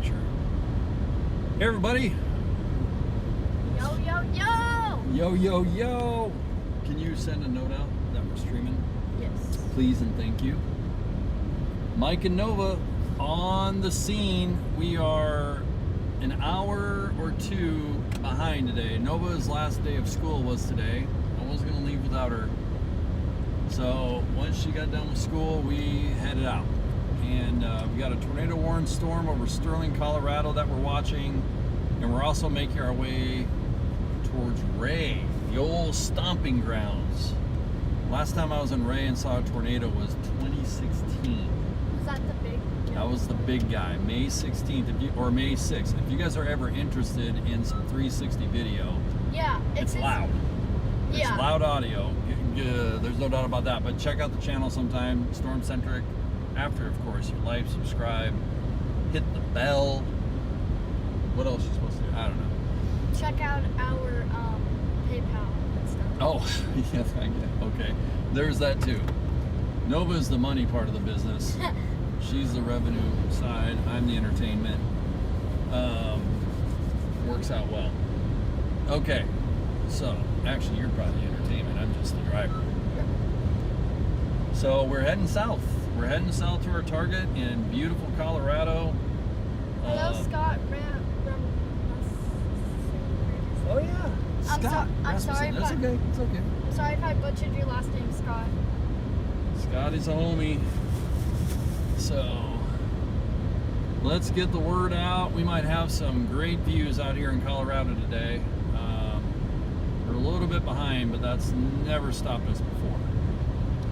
sure. Hey everybody. Yo, yo, yo! Yo, yo, yo! Can you send a note out that we're streaming? Yes. Please and thank you. Mike and Nova on the scene. We are an hour or two behind today. Nova's last day of school was today. I wasn't going to leave without her. So once she got done with school, we headed out. And we got a tornado warning storm over Sterling, Colorado that we're watching. And we're also making our way towards Ray, the old stomping grounds. Last time I was in Ray and saw a tornado was 2016. Was that the big? That was the big guy, May 16th, or May 6th. If you guys are ever interested in some 360 video, Yeah, it's loud. It's Yeah. loud audio. There's no doubt about that. But check out the channel sometime, StormCentric. After, of course, you like, subscribe, hit the bell. What else are you supposed to do? I don't know. Check out our PayPal and stuff. Oh, yes, I get it. Okay. There's that too. Nova's the money part of the business. She's the revenue side. I'm the entertainment. Works out well. Okay. So, actually, you're probably the entertainment. I'm just the driver. So, we're heading south. We're heading south to our target in beautiful Colorado. Hello, Scott. Oh, yeah. Scott. I'm sorry, That's but okay. It's okay. I'm sorry if I butchered your last name, Scott. Scott is a homie. So, let's get the word out. We might have some great views out here in Colorado today. We're a little bit behind, but that's never stopped us before.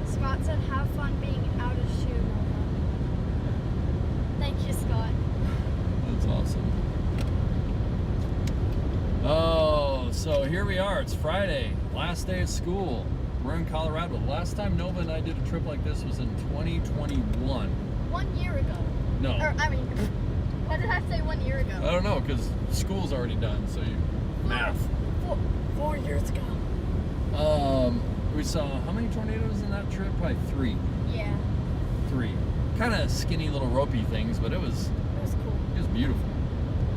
Scott said, "Have fun being out of shoe." Thank you, Scott. That's awesome. Oh, so here we are. It's Friday, last day of school. We're in Colorado. Last time Nova and I did a trip like this was in 2021. 1 year ago. No. Or, I mean, what did I say 1 year ago? I don't know, because school's already done, so you math. 4 years ago. We saw how many tornadoes in that trip? Probably 3. Yeah. 3. Kind of skinny little ropey things, but it was Cool. it was beautiful.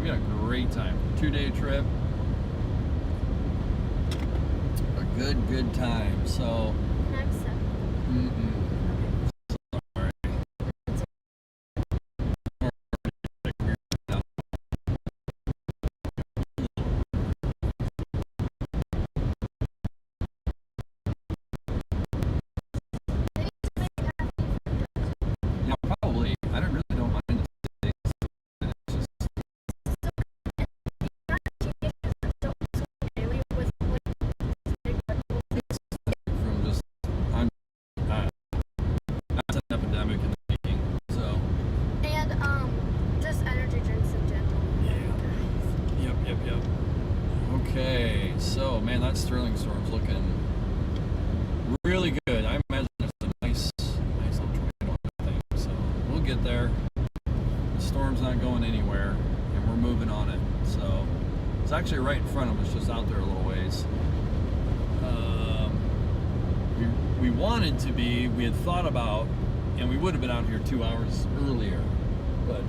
We had a great time. 2-day trip. A good time. So. And I'm 7. Mm-mm. Sorry. Yeah, probably. I really don't mind the states. It's just from just that's an epidemic in the making. So And just energy drinks in general. Yep. Okay, so man, that Sterling storm's looking really good. I imagine it's a nice little tornado thing. So we'll get there. The storm's not going anywhere, and we're moving on it. So it's actually right in front of us, just out there a little ways. We wanted to be. We had thought about, and we would have been out here 2 hours earlier, but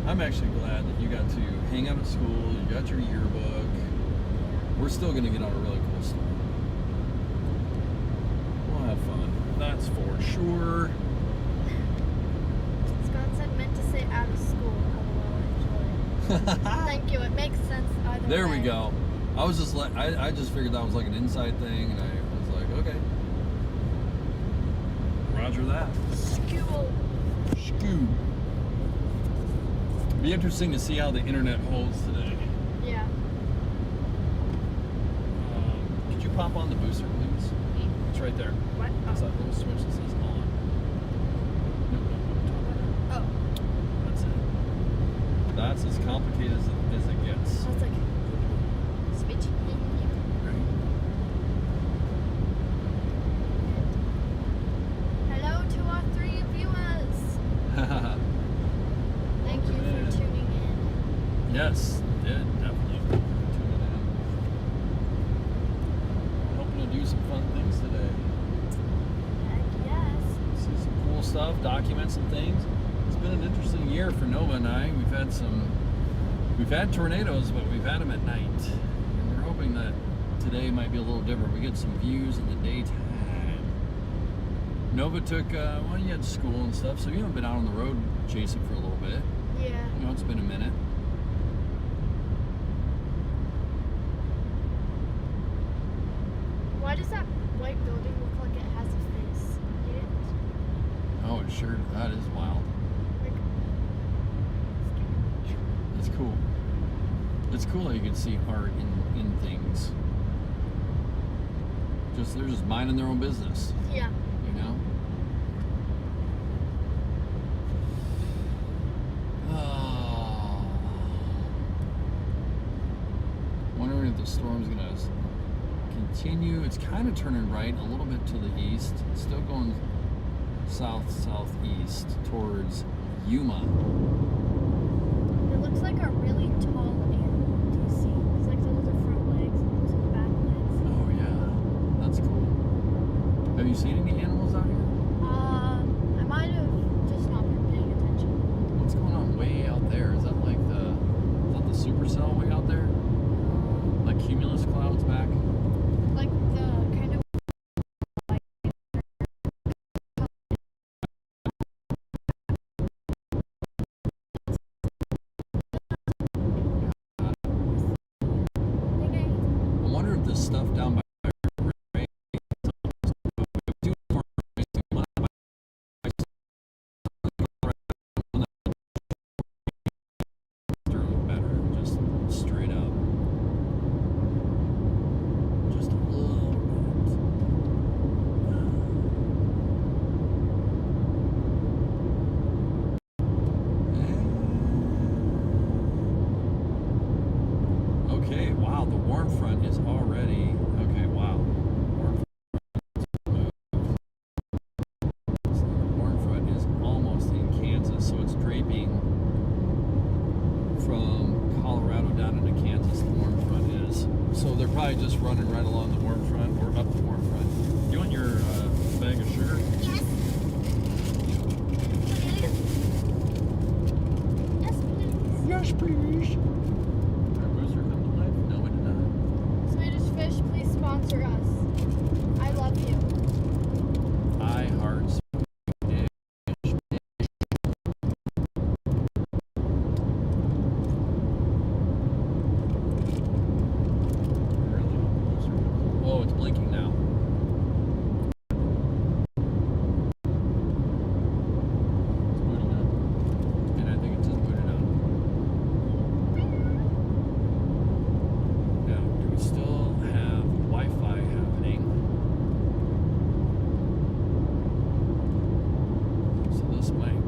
I'm actually glad that you got to hang out at school. You got your yearbook. We're still going to get on a really cool story. We'll have fun. That's for sure. Scott said meant to say out of school. LOL, enjoy. Thank you. It makes sense either way. There we go. I was just like, I just figured that was like an inside thing, and I was like, okay. Roger that. School. Shoo. Be interesting to see how the internet holds today. Yeah. Could you pop on the booster, please? It's right there. What? It's that little switch that says on. No, top. Oh. That's it. That's as complicated as it gets. So it's like speech. Right? Hello to our 3 viewers. Thank you for tuning in. Yes, did definitely tuning in. Hoping to do some fun things today. Heck yes. See some cool stuff, document some things. It's been an interesting year for Nova and I. We've had tornadoes, but we've had them at night. And we're hoping that today might be a little different. We get some views in the daytime. Nova took, well, you had school and stuff, so you haven't been out on the road chasing for a little bit. Yeah. You know, it's been a minute. Why does that white building look like it has a face in it? Oh, it sure, that is wild. Like, That's cool. It's cool that you can see art in things. They're just minding their own business, yeah. you know? Oh. Wondering if the storm's gonna continue. It's kind of turning right a little bit to the east. It's still going southeast towards Yuma. It looks like a really tall animal. Do you see? It's like those are the front legs and those are the back legs. Oh yeah, that's cool. Have you seen any animals out here? I might have just not been paying attention. What's going on way out there? Is that like the supercell way out there? Like cumulus clouds back? Like the kind of I wonder if this stuff down by better, just straight up. Just a little bit. Okay, wow, the warm front is already, okay, wow. So the warm front is almost in Kansas, so it's draping from Colorado down into Kansas, the warm front is. So they're probably just running right along the warm front or up the warm front. You want your bag of sugar? yes. Yes, please. Yes, please. Our booster come to life? No, we did not. Swedish Fish, please sponsor us. I love you. I heart Swedish Fish. Oh, it's blinking now. It's booting up. And I think it just booted up. Now, do we still have Wi-Fi happening? So this might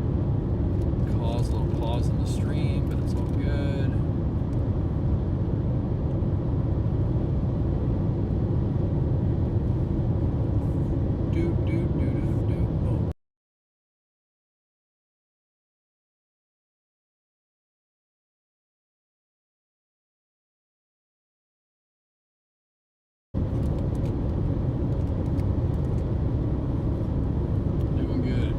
cause a little pause in the stream, but it's all good. Oh. Doing good.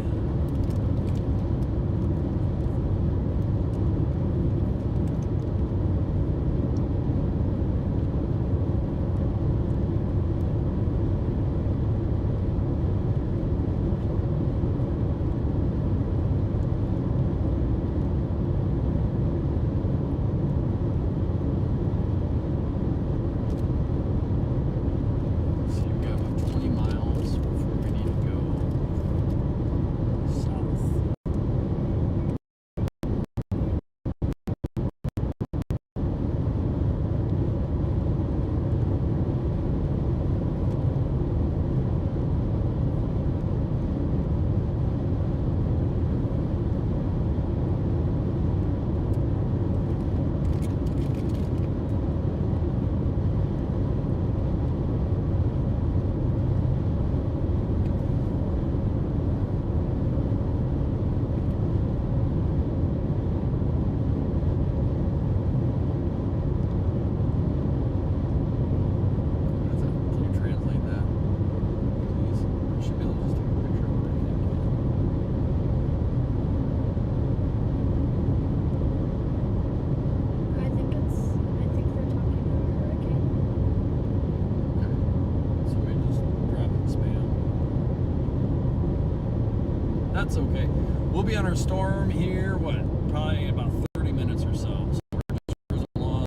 That's okay. We'll be on our storm here, probably about 30 minutes or so. So we're just cruising along.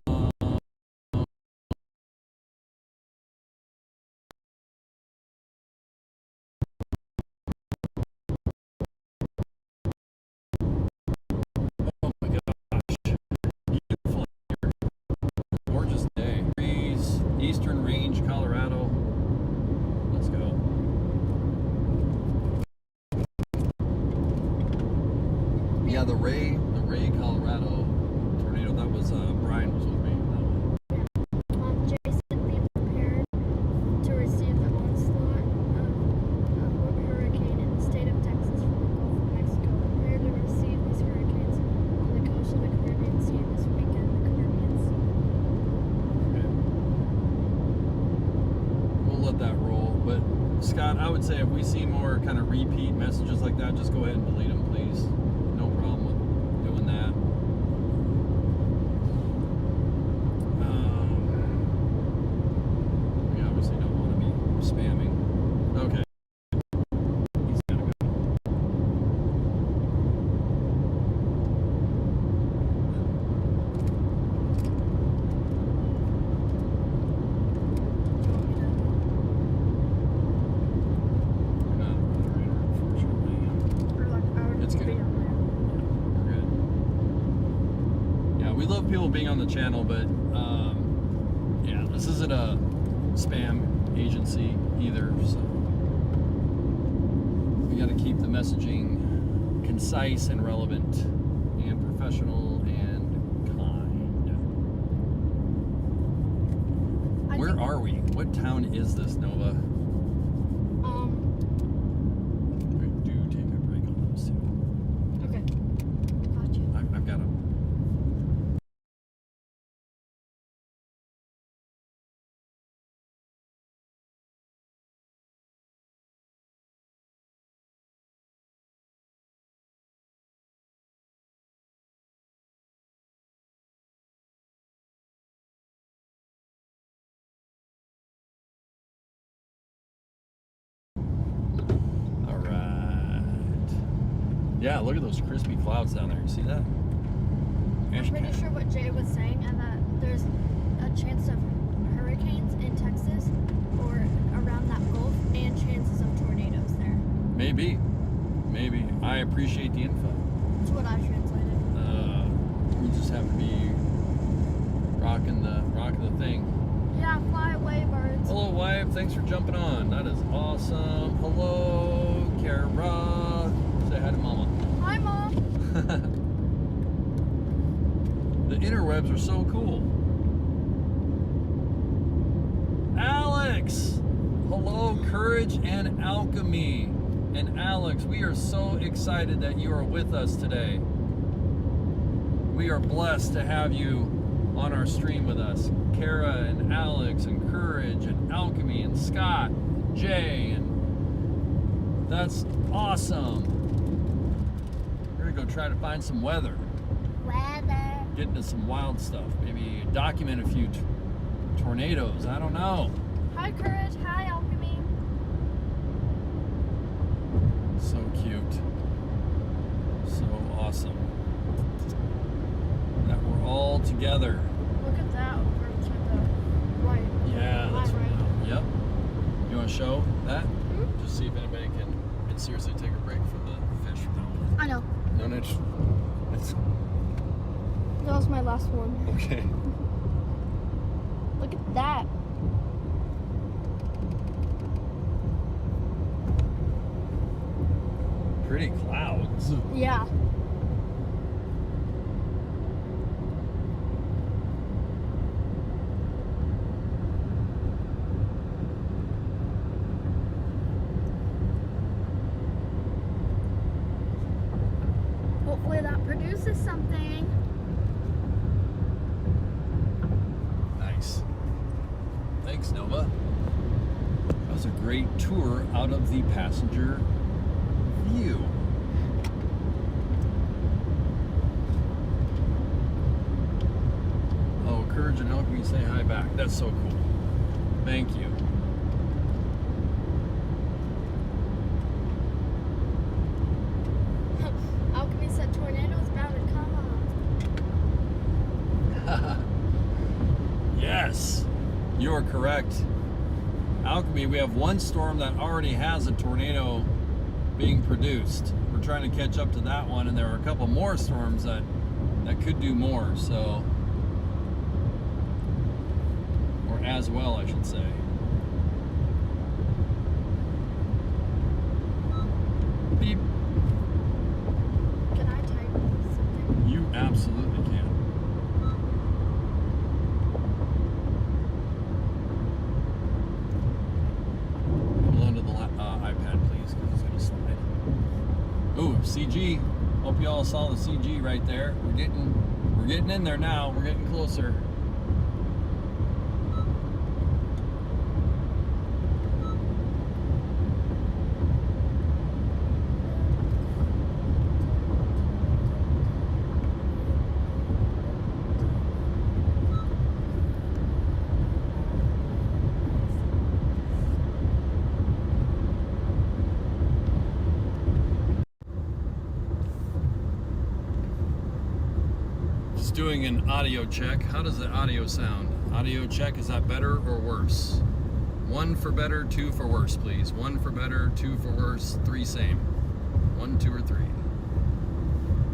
Oh my gosh. Beautiful here. Gorgeous day. Breeze, Eastern Range, Colorado. Let's go. Yeah, the Ray, Colorado tornado. That was Brian was with me. Jason, be prepared to receive the onslaught of a hurricane in the state of Texas from the Gulf of Mexico. Prepare to receive these hurricanes on the coast of the Caribbean Sea this weekend. The Caribbean Sea. Okay. We'll let that roll. But Scott, I would say if we see more kind of repeat messages like that, just go ahead and delete them, please. No problem with doing that. We obviously don't want to be spamming. Okay. He's gotta go. We're not a moderator, unfortunately. Or like our It's good. video. We're good. Yeah, we love people being on the channel, but yeah, this isn't a spam agency either, so we got to keep the messaging concise and relevant and professional and kind. Where are we? What town is this, Nova? We do take a break on those two. Okay. Gotcha. I've got a. All right. Yeah, look at those crispy clouds down there. You see that? I'm pretty sure what Jay was saying, and that there's a chance of hurricanes in Texas or around that Gulf, and chances of tornadoes there. Maybe. I appreciate the info. That's what I translated. We just have to be rocking the thing. Yeah, fly away, birds. Hello, wife. Thanks for jumping on. That is awesome. Hello, Kara. Say hi to Mama. Hi, Mom. The interwebs are so cool. Alex! Hello, Courage and Alchemy. And Alex, we are so excited that you are with us today. We are blessed to have you on our stream with us. Kara and Alex and Courage and Alchemy and Scott and Jay, and that's awesome. We're gonna go try to find some weather. Get into some wild stuff. Maybe document a few tornadoes. I don't know. Hi, Courage. Hi, Alchemy. So cute. So awesome. That we're all together. Look at that over to the right. Yeah, that's right. Yep. You want to show that? Hmm? Just see if anybody can seriously take a break from the fish from now on. I know. No, it's That was my last one. okay. Look at that. Pretty clouds. Yeah. Hopefully that produces something. Nice. Thanks, Nova. That was a great tour out of the passenger view. Oh, Courage and Alchemy say hi back. That's so cool. Thank you. are correct. Alchemy, we have one storm that already has a tornado being produced. We're trying to catch up to that one, and there are a couple more storms that could do more, so, or as well, I should say. Beep. Can I type something? You absolutely can. Hold on to the iPad, please, because it's going to slide. Ooh, CG. Hope you all saw the CG right there. We're getting in there now. We're getting closer. Doing an audio check. How does the audio sound? Audio check, is that better or worse? 1 for better, 2 for worse, please. 1 for better, 2 for worse, 3 same. 1, 2, or 3.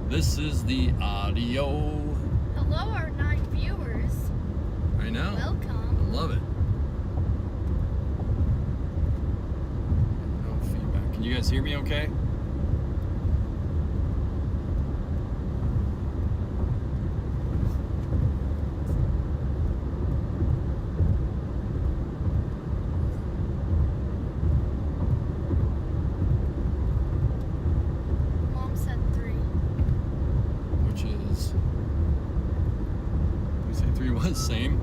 This is the audio. Hello, our 9 viewers. I know. Welcome. I love it. No feedback. Can you guys hear me okay? Mom said 3. Which is, we say 3 was same.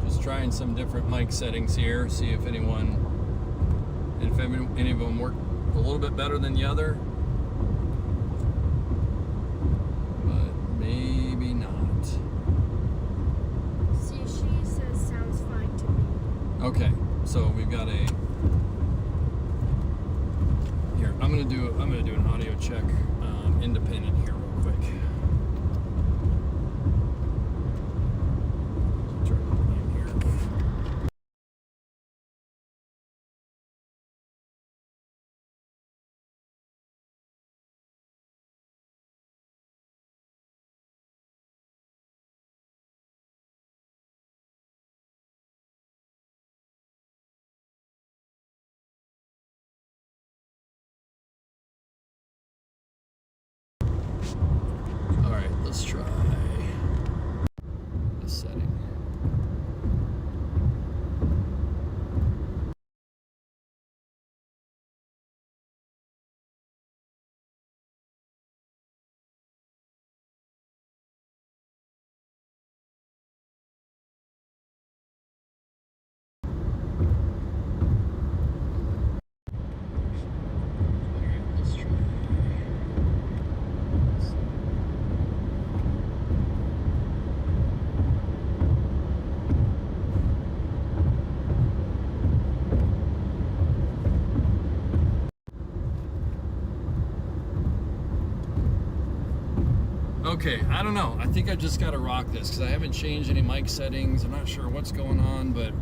Just trying some different mic settings here, see if any of them work a little bit better than the other, but maybe not. See, she says sounds fine to me. Okay, so we've got a. Here, I'm gonna do an audio check, independent here real quick. Turn the volume here. All right, let's try this setting. Let's try. Okay, I don't know. I think I just got to rock this because I haven't changed any mic settings. I'm not sure what's going on, but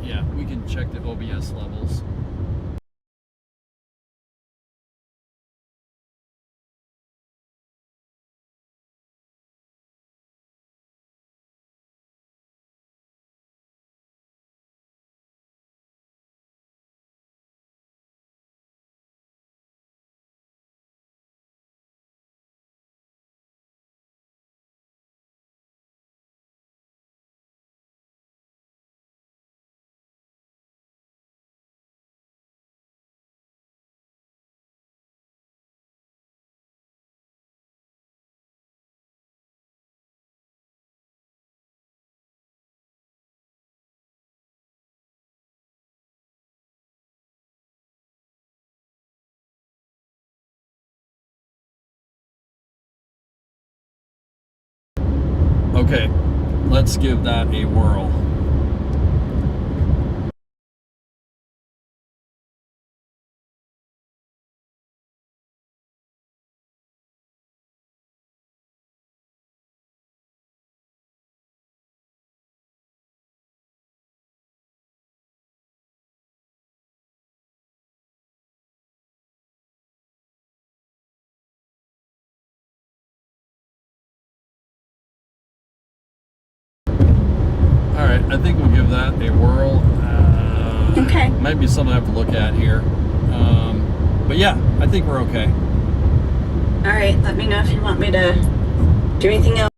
yeah, we can check the OBS levels. Okay, let's give that a whirl. Alright, I think we'll give that a whirl. Okay. Might be something I have to look at here. But yeah, I think we're okay. All right. Let me know if you want me to do anything else.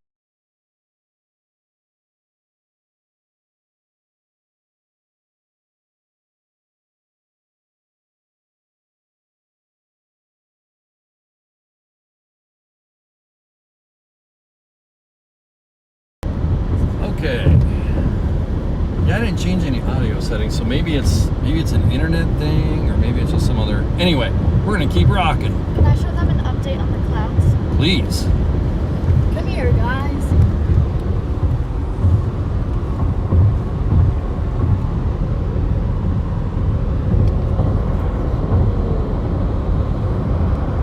Okay. Yeah, I didn't change any audio settings, so maybe it's an internet thing, or maybe it's just some other. Anyway, we're gonna keep rocking. Can I show them an update on the clouds? Please. Come here, guys.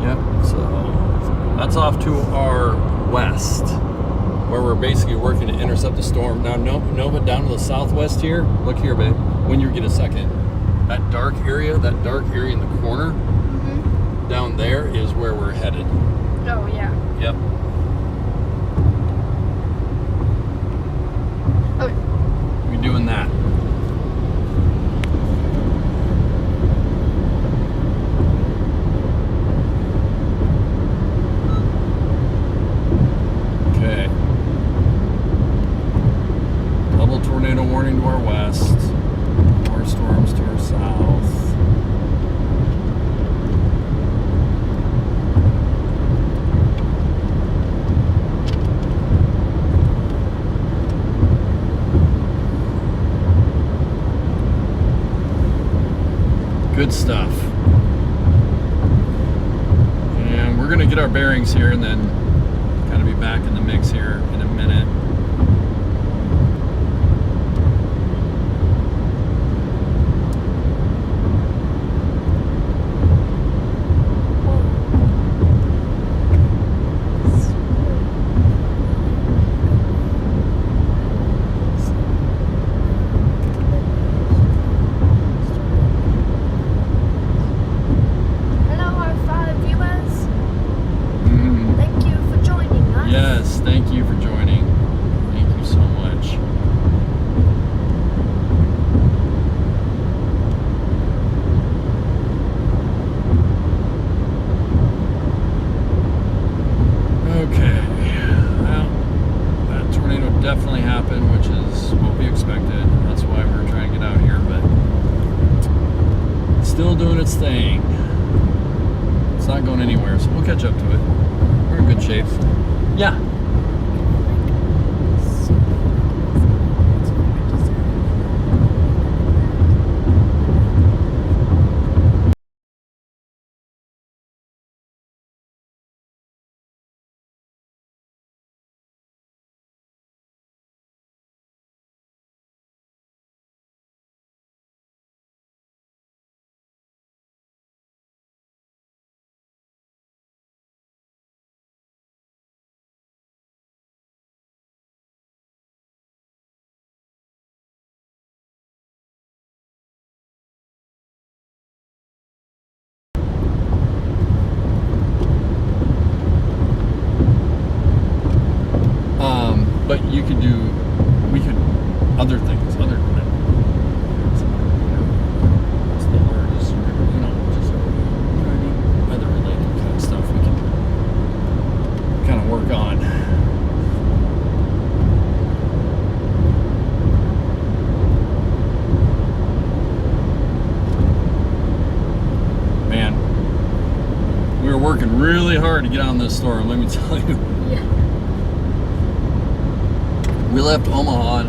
Yep. So that's off to our west, where we're basically working to intercept the storm. Now, Nova, down to the southwest here. Look here, babe. When you get a second, that dark area in the corner, Mm-hmm. down there is where we're headed. Oh, yeah. Yep. Okay. We're doing that. Okay. Double tornado warning to our west. More storms to our south. Good stuff. And we're gonna get our bearings here and then kind of be back in the mix here in a minute. Hello, our 5 viewers. Mhm. Thank you for joining us. Yes, thank you for joining. Thank you so much. Okay. Well, that tornado definitely happened, which is what we expected. That's why we're trying to get out here, but it's still doing its thing. It's not going anywhere, so we'll catch up to it. We're in good shape. Yeah. But we could, other things, other than that. What's the word? Just, weather related kind of stuff we can kind of work on. Man, we were working really hard to get on this storm, let me tell you. Yeah. We left Omaha at,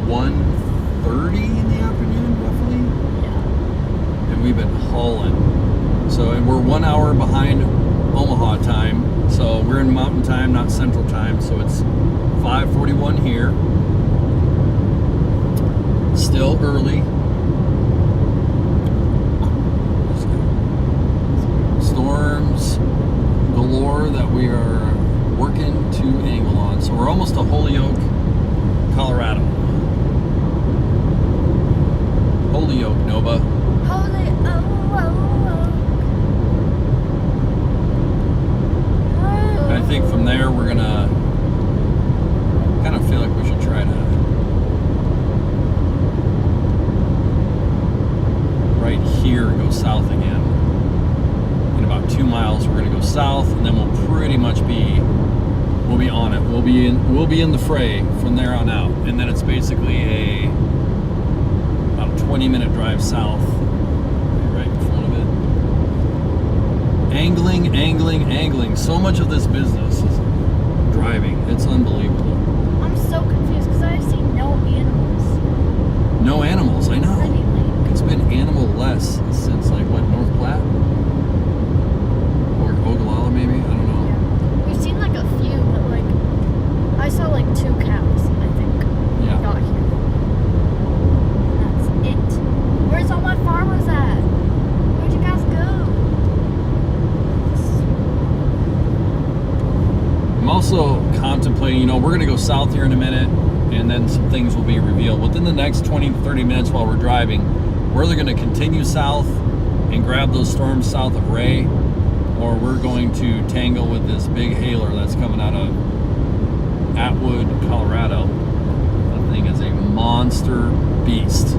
1:30 in the afternoon, roughly? Yeah. And we've been hauling. So, and we're 1 hour behind Omaha time. So we're in Mountain Time, not Central Time. So it's 5:41 here. Still early. Storms galore that we are working to angle on. So we're almost to Holyoke, Colorado. Holyoke, Nova. Holy And I think from there we're gonna kind of feel like we should try to right here go south again. In about 2 miles we're gonna go south, and then we'll pretty much we'll be on it. We'll be in the fray from there on out, and then it's basically about a 20-minute drive south, right in front of it. Angling. So much of this business is driving. It's unbelievable. I'm so confused because I see no animals. No animals, I know. Pretty late. It's been animal-less since, like, what, North Platte? Or Ogallala, maybe? I don't know. Yeah. We've seen like a few, but like I saw like 2 cows, I think. Yeah. Got here. That's it. Where's all my farmers at? Where'd you guys go? I'm also contemplating, we're going to go south here in a minute, and then some things will be revealed. Within the next 20-30 minutes while we're driving, we're either going to continue south and grab those storms south of Ray, or we're going to tangle with this big hailer that's coming out of Atwood, Colorado. That thing is a monster beast.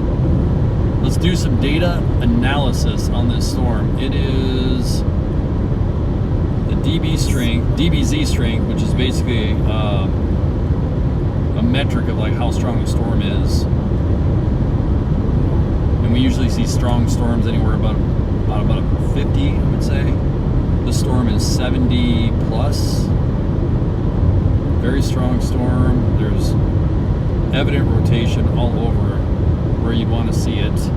Let's do some data analysis on this storm. It is the DBZ strength, which is basically a metric of like how strong the storm is. And we usually see strong storms anywhere about 50, I would say. This storm is 70 plus. Very strong storm. There's evident rotation all over where you want to see it.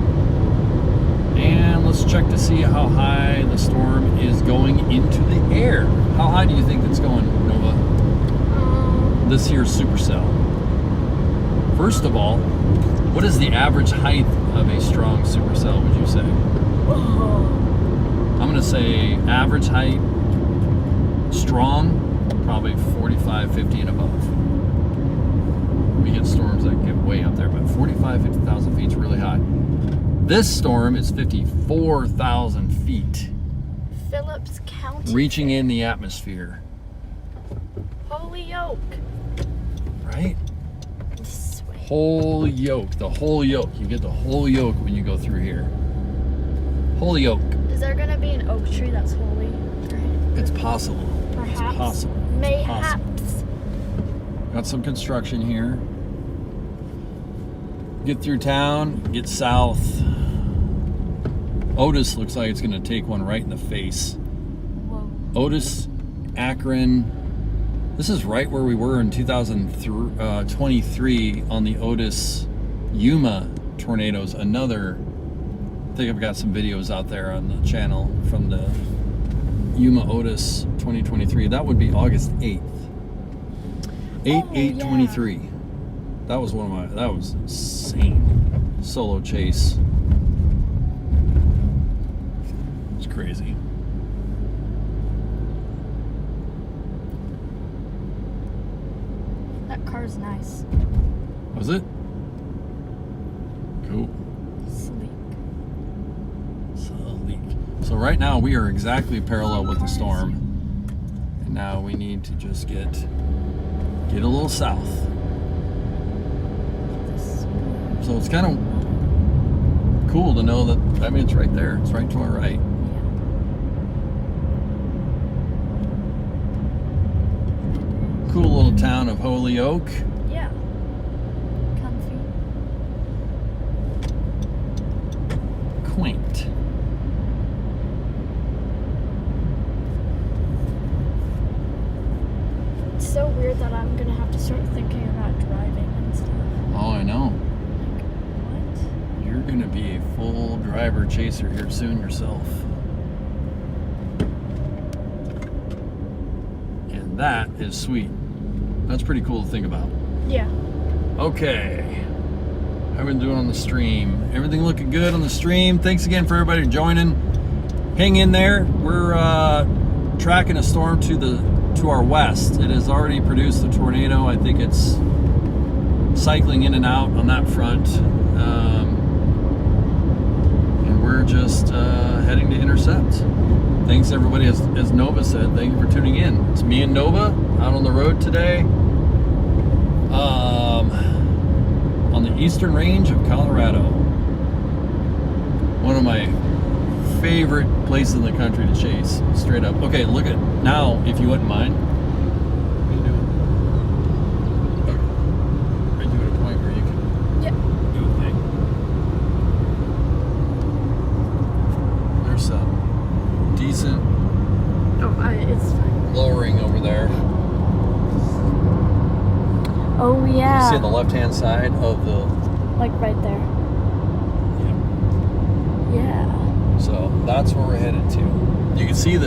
And let's check to see how high the storm is going into the air. How high do you think it's going, Nova? This here supercell. First of all, what is the average height of a strong supercell, would you say? I'm going to say average height, strong, probably 45, 50 and above. We get storms that get way up there, but 45, 50,000 feet is really high. This storm is 54,000 feet. Phillips County. Reaching in the atmosphere. Holyoke. Right? This way. Holyoke. The Holyoke. You get the Holyoke when you go through here. Holyoke. Is there gonna be an oak tree that's holy? It's possible. Perhaps. It's possible. Mayhaps. Got some construction here. Get through town, get south. Otis looks like it's going to take one right in the face. Whoa. Otis, Akron. This is right where we were in 2023 on the Otis Yuma tornadoes. I think I've got some videos out there on the channel from the Yuma Otis 2023. That would be August 8th. 8/8/23. That was that was insane. Solo chase. It's crazy. That car's nice. Was it? Cool. Sleek. So right now we are exactly parallel with the storm. And now we need to just get a little south. So it's kind of cool to know that, it's right there. It's right to our right. Cool little town of Holyoke. Yeah. Comfy. Quaint. It's so weird that I'm gonna have to start thinking about driving and stuff. Oh, I know. What? You're going to be a full driver chaser here soon yourself. That is sweet. That's pretty cool to think about. Yeah. Okay. How we been doing on the stream? Everything looking good on the stream. Thanks again for everybody joining. Hang in there. We're tracking a storm to our west. It has already produced a tornado. I think it's cycling in and out on that front. And we're just heading to intercept. Thanks everybody, as Nova said, thank you for tuning in. It's me and Nova out on the road today. On the eastern range of Colorado. One of my favorite places in the country to chase, straight up. Okay, look at now, if you wouldn't mind. What are you doing? Are you at a point where you can do a thing? There's some decent It's fine. lowering over there. Oh, yeah. You see on the left-hand side of the... Like right there. Yeah. So that's where we're headed to. You can see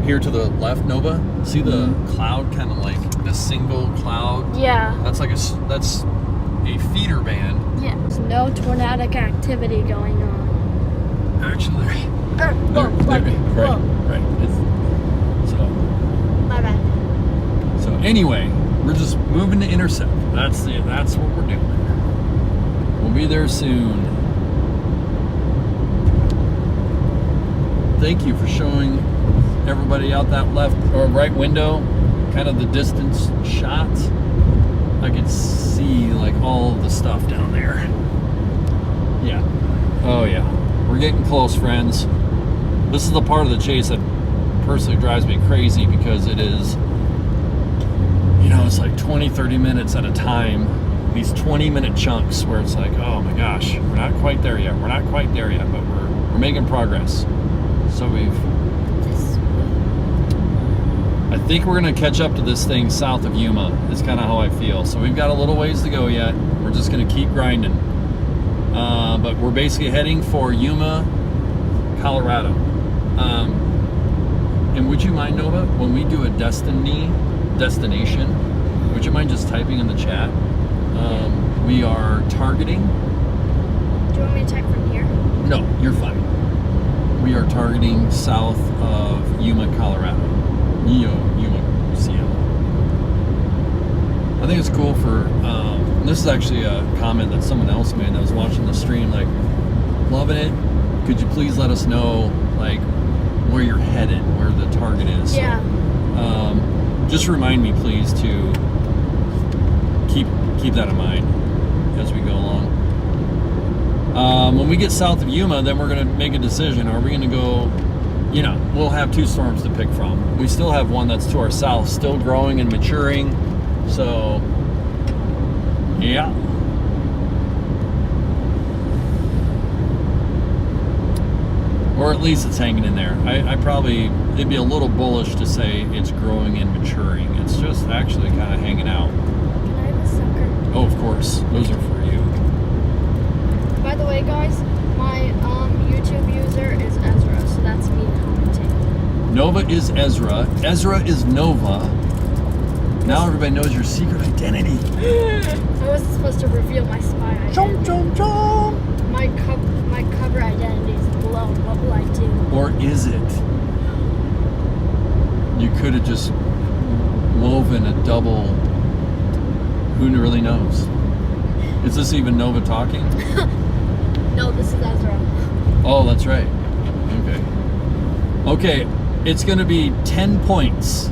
here to the left, Nova, see the cloud, kind of like a single cloud? Yeah. That's a feeder band. Yeah. There's no tornadic activity going on. Actually, right. So, My bad. so anyway, we're just moving to intercept. That's what we're doing. We'll be there soon. Thank you for showing everybody out that left or right window, kind of the distance shot. I could see like all of the stuff down there. Yeah. Oh yeah. We're getting close, friends. This is the part of the chase that personally drives me crazy because it is, it's like 20, 30 minutes at a time. These 20-minute chunks where it's like, oh my gosh, we're not quite there yet. We're not quite there yet, but we're making progress. So I think we're gonna catch up to this thing south of Yuma. Is kind of how I feel. So we've got a little ways to go yet. We're just gonna keep grinding. But we're basically heading for Yuma, Colorado. And would you mind, Nova, when we do a destination, would you mind just typing in the chat? We are targeting. Do you want me to check from here? No, you're fine. We are targeting south of Yuma, Colorado. Yuma, Seattle. I think it's cool for, this is actually a comment that someone else made that was watching the stream, like, loving it. Could you please let us know, like, where you're headed, where the target is? Yeah. So, just remind me, please, to keep that in mind as we go along. When we get south of Yuma, then we're going to make a decision. Are we going to go, we'll have two storms to pick from. We still have one that's to our south, still growing and maturing. So, yeah. Or at least it's hanging in there. It'd be a little bullish to say it's growing and maturing. It's just actually kind of hanging out. Can I have a sucker? Oh, of course. Those are for you. By the way, guys, my YouTube user is Ezra, so that's me commenting. Nova is Ezra. Ezra is Nova. Now everybody knows your secret identity. I wasn't supposed to reveal my spy identity. Chomp, chomp, chomp. My cover identity is blown. What will I do? Or is it? You could have just woven a double. Who really knows? Is this even Nova talking? No, this is Ezra. Oh, that's right. Okay, it's going to be 10 points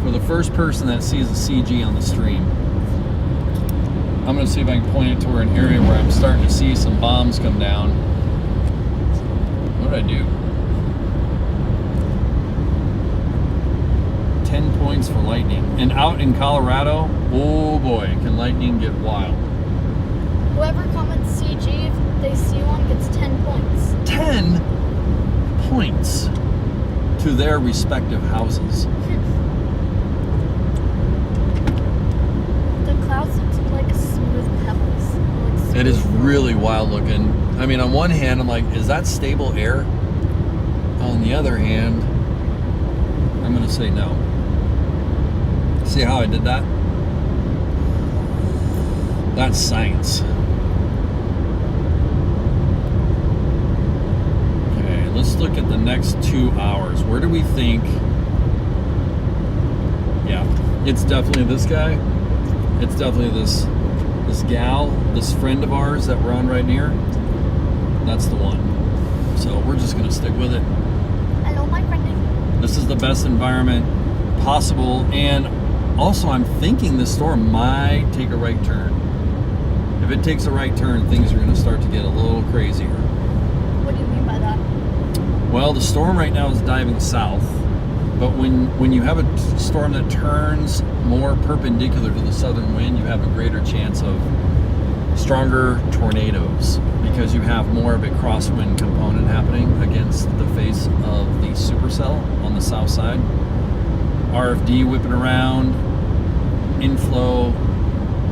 for the first person that sees a CG on the stream. I'm going to see if I can point it toward an area where I'm starting to see some bombs come down. What did I do? 10 points for lightning. And out in Colorado, oh boy, can lightning get wild. Whoever comments CG, if they see one, gets 10 points. 10 points to their respective houses. The clouds look like smooth pebbles. Like It is smooth really wild looking. I mean, on one hand, I'm like, is that stable air? On the other hand, I'm going to say no. See how I did that? That's science. Okay, let's look at the next 2 hours. Where do we think? Yeah, it's definitely this guy. It's definitely this gal, this friend of ours that we're on right near. That's the one. So we're just gonna stick with it. Hello, my friend. This is the best environment possible, and also I'm thinking this storm might take a right turn. If it takes a right turn, things are going to start to get a little crazier. What do you mean by that? Well, the storm right now is diving south, but when you have a storm that turns more perpendicular to the southern wind, you have a greater chance of stronger tornadoes because you have more of a crosswind component happening against the face of the supercell on the south side. RFD whipping around, inflow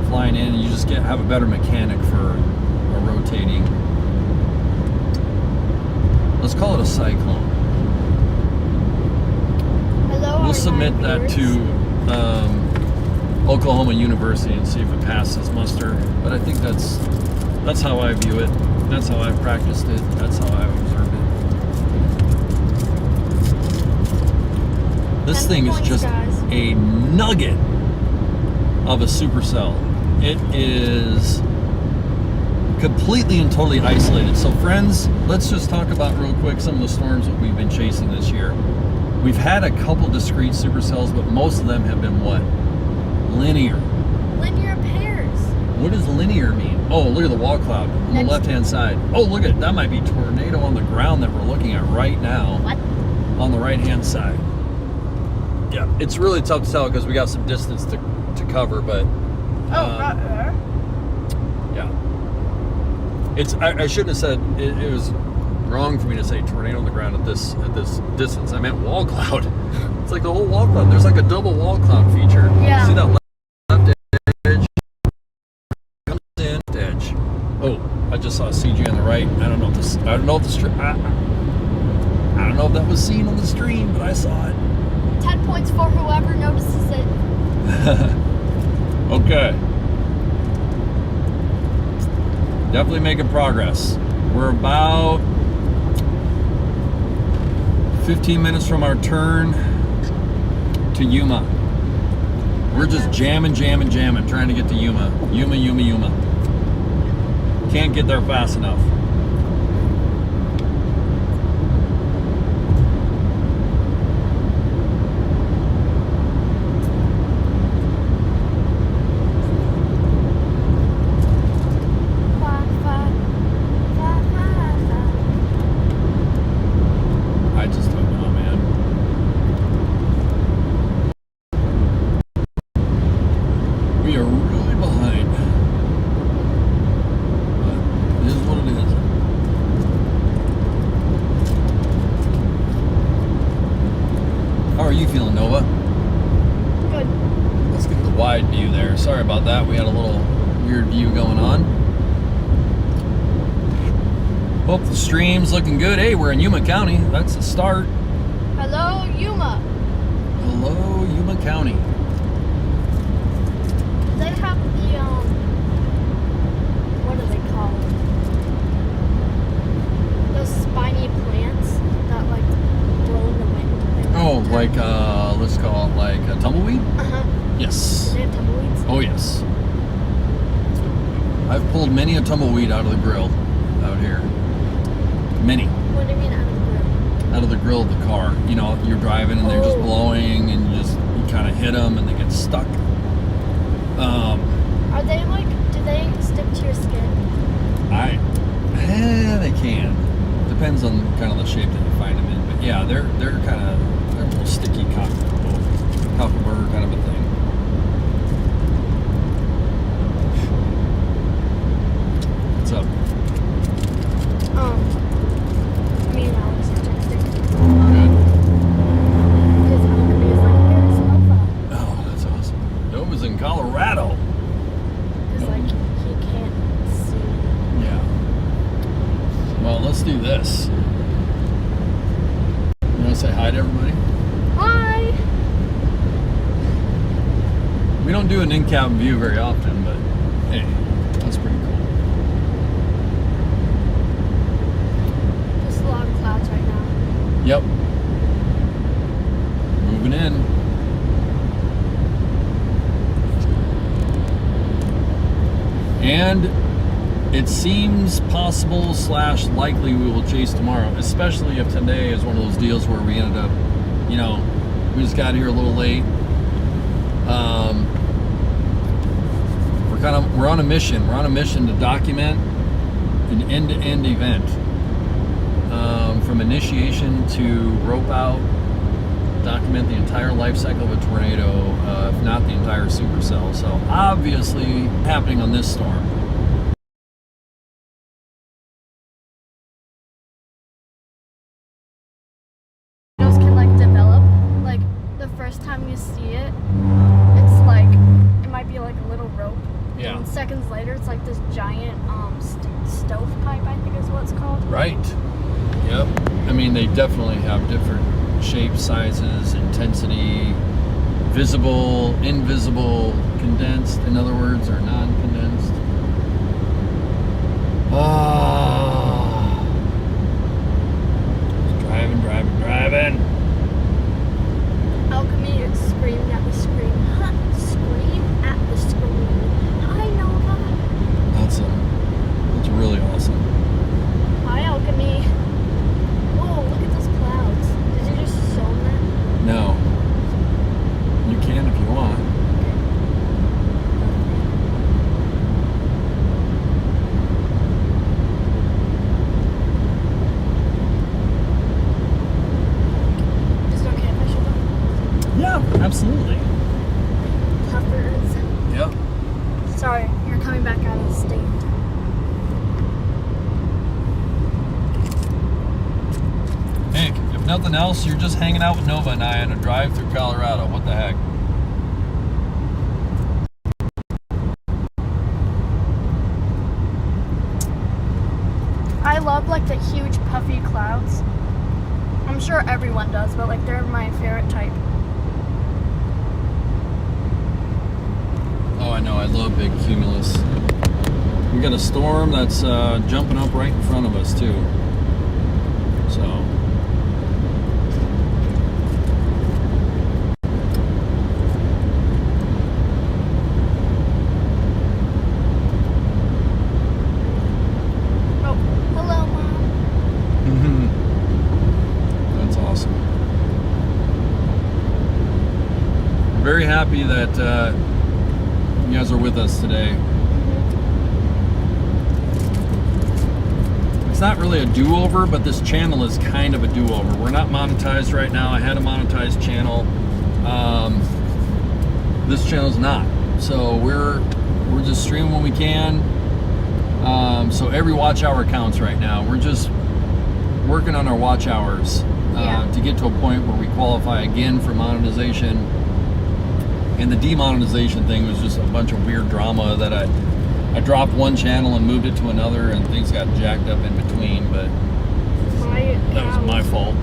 flying in, and you just have a better mechanic for a rotating. Let's call it a cyclone. Hello. We'll submit that to Oklahoma University and see if it passes muster. But I think that's how I view it. That's how I've practiced it. That's how I observed it. This thing is just a nugget of a supercell. It is completely and totally isolated. So friends, let's just talk about real quick some of the storms that we've been chasing this year. We've had a couple discrete supercells, but most of them have been what? Linear. Linear pairs. What does linear mean? Oh, look at the wall cloud on the left-hand side. Oh, look at that. Might be tornado on the ground that we're looking at right now. What? On the right-hand side. Yeah, it's really tough to tell because we got some distance to cover, but Right there. yeah, it's. I shouldn't have said it was wrong for me to say tornado on the ground at this distance. I meant wall cloud. It's like the whole wall cloud. There's like a double wall cloud feature. Yeah. See that left edge comes in edge. Oh, I just saw a CG on the right. I don't know if this. I don't know if the stream. I don't know if that was seen on the stream, but I saw it. 10 points for whoever notices it. Okay. Definitely making progress. We're about 15 minutes from our turn to Yuma. We're just jamming, trying to get to Yuma. Yuma. Can't get there fast enough. I just don't know, man. We are really behind. But it is what it is. How are you feeling, Nova? Good. Let's get the wide view there. Sorry about that. We had a little weird view going on. Hope the stream's looking good. Hey, we're in Yuma County. That's a start. Hello, Yuma. Hello, Yuma County. They have the, what do they call it? Those spiny plants that, like, blow in the wind. Oh, like, let's call it like a tumbleweed? Uh-huh. Yes. Do they have tumbleweeds? Oh, yes. I've pulled many a tumbleweed out of the grill out here. Many. What do you mean out of the grill? Out of the grill of the car. You know, you're driving and they're just blowing and you kind of hit them and they get stuck. Are they like, do they stick to your skin? They can. Depends on kind of the shape that you find them in. But yeah, they're a little sticky cocklebur kind of a thing. What's up? Me and Alex are texting. Good. Because Alchemy is like, here's Nova. Oh, that's awesome. Nova's in Colorado. Because, like, he can't see. Yeah. Well, let's do this. You want to say hi to everybody? Hi! We don't do an in-cabin view very often, but hey, that's pretty cool. Just a lot of clouds right now. Yep. Moving in. And it seems possible / likely we will chase tomorrow, especially if today is one of those deals where we ended up, you know, we just got here a little late. We're on a mission. We're on a mission to document an end-to-end event, from initiation to rope out. Document the entire life cycle of a tornado, if not the entire supercell. So obviously happening on this storm. Tornadoes can like develop. Like the first time you see it, it's like it might be like a little rope. Yeah. And seconds later, it's like this giant stovepipe, I think is what it's called. Right. Yep. I mean, they definitely have different shapes, sizes, intensity, visible, invisible, condensed, in other words, or non-condensed. Driving. Alchemy is screaming at the screen. Scream at the screen. Hi, Nova. That's really awesome. Hi, Alchemy. Whoa, look at those clouds. Did you just film that? No. You can if you want. Just okay if I show them. Yeah, absolutely. Puffers. Yep. Sorry, you're coming back out of the state. Hey, if nothing else, you're just hanging out with Nova and I on a drive through Colorado. What the heck? I love like the huge puffy clouds. I'm sure everyone does, but like they're my favorite type. Oh, I know. I love big cumulus. We got a storm that's jumping up right in front of us, too. So. Oh, hello, Mom. That's awesome. I'm very happy that you guys are with us today. It's not really a do-over, but this channel is kind of a do-over. We're not monetized right now. I had a monetized channel. This channel's not. So we're just streaming when we can. So every watch hour counts right now. We're just working on our watch hours to get to a point where we qualify again for monetization. And the demonetization thing was just a bunch of weird drama that I dropped one channel and moved it to another, and things got jacked up in between. But that was my fault.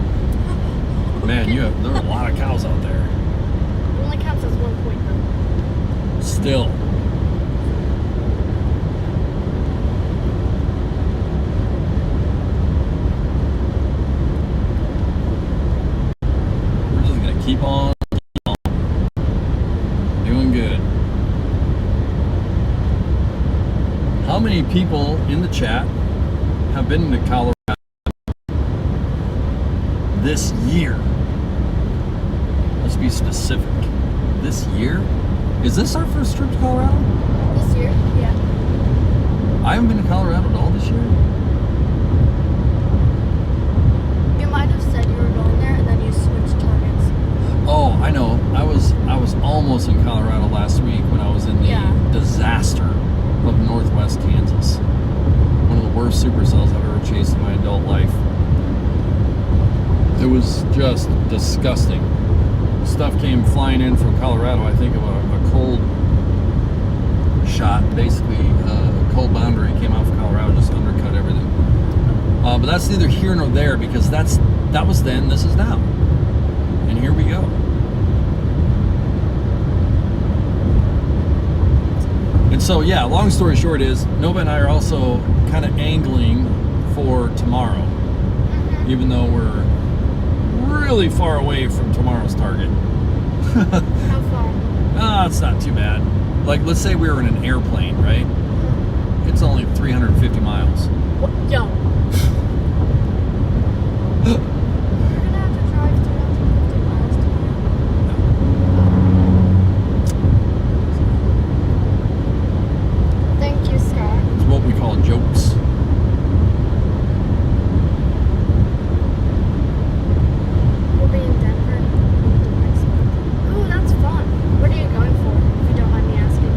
Man, there are a lot of cows out there. It only counts as 1 point though. Still. We're just gonna keep on. Doing good. How many people in the chat have been to Colorado this year? Let's be specific. This year? Is this our first trip to Colorado? This year? Yeah. I haven't been to Colorado at all this year. You might have said you were going there and then you switched targets. Oh, I know. I was almost in Colorado last week when I was in the disaster of Northwest Kansas. One of the worst supercells I've ever chased in my adult life. It was just disgusting. Stuff came flying in from Colorado. I think of a cold shot, basically a cold boundary came out from Colorado, just undercut everything. But that's neither here nor there, because that was then, this is now. And here we go. And so, yeah, long story short is Nova and I are also kind of angling for tomorrow, even though we're really far away from tomorrow's target. How far? It's not too bad. Like, let's say we were in an airplane, right? It's only 350 miles. What? Yo. We're gonna have to drive 350 miles tomorrow. Thank you, Scott. It's what we call jokes. We'll be in Denver next month. Ooh, that's fun. What are you going for, if you don't mind me asking?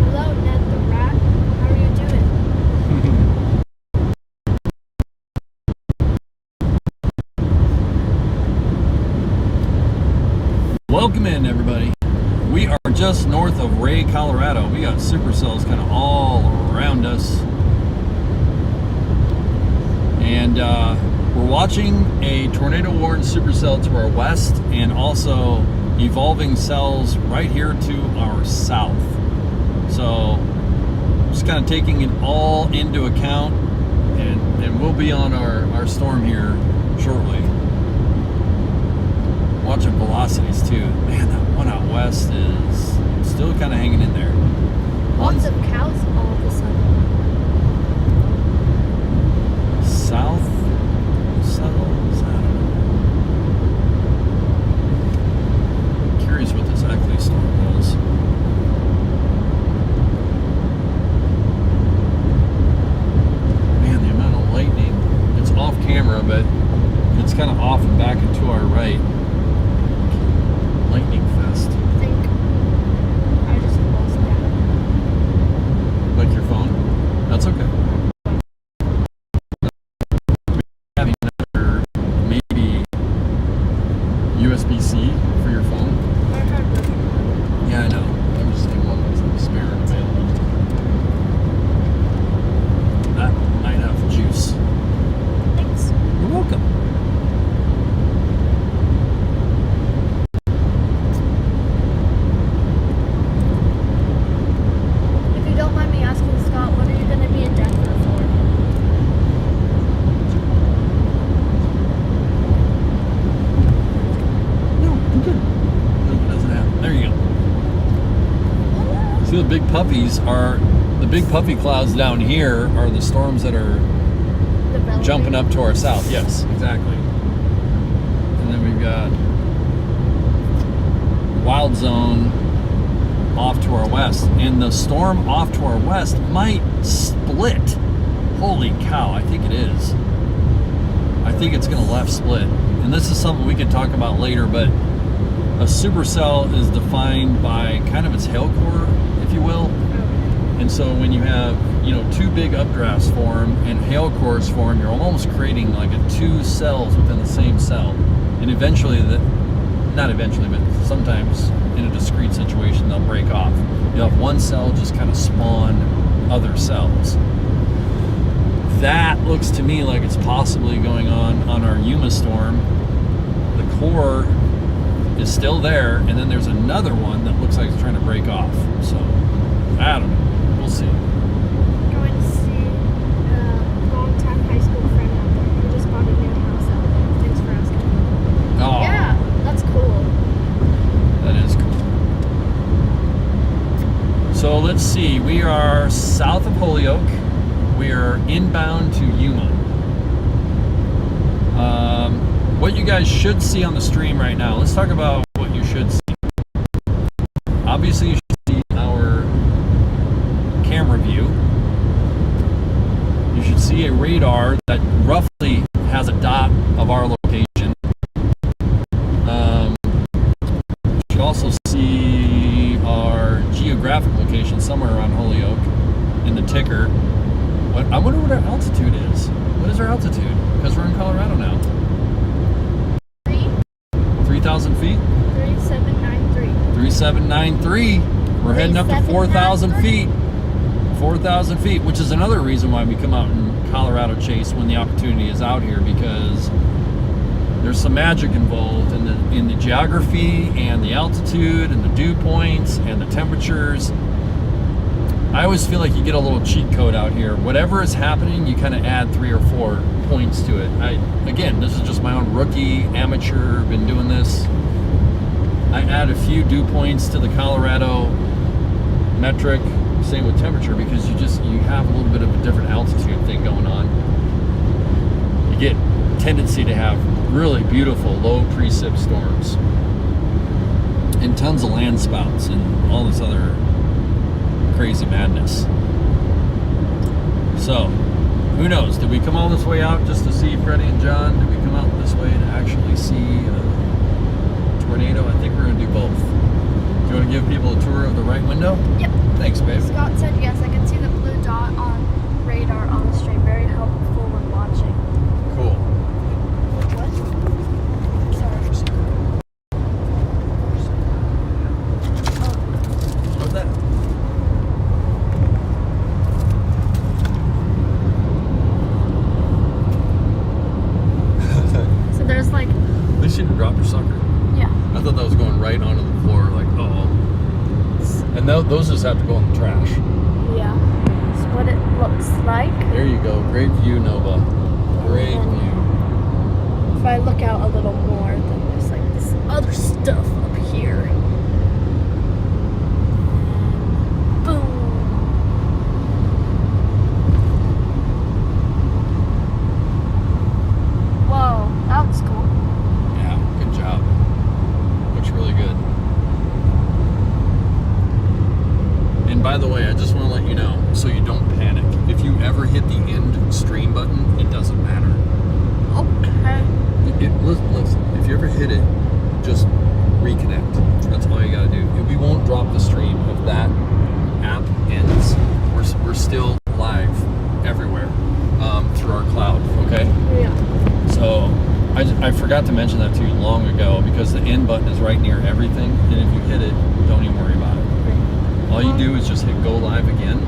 Hello, Ned the Rat. How are you doing? Welcome in, everybody. We are just north of Ray, Colorado. We got supercells kind of all around us. And we're watching a tornado-warned supercell to our west and also evolving cells right here to our south. So just kind of taking it all into account, and we'll be on our storm here shortly. Watching velocities too. Man, that one out west is still kind of hanging in there. Lots of cows all of a sudden. South settles. I don't know. Curious what this actually storm was. Man, the amount of lightning. It's off camera, but it's kind of off and back and to our right. Lightning fest. I think I just lost that. Like your phone? That's okay. Having another maybe USB-C for your phone. I heard that. Yeah, I know. I'm just saying one that's spare and available. That might have juice. Thanks. You're welcome. If you don't mind me asking, Scott, what are you going to be in Denver for? No, I'm good. Nope, it doesn't happen. There you go. See, the big puffies are the big puffy clouds down here are the storms that are Developing. jumping up to our south. Yes, exactly. And then we've got wild zone off to our west, and the storm off to our west might split. Holy cow, I think it is. I think it's going to left split. And this is something we could talk about later, but a supercell is defined by kind of its hail core, if you will. And so when you have, two big updrafts form and hail cores form, you're almost creating like two cells within the same cell. And eventually, not eventually, but sometimes in a discrete situation, they'll break off. You'll have one cell just kind of spawn other cells. That looks to me like it's possibly going on our Yuma storm. The core is still there, and then there's another one that looks like it's trying to break off. So, I don't know. We'll see. Going to see a longtime high school friend out there who just bought a new house out there. Thanks for asking. Oh, Yeah, that's cool. that is cool. So let's see. We are south of Holyoke. We are inbound to Yuma. What you guys should see on the stream right now. Let's talk about what you should see. Obviously, you should see our camera view. You should see a radar that roughly has a dot of our location. You should also see our geographic location somewhere around Holyoke in the ticker. I wonder what our altitude is. What is our altitude? Because we're in Colorado now. 3,000 feet? 3793. 3793. We're heading up to 4,000 feet. 4,000 feet, which is another reason why we come out in Colorado Chase when the opportunity is out here, because there's some magic involved in the geography and the altitude and the dew points and the temperatures. I always feel like you get a little cheat code out here. Whatever is happening, you kind of add 3 or 4 points to it. Again, this is just my own rookie, amateur, been doing this. I add a few dew points to the Colorado metric, same with temperature, because you have a little bit of a different altitude thing going on. You get tendency to have really beautiful low precip storms and tons of land spouts and all this other crazy madness. So, who knows? Did we come all this way out just to see Freddie and John? Did we come out this way to actually see a tornado? I think we're going to do both. Do you want to give people a tour of the right window? Yep. Thanks, babe. Scott said yes. I can see the blue dot on radar on the stream. Very helpful when watching. Cool. What? Sorry. What's that? So there's like, At least you didn't drop your sucker. yeah. I thought that was going right onto the floor, like, oh. And those just have to go in the trash. Yeah. That's what it looks like. There you go. Great view, Nova. Great And view. if I look out a little more, then there's like this other stuff up here. Boom. Whoa, that was cool. Yeah, good job. Looks really good. And by the way, I just want to let you know, so you don't panic. If you ever hit the end stream button, it doesn't matter. Okay. Listen, if you ever hit it, just reconnect. That's all you gotta do. We won't drop the stream if that app ends. We're still live everywhere through our cloud, okay? Yeah. So I forgot to mention that to you long ago, because the end button is right near everything, and if you hit it, don't even worry about it. All you do is just hit go live again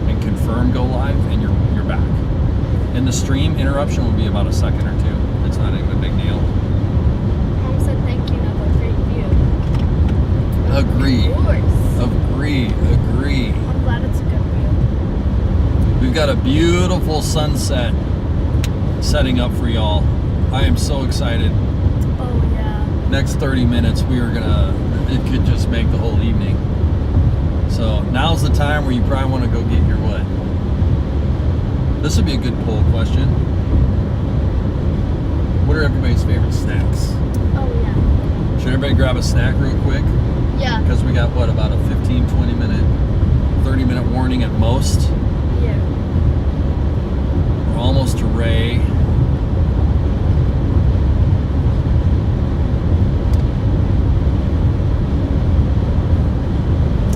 and confirm go live, and you're back. And the stream interruption will be about a second or two. It's not even a big deal. Mom said thank you, Nova. Great view. Agree. Of course. Agree. I'm glad it's a good view. We've got a beautiful sunset setting up for y'all. I am so excited. Oh, yeah. Next 30 minutes, it could just make the whole evening. So now's the time where you probably want to go get your what? This would be a good poll question. What are everybody's favorite snacks? Oh, yeah. Should everybody grab a snack real quick? Yeah. Because we got, what, about a 15, 20 minute, 30 minute warning at most. Yeah. We're almost to Ray.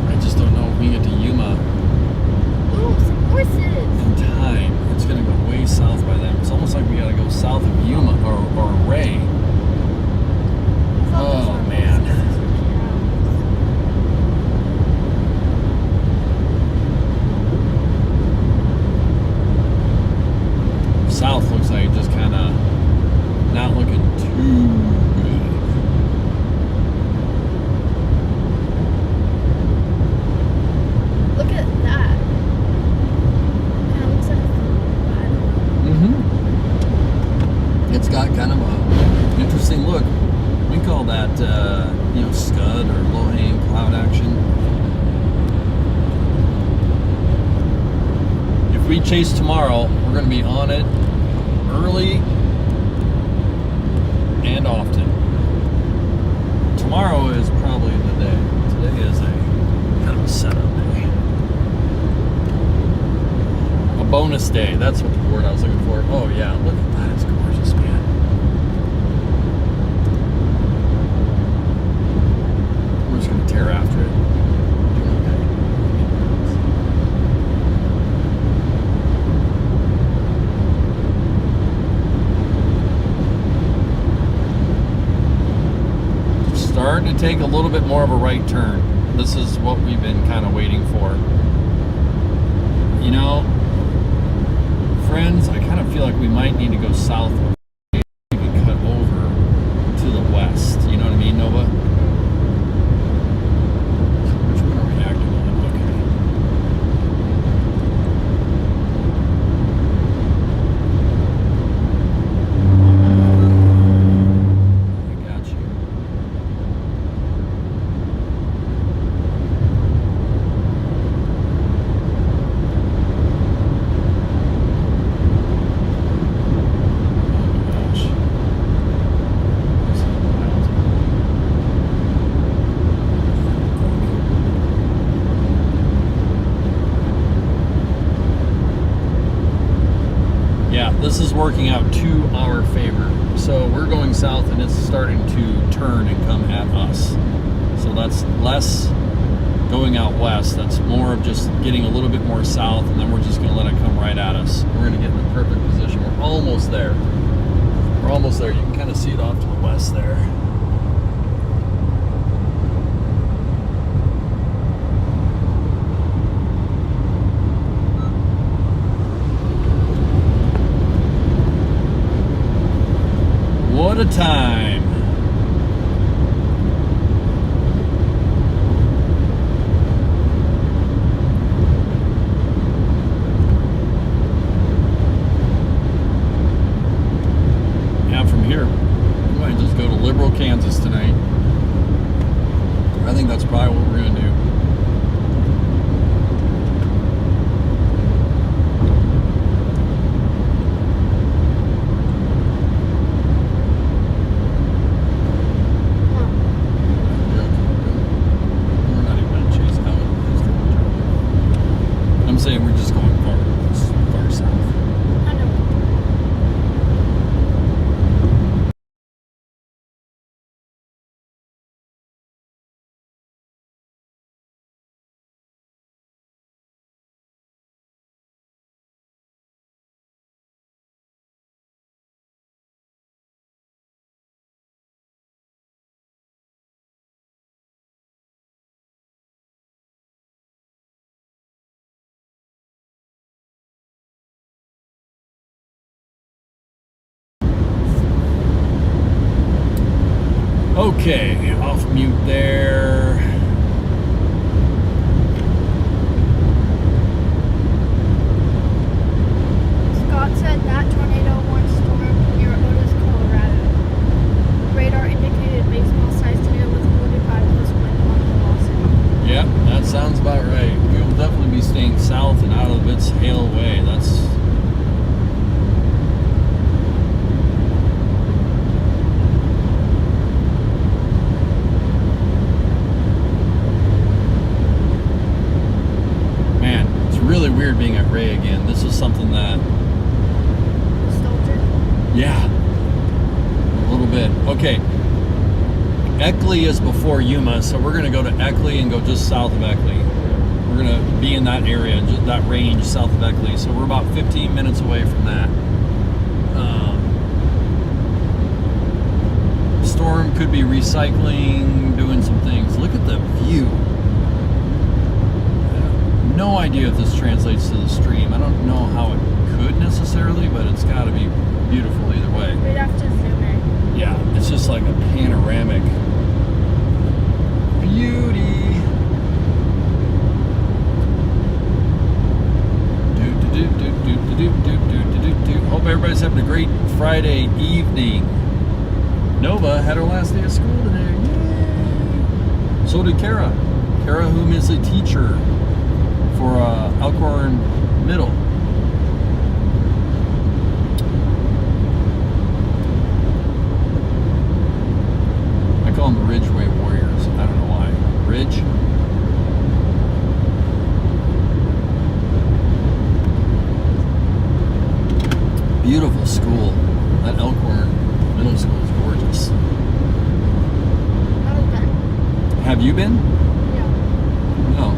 I just don't know if we get to Yuma Ooh, some horses. in time. It's going to go way south by then. It's almost like we got to go south of Yuma or Ray. Oh, man. South looks like just kind of not looking too good. Look at that. Kind of looks like I don't know. It's got kind of a interesting look. We call that, scud or low-hanging cloud action. If we chase tomorrow, we're going to be on it early and often. Tomorrow is probably the day. Today is a kind of a setup day. A bonus day. That's what the word I was looking for. Oh yeah, look at that. It's gorgeous, man. We're just going to tear after it. Starting to take a little bit more of a right turn. This is what we've been kind of waiting for. You know, friends, I kind of feel like we might need to go south and cut over this is working out to our favor. So we're going south and it's starting to turn and come at us. So that's less going out west. That's more of just getting a little bit more south, and then we're just going to let it come right at us. We're going to get in the perfect position. We're almost there. We're almost there. You can kind of see it off to the west there. What a time. Kansas tonight. I think that's probably what we're going to do. We're not even going to chase out. I'm saying we're just going far south. I know. Okay, off mute there. Scott said that tornado warned storm near Otis, Colorado. Radar indicated baseball-sized tornado with 45 plus wind velocity. Yep, that sounds about right. We'll definitely be staying south and out of its hail way. That's... really weird being at Ray again. This is something that... Nostalgic? Yeah. A little bit. Okay. Eckley is before Yuma, so we're going to go to Eckley and go just south of Eckley. We're going to be in that area, just that range south of Eckley. So we're about 15 minutes away from that. Storm could be recycling, doing some things. Look at the view. No idea if this translates to the stream. I don't know how it could necessarily, but it's got to be beautiful either way. We'd have to zoom in. Yeah, it's just like a panoramic beauty. Hope everybody's having a great Friday evening. Nova had her last day of school today. Yay! So did Kara. Kara, whom is a teacher for Elkhorn Middle. I call them the Ridgeway Warriors. I don't know why. Ridge? Beautiful school. That Elkhorn Middle School is gorgeous. Not bad. Have you been? Yeah. No.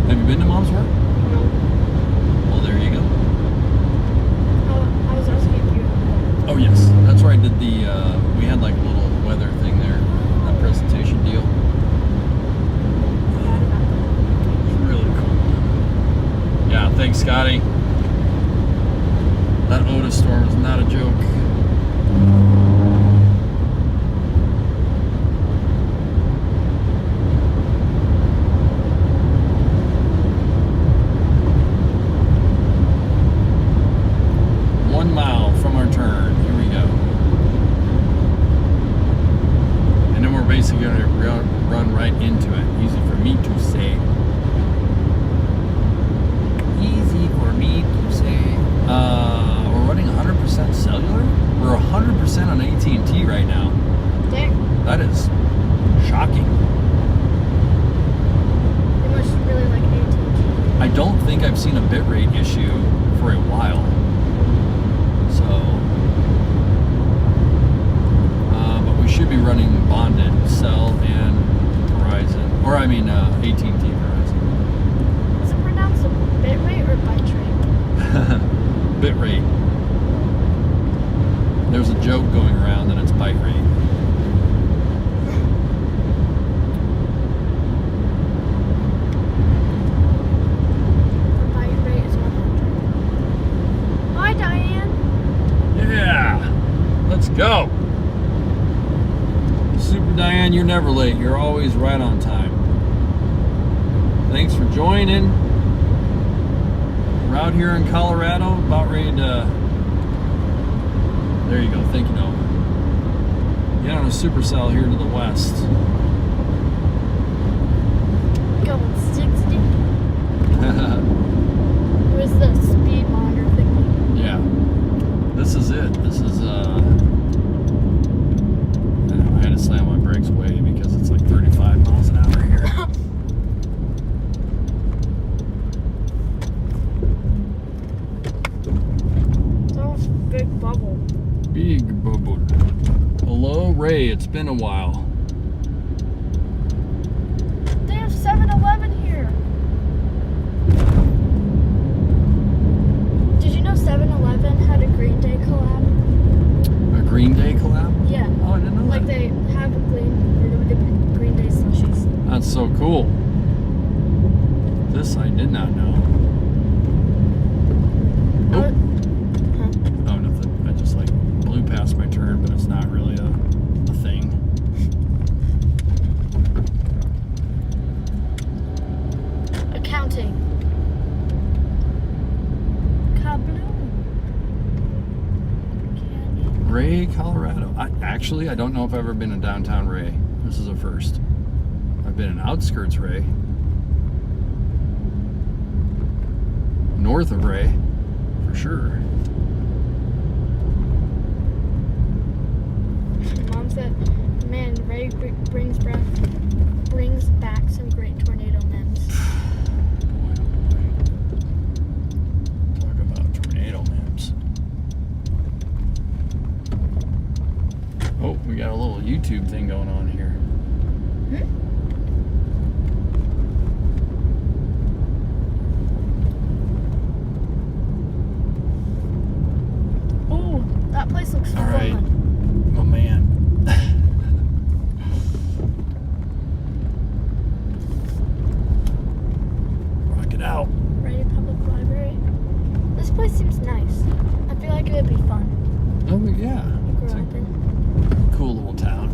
Have you been to Mom's Work? No. Well, there you go. Oh, I was asking if you. Oh, yes. That's where I did the, we had like a little weather thing there. That presentation deal. It's really cool. Yeah, thanks, Scotty. That Otis storm is not a joke. Basically going to run right into it. Easy for me to say. Easy for me to say. We're running 100% cellular. We're 100% on AT&T right now. Dang. That is shocking. They must really like AT&T. I don't think I've seen a bitrate issue for a while. So, but we should be running bonded cell and Verizon, or I mean AT&T Verizon. Is it pronounced a bit rate or byte rate? Bit rate. There's a joke going around that it's byte rate. The byte rate is 100. Hi, Diane. Yeah, let's go. Super Diane, you're never late. You're always right on time. Thanks for joining. We're out here in Colorado, about ready to. There you go. Thank you, Nova. Get on a supercell here to the west. Going 60. Where's the speed monitor thingy? Yeah. This is it. This is I had to slam my brakes away because it's like 35 miles an hour here. That's a big bubble. Big bubble. Hello, Ray. It's been a while. They have 7-Eleven here. Did you know 7-Eleven had a Green Day collab? A Green Day collab? Yeah. Oh, I didn't know Like that. they have Green Day slushies. That's so cool. This I did not know. Oh, oh nothing. I just like blew past my turn, but it's not really a thing. Accounting. Kabloom. Canyon. Ray, Colorado. I don't know if I've ever been in downtown Ray. This is a first. I've been in outskirts Ray. North of Ray, for sure. Mom said, man, Ray brings back some great tornado memes. Boy, oh boy. Talk about tornado memes. Oh, we got a little YouTube thing going on here. Oh, that place looks All fun. right. Oh, man. Rock it out. Ready Public Library. This place seems nice. I feel like it would be fun. Oh, yeah. I grew It's a up in. cool little town.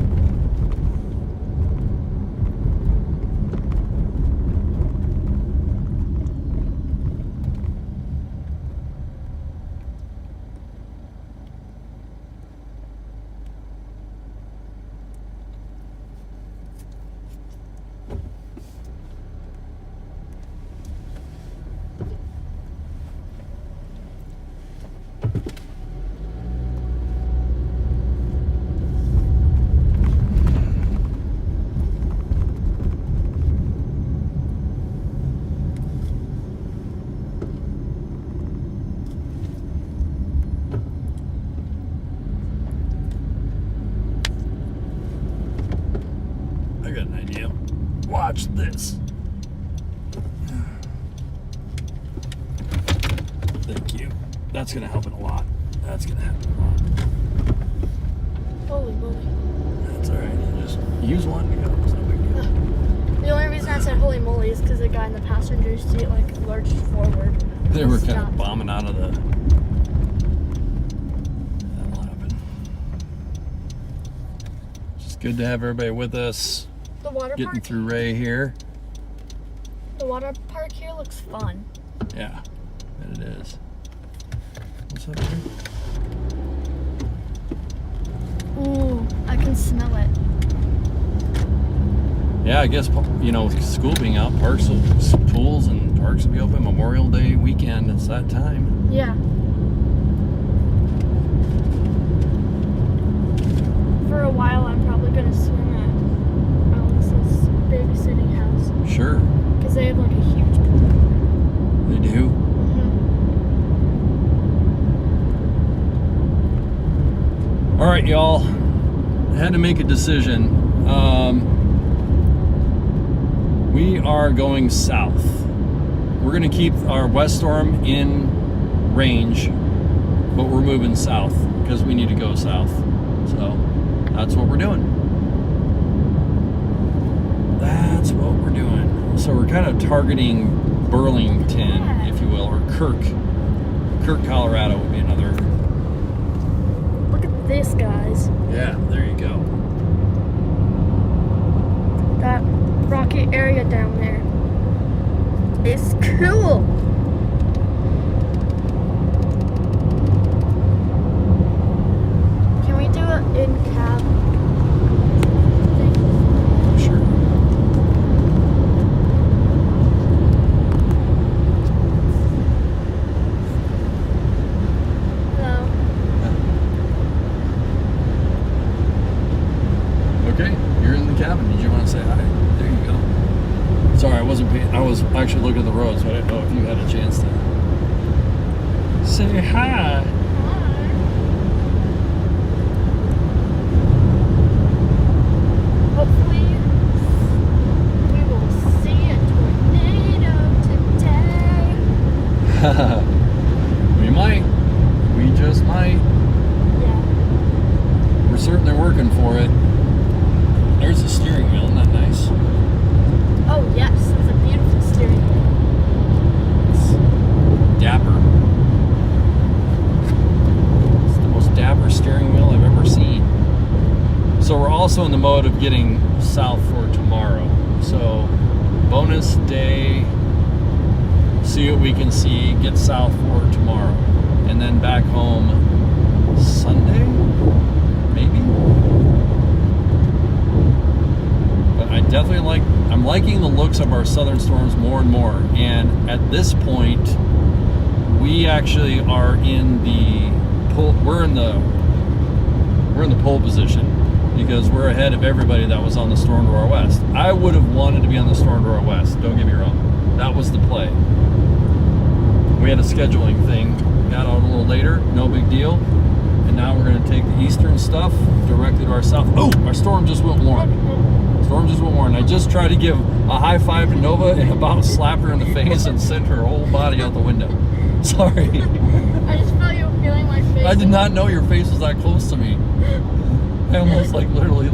I got an idea. Watch this. Thank you. That's gonna help it a lot. That's gonna help it a lot. Holy moly. That's alright. Just use one to go. It's no big deal. The only reason I said holy moly is because the guy in the passenger seat like lurched forward. They were kind Stopped. of bombing out of the. That'll happen. Just good to have everybody with us. The water Getting park. through Ray here. The water park here looks fun. Yeah, that it is. What's up here? Ooh, I can smell it. Yeah, I guess, you know, with school being out, pools and parks will be open Memorial Day weekend. It's that time. Yeah. For a while, I'm probably gonna swim at Alex's babysitting house Sure. because they have like a huge pool. They do. Mm-hmm. All right, y'all. I had to make a decision. We are going south. We're going to keep our west storm in range, but we're moving south because we need to go south. So that's what we're doing. That's what we're doing. So we're kind of targeting Burlington, if you will, or Kirk, Colorado would be another. Look at this, guys. Yeah, there you go. That rocky area down there. It's cool. Can we do it in cab? Sure. No. Okay, you're in the cabin. Did you want to say hi? There you go. Sorry, I wasn't paying. I was actually looking at the road, so I didn't know if you had a chance to say hi. Hopefully, we will see a tornado today. We might. We just might. Yeah. We're certainly working for it. There's the steering wheel. Isn't that nice? Oh yes, it's a beautiful steering wheel. It's dapper. It's the most dapper steering wheel I've ever seen. So we're also in the mode of getting south for tomorrow. So bonus day, see what we can see, get south for tomorrow. And then back home Sunday, maybe? But I definitely I'm liking the looks of our southern storms more and more. And at this point, we actually are in the we're in the pole position because we're ahead of everybody that was on the storm to our west. I would have wanted to be on the storm to our west, don't get me wrong. That was the play. We had a scheduling thing, got out a little later, no big deal. And now we're going to take the eastern stuff directly to our south. Oh, our storm just went warm. Storm just went warm. I just tried to give a high five to Nova and about slapped her in the face and sent her whole body out the window. Sorry. I just felt you feeling my face. I did not know your face was that close to me. I almost literally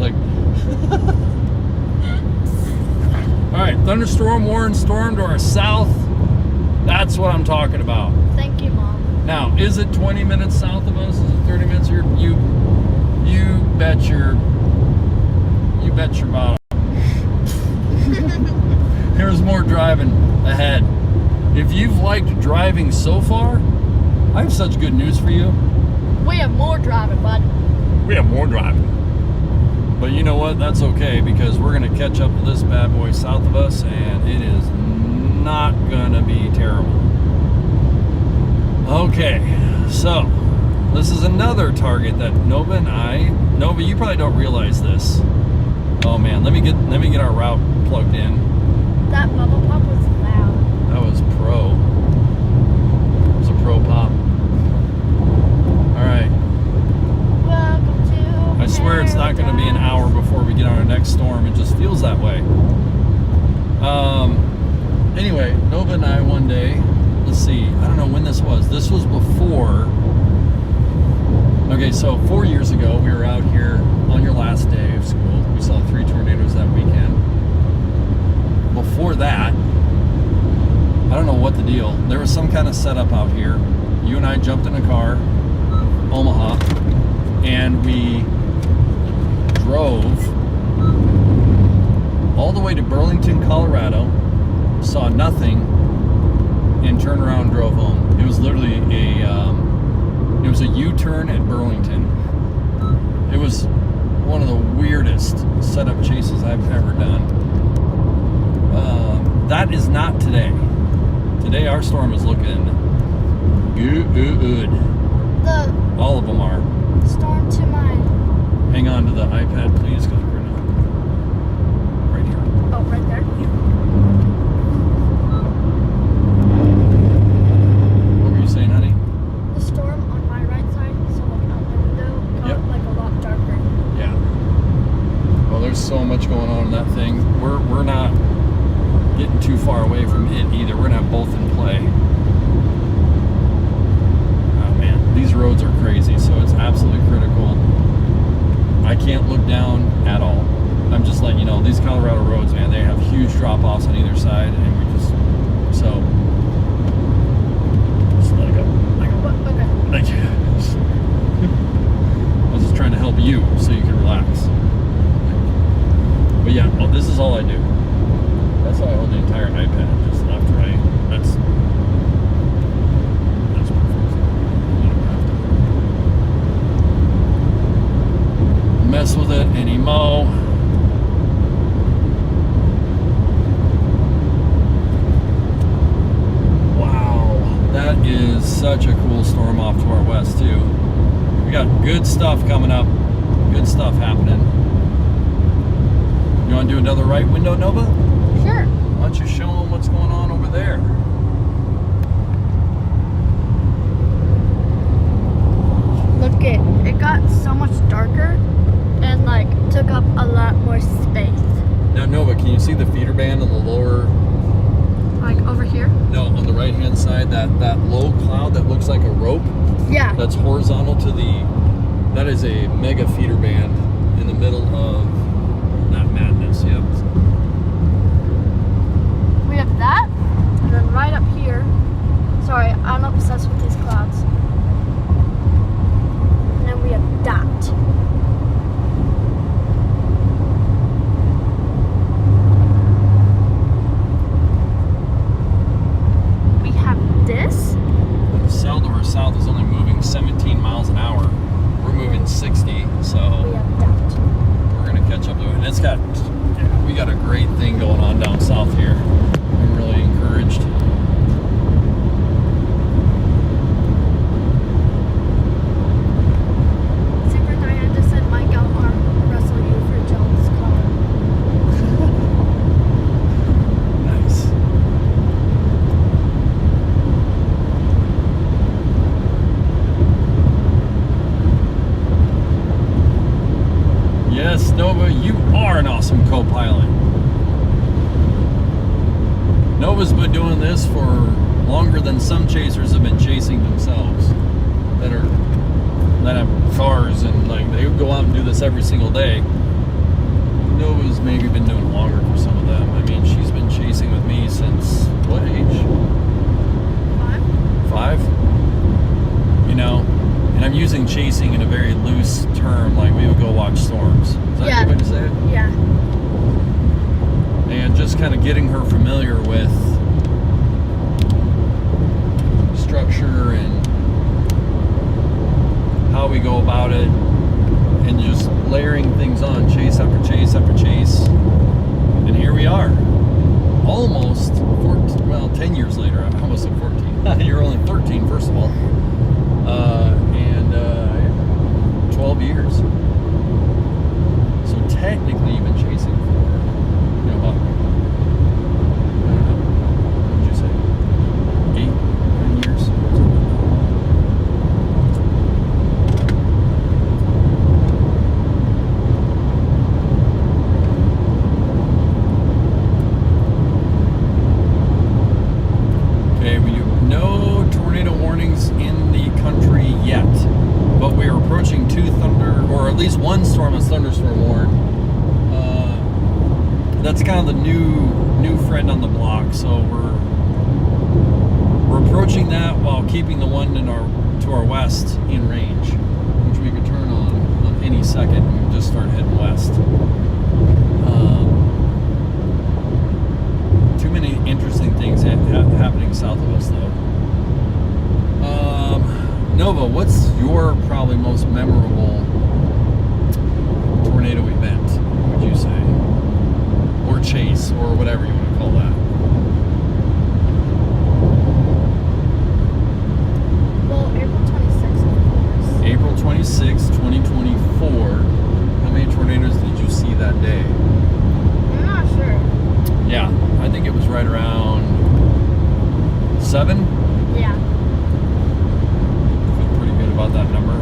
All right, thunderstorm warning, storm to our south. That's what I'm talking about. Thank you, Mom. Now, is it 20 minutes south of us? Is it 30 minutes? You bet your bottom. There's more driving ahead. If you've liked driving so far, I have such good news for you. We have more driving, bud. We have more driving. But you know what? That's okay because we're going to catch up to this bad boy south of us and it is not going to be terrible. Okay, so this is another target that Nova, you probably don't realize this. Oh man, let me get our route plugged in. That bubble pop was loud. That was pro. It was a pro pop. All right. Welcome to I swear it's not going to be an hour before we get on our next storm. It just feels that way. Anyway, Nova and I one day, let's see, I don't know when this was. This was before. Okay, so 4 years ago, we were out here on your last day of school. We saw 3 tornadoes that weekend. Before that, I don't know what the deal. There was some kind of setup out here. You and I jumped in a car, Omaha, and we drove all the way to Burlington, Colorado, saw nothing, and turned around and drove home. It was literally it was a U-turn at Burlington. It was one of the weirdest setup chases I've ever done. That is not today. Today our storm is looking good. All of them are. Storm to my... Hang on to the iPad, please, because we're not. Right here. Oh, right there? What were you saying, honey? The storm on my right side, so like out the window, got Yep. like a lot That is such a cool storm off to our west too. We got good stuff coming up. Good stuff happening. You want to do another right window, Nova? Sure. Why don't you show them what's going on over there? Look it got so much darker and like took up a lot more space. Now, Nova, can you see the feeder band on the lower? Like over here? No, on the right hand side, that low cloud that looks like a rope. Yeah. That's horizontal to that is a mega feeder band in the middle of that madness. Yep. We have that, and then right up here. Sorry, I'm obsessed with these clouds. And then we have that. We have this. Cell to our south is only moving 17 miles an hour. We're moving 60, so We have that. we're gonna catch up to it. And we got a great thing going on down south here. I'm really encouraged. Super Diane just said, Mike, I'll arm wrestle you for Jones' car. Nice. Yes, Nova, you are an awesome co-pilot. Nova's been doing this for longer than some chasers have been chasing themselves. That have cars and like they go out and do this every single day. Nova's maybe been doing it longer for some of them. I mean, she's been chasing with me since what age? 5? You know, and I'm using chasing in a very loose term, like we would go watch storms. Is that Yeah. a good way to say it? Yeah. And just kind of getting her familiar with structure and how we go about it, and just layering things on, chase after chase after chase. And here we are, almost 10 years later. I almost said 14. You're only 13, first of all. And 12 years. So technically you've been chasing for, about, I don't know, what would you say, 8, 9 years? Okay, we have no tornado warnings in the country yet, but we are approaching 2 thunder, or at least 1 storm and thunderstorm warned. That's kind of the new friend on the block, so we're approaching that while keeping the one to our west in range, which we could turn on any second and just start heading west. Too many interesting things happening south of us, though. Nova, what's your probably most memorable tornado event, would you say? Or chase, or whatever you want to call that? Well, April 26th, of course. April 26, 2024. How many tornadoes did you see that day? I'm not sure. Yeah, I think it was right around 7. Yeah. Feel pretty good about that number.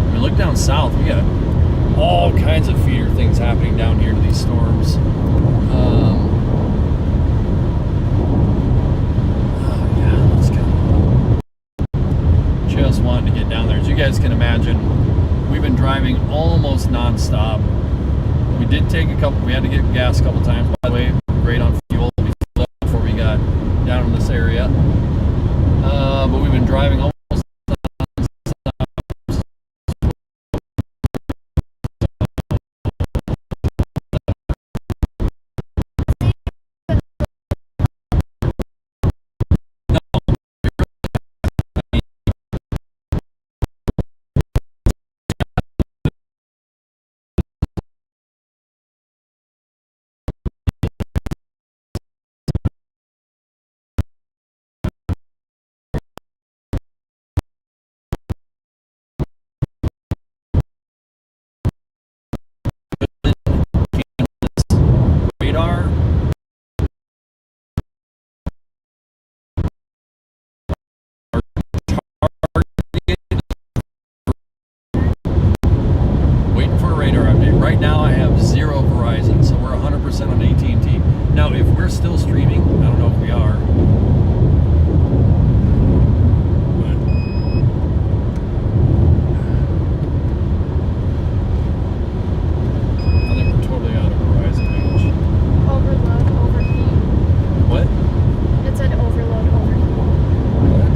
I mean, look down south. We got all kinds of feeder things happening down here to these storms. Let's go. Just wanted to get down there. As you guys can imagine, we've been driving almost nonstop. We did take we had to get gas a couple times, by the way. Great on fuel. We filled up before we got down in this area. But we've been driving almost right now I have 0 Verizon, so we're 100% on AT&T. Now, if we're still streaming, I don't know if we are. I think we're totally out of Verizon range. Overload, overheat. What? It said overload, overheat. What?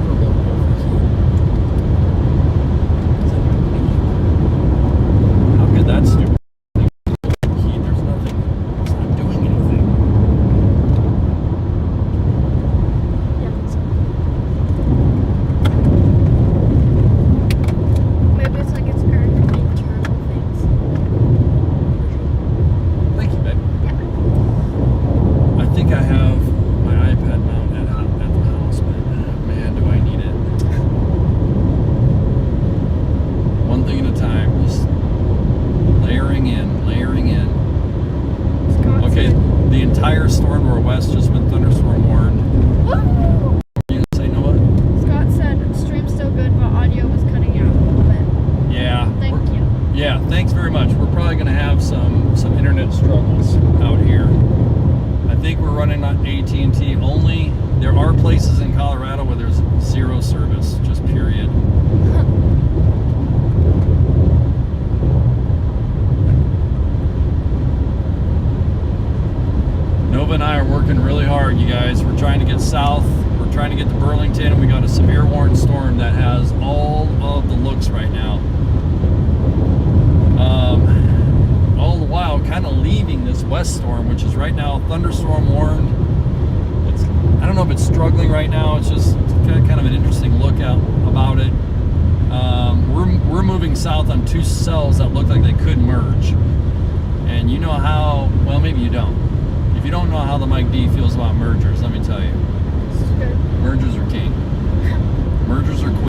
Overload, overheat. What does that mean? How could that stupid thing overheat? There's nothing. It's not doing anything. Yeah, so. Maybe it's like its internal things. Thank you, babe. Yeah. I think I have my iPad mount at the house, but man, do I need it. One thing at a time, just layering in, layering in. Scott Okay, said, the entire storm West just been thunderstorm warned. woo! You gonna say Noah? Scott said stream's still good, but audio was cutting out a little bit. Yeah. Thank we're- you. Yeah, thanks very much. We're probably gonna have some internet struggles out here. I think we're running on AT&T only. There are places in Colorado where there's 0 service, just period. Nova and I are working really hard, you guys. We're trying to get south. We're trying to get to Burlington. We got a severe warned storm that has all of the looks right now. All the while kind of leaving this west storm, which is right now thunderstorm warned. I don't know if it's struggling right now. It's just kind of an interesting look out about it. We're moving south on 2 cells that look like they could merge. And you know how, well, maybe you don't. If you don't know how the Mike D feels about mergers, let me tell you. This is good. Mergers are king. Mergers are queen.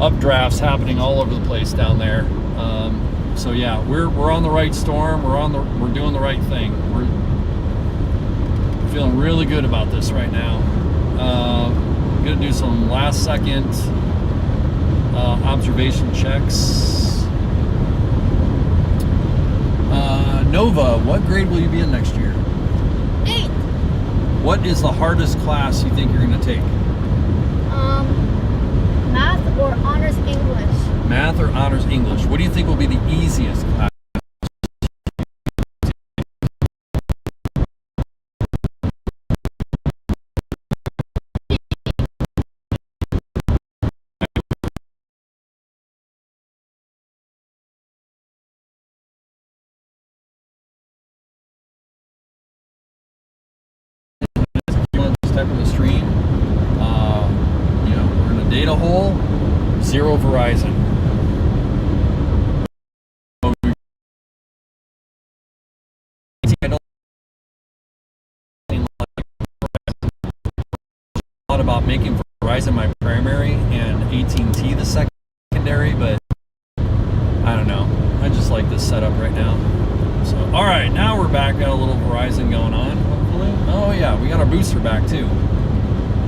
Updrafts happening all over the place down there. So yeah, we're on the right storm. We're doing the right thing. We're feeling really good about this right now. Gonna do some last second observation checks. Nova, what grade will you be in next year? 8. What is the hardest class you think you're gonna take? Math or honors English? Math or honors English? What do you think will be the easiest class? Type of the stream, we're in a data hole, 0 Verizon. I don't think a lot about making Verizon my primary and AT&T the secondary, but I don't know. I just like this setup right now. So, all right, now we're back. Got a little Verizon going on, hopefully. Oh yeah, we got our booster back too.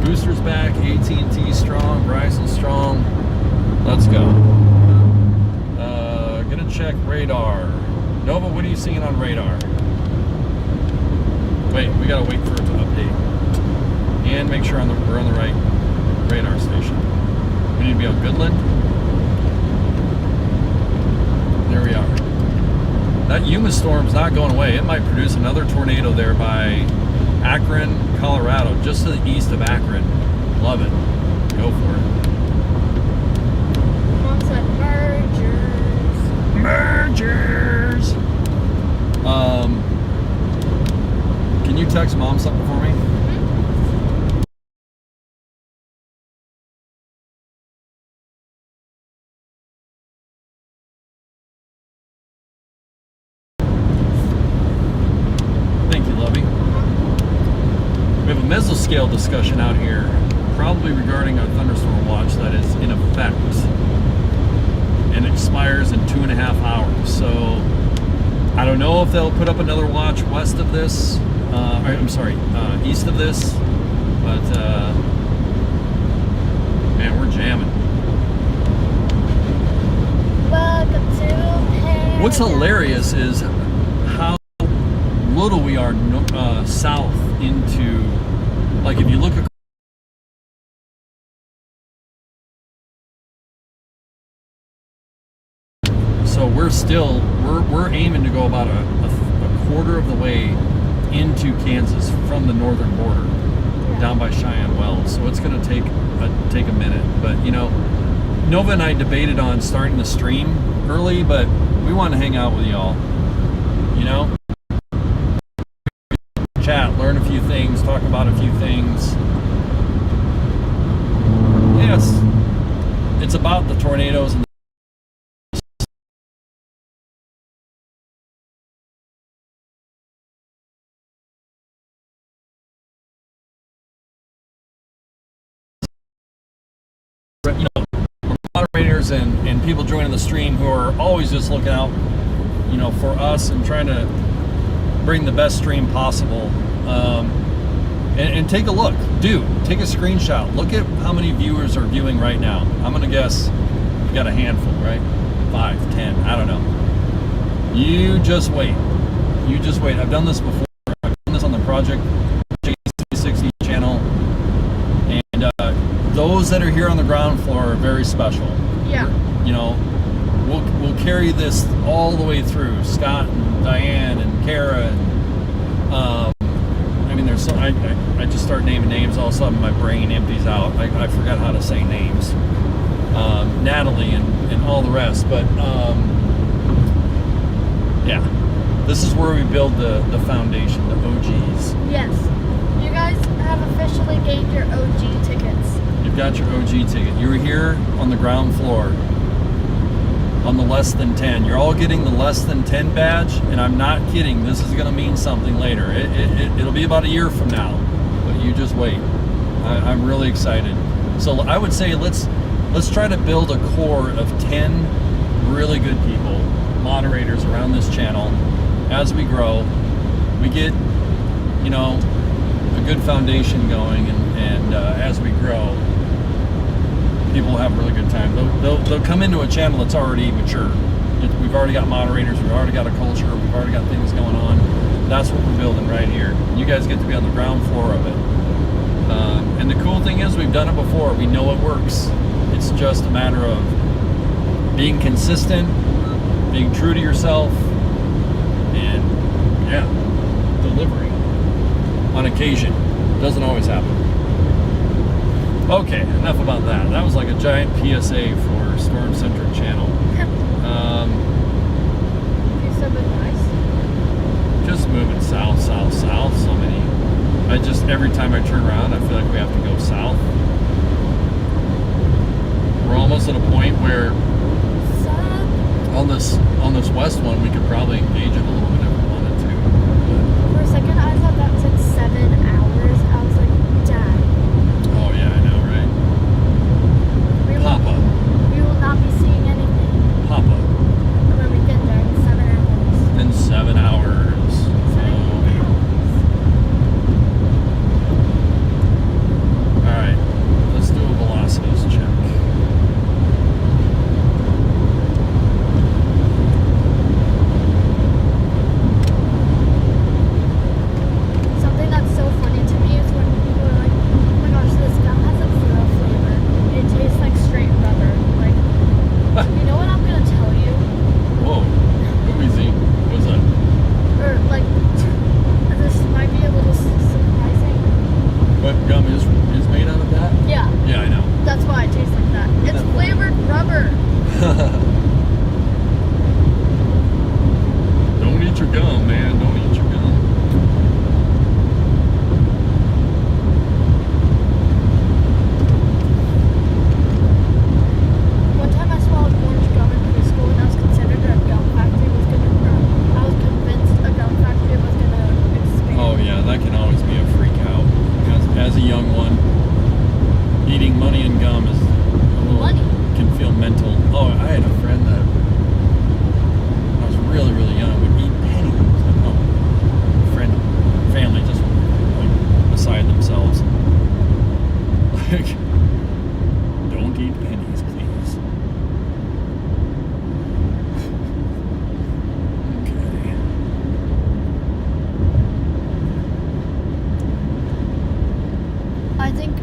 Booster's back, AT&T strong, Verizon strong. Let's go. Gonna check radar. Nova, what are you seeing on radar? Wait, we gotta wait for it to update. And make sure we're on the right radar station. We need to be on Goodland. There we are. That Yuma storm's not going away. It might produce another tornado there by Akron, Colorado, just to the east of Akron. Love it. Go for it. Mom said mergers. Mergers! Can you text Mom something for me? mesoscale discussion out here, probably regarding our thunderstorm watch that is in effect and expires in 2.5 hours. So I don't know if they'll put up another watch west of this, east of this, but man, we're jamming. Welcome to paradise. What's hilarious is how little we are south into, like if you look across, so we're aiming to go about a quarter of the way into Kansas from the northern border, down by Cheyenne Wells. So it's going to take a minute. But you know, Nova and I debated on starting the stream early, but we want to hang out with y'all. You know, chat, learn a few things, talk about a few things. Yes, it's about the tornadoes and moderators and people joining the stream who are always just looking out, you know, for us and trying to bring the best stream possible. And take a look. Take a screenshot. Look at how many viewers are viewing right now. I'm gonna guess we got a handful, right? 5, 10, I don't know. You just wait. You just wait. I've done this before. I've done this on the Project 360 channel. And those that are here on the ground floor are very special. Yeah. You know, we'll carry this all the way through. Scott and Diane and Kara and I mean, there's so I just start naming names. All of a sudden, my brain empties out. I forgot how to say names. Natalie and all the rest. But yeah, this is where we build the foundation, the OGs. Yes. You guys have officially gained your OG tickets. You've got your OG ticket. You were here on the ground floor on the less than 10. You're all getting the less than 10 badge, and I'm not kidding. This is going to mean something later. It'll be about a year from now, but you just wait. I'm really excited. So I would say let's try to build a core of 10 really good people, moderators around this channel. As we grow, we get, you know, a good foundation going, and as we grow, people will have a really good time. They'll come into a channel that's already mature. We've already got moderators, we've already got a culture, we've already got things going on. That's what we're building right here. You guys get to be on the ground floor of it. And the cool thing is, we've done it before. We know it works. It's just a matter of being consistent, being true to yourself, and yeah, delivering on occasion. Doesn't always happen. Okay, enough about that. That was like a giant PSA for StormCentric channel. You said it nice. Just moving south. So many. Every time I turn around, I feel like we have to go south. We're almost at a point where on this west one, we could probably engage it a little bit if we wanted to. For a second, I thought that said 7 hours. I was like, Dad. Oh yeah, I know, right? Papa. We will not be seeing anything. Papa. When we get there in 7 hours. In 7 hours. Alright, let's do a velocities check. young one. Eating money and gum is a little, Money? can feel mental. Oh, I had a friend that when I was really, really young would eat pennies. Oh, friend, family just like beside themselves. Like, don't eat pennies, please. Okay. I think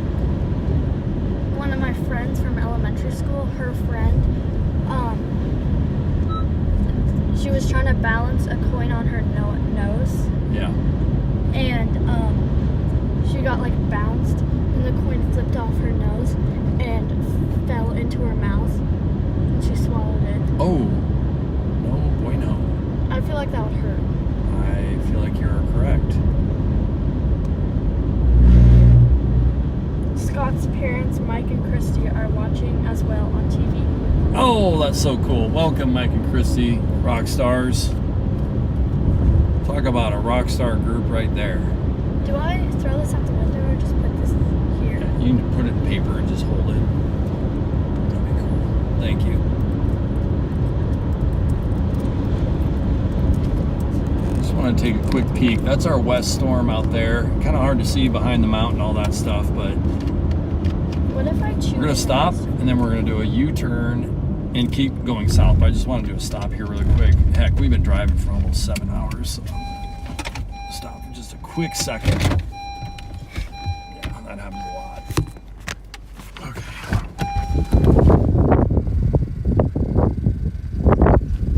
one of my friends from elementary school, her friend, she was trying to balance a coin on her nose, Yeah. and she got like bounced, and the coin flipped off her nose and fell into her mouth, and she swallowed it. Oh, no bueno. I feel like that would hurt. I feel like you're correct. Scott's parents, Mike and Christy, are watching as well on TV. Oh, that's so cool. Welcome, Mike and Christy, rock stars. Talk about a rock star group right there. Do I throw this out the window or just put this here? You can put it in paper and just hold it. That'd be cool. Thank you. Just want to take a quick peek. That's our west storm out there. Kind of hard to see behind the mountain, all that stuff, but What if I choose? we're going to stop and then we're going to do a U-turn and keep going south. I just want to do a stop here really quick. Heck, we've been driving for almost 7 hours. So stop for just a quick second. Yeah, that happens a lot. Okay.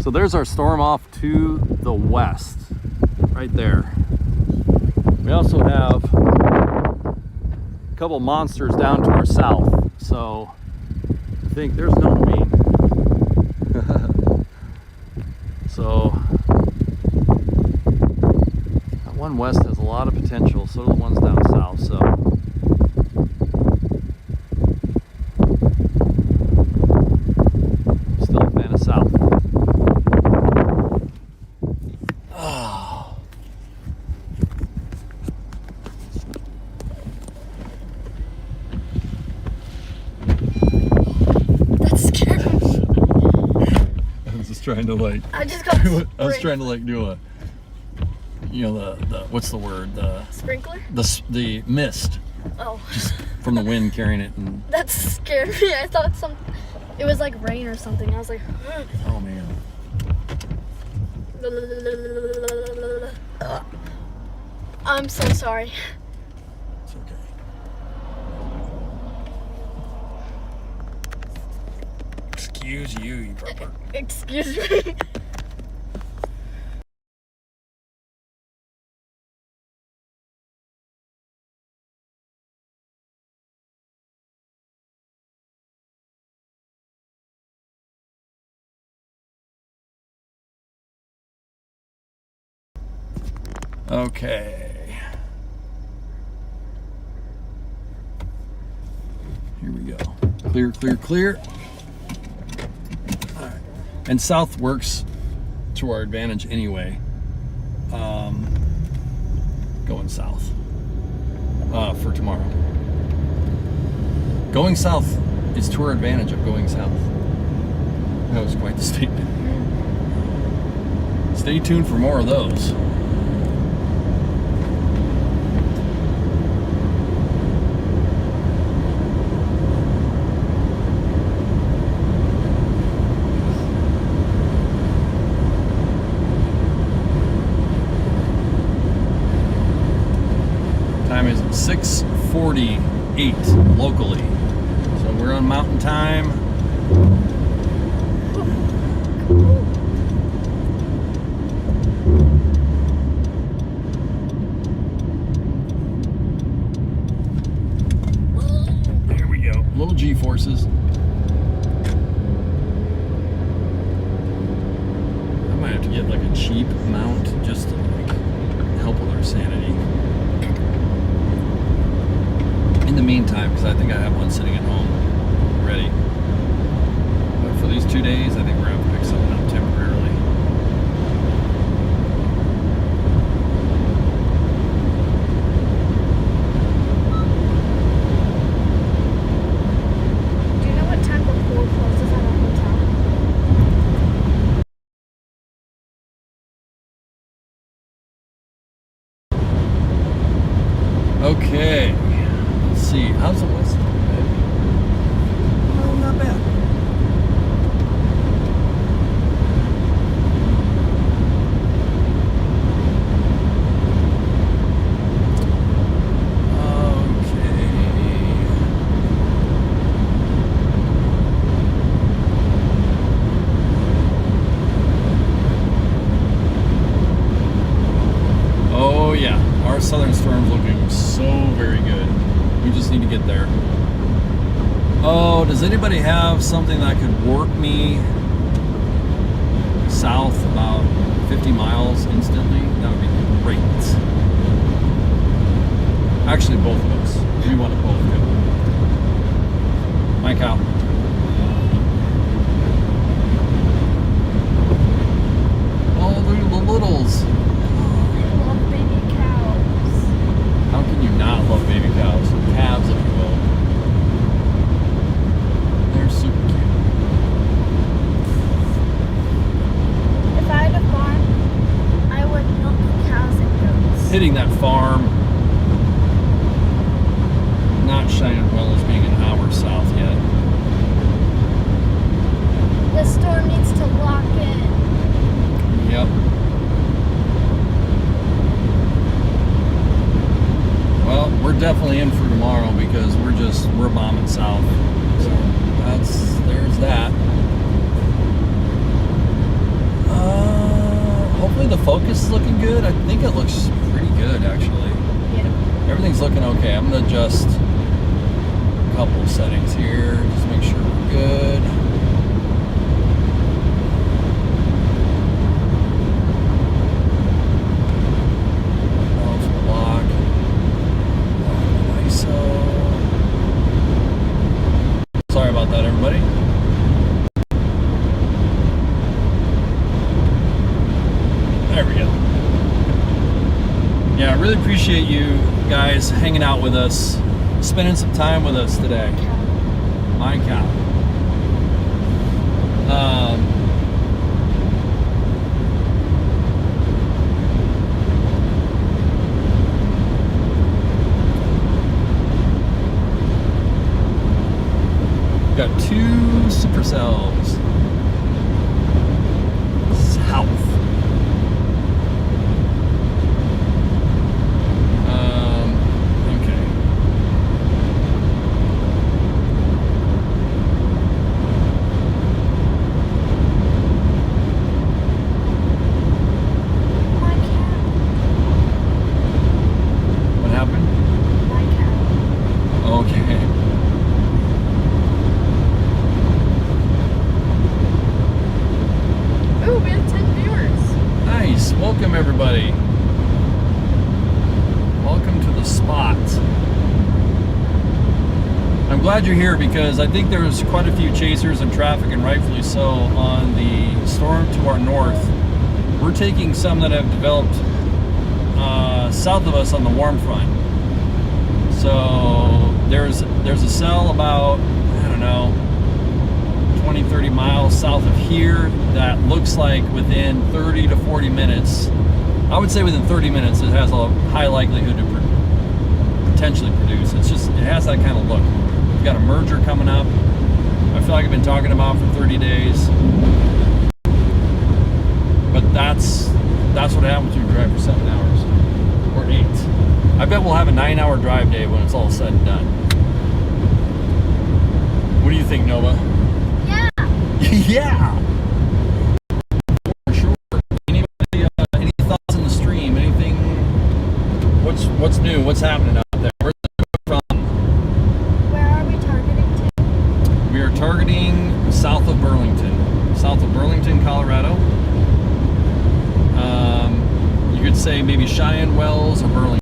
So there's our storm off to the west, right there. We also have a couple monsters down to our south. So I think there's no mean. So that one west has a lot of potential, so do the ones down south. So still a fan of south. Oh. That scared me. I was just trying to like I just got I was trying to like do a, you know, the what's the word, sprinkler. the mist Oh, from the wind carrying it, and that scared me. I thought it was like rain or something. I was like, oh man. I'm so sorry. It's okay. Excuse you, you pervert. Excuse me. Okay. Here we go. Clear, clear, clear. All right. And south works to our advantage anyway. Going south for tomorrow. Going south is to our advantage of going south. That was quite the statement. Stay tuned for more of those. Time is 6:48 locally. So we're on mountain time. There we go. Little G-forces. I might have to get like a cheap mount just to like help with our sanity. In the meantime, because I think I have one sitting at home ready. But for these 2 days, I think we're going to have to pick something up temporarily. Okay. Let's see. How's the west? Oh, not bad. Oh yeah, our southern storm's looking so very good. We just need to get there. Oh, does anybody have something that could warp me south about 50 miles instantly? That would be great. Actually, both of us. We want to both go. Mike out. Oh, look at the littles. How can you not love baby cows? Calves, if you will. They're super cute. If I had a farm, I would milk cows and goats. Hitting that farm, not shining well as being an hour south yet. The storm needs to lock in. Yep. Well, we're definitely in for tomorrow because we're bombing south. So there's that. Hopefully the Focus is looking good. I think it looks pretty good actually. Yeah. Everything's looking okay. I'm gonna adjust a couple of settings here, just make sure we're good. Sorry about that, everybody. There we go. Yeah, I really appreciate you guys hanging out with us, spending some time with us today. My cow. Got 2 supercells south. Okay. My cow. What happened? My cow. Okay. Ooh, we have 10 viewers. Nice. Welcome, everybody. Welcome to the spot. I'm glad you're here because I think there's quite a few chasers and traffic, and rightfully so, on the storm to our north. We're taking some that have developed south of us on the warm front. So there's a cell about, I don't know, 20, 30 miles south of here that looks like within 30 to 40 minutes, I would say within 30 minutes, it has a high likelihood to potentially produce. It has that kind of look. We've got a merger coming up. I feel like I've been talking about for 30 days. But that's what happens when you drive for 7 hours. Or 8. I bet we'll have a 9-hour drive day when it's all said and done. What do you think, Nova? Yeah. Yeah. For sure. Anybody, any thoughts on the stream? Anything? What's new? What's happening out there? Where's it from? Where are we targeting to? We are targeting south of Burlington, Colorado. You could say maybe Cheyenne Wells or Burlington.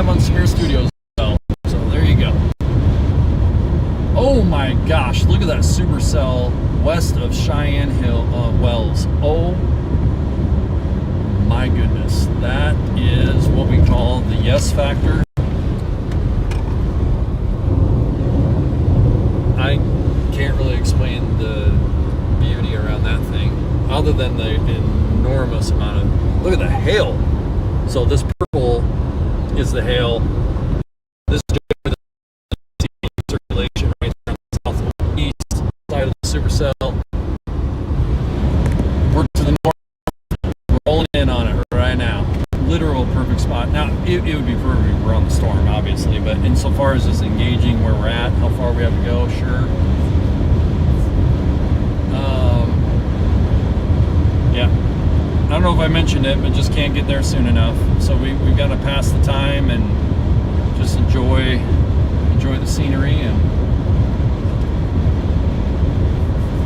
live on Spirit Studios. So there you go. Oh my gosh, look at that supercell west of Cheyenne Hill Wells. Oh my goodness, that is what we call the yes factor. I can't really explain the beauty around that thing other than the enormous amount of, look at the hail. So this purple is the hail. This is the circulation right there on the southeast side of the supercell. We're to the north. We're rolling in on it right now. Literal perfect spot. Now, it would be perfect if we're on the storm, obviously, but insofar as just engaging where we're at, how far we have to go, sure. Yeah. I don't know if I mentioned it, but just can't get there soon enough. So we've got to pass the time and just enjoy the scenery. And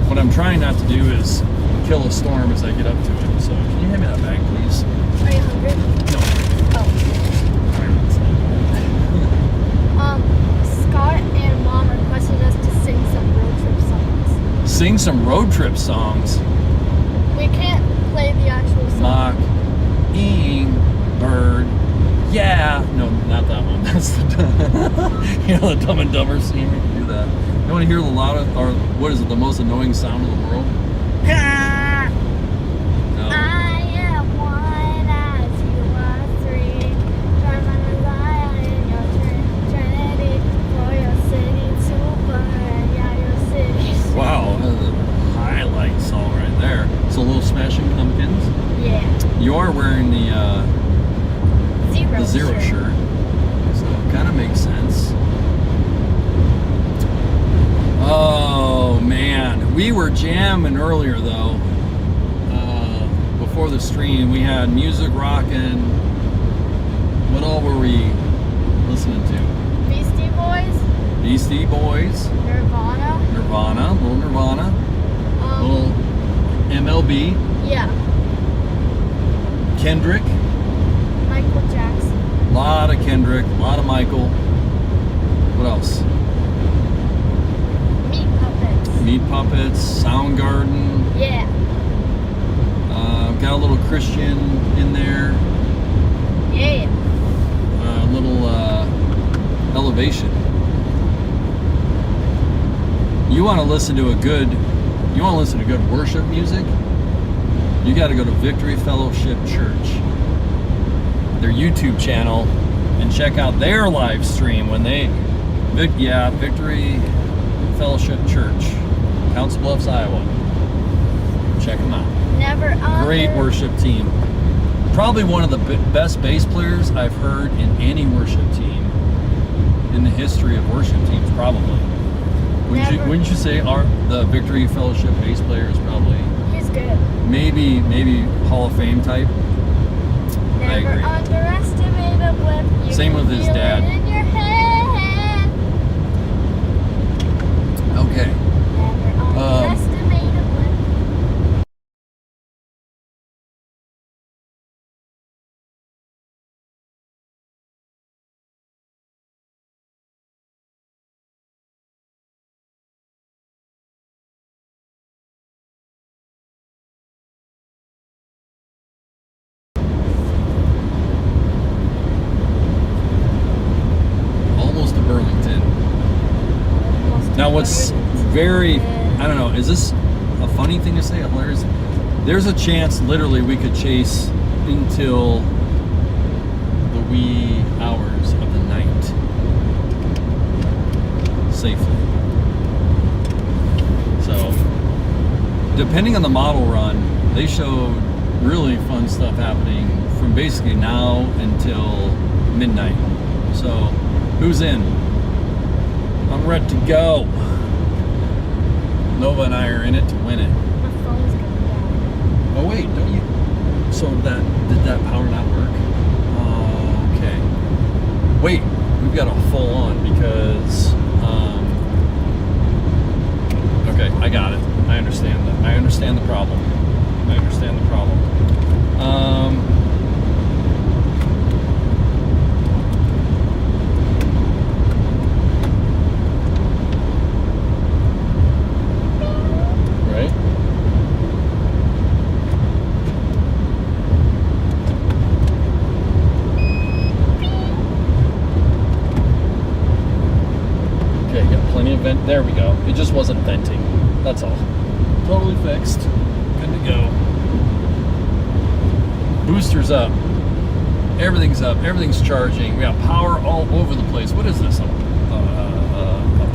what I'm trying not to do is kill a storm as I get up to it. So can you hand me that bag, please? Are you hungry? No. Scott and Mom requested us to sing some road trip songs. Sing some road trip songs. We can't play the actual song. Mockingbird. Yeah. No, not that one. That's the Dumb and Dumber scene. We can do that. You want to hear the loudest, or what is it, the most annoying sound in the world? No. I am one as you are three. In your trinity for your city to burn. Yeah, your city. Wow, that's a highlight song right there. So Little Smashing Pumpkins. Yeah. You are wearing the zero shirt. So it kind of makes sense. Oh man, we were jamming earlier though. Before the stream, we had music rocking. What all were we listening to? Beastie Boys. Beastie Boys. Nirvana. Little Nirvana. Little MLB. Yeah. Kendrick. Michael Jackson. A lot of Kendrick. A lot of Michael. What else? Meat Puppets. Meat Puppets. Soundgarden. Yeah. Got a little Christian in there. Yeah. A little Elevation. You want to listen to good worship music? You got to go to Victory Fellowship Church, their YouTube channel, and check out their live stream when they, Victory Fellowship Church, Council Bluffs, Iowa. Check them out. Great worship team. Probably one of the best bass players I've heard in any worship team in the history of worship teams, probably. Wouldn't you say the Victory Fellowship bass player is probably... He's good. Maybe Hall of Fame type? I agree. Never underestimate a blip. Same with his dad. In your head. Okay. Never underestimate a blip. Now what's very, I don't know, is this a funny thing to say? Hilarious? There's a chance literally we could chase until the wee hours of the night safely. So depending on the model run, they showed really fun stuff happening from basically now until midnight. So who's in? I'm ready to go. Nova and I are in it to win it. My phone's going down. Oh wait, don't you? So did that power not work? Okay. Wait, we've got a full on because. Okay, I got it. I understand that. I understand the problem. vent. There we go. It just wasn't venting. That's all. Totally fixed. Good to go. Booster's up. Everything's up. Everything's charging. We got power all over the place. What is this? A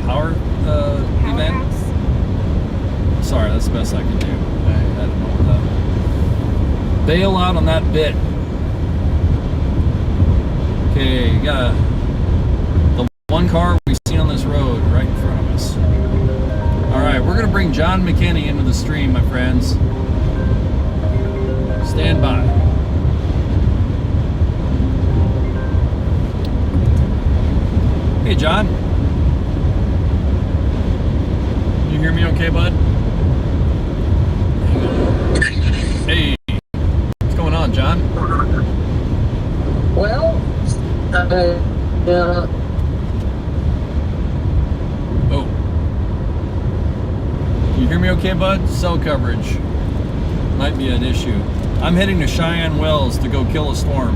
power event? Powerhouse. Sorry, that's the best I can do. I don't know what that. Bail out on that bit. Okay, got the one car we've seen on this road right in front of us. All right, we're gonna bring John McKinney into the stream, my friends. Stand by. Hey, John. You hear me okay, bud? Hey, what's going on, John? Well, Oh. You hear me okay, bud? Cell coverage might be an issue. I'm heading to Cheyenne Wells to go kill a storm.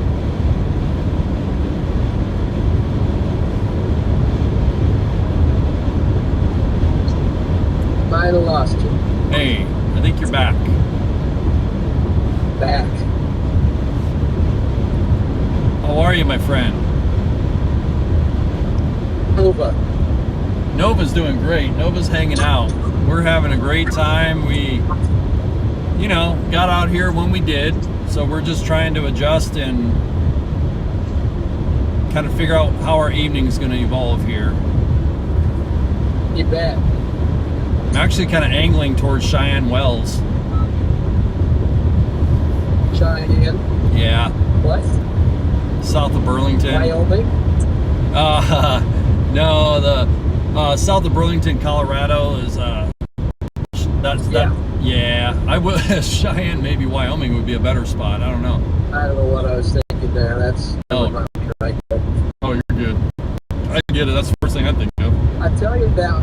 might have lost you. Hey, I think you're back. Back. How are you, my friend? Over. Nova's doing great. Nova's hanging out. We're having a great time. We, you know, got out here when we did, so we're just trying to adjust and kind of figure out how our evening's going to evolve here. You bet. I'm actually kind of angling towards Cheyenne Wells. Cheyenne. Yeah, What? south of Burlington. Wyoming? No, the south of Burlington, Colorado is yeah. I would Cheyenne, maybe Wyoming would be a better spot. I don't know. I don't know what I was thinking there. That's Oh. right. Oh, you're good. I get it. That's the first thing I think of. I tell you that.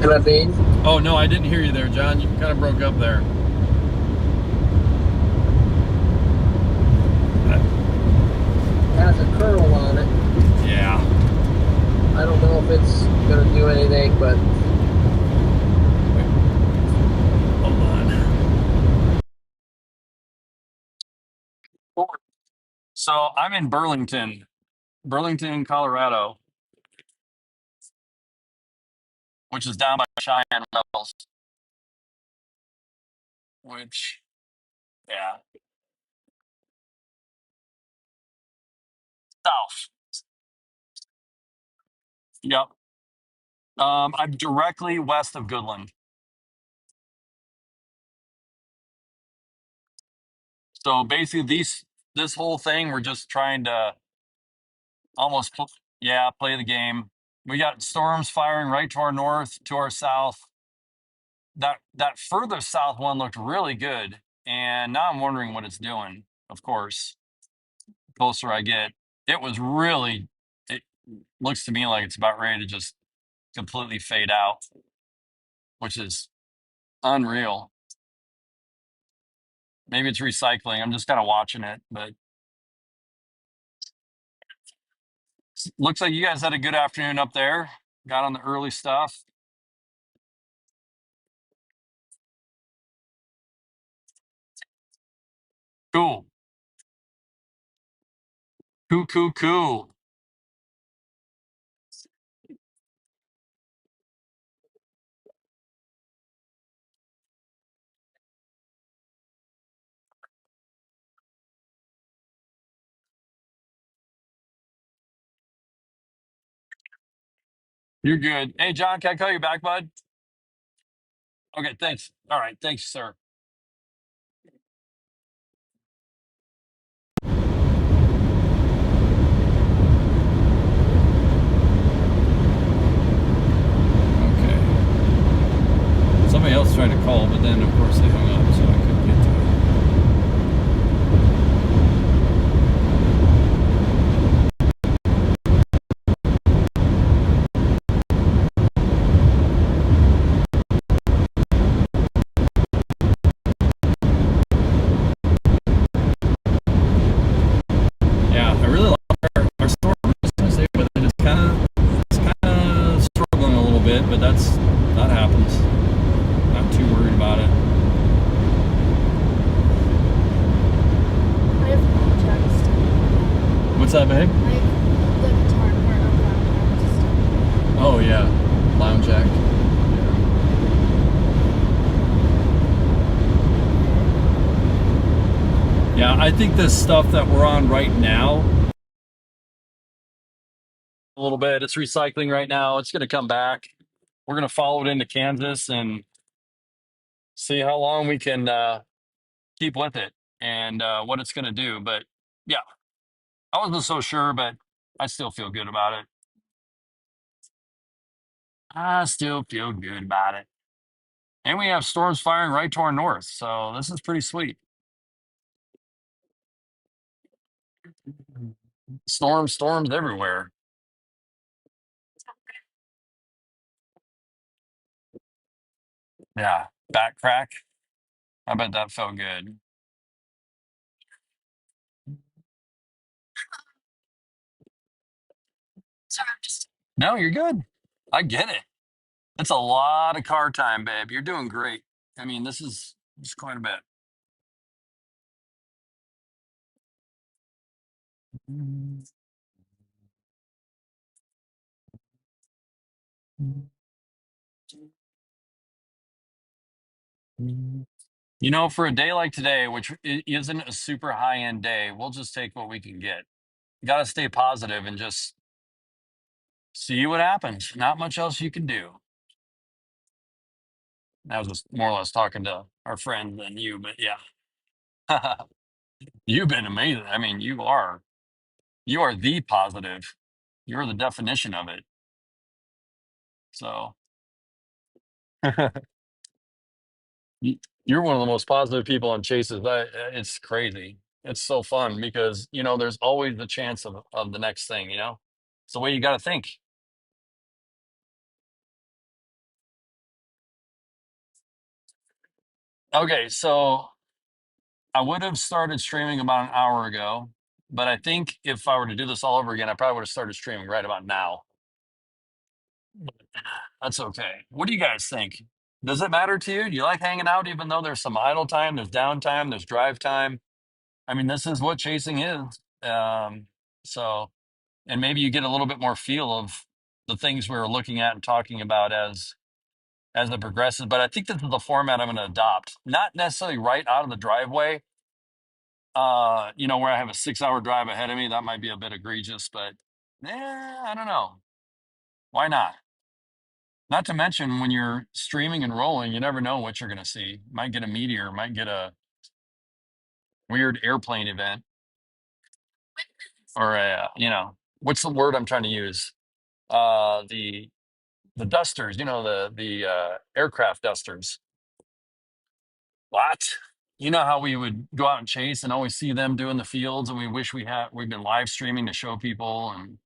You know what I mean? Oh no, I didn't hear you there, John. You kind of broke up there. Has a curl on it. Yeah. I don't know if it's gonna do anything, but Hold on. So I'm in Burlington, Colorado, which is down by Cheyenne Wells. Which, yeah, south. Yep. I'm directly west of Goodland. So basically, this whole thing, we're just trying to almost, play the game. We got storms firing right to our north, to our south. That further south one looked really good, and now I'm wondering what it's doing. Of course, the closer I get, it was really. It looks to me like it's about ready to just completely fade out, which is unreal. Maybe it's recycling. I'm just kind of watching it, but looks like you guys had a good afternoon up there. Got on the early stuff. Cool. Cool. You're good. Hey, John, can I call you back, bud? Okay, thanks. All right, thanks, sir. Okay. Somebody else tried to call, but then, of course, they hung up, so I couldn't get to it. happens. Not too worried about it. I have long jacks stuff. What's that, babe? I have the guitar part of long jacks stuff. Oh yeah, lounge act. Yeah, I think the stuff that we're on right now, a little bit, it's recycling right now. It's going to come back. We're going to follow it into Kansas and see how long we can keep with it and what it's going to do. But yeah, I wasn't so sure, but I still feel good about it. I still feel good about it. And we have storms firing right to our north. So this is pretty sweet. Storms everywhere. Yeah. Back crack. I bet that felt good. No, you're good. I get it. It's a lot of car time, babe. You're doing great. I mean, this is quite a bit. You know, for a day like today, which isn't a super high end day, we'll just take what we can get. Got to stay positive and just see what happens. Not much else you can do. I was just more or less talking to our friend than you, but yeah. You've been amazing. I mean, you are the positive. You're the definition of it. So you're one of the most positive people on Chases. It's crazy. It's so fun because, there's always the chance of the next thing. It's the way you got to think. Okay, so I would have started streaming about an hour ago, but I think if I were to do this all over again, I probably would have started streaming right about now. That's okay. What do you guys think? Does it matter to you? Do you like hanging out even though there's some idle time, there's downtime, there's drive time? I mean, this is what chasing is. So, and maybe you get a little bit more feel of the things we were looking at and talking about as it progresses. But I think this is the format I'm going to adopt. Not necessarily right out of the driveway. Where I have a 6-hour drive ahead of me, that might be a bit egregious, but I don't know. Why not? Not to mention when you're streaming and rolling, you never know what you're going to see. Might get a meteor, might get a weird airplane event, or what's the word I'm trying to use? The dusters, the aircraft dusters. What? You know how we would go out and chase and always see them doing the fields, and we wish we've been live streaming to show people. And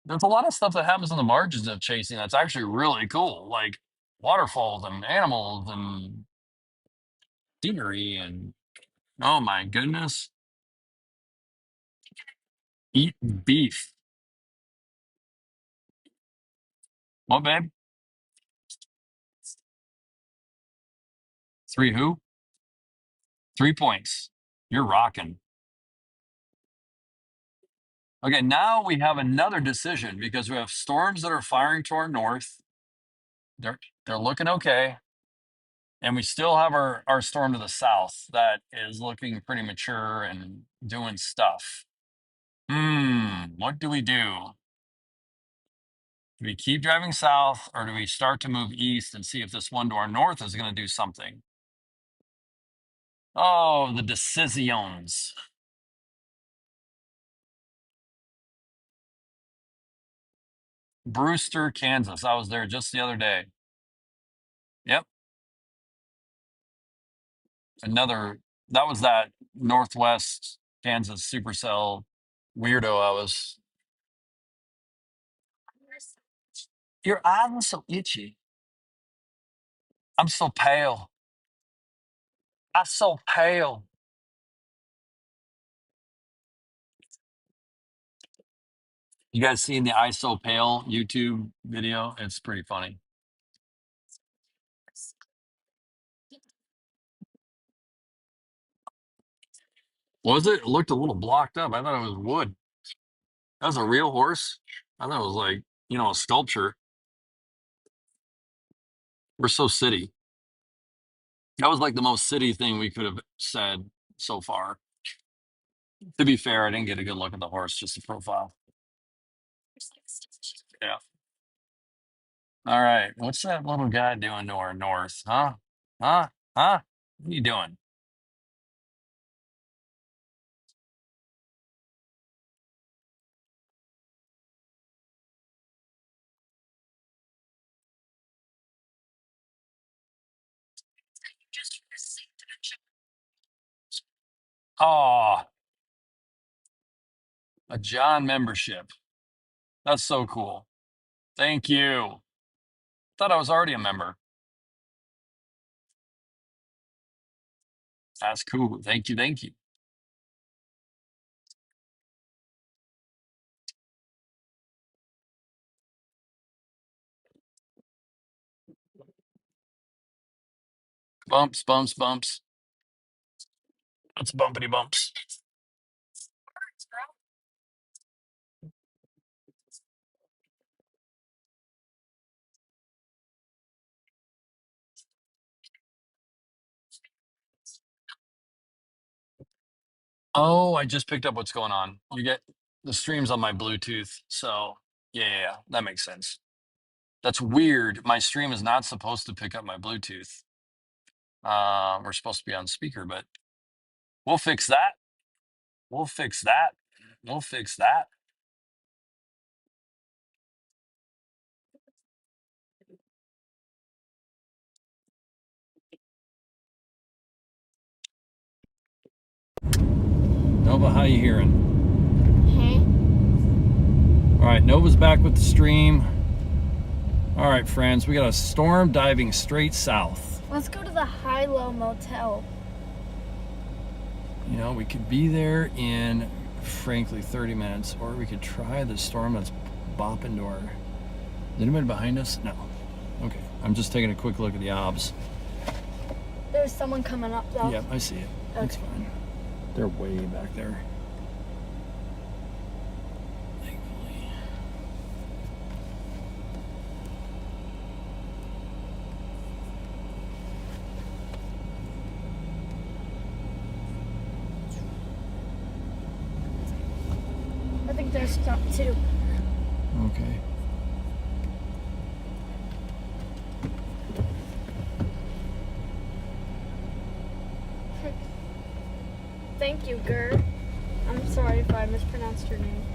there's a lot of stuff that happens in the margins of chasing that's actually really cool, like waterfalls and animals and scenery and oh my goodness, eat beef. What, babe? Three who? 3 points. You're rocking. Okay, now we have another decision because we have storms that are firing to our north. They're looking okay. And we still have our storm to the south that is looking pretty mature and doing stuff. What do we do? Do we keep driving south or do we start to move east and see if this one to our north is going to do something? Oh, the decisions. Brewster, Kansas. I was there just the other day. Yep. That was that Northwest Kansas supercell weirdo I was. Your eyes are so itchy. I'm so pale. I'm so pale. You guys seen the I So Pale YouTube video? It's pretty funny. Was it? It looked a little blocked up. I thought it was wood. That was a real horse? I thought it was like, a sculpture. We're so city. That was like the most city thing we could have said so far. To be fair, I didn't get a good look at the horse, just the profile. Yeah. All right. What's that little guy doing to our north? Huh? Huh? Huh? What are you doing? Oh, a John membership. That's so cool. Thank you. Thought I was already a member. That's cool. Thank you. Thank you. Bumps, bumps, bumps. That's bumpity bumps. Oh, I just picked up what's going on. You get the streams on my Bluetooth. So, yeah, that makes sense. That's weird. My stream is not supposed to pick up my Bluetooth. We're supposed to be on speaker, but we'll fix that. We'll fix that. We'll fix that. Nova, how you hearing? All right, Nova's back with the stream. All right, friends, we got a storm diving straight south. Let's go to the high-low motel. We could be there in, frankly, 30 minutes, or we could try the storm that's bopping to our... Is anybody behind us? No. Okay, I'm just taking a quick look at the obs. There's someone coming up, though. Yep, I see it. That's fine. They're way back there. Thankfully. I think they're stuck, too. Okay. Thank you, Gur. I'm sorry if I mispronounced your name.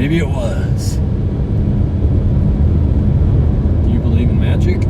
Maybe it was. Do you believe in magic?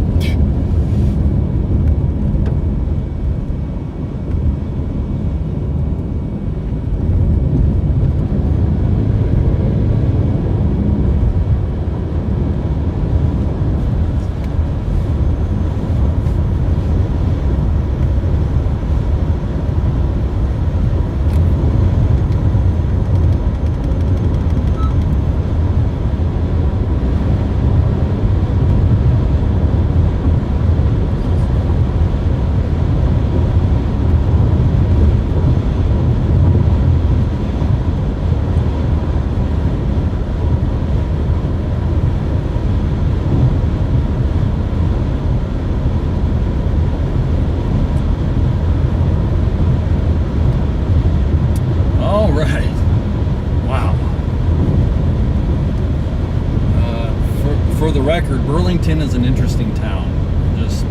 For the record, Burlington is an interesting town. Just,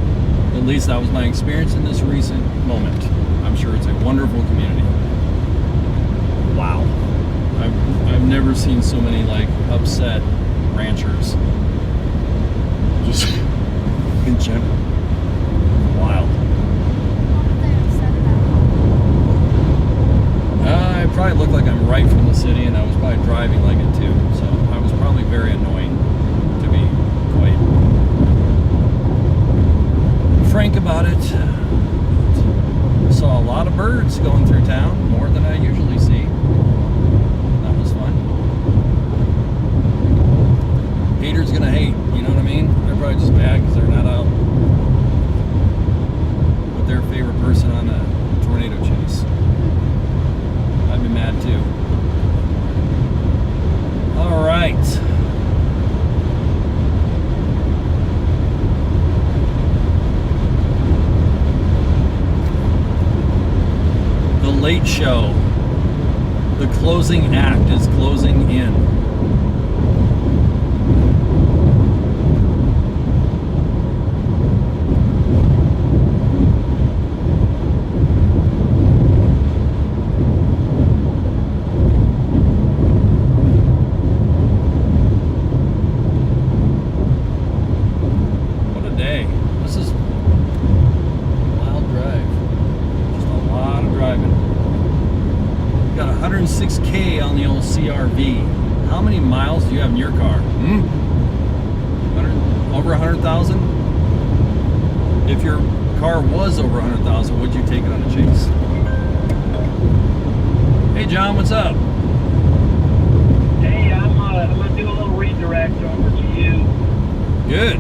at least that was my experience in this recent moment. I'm sure it's a wonderful community. Wow. I've never seen so many like upset ranchers. Just in general. Wild. What were they upset about? I probably look like I'm right from the city, and I was probably driving like it too. So I was probably very annoying, to be quite frank about it. Saw a lot of birds going through town, more than I usually see. That was fun. Haters gonna hate, you know what I mean? They're probably just mad because they're not out with their favorite person on a tornado chase. I'd be mad too. All right. The Late Show. The closing act is closing in. What a day. This is a wild drive. Just a lot of driving. Got 106K on the old CRV. How many miles do you have in your car? 100, over 100,000? If your car was over 100,000, would you take it on a chase? Hey John, what's up? Hey, I'm gonna do a little redirect over to you. Good.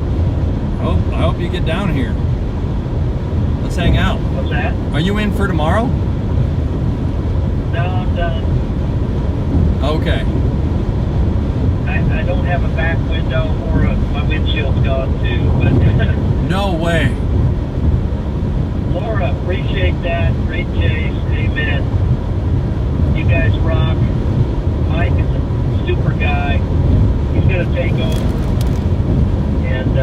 I hope you get down here. Let's hang out. What's that? Are you in for tomorrow? No, I'm done. Okay. I don't have a back window or my windshield's gone too. But No way. Laura, appreciate that. Great chase. Amen. You guys rock. Mike is a super guy. He's gonna take over. And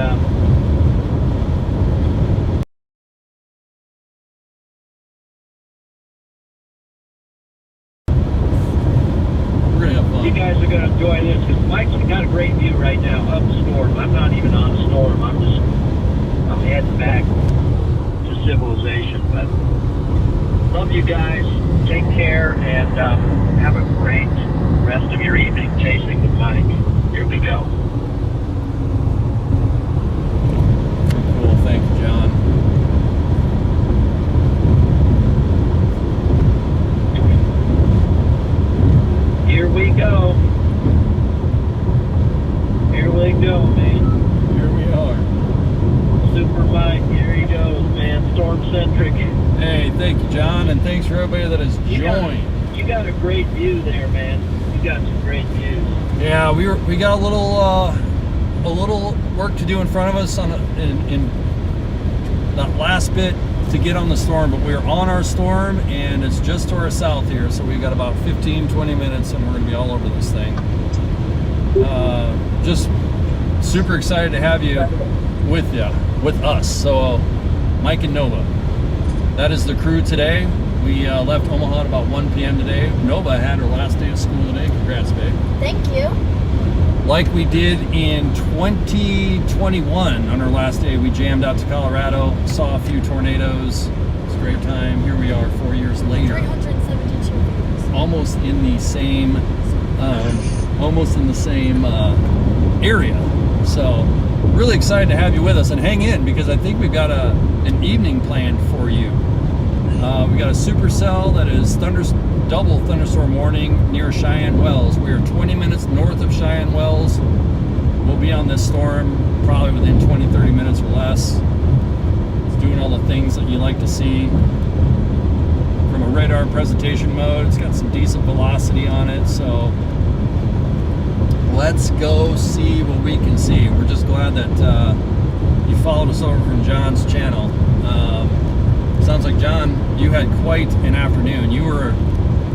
We're gonna have you fun. guys are going to enjoy this because Mike's got a great view right now of the storm. I'm not even on the storm. I'm heading back to civilization. But love you guys. Take care and have a great rest of your evening chasing with Mike. Here we go. Cool. Thank you, John. Here we go. Here we go, man. Here we are. Super Mike. Here he goes, man. StormCentric. Hey, thank you, John, and thanks for everybody that has joined. You got a great view there, man. You got some great views. Yeah, we got a little work to do in front of us in that last bit to get on the storm, but we're on our storm and it's just to our south here, so we got about 15-20 minutes and we're gonna be all over this thing. Just super excited to have you with us. So Mike and Nova, that is the crew today. We left Omaha at about 1 p.m. today. Nova had her last day of school today. Congrats, babe. Thank you. like we did in 2021 on our last day. We jammed out to Colorado, saw a few tornadoes. It was a great time. Here we are 4 years later. 372 views. Almost in the same area. So really excited to have you with us, and hang in because I think we've got an evening planned for you. We got a supercell that is double thunderstorm warning near Cheyenne Wells. We are 20 minutes north of Cheyenne Wells. We'll be on this storm probably within 20-30 minutes or less. It's doing all the things that you like to see. From a radar presentation mode, it's got some decent velocity on it, so let's go see what we can see. We're just glad that you followed us over from John's channel. Sounds like, John, you had quite an afternoon. You were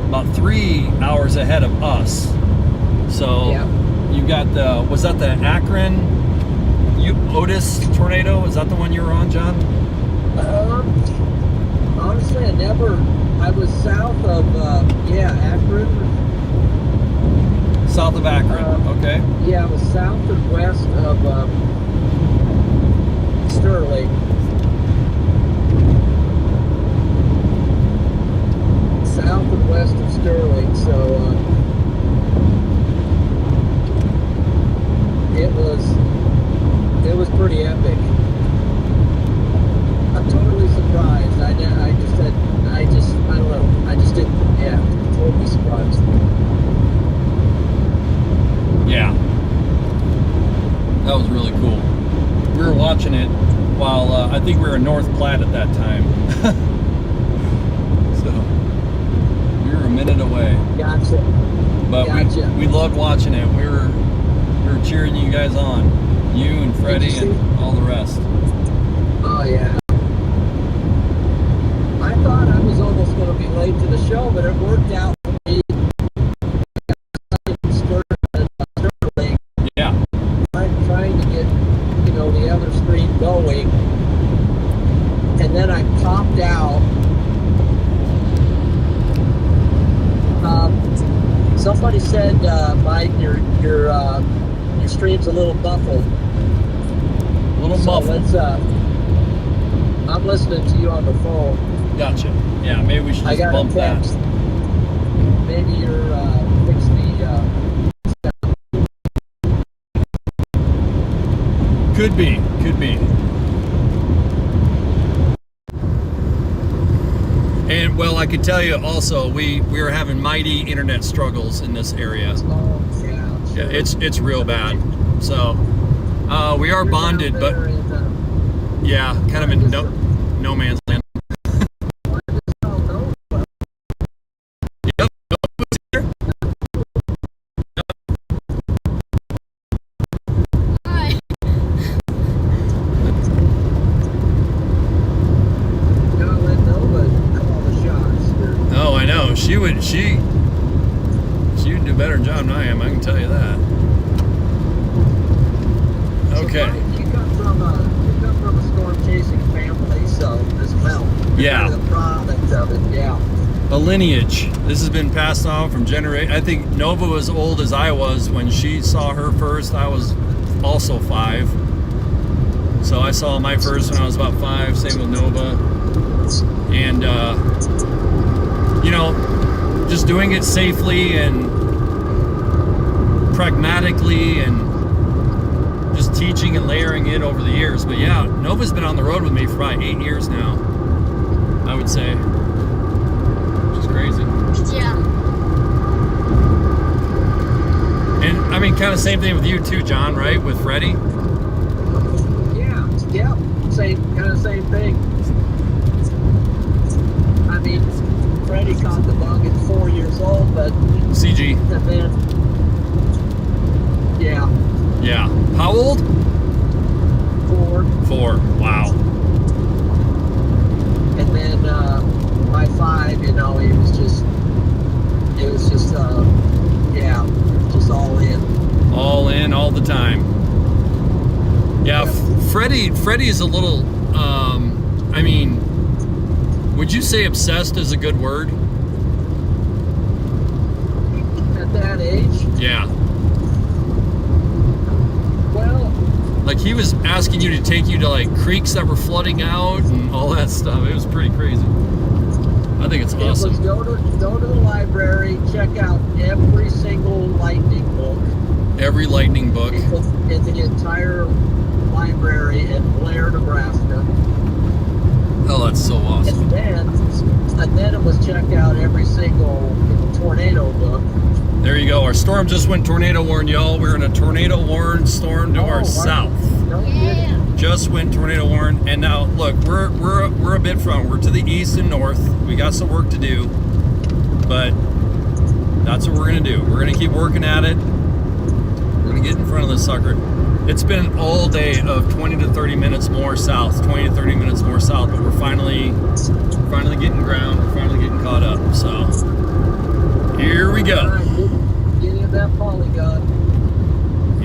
about 3 hours ahead of us. So Yeah. you got was that the Akron Otis tornado? Is that the one you were on, John? Honestly, I was south of, Akron. South of Akron, okay. Yeah, I was south and west of Sterling. South and west of Sterling, so it was pretty epic. I'm totally surprised. I don't know. I just didn't. Yeah, totally surprised. Yeah. That was really cool. We were watching it while I think we were in North Platte at that time. So we were a minute away. Gotcha. But Gotcha. we loved watching it. We were cheering you guys on. You and Freddie Did you see? and all the rest. Oh yeah. I thought I was almost going to be late to the show, but it worked out for me. Yeah. I'm trying to get, the other screen going, and then I popped out. Somebody said, Mike, your stream's a little muffled. A little So muffled. let's, I'm listening to you on the phone. Gotcha. Yeah, maybe we should I just got bump a that. text. Maybe you're fix the. Could be. And well, I could tell you also, we were having mighty internet struggles in this area. Oh yeah. Yeah, it's real bad. So we are bonded, but yeah, kind of in no man's land. Yep. Nobody's here. Hi. Oh, I know. She would do a better job than I am. I can tell you that. Okay. You come from a storm chasing family, so as well. Yeah. You're the product of it, yeah. A lineage. This has been passed on from generation. I think Nova was old as I was when she saw her first. I was also 5. So I saw my first when I was about 5. Same with Nova. And just doing it safely and pragmatically and just teaching and layering it over the years. But yeah, Nova's been on the road with me for about 8 years now, I would say. Which is crazy. Yeah. And I mean, kind of same thing with you too, John, right? With Freddie? Yeah, same thing. I mean, Freddie caught the bug at 4 years old, but CG. and then, yeah, Yeah. How old? 4. 4. Wow. And then by 5, he was just just all in. All in, all the time. Yeah, Freddie is a little, I mean, would you say obsessed is a good word? At that age, Yeah. Like he was asking you to take you to like creeks that were flooding out and all that stuff. It was pretty crazy. I think it's awesome. It was go to the library, check out every single lightning book. Every lightning book. In the entire library in Blair, Nebraska. Oh, that's so awesome. And then it was check out every single tornado book. There you go. Our storm just went tornado warned, y'all. We're in a tornado warned storm to our south. No Yeah. kidding. Just went tornado warned, and now look, we're a bit from. We're to the east and north. We got some work to do, but that's what we're gonna do. We're gonna keep working at it. We're gonna get in front of this sucker. It's been all day of 20 to 30 minutes more south, 20 to 30 minutes more south, but we're finally getting ground. We're finally getting caught up. So here we go. All right, get in that polygon.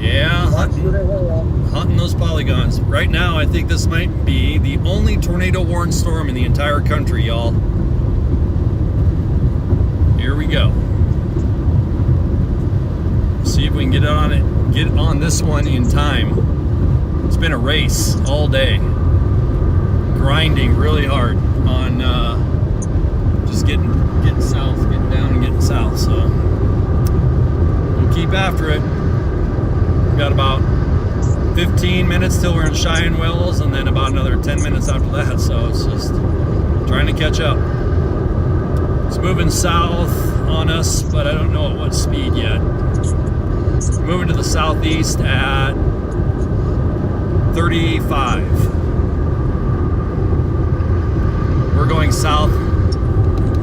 Yeah, Watch for the hole. hunting those polygons. Right now, I think this might be the only tornado-warned storm in the entire country, y'all. Here we go. See if we can get on this one in time. It's been a race all day, grinding really hard on just getting south, getting down and getting south. So we'll keep after it. We've got about 15 minutes till we're in Cheyenne Wells, and then about another 10 minutes after that. So it's just trying to catch up. It's moving south on us, but I don't know at what speed yet. We're moving to the southeast at 35. We're going south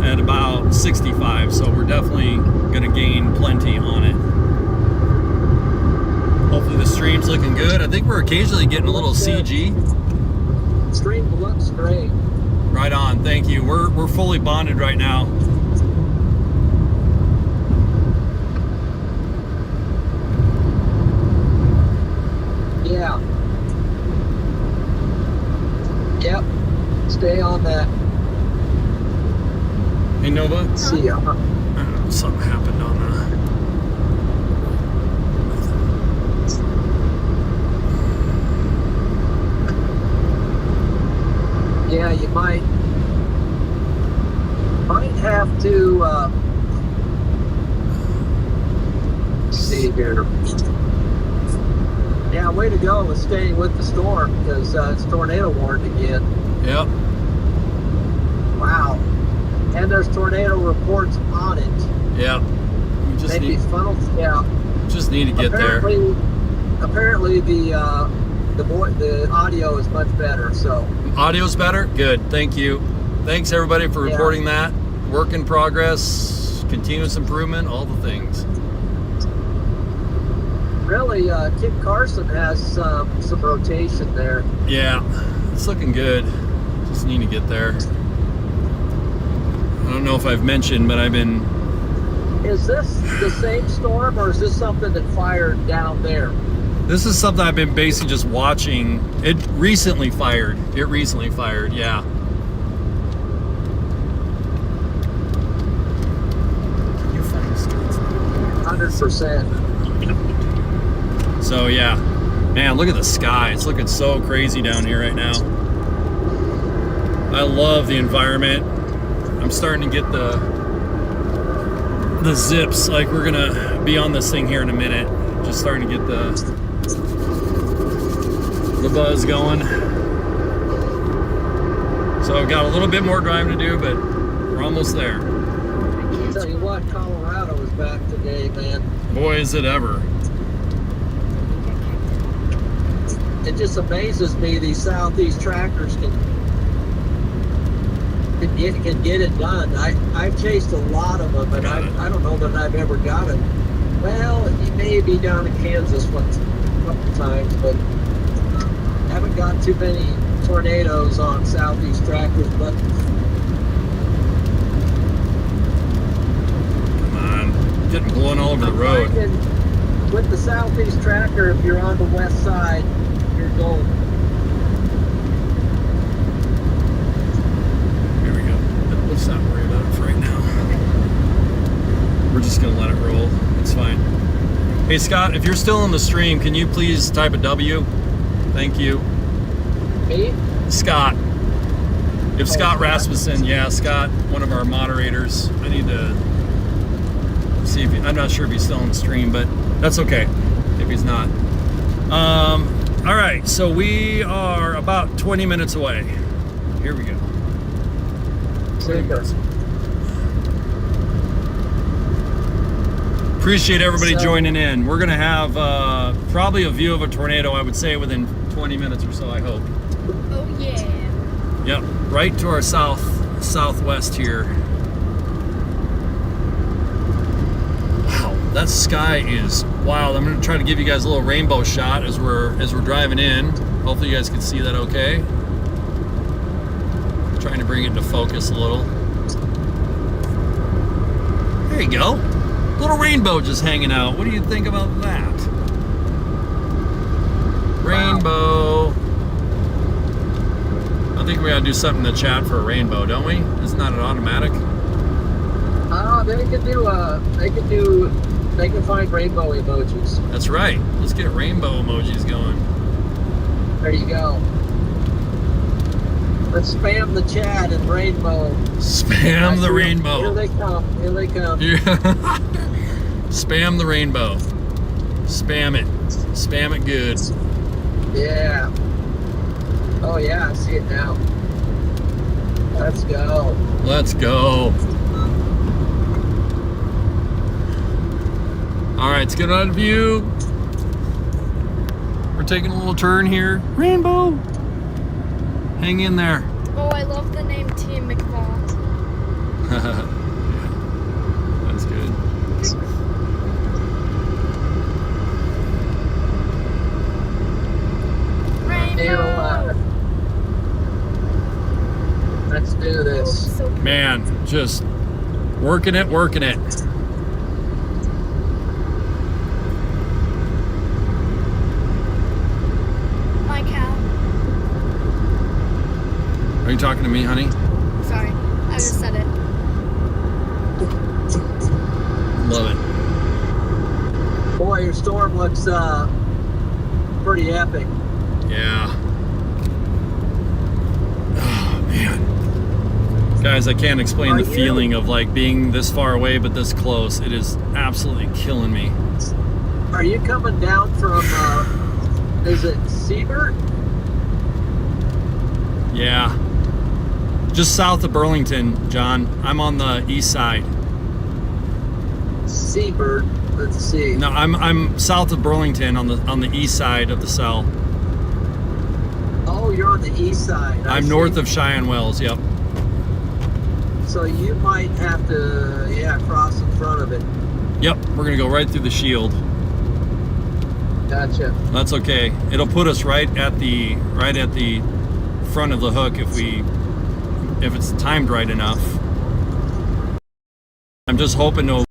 at about 65, so we're definitely going to gain plenty on it. Hopefully the stream's looking good. I think we're occasionally getting a little CG. Stream looks great. Right on, thank you. We're fully bonded right now. Yeah. Yep. Stay on that. Hey Nova, See ya. I don't know, something happened on the... Yeah, you might have to see here. Yeah, way to go with staying with the storm because it's tornado warned again. Yep. Wow. And there's tornado reports on it. Yep. We just Maybe need, funnel. Yeah. just need to get there. Apparently the audio is much better. So Audio's better? Good, thank you. Thanks everybody for Yeah. reporting that. Work in progress, continuous improvement, all the things. really, Kit Carson has some rotation there. Yeah, it's looking good. Just need to get there. I don't know if I've mentioned, but I've been... Is this the same storm, or is this something that fired down there? This is something I've been basically just watching. It recently fired, yeah. Can you find streets? 100%. So yeah, man, look at the sky. It's looking so crazy down here right now. I love the environment. I'm starting to get the zips, like we're gonna be on this thing here in a minute. Just starting to get the buzz going. So I've got a little bit more driving to do, but we're almost there. Tell you what, Colorado is back today, man. Boy, is it ever. It just amazes me these southeast trackers can get it done. I've chased a lot of them, and I don't know that I've ever got it. Well, he may be down in Kansas a couple times, but haven't got too many tornadoes on southeast trackers. But Come on, getting blown all over the road. finding with the southeast tracker, if you're on the west side, you're golden. Here we go. Let's not worry about it for right now. We're just gonna let it roll. It's fine. Hey Scott, if you're still on the stream, can you please type a W? Thank you. Me? Scott. If Scott Scott. Rasmussen, yeah, Scott, one of our moderators. I need to see if I'm not sure if he's still on the stream, but that's okay if he's not. All right, so we are about 20 minutes away. Here we go. 20 minutes. Appreciate everybody joining in. We're gonna have probably a view of a tornado, I would say, within 20 minutes or so, I hope. Oh yeah. Yep, right to our southwest here. Wow, that sky is wild. I'm gonna try to give you guys a little rainbow shot as we're driving in. Hopefully you guys can see that okay. Trying to bring it into focus a little. There you go. Little rainbow just hanging out. What do you think about that? Rainbow. I think we gotta do something in the chat for a rainbow, don't we? It's not an automatic. They can find rainbow emojis. That's right. Let's get rainbow emojis going. There you go. Let's spam the chat and rainbow. Spam the rainbow. Here they come. Here they come. Spam the rainbow. Spam it. Spam it good. Yeah. Oh yeah, I see it now. Let's go. Let's go. All right, let's get out of view. We're taking a little turn here. Rainbow. Hang in there. Oh, I love the name Team McFall. Yeah, that's good. Rainbow. Let's do this. So cool. Man, just working it, working it. My cow. Are you talking to me, honey? Sorry, I just said it. Love it. Boy, your storm looks pretty epic. Yeah. Oh, man. Guys, I can't explain the feeling of like being this far away but this close. It is absolutely killing me. Are you coming down from, is it Seabird? Yeah. Just south of Burlington, John. I'm on the east side. Seabird. Let's see. No, I'm south of Burlington on the east side of the cell. Oh, you're on the east side. I I'm see. north of Cheyenne Wells, yep. So you might have to, cross in front of it. Yep, we're gonna go right through the shield. Gotcha. That's okay. It'll put us right at the front of the hook if it's timed right enough. I'm just hoping to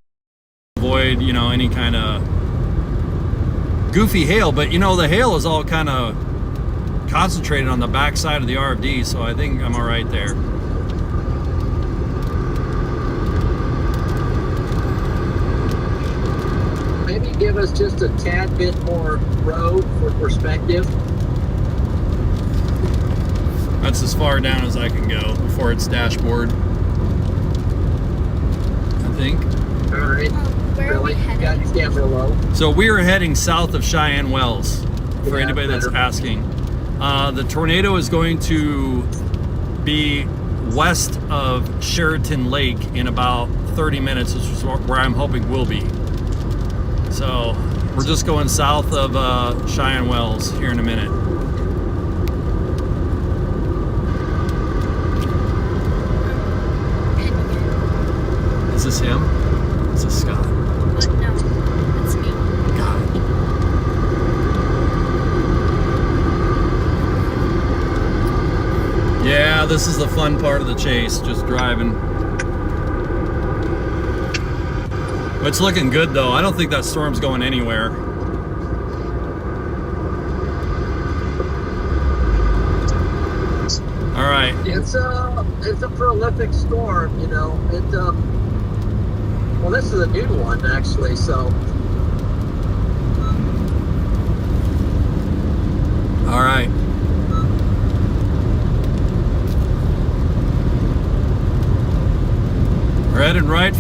avoid, any kind of goofy hail, but the hail is all kind of concentrated on the back side of the RFD, so I think I'm all right there. Maybe give us just a tad bit more road for perspective. That's as far down as I can go before it's dashboard, I think. All right. Where are we headed? Got your camera low. So we are heading south of Cheyenne Wells, for Yeah, anybody that's better. asking. The tornado is going to be west of Sheraton Lake in about 30 minutes, which is where I'm hoping we'll be. So we're just going south of Cheyenne Wells here in a minute. Is this him? Is this Scott? What? No, it's me. God. Yeah, this is the fun part of the chase, just driving. It's looking good though. I don't think that storm's going anywhere. All right. It's a prolific storm, well, this is a new one actually, so. All right.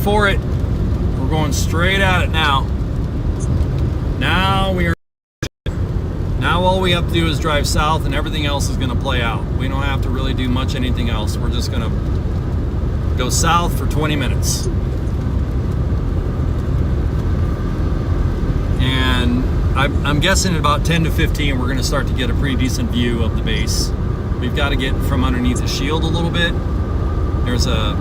for it. We're going straight at it now. Now all we have to do is drive south, and everything else is going to play out. We don't have to really do much anything else. We're just going to go south for 20 minutes. And I'm guessing at about 10 to 15 we're going to start to get a pretty decent view of the base. We've got to get from underneath the shield a little bit. There's a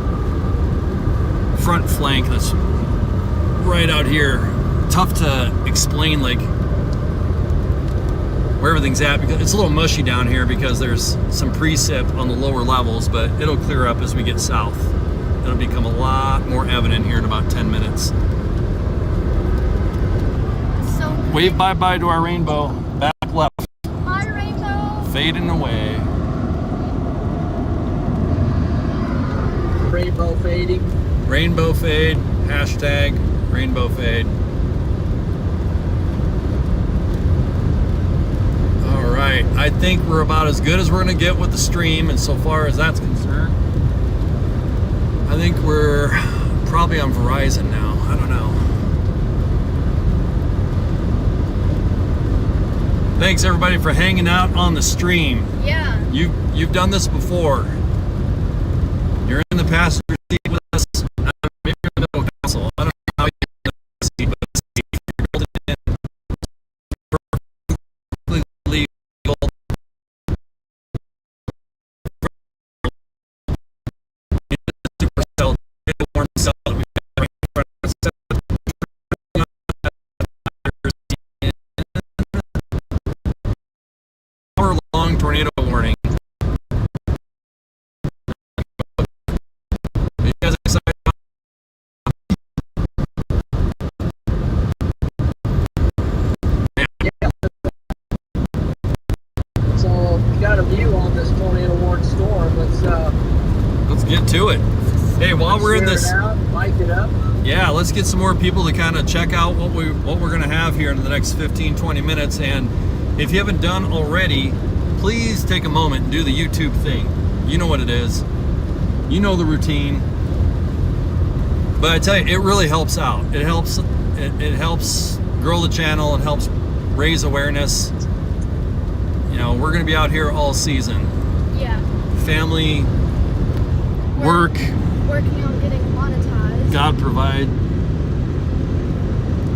front flank that's right out here. Tough to explain like where everything's at, because it's a little mushy down here because there's some precip on the lower levels, but it'll clear up as we get south. It'll become a lot more evident here in about 10 minutes. So Wave bye-bye to our rainbow. Back left. Hi, Rainbow. Fading away. Rainbow fading. Rainbow fade. Hashtag rainbow fade. Alright, I think we're about as good as we're going to get with the stream, and so far as that's concerned, I think we're probably on Verizon now. I don't know. Thanks everybody for hanging out on the stream. Yeah. You've done this before. You're in the passenger seat with us. Maybe you're in the middle console. I don't know how you're in the seat, but if you're built in perfectly legal. Supercell, warm cell that we've got right in front of us. Hour-long tornado warning. Are you guys excited? So we got a view on this tornado warned storm. Let's get to it. Hey, while we're in share this, it out, mic it up. yeah, let's get some more people to kind of check out what we're going to have here in the next 15-20 minutes. And if you haven't done already, please take a moment and do the YouTube thing. You know what it is. You know the routine. But I tell you, it really helps out. It helps grow the channel. It helps raise awareness. You know, we're going to be out here all season. Yeah. Family, work, Working on getting monetized. God provide.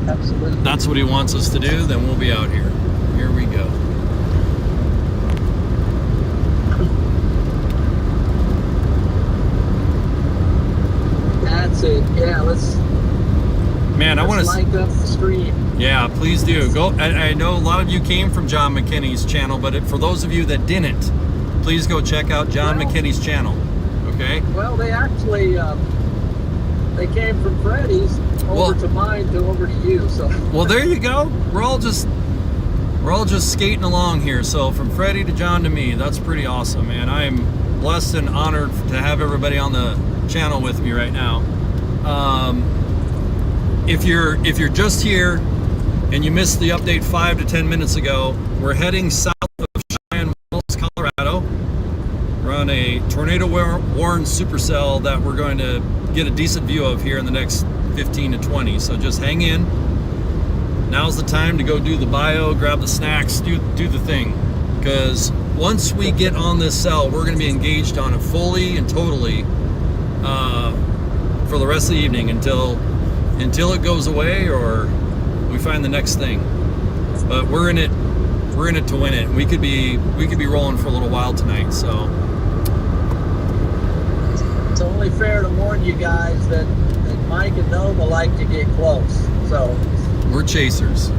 Absolutely. That's what he wants us to do, then we'll be out here. Here we go. That's it. Yeah, let's Man, I want to. link up the stream. Yeah, please do. Go. I know a lot of you came from John McKinney's channel, but for those of you that didn't, please go check out John Well- McKinney's channel. Okay. Well, they actually they came from Freddie's over to mine to over to you. So Well, there you go. We're all just skating along here. So from Freddie to John to me, that's pretty awesome, man. I am blessed and honored to have everybody on the channel with me right now. If you're just here and you missed the update 5 to 10 minutes ago, we're heading south of Cheyenne Wells, Colorado. We're on a tornado warned supercell that we're going to get a decent view of here in the next 15 to 20. So just hang in. Now's the time to go do the bio, grab the snacks, do the thing. Because once we get on this cell, we're going to be engaged on it fully and totally for the rest of the evening until it goes away or we find the next thing. But we're in it to win it. We could be rolling for a little while tonight. So it's only fair to warn you guys that Mike and Nova like to get close. So we're chasers.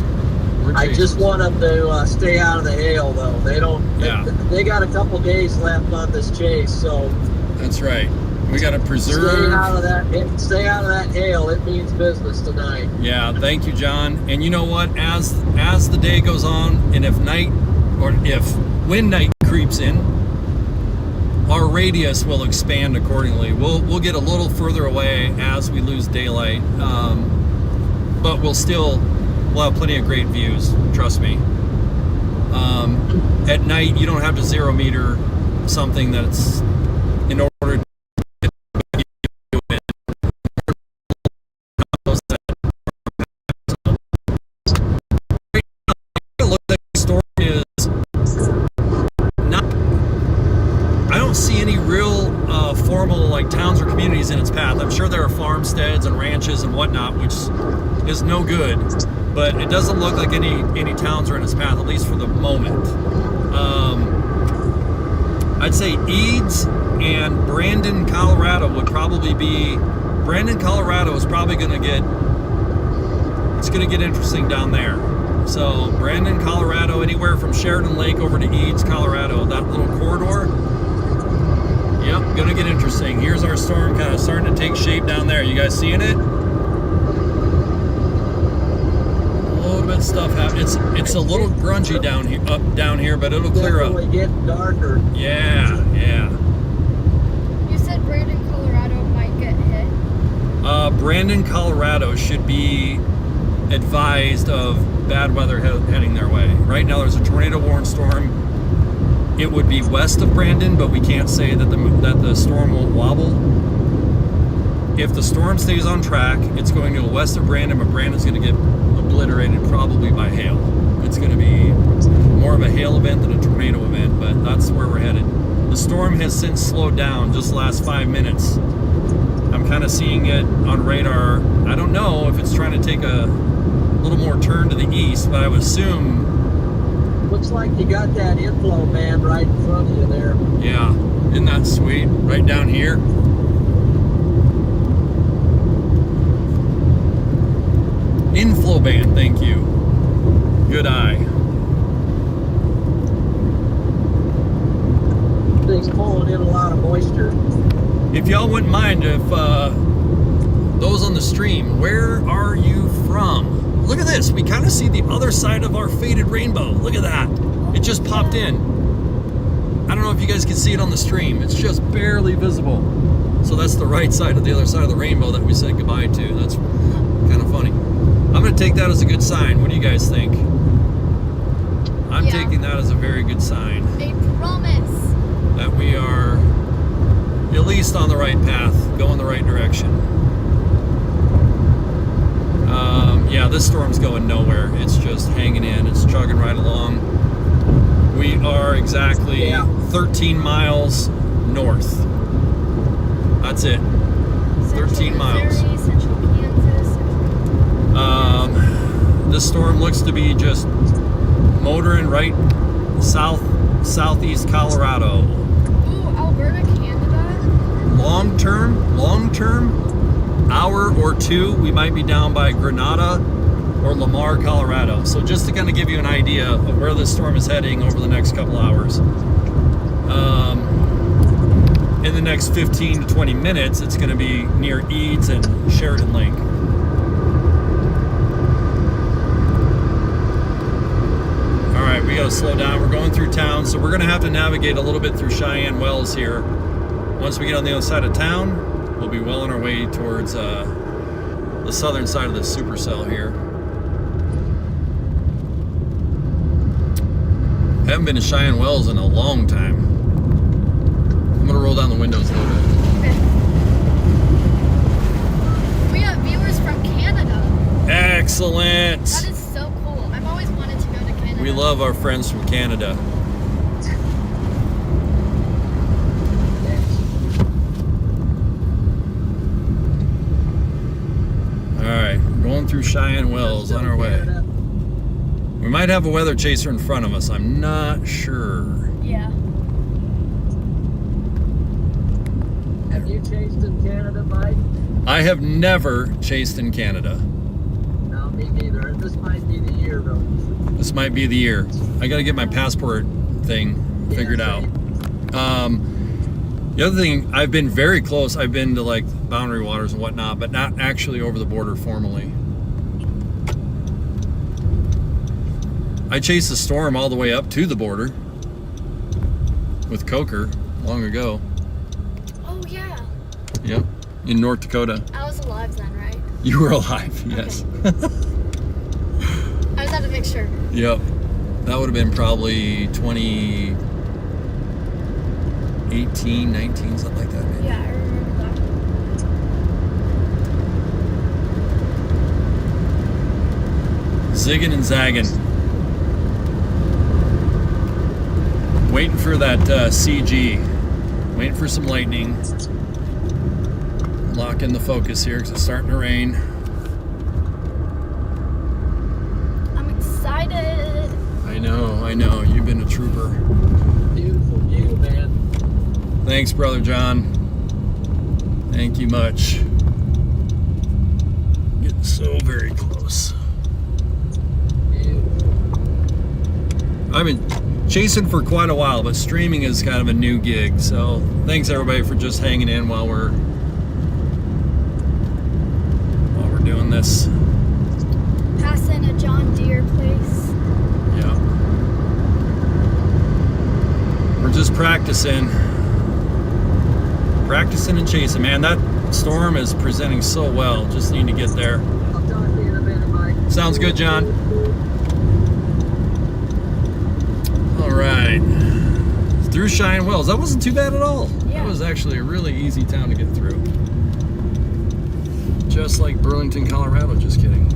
I just want them to stay out of the hail, though. They don't. Yeah. They got a couple days left on this chase, so That's right. We got to preserve. Stay out of that hail. It means business tonight. Yeah, thank you, John. And you know what? As the day goes on, and if when night creeps in, our radius will expand accordingly. We'll get a little further away as we lose daylight, but we'll have plenty of great views. Trust me. At night, you don't have to zero meter something that's in order to is no good, but it doesn't look like any towns are in its path, at least for the moment. I'd say Eads and Brandon, Colorado would probably be. Brandon, Colorado is probably going to get. It's going to get interesting down there. So Brandon, Colorado, anywhere from Sheridan Lake over to Eads, Colorado, that little corridor. Yep, going to get interesting. Here's our storm kind of starting to take shape down there. You guys seeing it? A little bit of stuff happening. It's a little grungy down here, but it'll clear up. Definitely getting darker. Yeah. You said Brandon, Colorado might get hit. Brandon, Colorado should be advised of bad weather heading their way. Right now there's a tornado warning storm. It would be west of Brandon, but we can't say that the storm won't wobble. If the storm stays on track, it's going to go west of Brandon, but Brandon's going to get obliterated probably by hail. It's going to be more of a hail event than a tornado event, but that's where we're headed. The storm has since slowed down just the last 5 minutes. I'm kind of seeing it on radar. I don't know if it's trying to take a little more turn to the east, but I would assume. Looks like you got that inflow band right in front of you there. Yeah, isn't that sweet? Right down here. Inflow band, thank you. Good eye. Thing's pulling in a lot of moisture. If y'all wouldn't mind, if those on the stream, where are you from? Look at this. We kind of see the other side of our faded rainbow. Look at that. It just popped in. I don't know if you guys can see it on the stream. It's just barely visible. So that's the right side of the other side of the rainbow that we said goodbye to. That's kind of funny. I'm going to take that as a good sign. What do you guys think? I'm taking that as a very good sign. A promise. That we are at least on the right path, going the right direction. Yeah, this storm's going nowhere. It's just hanging in. It's chugging right along. We are exactly 13 miles north. That's it. 13 miles. Central Kansas. This storm looks to be just motoring right southeast Colorado. Ooh, Alberta, Canada. Long term, hour or two, we might be down by Grenada or Lamar, Colorado. So just to kind of give you an idea of where this storm is heading over the next couple hours. In the next 15 to 20 minutes, it's going to be near Eads and Sheridan Lake. All right, we got to slow down. We're going through town, so we're going to have to navigate a little bit through Cheyenne Wells here. Once we get on the other side of town, we'll be well on our way towards the southern side of the supercell here. Haven't been to Cheyenne Wells in a long time. I'm gonna roll down the windows a little bit. Okay. We have viewers from Canada. Excellent. That is so cool. I've always wanted to go to Canada. We love our friends from Canada. Going through Cheyenne Wells on our way. We might have a weather chaser in front of us. I'm not sure. Yeah. Have you chased in Canada, Mike? I have never chased in Canada. No, me neither. This might be the year, though. This might be the year. I got to get my passport thing figured out. The other thing, I've been very close. I've been to like boundary waters and whatnot, but not actually over the border formally. I chased the storm all the way up to the border with Coker long ago. Oh, yeah. Yep, in North Dakota. I was alive then, right? You were alive, yes. Okay. I just had to make sure. Yep. That would have been probably 2018, 19, something like that, maybe. Yeah, I remember that. Zigging and zagging. Waiting for that CG. Waiting for some lightning. Lock in the focus here because it's starting to rain. I know. You've been a trooper. Beautiful view, man. Thanks, Brother John. Thank you much. Getting so very close. Beautiful. I've been chasing for quite a while, but streaming is kind of a new gig. So thanks everybody for just hanging in while we're doing this. Passing a John Deere place. Yeah. We're just practicing and chasing, man. That storm is presenting so well. Just need to get there. I'll talk to you in a minute, Mike. Sounds good, John. All right. Through Cheyenne Wells. That wasn't too bad at all. Yeah. That was actually a really easy town to get through. Just like Burlington, Colorado. Just kidding.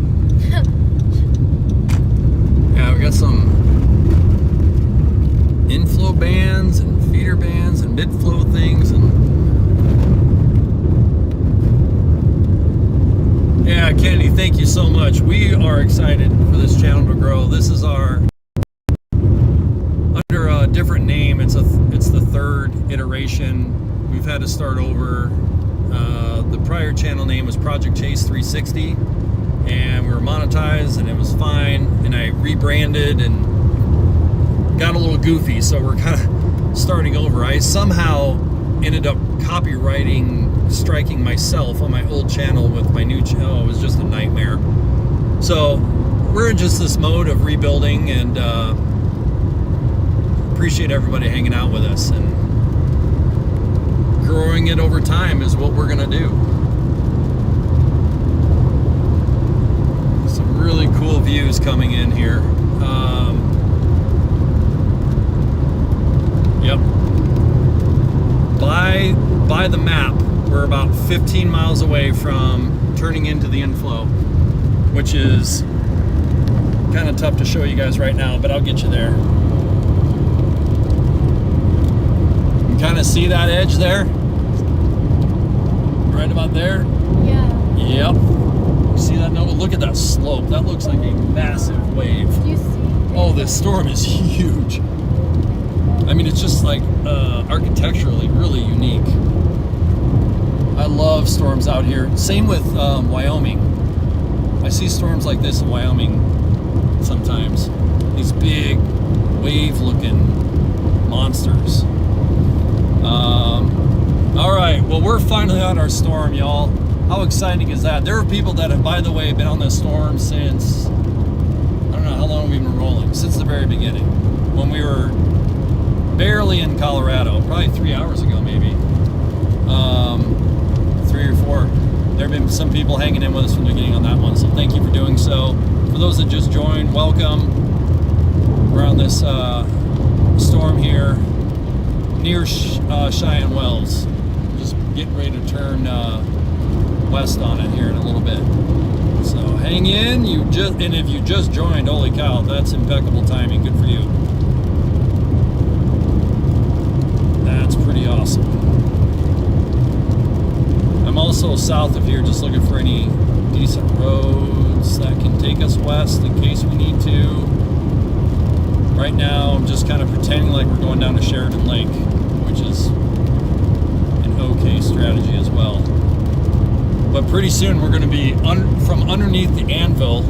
Yeah, we got some inflow bands and feeder bands and mid-flow things, and yeah, Kennedy, thank you so much. We are excited for this channel to grow. This is our under a different name. It's the third iteration. We've had to start over. The prior channel name was Project Chase 360, and we were monetized, and it was fine. And I rebranded and got a little goofy, so we're kind of starting over. I somehow ended up striking myself on my old channel with my new channel. It was just a nightmare. So we're in just this mode of rebuilding, and appreciate everybody hanging out with us, and growing it over time is what we're gonna do. Some really cool views coming in here. Yep. By the map, we're about 15 miles away from turning into the inflow, which is kind of tough to show you guys right now, but I'll get you there. You can kind of see that edge there? Right about there? Yeah. Yep. You see that? No, look at that slope. That looks like a massive wave. Do you see? Oh, this storm is huge. I mean, it's just like architecturally really unique. I love storms out here. Same with Wyoming. I see storms like this in Wyoming sometimes. These big wave-looking monsters. All right, well, we're finally on our storm, y'all. How exciting is that? There are people that have, by the way, been on this storm since, I don't know how long we've been rolling, since the very beginning. When we were barely in Colorado, probably 3 hours ago, maybe. 3 or 4. There have been some people hanging in with us from the beginning on that one, so thank you for doing so. For those that just joined, welcome. We're on this storm here near Cheyenne Wells. Just getting ready to turn west on it here in a little bit. So hang in. And if you just joined, holy cow, that's impeccable timing. Good for you. That's pretty awesome. I'm also south of here, just looking for any decent roads that can take us west in case we need to. Right now, I'm just kind of pretending like we're going down to Sheridan Lake, which is an okay strategy as well. But pretty soon we're going to be from underneath the anvil.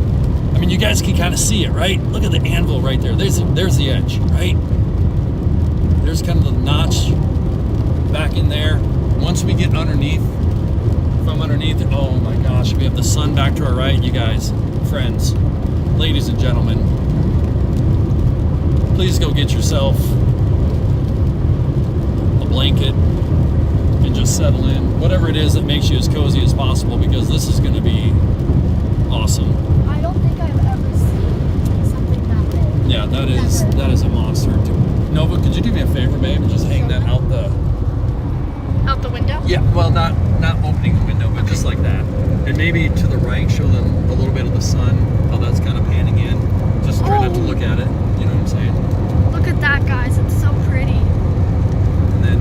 I mean, you guys can kind of see it, right? Look at the anvil right there. There's the edge, right? There's kind of the notch back in there. Once we get underneath, from underneath, oh my gosh, we have the sun back to our right, you guys, friends, ladies and gentlemen. Please go get yourself a blanket and just settle in. Whatever it is that makes you as cozy as possible, because this is going to be awesome. I don't think I've ever seen something that big. Yeah, that is a monster. Nova, could you do me a favor, babe, and just hang that out the window? Yeah, well, not opening the window, but just like that. And maybe to the right, show them a little bit of the sun, how that's kind of panning in. Just try not to look at it, you know what I'm saying? Look at that, guys. It's so pretty. And then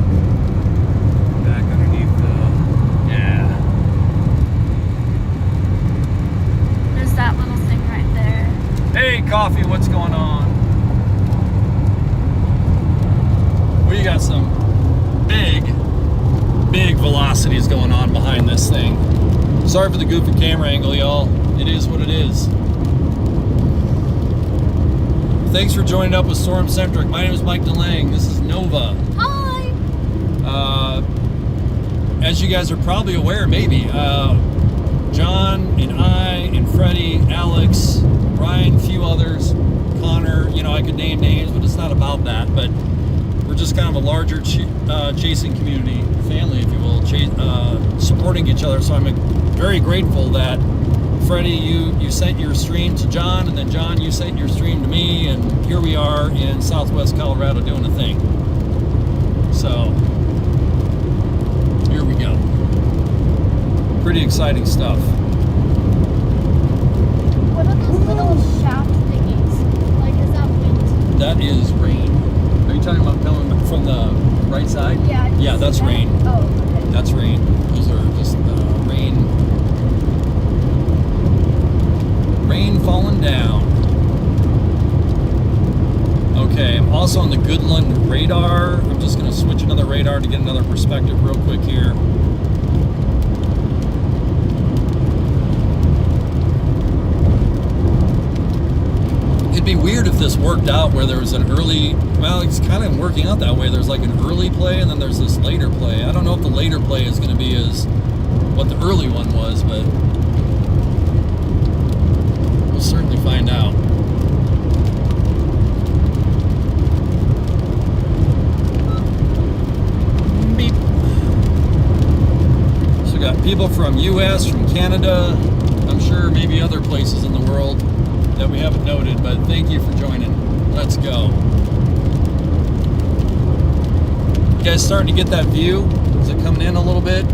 back underneath yeah. There's that little thing right there. Hey, Coffee, what's going on? got some big velocities going on behind this thing. Sorry for the goofy camera angle, y'all. It is what it is. Thanks for joining up with StormCentric. My name is Mike DeLang. This is Nova. Hi! As you guys are probably aware, maybe, John and I and Freddie, Alex, Ryan, a few others, Connor, you know, I could name names, but it's not about that. But we're just kind of a larger chasing community, family, if you will, supporting each other. So I'm very grateful that Freddie, you sent your stream to John, and then John, you sent your stream to me, and here we are in Southwest Colorado doing the thing. So here we go. Pretty exciting stuff. What are those little shaft thingies? Like, is that wind? That is rain. Are you talking about coming from the right side? Yeah. Yeah, that's rain. Oh, okay. That's rain. Those are just rain falling down. Okay, I'm also on the Goodland radar. I'm just going to switch another radar to get another perspective real quick here. It'd be weird if this worked out where there was an early, well, it's kind of working out that way. There's like an early play and then there's this later play. I don't know if the later play is going to be as what the early one was, but we'll certainly find out. Beep. So we got people from US, from Canada, I'm sure maybe other places in the world that we haven't noted, but thank you for joining. Let's go. You guys starting to get that view? Is it coming in a little bit?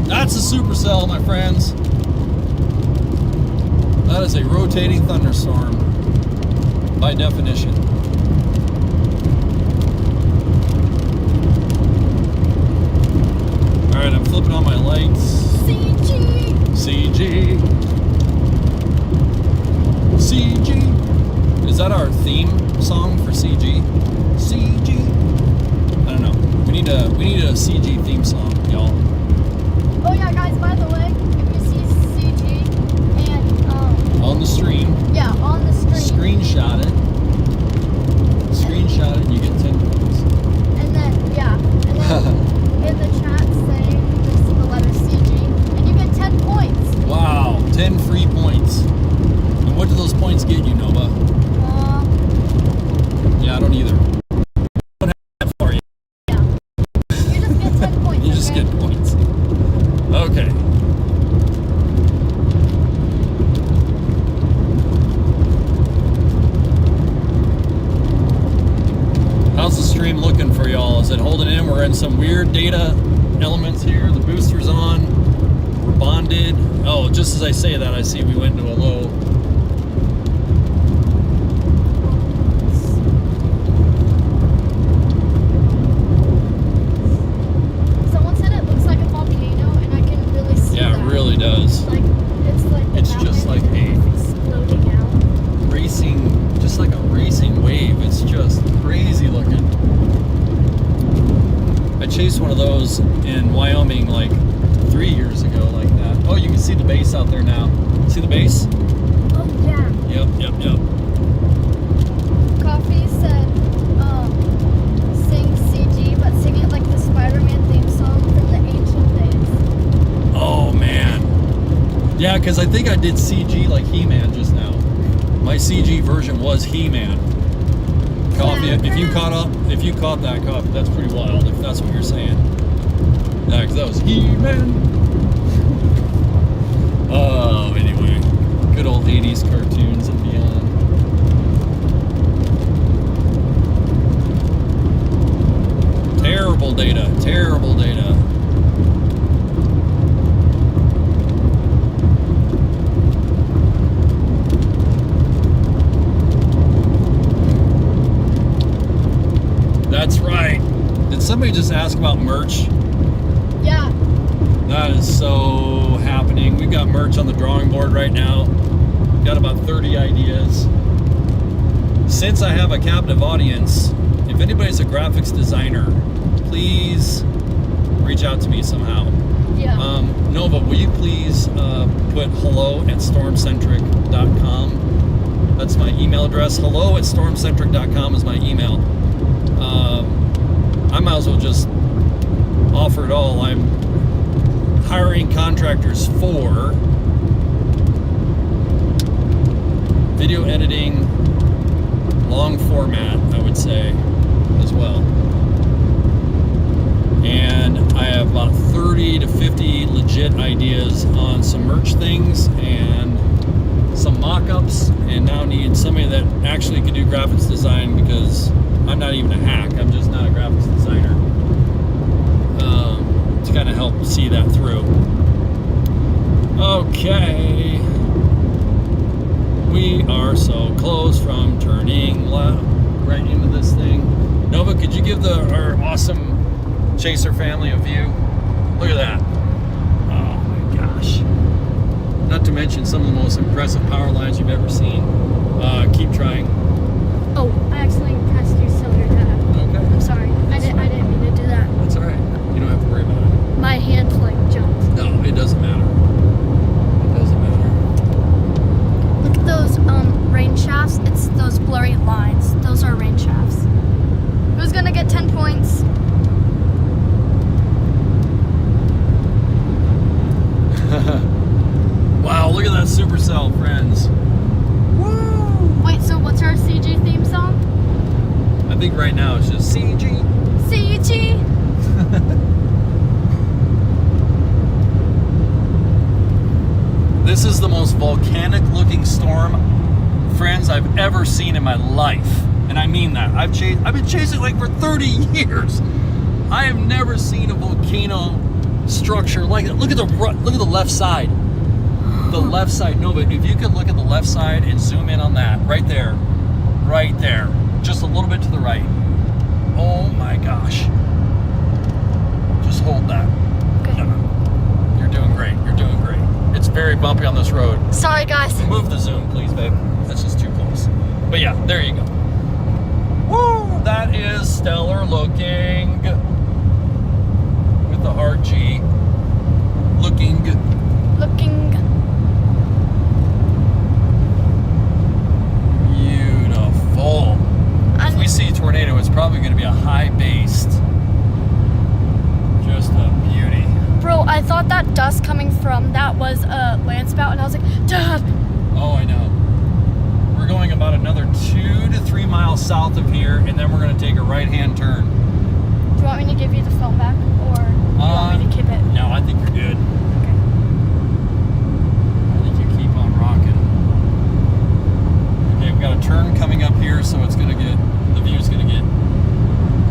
That's a supercell, my friends. That is a rotating thunderstorm, by definition. All right, I'm flipping on my lights. CG. Is that our theme song for CG? CG. I don't know. We need a CG theme song, y'all. Oh yeah, guys, by the way, if you see CG and on the stream. Yeah, on the stream. Screenshot it. And you get 10 points. And then in the chat say the letter CG and you get 10 points. Wow, 10 free points. And what do those points get you, Nova? Yeah, I don't either. I don't have that for you. Yeah. You just get 10 points. You just get points. Okay. How's the stream looking for y'all? Is it holding in? We're in some weird data elements here. The booster's on. We're bonded. Oh, just as I say that, I see we went into a low. Someone said it looks like a volcano, and I can really see Yeah, that. it really does. It's just like a exploding out. racing, just like a racing wave. It's just crazy looking. I chased one of those in Wyoming like 3 years ago like that. Oh, you can see the base out there now. See the base? Oh yeah. Yep. Coffee said, sing CG, but sing it like the Spider-Man theme song from the ancient days. Oh man. Yeah, because I think I did CG like He-Man just now. My CG version was He-Man. Coffee, if you caught that, Coffee, that's pretty wild if that's what you're saying. Yeah, because that was He-Man. Oh, anyway. Good old 80s cartoons and beyond. Terrible data. That's right. Did somebody just ask about merch? Yeah. That is so happening. happening. We've got merch on the drawing board right now. Got about 30 ideas. Since I have a captive audience, if anybody's a graphics designer, please reach out to me somehow. Yeah. Nova, will you please put hello@stormcentric.com? That's my email address. hello@stormcentric.com is my email. I might as well just offer it all. I'm hiring contractors for video editing, long format, I would say, as well. And I have about 30 to 50 legit ideas on some merch things and some mock-ups, and now need somebody that actually can do graphics design, because I'm not even a hack. I'm just not a graphics designer. To kind of help see that through. Okay. We are so close from turning left right into this thing. Nova, could you give our awesome Chaser family a view? Look at that. Oh my gosh. Not to mention some of the most impressive power lines you've ever seen. Keep trying. Oh, I accidentally pressed your cylinder data. Okay. I'm sorry. I didn't mean to do that. That's all right. You don't have to worry about it. My hand like jumped. No, it doesn't matter. It doesn't matter. Look at those rain shafts. It's those blurry lines. Those are rain shafts. Who's gonna get 10 points? Wow, look at that supercell, friends. Woo! Wait, so what's our CG theme song? I think right now it's just CG. CG. This is the most volcanic looking storm, friends, I've ever seen in my life. And I mean that. I've been chasing like for 30 years. I have never seen a volcano structure like that. Look at the left side. The left side. No, but if you could look at the left side and zoom in on that, right there. Right there. Just a little bit to the right. Oh my gosh. Just hold that. Okay. You're doing great. You're doing great. It's very bumpy on this road. Sorry, guys. Move the zoom, please, babe. That's just too close. But yeah, there you go. Woo! That is stellar looking. With the hard G. Looking. Beautiful. If we see a tornado, it's probably going to be a high-based. Just a beauty. Bro, I thought that dust coming from that was a land spout, and I was like, Dad! Oh, I know. We're going about another 2 to 3 miles south of here, and then we're going to take a right-hand turn. Do you want me to give you the phone back, or do you want me to keep it? No, I think you're good. Okay. I think you keep on rocking. Okay, we've got a turn coming up here, so it's going to get, the view's going to get a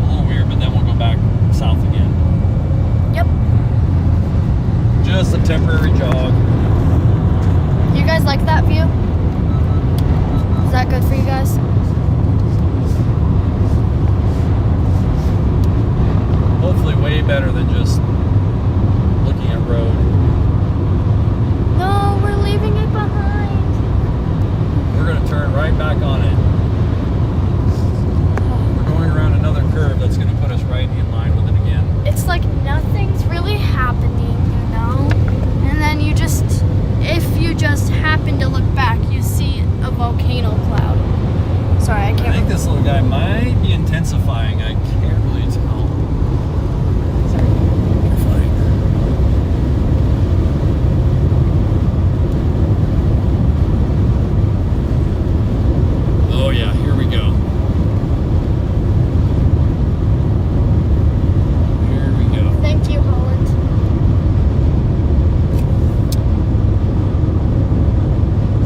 little weird, but then we'll go back south again. Yep. Just a temporary jog. You guys like that view? Is that good for you guys? Hopefully way better than just looking at road. No, we're leaving it behind. We're going to turn right back on it. We're going around another curve that's going to put us right in line with it again. It's like nothing's really happening, you know? And then you just, if you just happen to look back, you see a volcano cloud. Sorry, I can't. I think this little guy might be intensifying. I can't really tell. Sorry. You're fine. Oh yeah, here we go. Here we go. Thank you, Holland.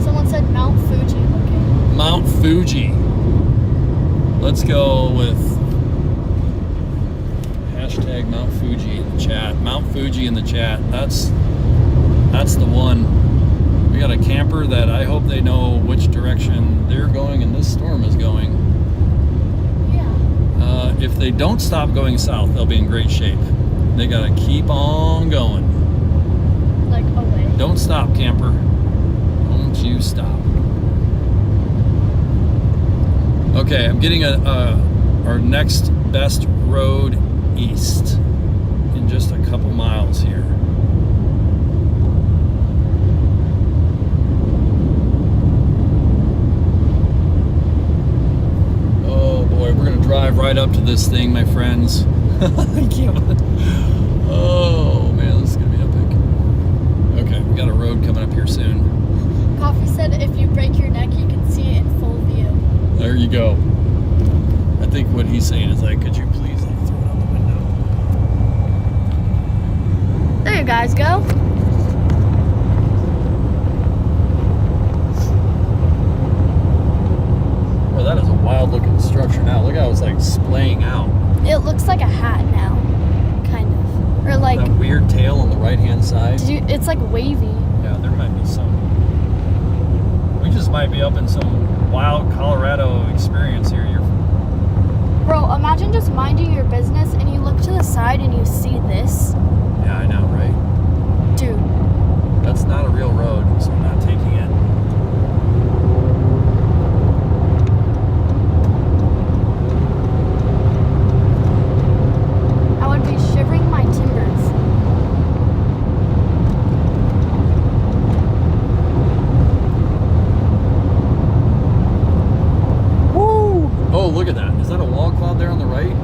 Someone said Mount Fuji looking. Mount Fuji. Let's go with hashtag Mount Fuji in the chat. Mount Fuji in the chat. That's the one. We got a camper that I hope they know which direction they're going and this storm is going. Yeah. If they don't stop going south, they'll be in great shape. They gotta keep on going. Like away. Don't stop, camper. Don't you stop. Okay, I'm getting our next best road east in just a couple miles here. Oh boy, we're gonna drive right up to this thing, my friends. I can't. Oh man, this is gonna be epic. Okay, we got a road coming up here soon. Coffee said if you break your neck, you can see it in full view. There you go. I think what he's saying is like, could you please like throw it out the window? There you guys go. Well, that is a wild looking structure now. Look how it's like splaying out. It looks like a hat now, kind of, or like That weird tail on the right hand side. it's like wavy. Yeah, there might be some. We just might be up in some wild Colorado experience here. Bro, imagine just minding your business and you look to the side and you see this. Yeah, I know, right? Dude, That's not a real road, so I'm not taking it. I would be shivering my timbers. Woo! Oh, look at that. Is that a wall cloud there on the right?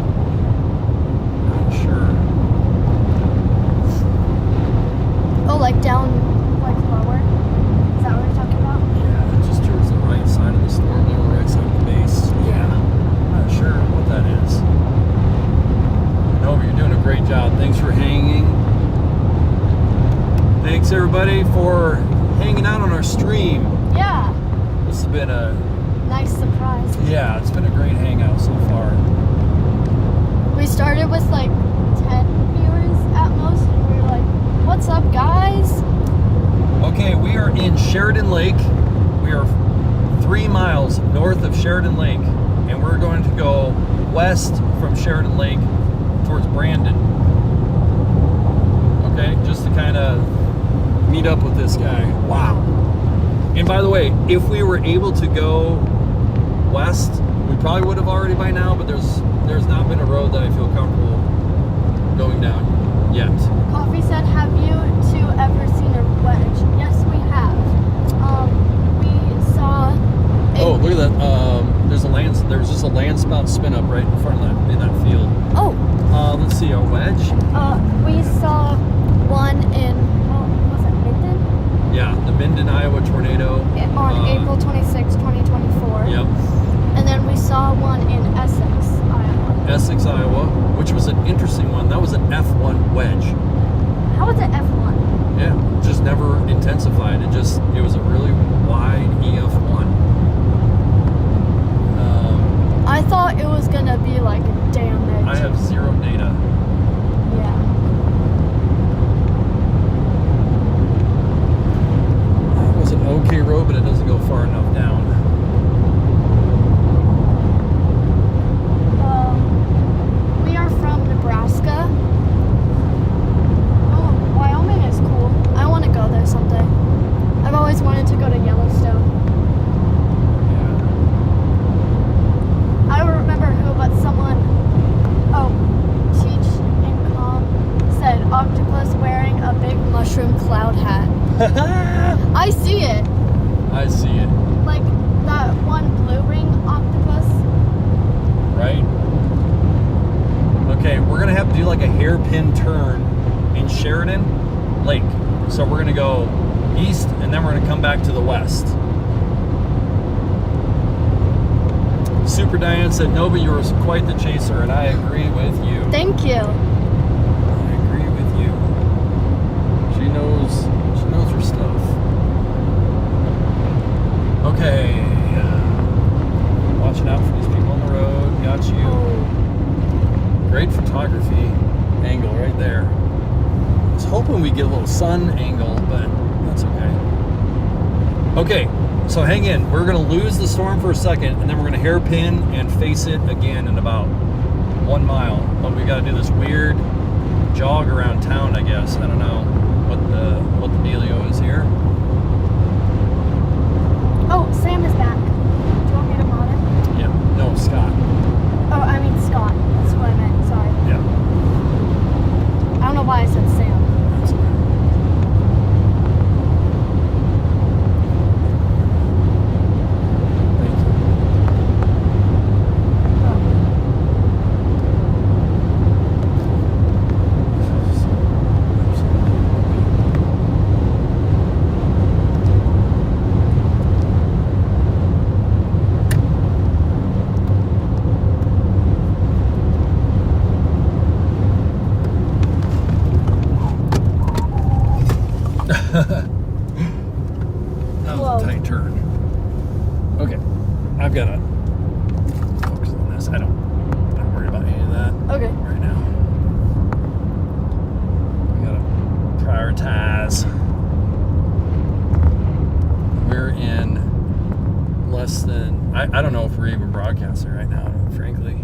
Not sure. Oh, like down, like lower? Is that what you're talking about? Yeah, just towards the right side of the storm, there, the right side of the base. Yeah. I'm not sure what that is. No, but you're doing a great job. Thanks for hanging. Thanks everybody for hanging out on our stream. Yeah. This has been a Nice surprise. yeah, it's been a great hangout so far. We started with like 10 viewers at most, and we were like, what's up, guys? Okay, we are in Sheridan Lake. We are 3 miles north of Sheridan Lake, and we're going to go west from Sheridan Lake towards Brandon. Okay, just to kind of meet up with this guy. Wow. And by the way, if we were able to go west, we probably would have already by now, but there's not been a road that I feel comfortable going down yet. Coffee said, have you two ever seen a wedge? Yes, we have. We saw a... Oh, look at that. There was just a land spout spin up right in front of that, in that field. Oh, Let's see, a wedge? we saw one in, was it Minden? Yeah, the Minden, Iowa tornado. On April 26, 2024. Yep. And then we saw one in Essex, Iowa. Essex, Iowa, which was an interesting one. That was an F1 wedge. How was it F1? Yeah, just never intensified. It was a really wide EF1. I thought it was gonna be like damage. I have zero data. Yeah. It was an okay road, but it doesn't go far enough down. We are from Nebraska. Oh, Wyoming is cool. I want to go there someday. I've always wanted to go to Yellowstone. I don't remember who, but someone, Teach in Com said octopus wearing a big mushroom cloud hat. I see it. I see it. Like that one blue ring octopus. Right? Okay, we're gonna have to do like a hairpin turn in Sheridan Lake. So we're gonna go east and then we're gonna come back to the west. Super Diane said, Nova, you were quite the chaser, and I agree with you. Thank you. I agree with you. She knows her stuff. Okay. Watching out for these people on the road. Got you. Oh. Great photography angle right there. I was hoping we'd get a little sun angle, but that's okay. Okay, so hang in. We're going to lose the storm for a second, and then we're going to hairpin and face it again in about 1 mile. But we got to do this weird jog around town, I guess. I don't know what the dealio is here. why I said Sam. That was Whoa. a tight turn. Okay, I've got to focus on this. I'm not worried about any of that Okay. right now. We gotta prioritize. We're in less than, I don't know if we're even broadcasting right now, frankly.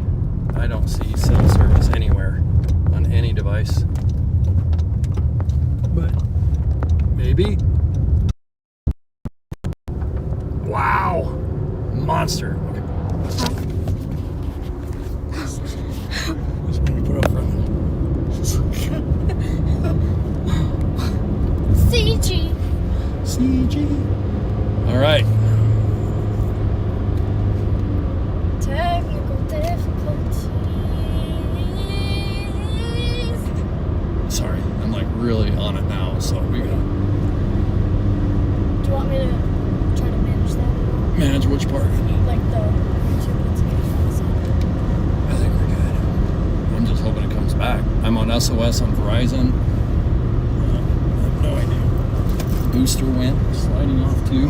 I don't see cell service anywhere on any device. But maybe. Wow. Monster. Okay. Just need to put up front. CG. CG. All right. Technical difficulties. Sorry, I'm like really on it now, so we gotta Do you want me to try to manage that? manage which part. Like the YouTube ones I think we're good. I'm just hoping it comes back. I'm on SOS on Verizon. I have no idea. Booster went sliding off too.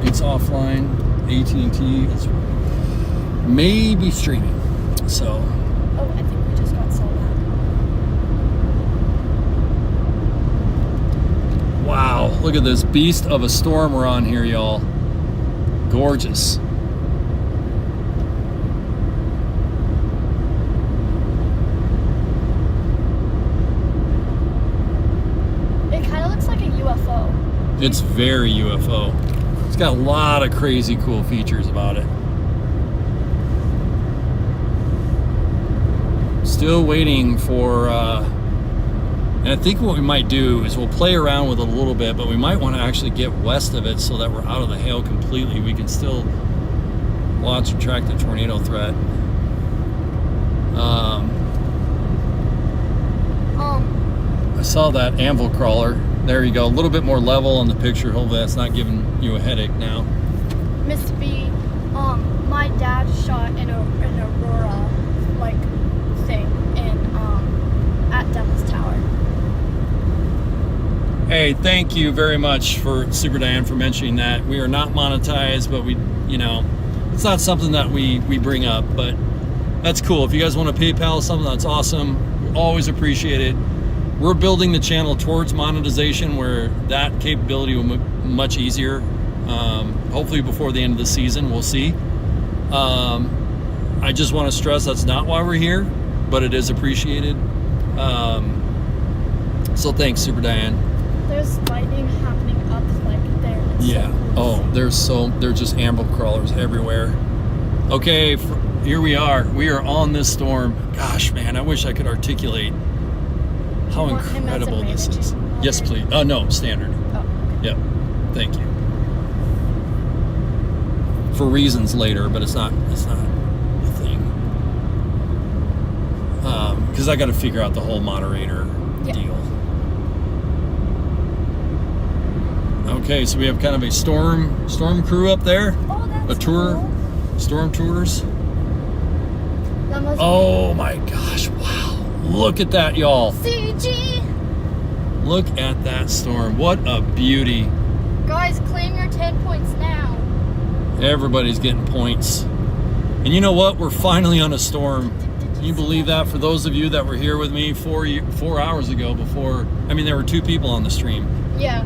It's offline. AT&T is maybe streaming. So Oh, I think we just got sold out. wow, look at this beast of a storm we're on here, y'all. Gorgeous. It kind of looks like a UFO. It's very UFO. It's got a lot of crazy cool features about it. Still waiting for, and I think what we might do is we'll play around with it a little bit, but we might want to actually get west of it so that we're out of the hail completely. We can still watch and track the tornado threat. I saw that anvil crawler. There you go. A little bit more level on the picture. Hopefully that's not giving you a headache now. Miss B, my dad shot an Aurora, like, thing at Devil's Tower. Hey, thank you very much for Super Diane for mentioning that. We are not monetized, but we, you know, it's not something that we bring up, but that's cool. If you guys want to PayPal something, that's awesome. Always appreciate it. We're building the channel towards monetization where that capability will be much easier. Hopefully before the end of the season, we'll see. I just want to stress that's not why we're here, but it is appreciated. So thanks, Super Diane. There's lightning happening up like there. It's Yeah. so cool. Oh, there's just amble crawlers everywhere. Okay, here we are. We are on this storm. Gosh, man, I wish I could articulate how You want him as a incredible this is. managing Yes, please. No, standard. Oh. Yep. Thank you. For reasons later, but it's not a thing. Because I got to figure out the whole moderator deal. Okay, so we have kind of a storm crew up there. Oh, that's A tour, cool. storm tours. That must Oh my gosh! Wow! Look at that, y'all. CG. Look at that storm. What a beauty. Guys, claim your 10 points now. Everybody's getting points. And you know what? We're finally on a storm. Can you believe that? For those of you that were here with me 4 hours ago before, I mean, there were 2 people on the stream. Yeah.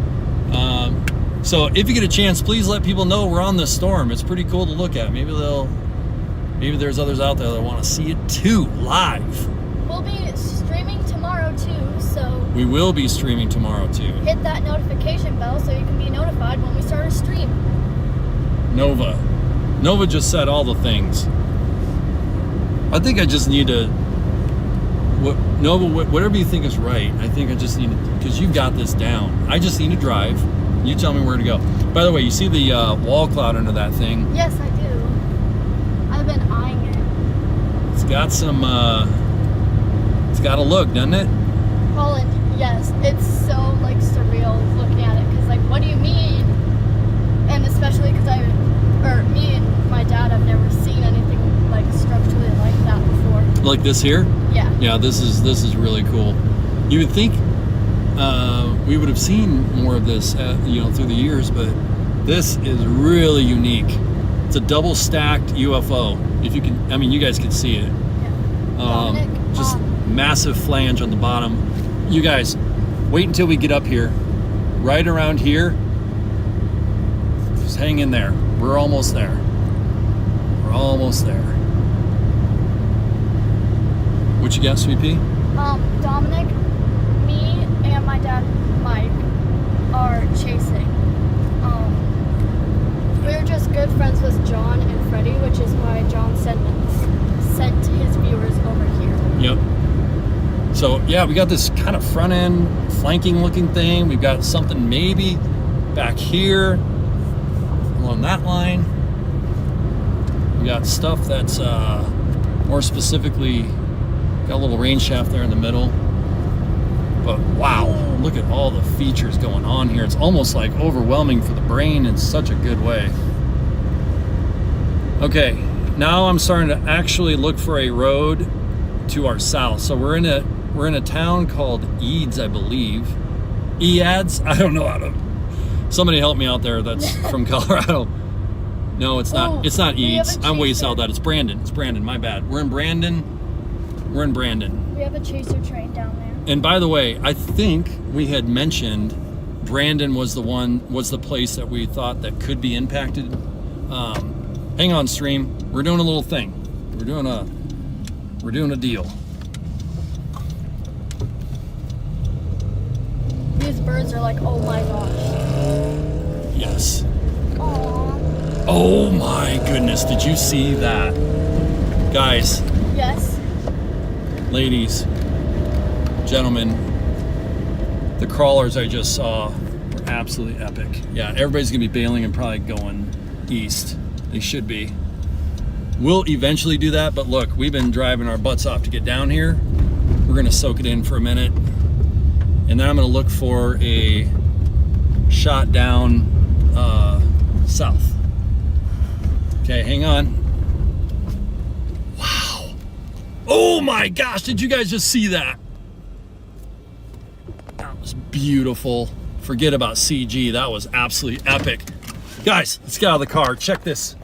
So if you get a chance, please let people know we're on this storm. It's pretty cool to look at. Maybe there's others out there that want to see it too, live. We'll be streaming tomorrow too, so We will be streaming tomorrow too. hit that notification bell so you can be notified when we start a stream. Nova just said all the things. I think I just need to whatever you think is right. I think I just need to, because you've got this down. I just need to drive. You tell me where to go. By the way, you see the wall cloud under that thing? Yes, I do. I've been eyeing it. It's got some, it's got a look, doesn't it? Holland, yes. It's so, like, surreal looking at it. Because, like, what do you mean? And especially because me and my dad have never seen anything, like, structurally like that before. Like this here? Yeah. Yeah, this is really cool. You would think we would have seen more of this, through the years, but this is really unique. It's a double stacked UFO. If you can, I mean, you guys can see it. Dominic, Just massive flange on the bottom. You guys, wait until we get up here. Right around here. Just hang in there. We're almost there. We're almost there. What you got, Sweet Pea? Dominic, me and my dad, Mike, are chasing. We're just good friends with John and Freddie, which is why John sent his viewers over here. Yep. So, yeah, we got this kind of front end flanking looking thing. We've got something maybe back here along that line. We got stuff that's more specifically got a little range shaft there in the middle. But wow, look at all the features going on here. It's almost like overwhelming for the brain in such a good way. Okay, now I'm starting to actually look for a road to our south. So we're in a town called Eads, I believe. Eads? I don't know how to. Somebody help me out there that's from Colorado. No, it's not. Oh, it's not we have Eads. a I'm way chaser. south. That it's Brandon. It's Brandon. My bad. We're in Brandon. We have a chaser train down there. And by the way, I think we had mentioned Brandon was the place that we thought that could be impacted. Hang on, stream. We're doing a little thing. We're doing a deal. These birds are like, oh my gosh. Yes. Aww. Oh my goodness, did you see that? Guys, Yes. ladies, gentlemen, the crawlers I just saw were absolutely epic. Yeah, everybody's gonna be bailing and probably going east. They should be. We'll eventually do that, but look, we've been driving our butts off to get down here. We're gonna soak it in for a minute, and then I'm gonna look for a shot down south. Okay, hang on. Wow. Oh my gosh, did you guys just see that? That was beautiful. Forget about CG, that was absolutely epic. Guys, let's get out of the car. Check this.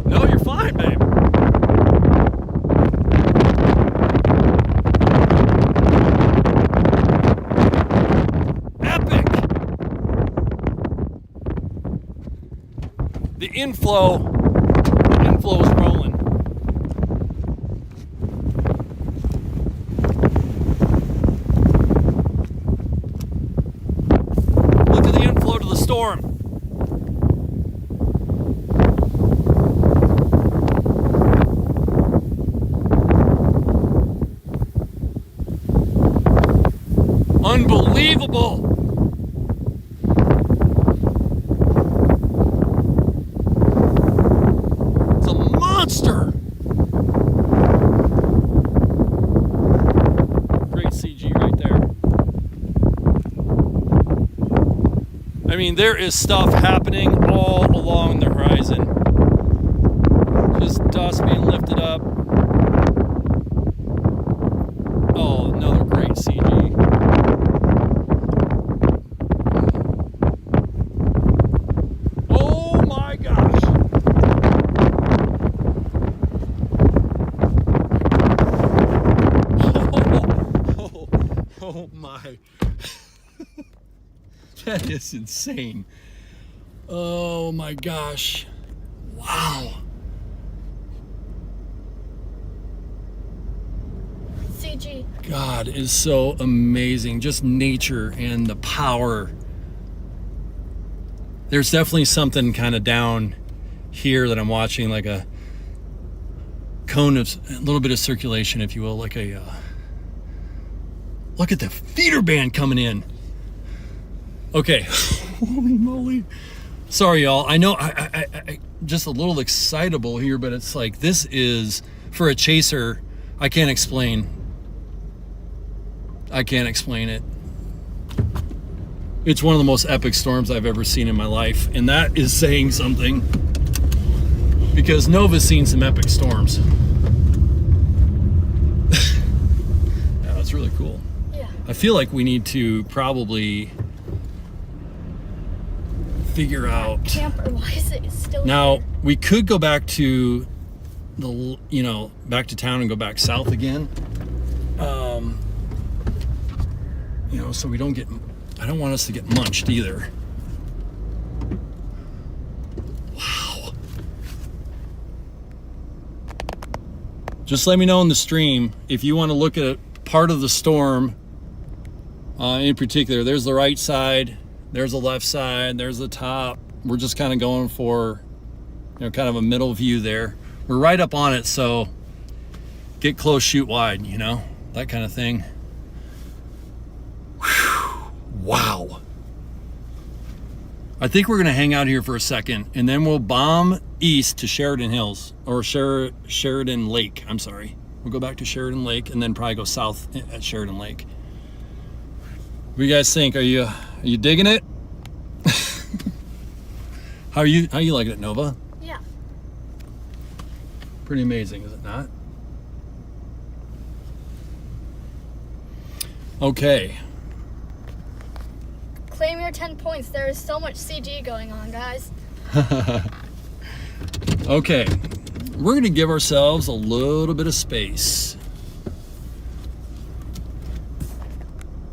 No, you're fine, babe. Epic. The inflow is rolling. Look at the inflow to the storm. Unbelievable. It's a monster. Great CG right there. I mean, there is stuff happening all along the horizon. Just dust being lifted up. Oh, another great CG. Oh my gosh. Oh my. That is insane. Oh my gosh. Wow. CG. God is so amazing. Just nature and the power. There's definitely something kind of down here that I'm watching, like a cone of a little bit of circulation, if you will, like a look at the feeder band coming in. Okay. Holy moly. Sorry, y'all. I know I just a little excitable here, but it's like, this is, for a chaser, I can't explain it. It's one of the most epic storms I've ever seen in my life, and that is saying something, because Nova's seen some epic storms. Yeah, that's really cool. Yeah. I feel like we need to probably figure out. Camper, why is it still Now, here? we could go back to back to town and go back south again. So we don't get, I don't want us to get munched either. Wow. Just let me know in the stream if you want to look at part of the storm in particular. There's the right side, there's the left side, there's the top. We're just kind of going for, kind of a middle view there. We're right up on it, so get close, shoot wide, that kind of thing. Whew. Wow. I think we're going to hang out here for a second, and then we'll bomb east to Sheridan Hills, or Sheridan Lake. I'm sorry. We'll go back to Sheridan Lake, and then probably go south at Sheridan Lake. What do you guys think? Are you digging it? How you liking it, Nova? Yeah. Pretty amazing, is it not? Okay. Claim your 10 points. There is so much CG going on, guys. Okay. We're going to give ourselves a little bit of space.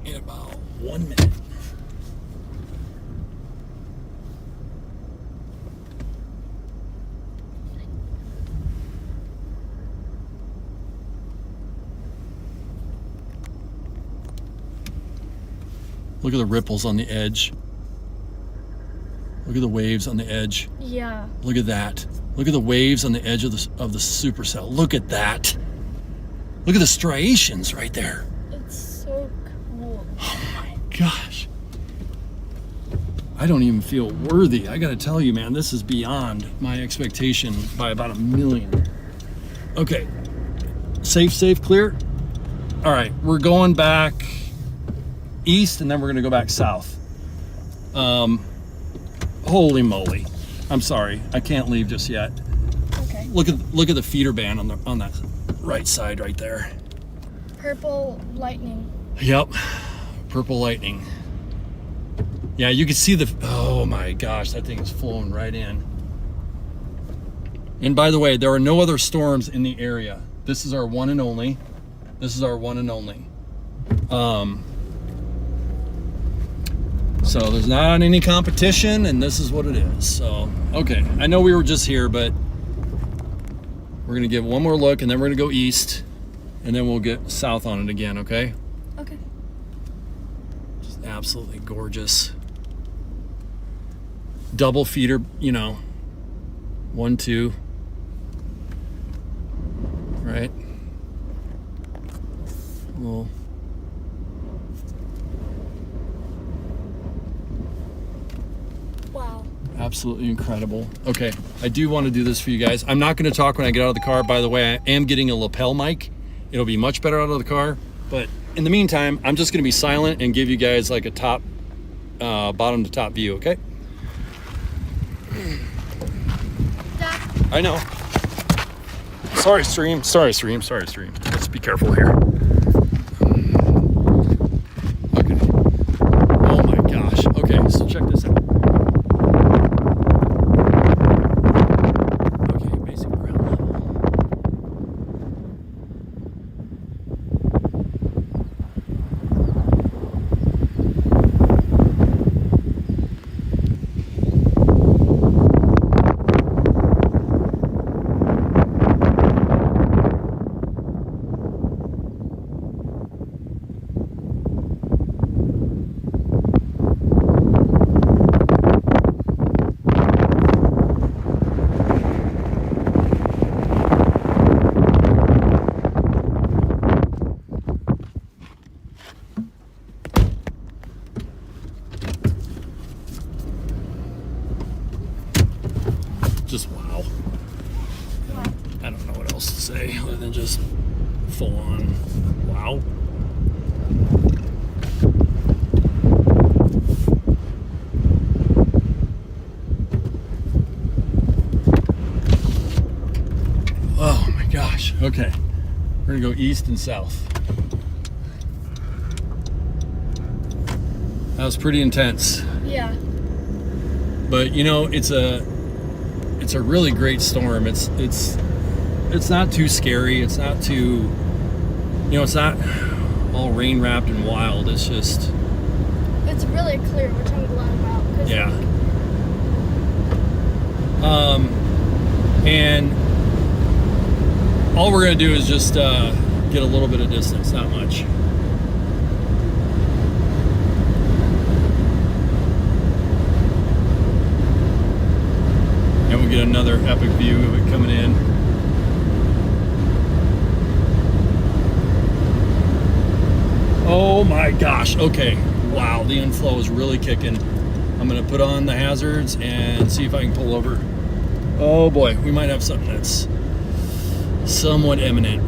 In about 1 minute. Look at the ripples on the edge. Look at the waves on the edge. Yeah. Look at that. Look at the waves on the edge of the supercell. Look at that. Look at the striations right there. It's so cool. Oh my gosh. I don't even feel worthy. I gotta tell you, man, this is beyond my expectation by about 1 million. Okay. Safe, clear. All right, we're going back east, and then we're gonna go back south. Holy moly. I'm sorry, I can't leave just yet. Okay. Look at the feeder band on that right side right there. Purple lightning. Yep, purple lightning. Yeah, you can see oh my gosh, that thing is flowing right in. And by the way, there are no other storms in the area. This is our one and only. So there's not any competition, and this is what it is. So, okay, I know we were just here, but we're gonna give one more look, and then we're gonna go east, and then we'll get south on it again, okay? Okay. Just absolutely gorgeous. Double feeder, 1, 2, right? Well, Wow. absolutely incredible. Okay, I do want to do this for you guys. I'm not going to talk when I get out of the car. By the way, I am getting a lapel mic. It'll be much better out of the car. But in the meantime, I'm just going to be silent and give you guys like a top, bottom to top view, okay? Dad, I know. Sorry, stream. Let's be careful here. Okay. Oh my gosh. Okay, so check this out. Okay, basic ground level. just wow. What? I don't know what else to say other than just full on wow. Oh my gosh. Okay. We're gonna go east and south. That was pretty intense. Yeah. But you know, it's a really great storm. It's not too scary. It's not too, it's not all rain wrapped and wild. It's just, It's really clear, which I'm glad about. 'Cause yeah. And all we're gonna do is just get a little bit of distance, not much. And we'll get another epic view of it coming in. Oh my gosh, okay. Wow, the inflow is really kicking. I'm gonna put on the hazards and see if I can pull over. Oh boy, we might have something that's somewhat imminent.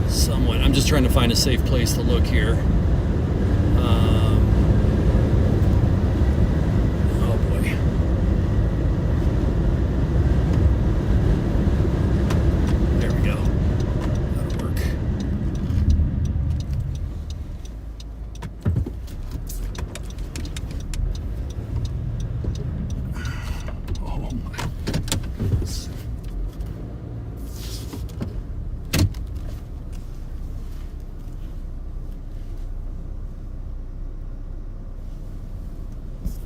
Somewhat. I'm just trying to find a safe place to look here. Oh boy. There we go. That'll work. Oh my.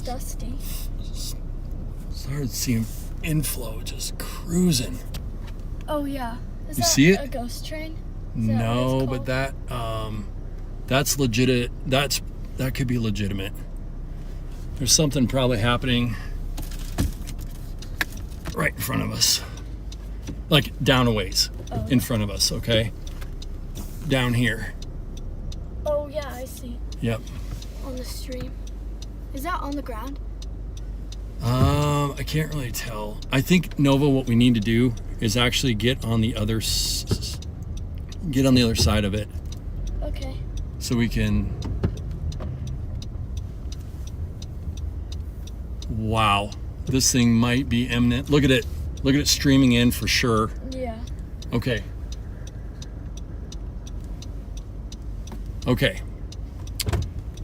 Dusty. Started seeing inflow just cruising. Oh yeah. Is You that see it? a ghost train? Is that No, what it's but called? that's legit. That could be legitimate. There's something probably happening right in front of us, like down a ways Oh, in front of us. Okay, down here. Oh yeah, I see. Yep. On the stream. Is that on the ground? I can't really tell. I think Nova, what we need to do is actually get on the other side of it, Okay. so we can. Wow, this thing might be imminent. Look at it. Look at it streaming in for sure. Yeah. Okay. Okay.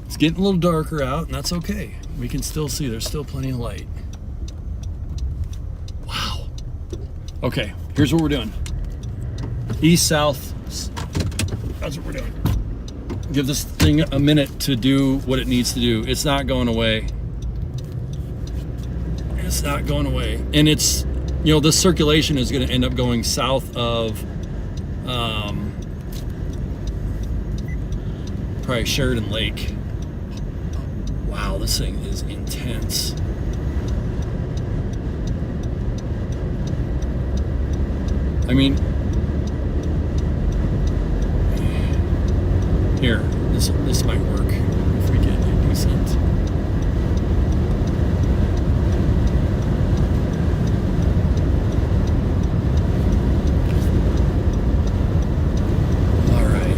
It's getting a little darker out, and that's okay. We can still see. There's still plenty of light. Wow. Okay, here's what we're doing. East, south. That's what we're doing. Give this thing a minute to do what it needs to do. It's not going away. It's not going away. And it's, this circulation is going to end up going south of probably Sheridan Lake. Wow, this thing is intense. I mean, here, this might work if we get a decent. All right.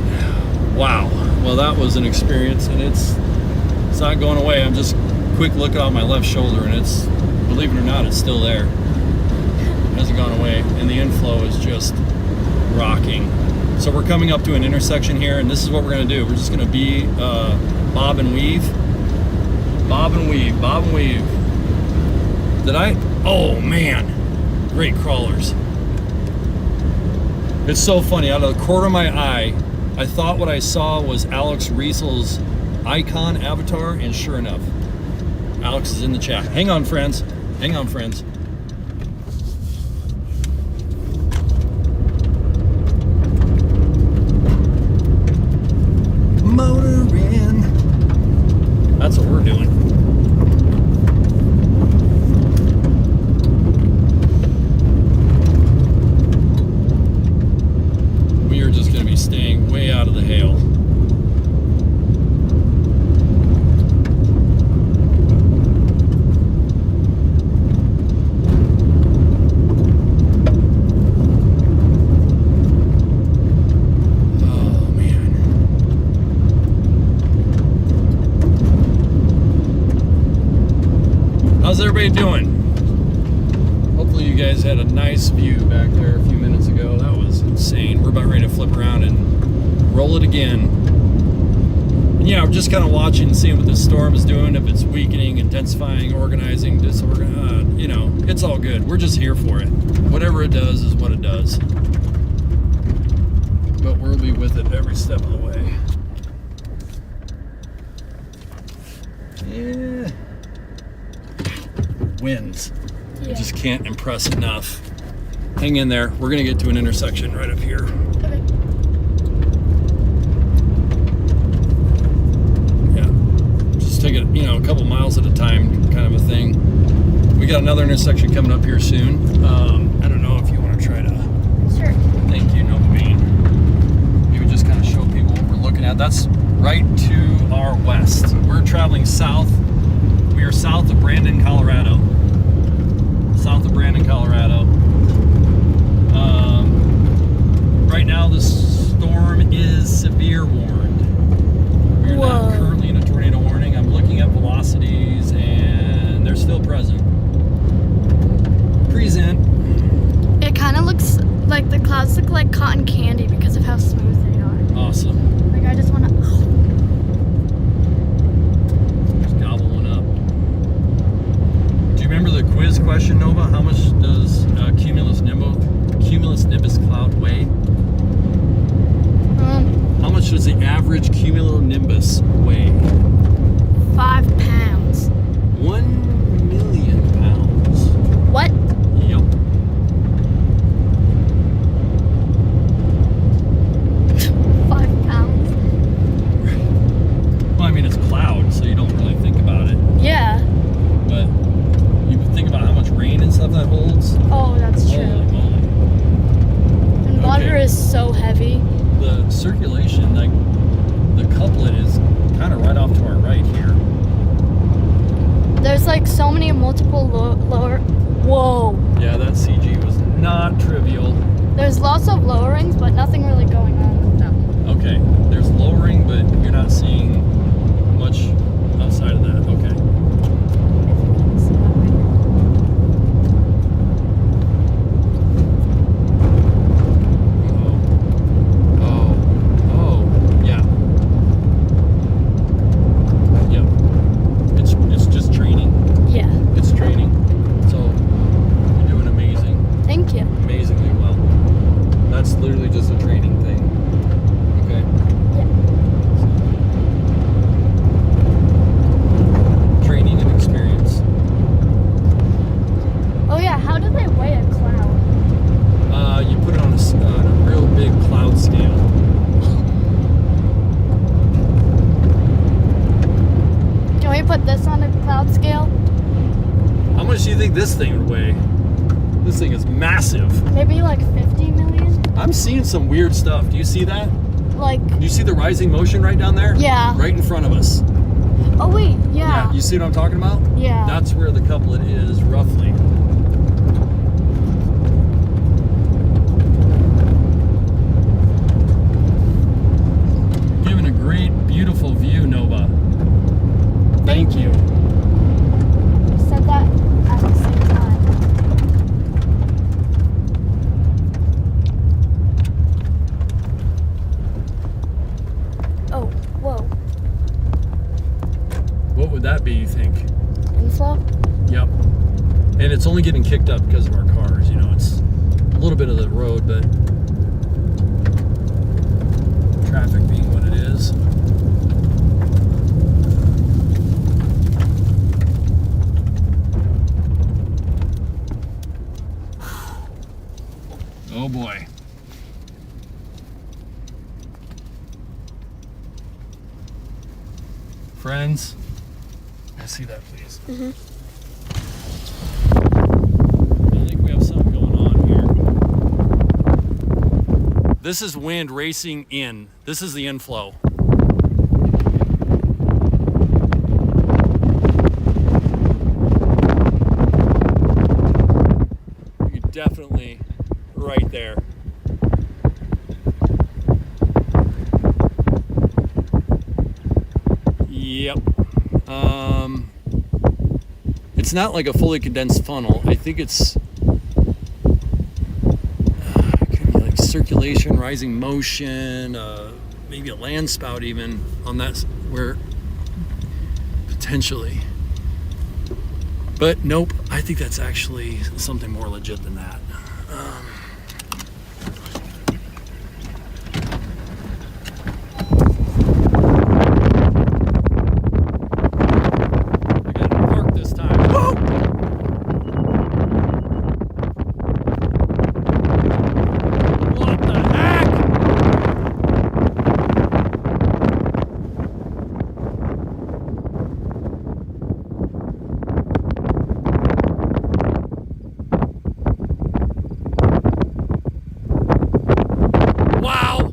Wow. Well, that was an experience, and it's not going away. I'm just quick looking on my left shoulder, and it's, believe it or not, it's still there. It hasn't gone away, and the inflow is just rocking. So we're coming up to an intersection here, and this is what we're going to do. We're just going to be bob and weave. Bob and weave, bob and weave. Oh man, great crawlers. It's so funny, out of the corner of my eye, I thought what I saw was Alex Riesel's icon avatar, and sure enough, Alex is in the chat. Hang on, friends. Hang on, friends. Motoring. That's what we're doing. We are just going to be staying way out of the hail. everybody doing? Hopefully you guys had a nice view back there a few minutes ago. That was insane. We're about ready to flip around and roll it again. And yeah, I'm just kind of watching, seeing what this storm is doing, if it's weakening, intensifying, organizing, disorganizing. You know, it's all good. We're just here for it. Whatever it does is what it does. But we'll be with it every step of the way. Yeah. Winds. Yeah. I just can't impress enough. Hang in there. We're going to get to an intersection right up here. Okay. Yeah. Just take it, you know, a couple miles at a time kind of a thing. We got another intersection coming up here soon. I don't know if you want to try to... Sure. Thank you, Nova Bean. Maybe just kind of show people what we're looking at. That's right to our west. We're traveling south. We are south of Brandon, Colorado. South of Brandon, Colorado. Right now, the storm is severe warned. We're not currently in a tornado warning. I'm looking at velocities, and they're still present. Present. It kind of looks like the clouds look like cotton candy because of how smooth they are. Awesome. Like I just want to. Just gobble one up. Do you remember the quiz question, Nova? How much does cumulus nimbus cloud weigh? How much does the average cumulonimbus weigh? 5 pounds. 1 million pounds. What? Yep. 5 pounds. Well, I mean, it's cloud, so you don't really think about it. Yeah. But you think about how much rain and stuff that holds. Oh, that's true. Holy moly. And water Okay. is so heavy. The circulation, like the couplet is kind of right off to our right here. There's like so many multiple lower. Whoa. Yeah, that CG was not trivial. There's lots of lowerings, but nothing really going on with them. Okay, there's lowering, but you're not seeing much outside of that. Okay. If you can see that right Oh, yeah. Yep. It's just training. now. Yeah. It's training. So you're doing amazing. Thank you. Amazingly well. That's literally just a training thing. Okay. Training and experience. Oh yeah. How do they weigh a cloud? You put it on a real big cloud scale. Can we put this on a cloud scale? How much do you think this thing would weigh? This thing is massive. Maybe like 50 million? I'm seeing some weird stuff. Do you see that? Like, Do you see the rising motion right down there? yeah. Right in front of us. Oh wait, yeah. You see what I'm talking about? Yeah. That's where the couplet is, roughly. Giving a great, beautiful view, Nova. Thank you. We said that at the same time. Oh, whoa. What would that be, you think? Inflow? Yep. And it's only getting kicked up because of our cars. You know, it's a little bit of the road, but traffic being what it is. Oh boy. Friends, I see that, please. Mm-hmm. I think we have something going on here. This is wind racing in. This is the inflow. You can definitely right there. Yep. It's not like a fully condensed funnel. I think it's could be like circulation, rising motion, maybe a land spout even on that, where potentially. But nope, I think that's actually something more legit than that. I got to park this time. Whoa! What the heck? Wow!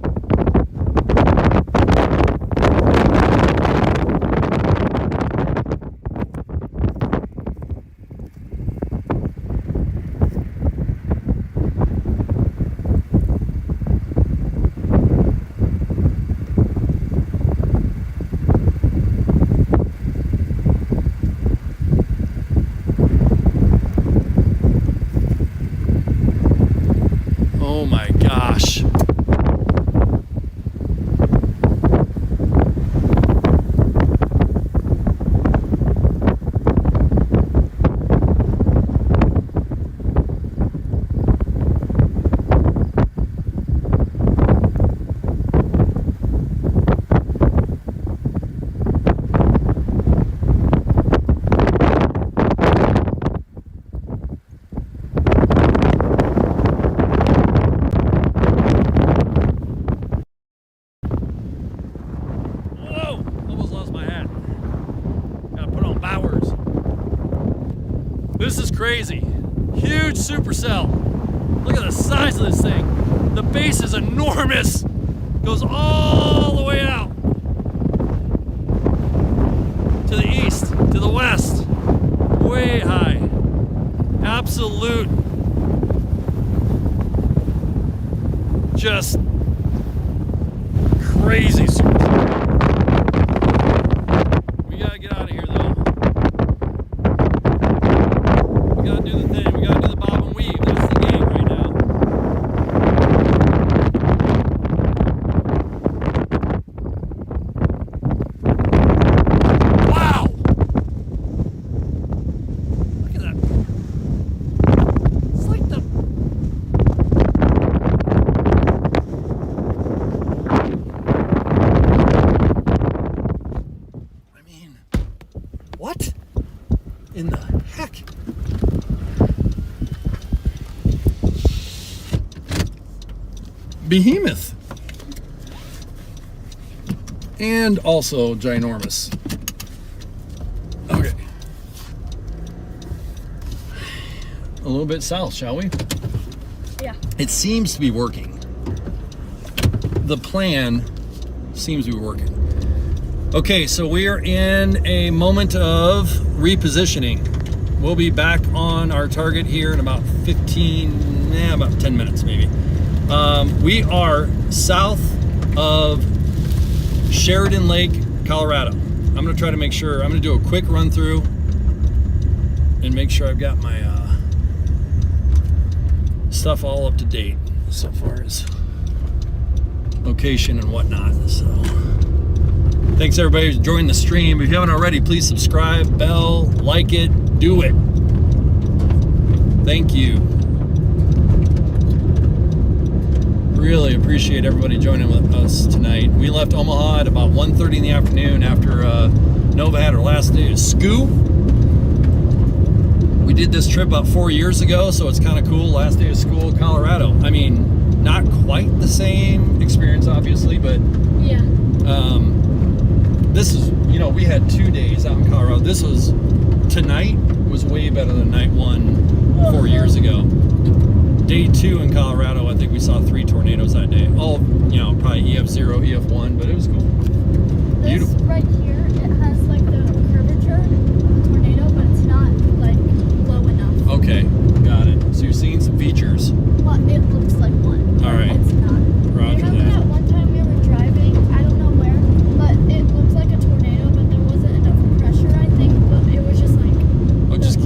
Oh my gosh. Whoa! Almost lost my hat. Gotta put on Bowers. This is crazy. Huge supercell. Look at the size of this thing. The base is enormous. Goes all the way out. To the east, to the west. Way high. Absolute. Just crazy supercell. We gotta get out of here though. We gotta do the thing. We gotta do the bob and weave. That's the game right now. Wow! Look at that. It's like the... I mean, what in the heck? Behemoth. And also ginormous. Okay. A little bit south, shall we? Yeah. It seems to be working. The plan seems to be working. Okay, so we are in a moment of repositioning. We'll be back on our target here in about about 10 minutes maybe. We are south of Sheridan Lake, Colorado. I'm gonna try to make sure, I'm gonna do a quick run through and make sure I've got my stuff all up to date so far as location and whatnot. So thanks everybody for joining the stream. If you haven't already, please subscribe, bell, like it, do it. Thank you. Really appreciate everybody joining with us tonight. We left Omaha at about 1:30 in the afternoon after Nova had her last day of school. We did this trip about 4 years ago, so it's kind of cool. Last day of school, Colorado. I mean, not quite the same experience, obviously, but Yeah. this is, you know, we had 2 days out in Colorado. This was, tonight was way better than night one 4 years ago. Day 2 in Colorado, I think we saw 3 tornadoes that day. All, you know, probably EF0, EF1, but it was cool. This Beautiful. right here, it has like the curvature of a tornado, but it's not like low enough. Okay, got it. So you're seeing some features. Well, it looks like one. All right. It's not. Roger Remember that. that one time we were driving, I don't know where, but it looked like a tornado, but there wasn't enough pressure, I think, but it was just like... Oh, just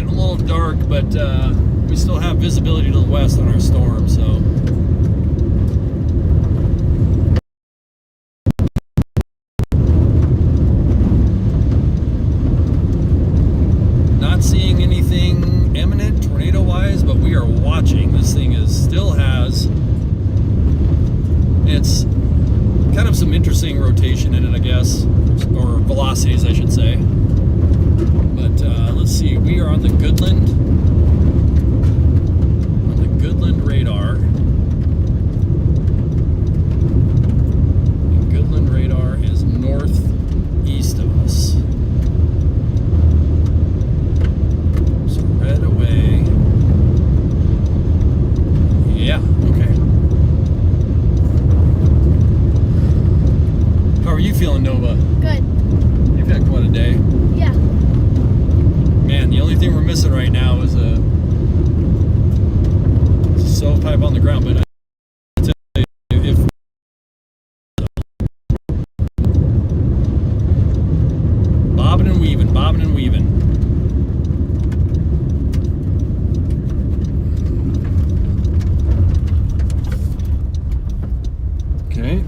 getting a little dark, but we still have visibility to the west on our storm, so. Not seeing anything imminent tornado-wise, but we are watching. This thing still has, it's kind of some interesting rotation in it, I guess, or velocities, I should say. But let's see, we are on the Goodland radar. And Goodland radar is northeast of us. So red away. Yeah, okay. How are you feeling, Nova? Good. You've had quite a day. Yeah. Man, the only thing we're missing right now is a stovepipe on the ground, but I tell you, if bobbing and weaving. Okay.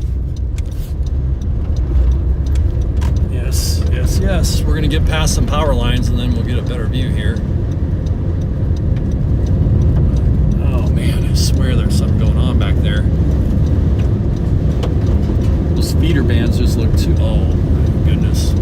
Yes. We're gonna get past some power lines and then we'll get a better view here. Oh man, I swear there's something going on back there. Those feeder bands just look too, oh my goodness.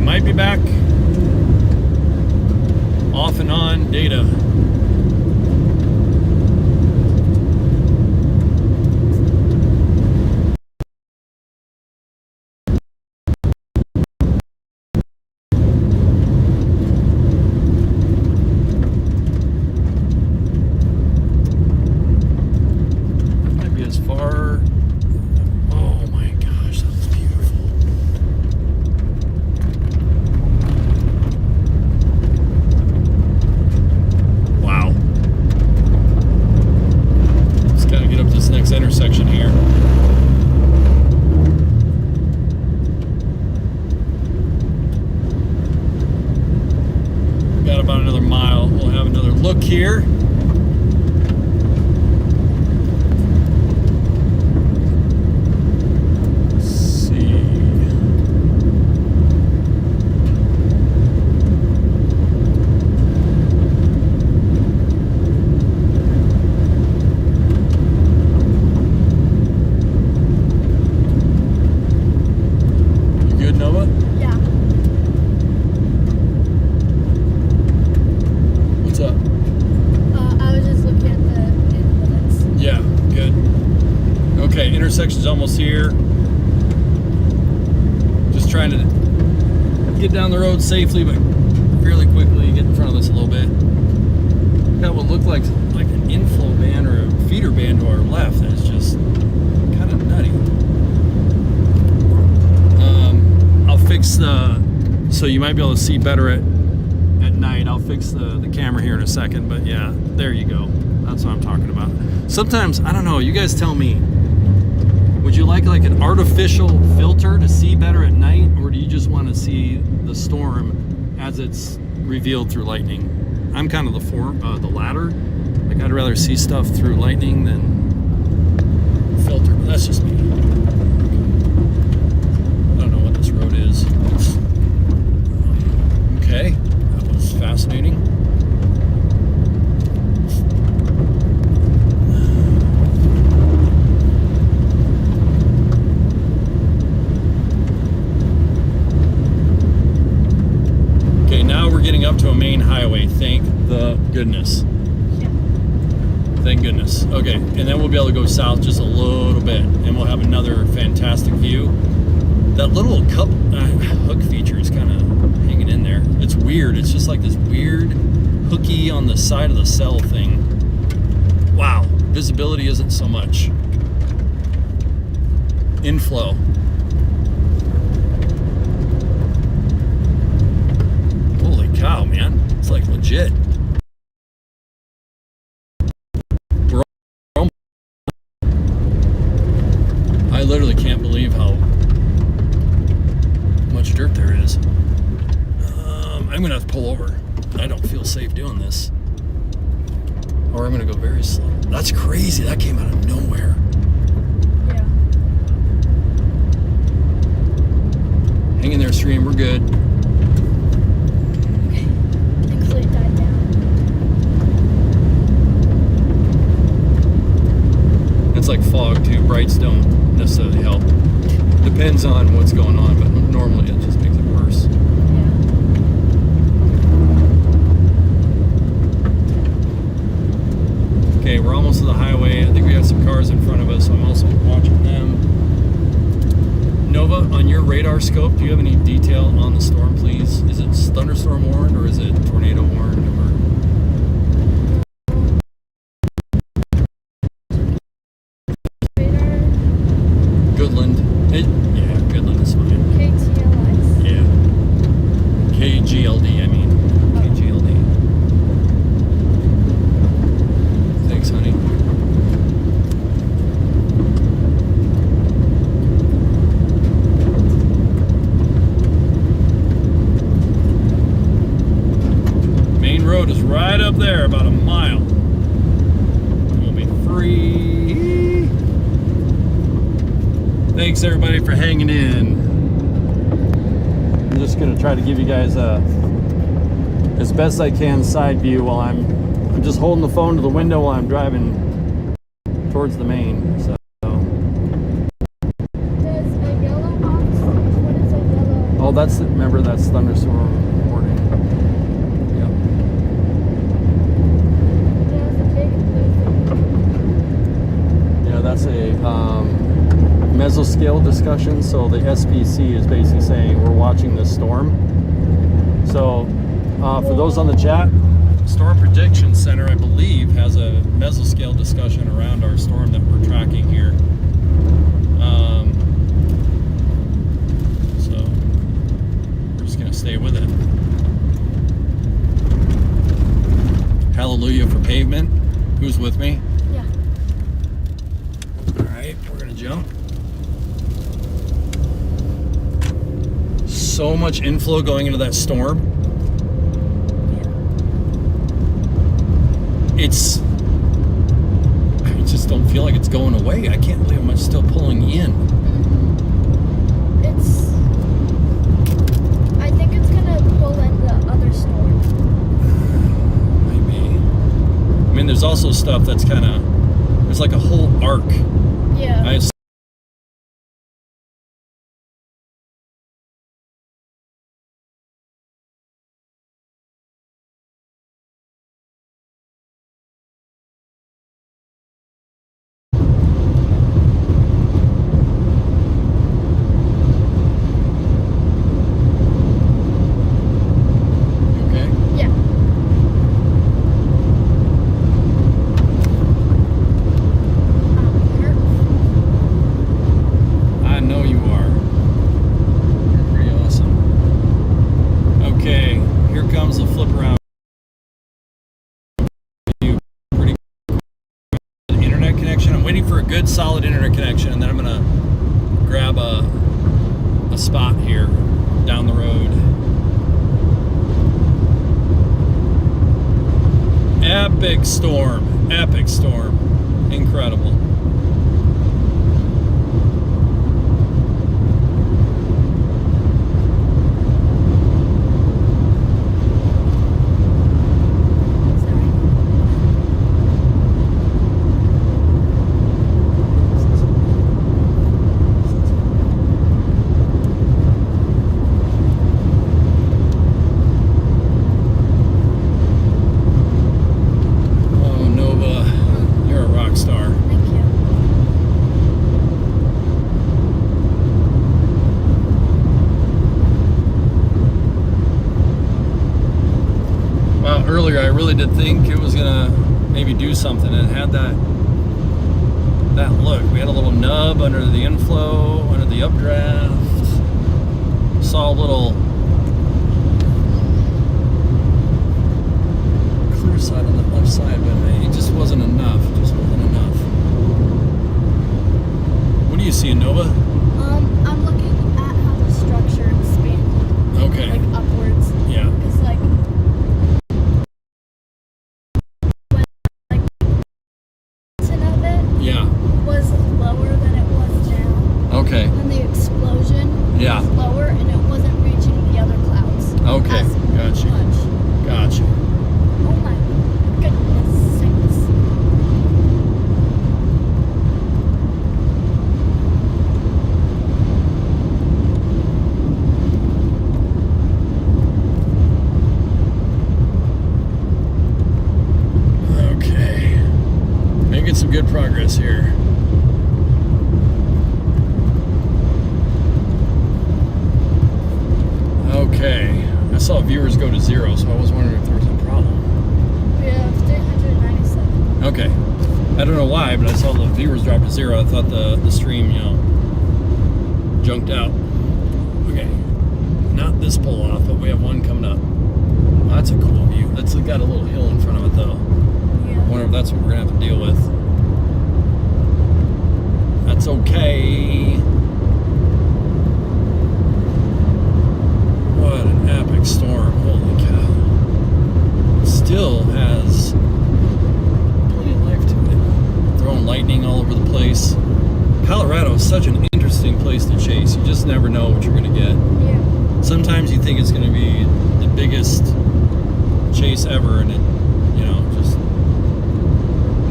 Might be back off and on data. Might be as far. Oh my gosh, that was beautiful. Next intersection here. Got about another mile. We'll have another look here. Intersection's almost here. Just trying to get down the road safely, but fairly quickly. Get in front of this a little bit. Got what looked like an inflow band or a feeder band to our left. That's just kind of nutty. I'll fix the, so you might be able to see better at night. I'll fix the camera here in a second, but yeah, there you go. That's what I'm talking about. Sometimes, I don't know, you guys tell me. Would you like an artificial filter to see better at night, or do you just want to see the storm as it's revealed through lightning? I'm kind of the latter. Like, I'd rather see stuff through lightning than filter, but that's just me. I don't know what this road is. Okay, that was fascinating. Getting up to a main highway, thank the goodness. Yeah. Thank goodness. Okay, and then we'll be able to go south just a little bit, and we'll have another fantastic view. That little hook feature is kind of hanging in there. It's weird. It's just like this weird hooky on the side of the cell thing. Wow. visibility isn't so much. Inflow. Holy cow, man. It's like legit. I literally can't believe how much dirt there is. I'm gonna have to pull over. I don't feel safe doing this. Or I'm gonna go very slow. That's crazy. That came out of nowhere. Yeah. Hang in there, stream. We're good. Okay. Thankfully it died down. It's like fog too. Brights don't necessarily help. Depends on what's going on, but normally it just makes it worse. Okay, we're almost to the highway. I think we have some cars in front of us, so I'm also watching them. Nova, on your radar scope, do you have any detail on the storm, please? Is it thunderstorm warned or is it tornado warned? Or Radar Goodland? Yeah, Goodland is fine. KTLX. Yeah. KGLD, I mean. KGLD. Thanks, honey. Main road is right up there, about a mile. We'll be free. Thanks everybody for hanging in. I'm just gonna try to give you guys as best I can side view while I'm just holding the phone to the window while I'm driving towards the main. So Does a yellow box, what is a yellow? oh, remember that's thunderstorm warning. Yep. There's a big blue thing. Yeah, that's a mesoscale discussion. So the SPC is basically saying we're watching this storm. So for those on the chat, Storm Prediction Center, I believe, has a mesoscale discussion around our storm that we're tracking here. So we're just going to stay with it. Hallelujah for pavement. Who's with me? Yeah. All right, we're going to jump. So much inflow going into that storm. I just don't feel like it's going away. I can't believe how much still pulling in. I think it's gonna pull in the other storm. Maybe. I mean, there's also stuff that's kind of, there's like a whole arc. Yeah. I have good solid internet connection, and then I'm gonna grab a spot here down the road. Epic storm, incredible. Earlier I really did think it was gonna maybe do something. It had that that look. We had a little nub under the inflow, under the updraft. Saw a little clear side on the left side, but it just wasn't enough. It just wasn't enough. What do you see, Nova? I'm looking at how the structure expanded. Okay. Like upwards. Yeah. Because like when like the of it Yeah. was lower than it was now. Okay. And the explosion Yeah. was lower and it wasn't reaching the other clouds. Okay. As Gotcha. much. Gotcha. Oh my goodness sakes. Okay. Making some good progress here. Okay. I saw viewers go to 0, so I was wondering if there was a problem. We have 397. Okay. I don't know why, but I saw the viewers drop to 0. I thought the stream, junked out. Okay. Not this pull off, but we have one coming up. Well, that's a cool view. That's got a little hill in front of it, though. I Yeah. wonder if that's what we're going to have to deal with. That's okay. What an epic storm. Holy cow. Still has plenty of life to it. Throwing lightning all over the place. Colorado is such an interesting place to chase. You just never know what you're going to get. Yeah. Sometimes you think it's going to be the biggest chase ever, and it, just.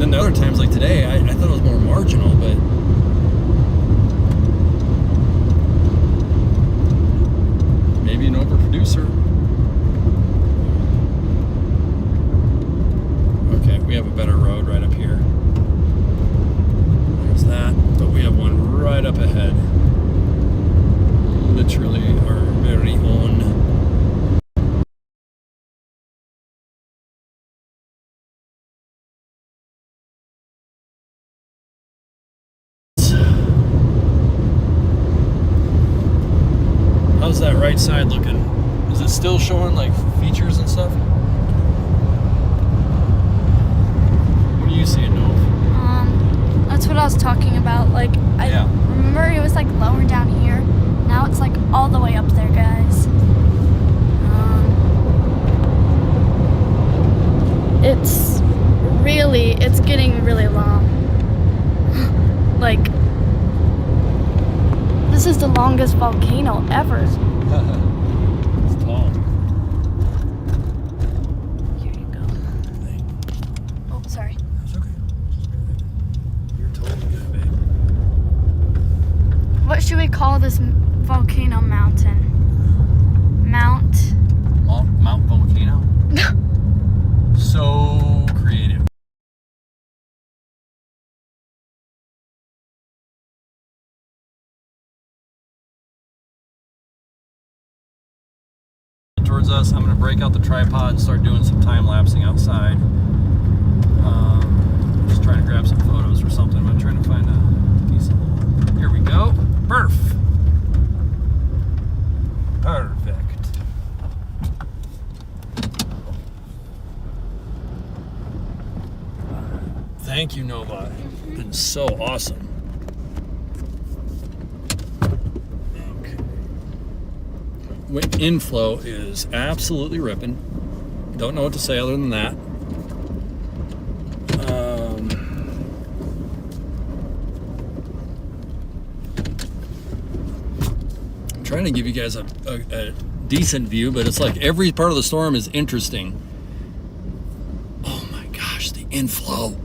Then the other times, like today, I thought it was more marginal, but. Maybe an overproducer. Okay, we have a better road right up here. There's that, but we have one right up ahead. Literally our very own. How's that right side looking? Is it still showing like features and stuff? What are you seeing, Nove? That's what I was talking about. Like, I Yeah. remember it was like lower down here. Now it's like all the way up there, guys. It's getting really long. Like, this is the longest volcano ever. It's tall. Here you go. Oh, sorry. That's okay. You're totally good, babe. What should we call this volcano mountain? Mount Volcano? So creative. Towards us, I'm going to break out the tripod and start doing some time lapsing outside. Just trying to grab some photos or something. I'm trying to find a decent one. Here we go. Perfect. Thank you, Nova. It's been so awesome. Okay. Inflow is absolutely ripping. Don't know what to say other than that. I'm trying to give you guys a decent view, but it's like every part of the storm is interesting. Oh my gosh, the inflow.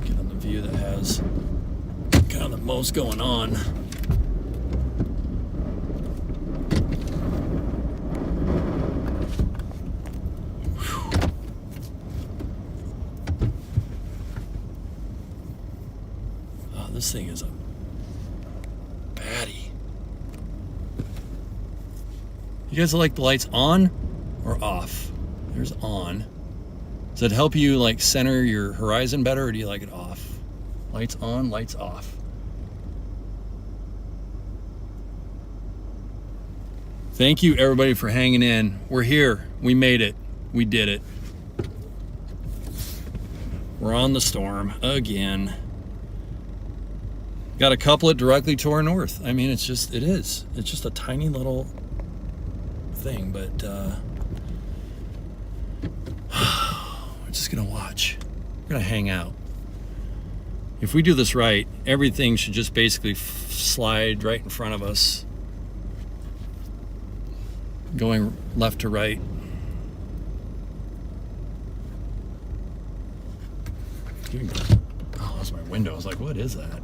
Get on the view that has kind of the most going on. this thing is a baddie. You guys like the lights on or off? There's on. Does it help you like center your horizon better, or do you like it off? Lights on, lights off. Thank you everybody for hanging in. We're here. We made it. We did it. We're on the storm again. Got to couple it directly to our north. I mean, it is. It's just a tiny little thing, but we're just gonna watch. We're gonna hang out. If we do this right, everything should just basically slide right in front of us, going left to right. Oh, that's my window. I was like, what is that?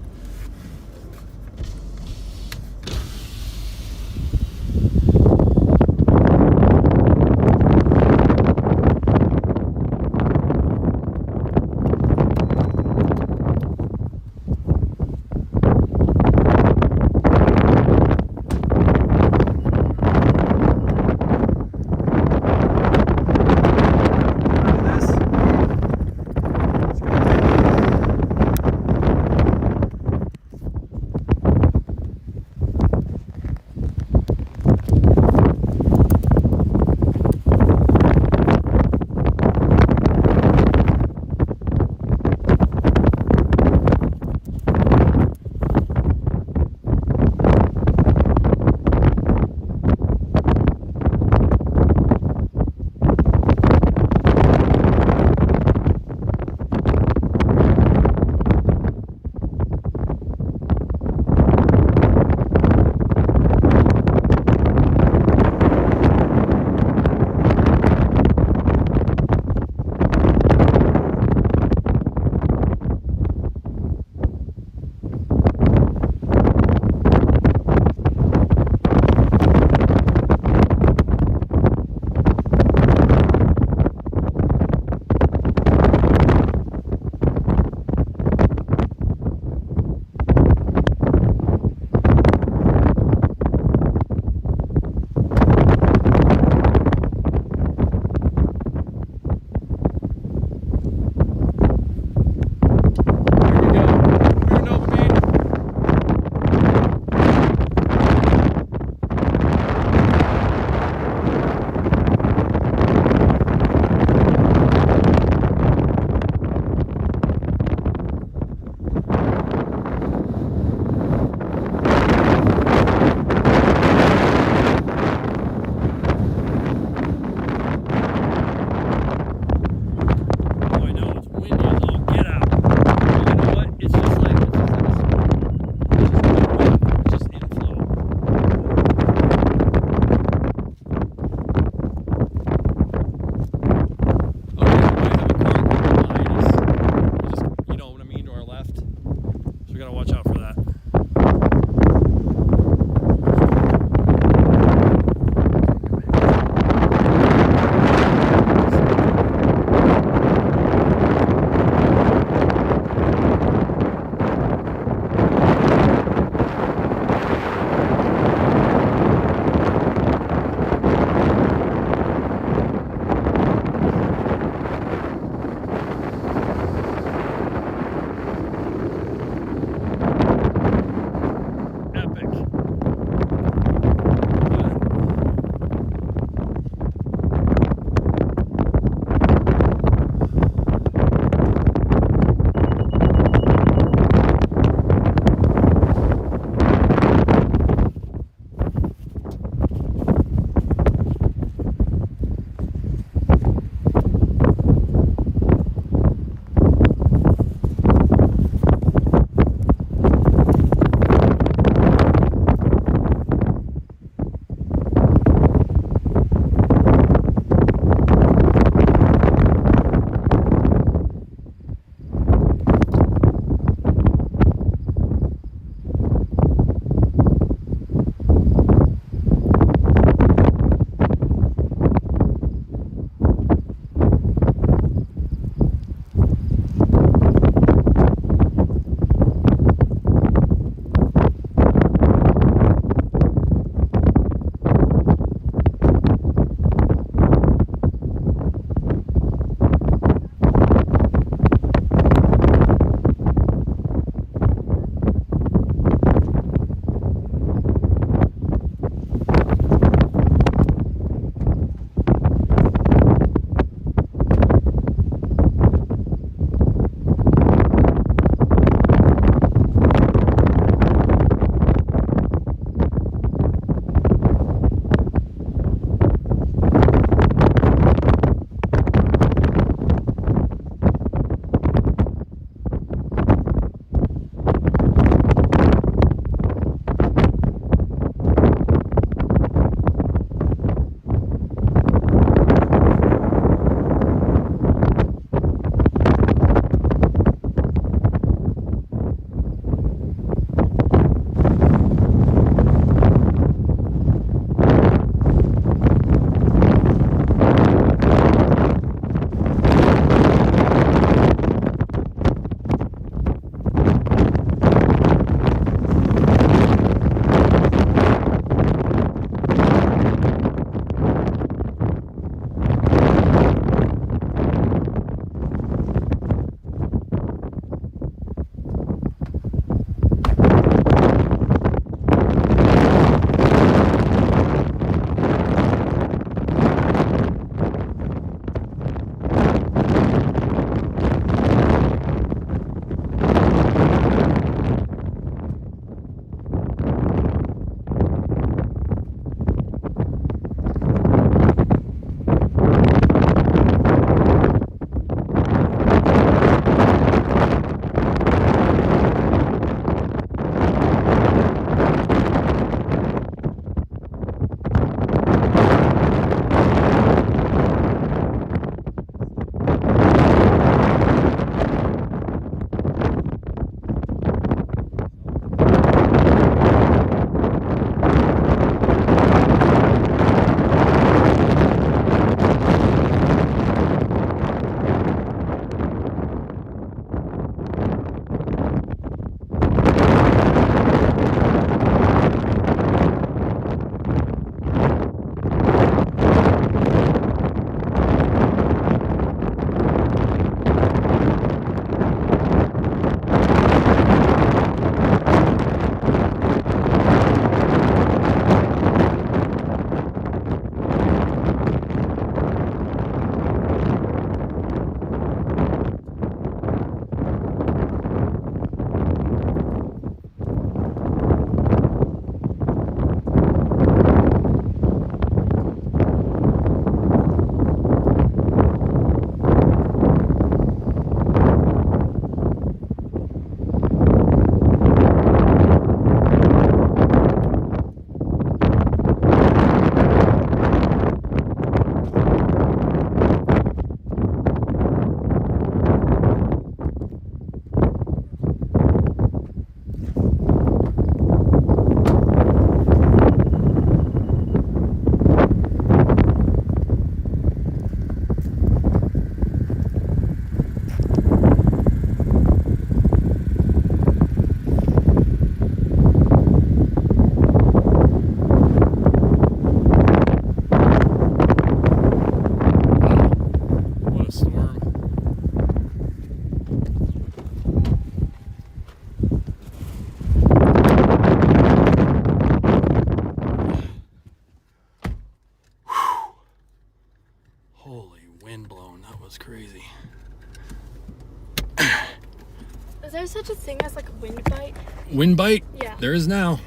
there such a thing as like a wind bite? Wind bite? Yeah. There is now.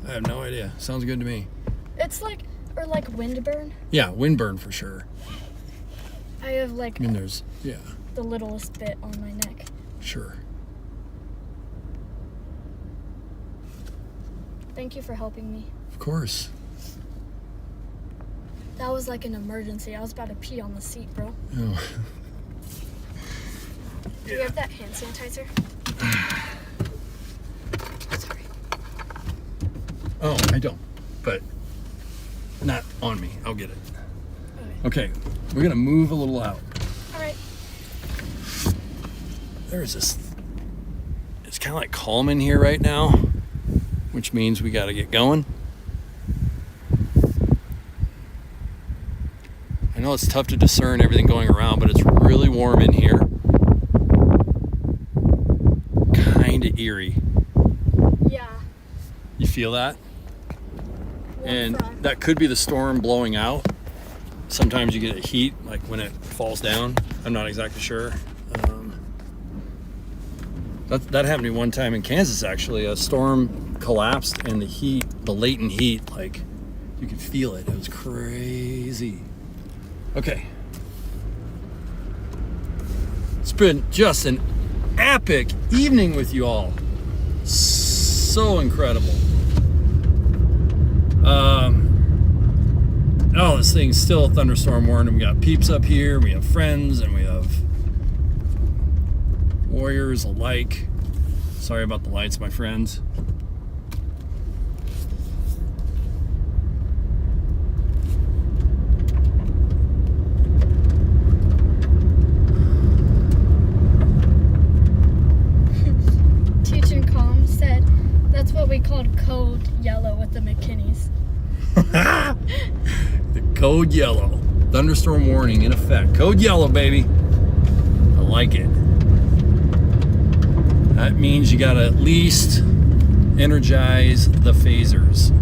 I have no idea. Sounds good to me. It's like, or like wind burn. Yeah, wind burn for sure. I have like I mean, there's, yeah, the littlest bit on my neck. sure. Thank you for helping me. Of course. That was like an emergency. I was about to pee on the seat, bro. Oh. Do you have that hand sanitizer? Sorry. Oh, I don't. But not on me. I'll get it. Okay, we're gonna move a little out. All right. There's this, it's kind of like calm in here right now, which means we got to get going. I know it's tough to discern everything going around, but it's really warm in here. Kind of eerie. Yeah. You feel that? One And front. that could be the storm blowing out. Sometimes you get a heat, like when it falls down. I'm not exactly sure. That happened to me one time in Kansas, actually. A storm collapsed and the latent heat, like you could feel it. It was crazy. Okay. It's been just an epic evening with you all. So incredible. Oh, this thing's still a thunderstorm warning. We got peeps up here, we have friends, and we have warriors alike. Sorry about the lights, my friends. Teaching Calm said that's what we called code yellow with the McKinneys. The code yellow. Thunderstorm warning in effect. Code yellow, baby. I like it. That means you gotta at least energize the phasers.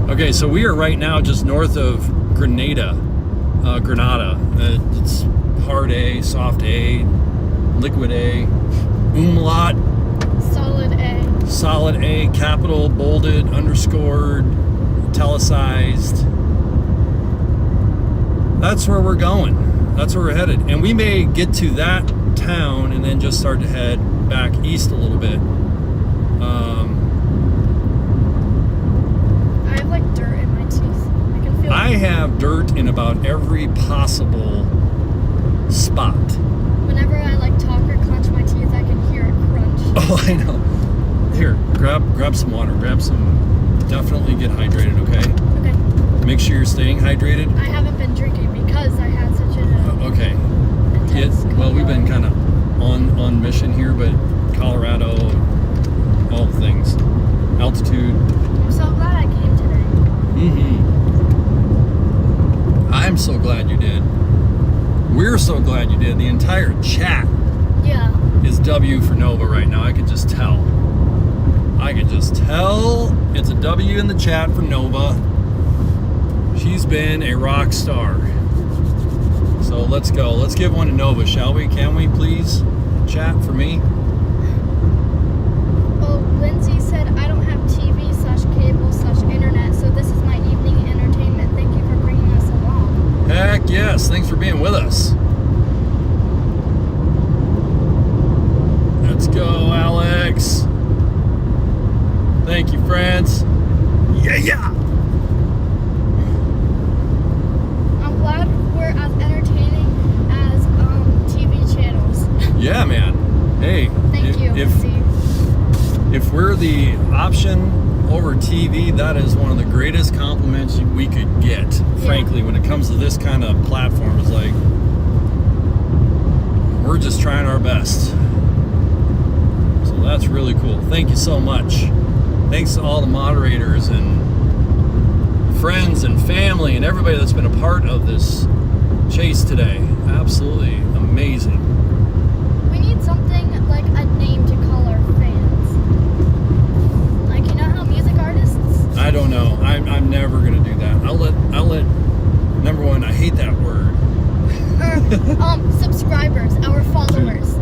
Okay, so we are right now just north of Grenada. It's hard A, soft A, liquid A, umlaut, solid A, capital, bolded, underscored, italicized. That's where we're going. That's where we're headed. And we may get to that town and then just start to head back east a little bit. I have like dirt in my teeth. I can feel I have dirt in about every possible spot. Whenever I like talk or clench my teeth, I can hear it crunch. Oh, I know. Here, grab some water. Definitely get hydrated, okay? Okay. Make sure you're staying hydrated. I haven't been drinking because I had such an Okay. intense Well, we've been cold. kind of on mission here, but Colorado, all the things. Altitude. I'm so glad I came today. I'm so glad you did. We're so glad you did. The entire chat Yeah. is W for Nova right now. I can just tell. It's a W in the chat for Nova. She's been a rock star. So let's go. Let's give one to Nova, shall we? Can we please? Chat for me. Oh, Lindsay said I don't have TV/cable/internet, so this is my evening entertainment. Thank you for bringing us along. Heck yes. Thanks for being with us. Let's go, Alex. Thank you, friends. Yeah. I'm glad we're as entertaining as TV channels. Yeah, man. Hey. Thank you, Lindsay. If we're the option over TV, that is one of the greatest compliments we could get, frankly, when it comes to this kind of platform. It's like, we're just trying our best. So that's really cool. Thank you so much. Thanks to all the moderators and friends and family and everybody that's been a part of this chase today. Absolutely amazing. We need something like a name to call our fans. Like, you know how music artists? I don't know. I'm never gonna do that. I'll let. Number one, I hate that word. Or subscribers, our followers,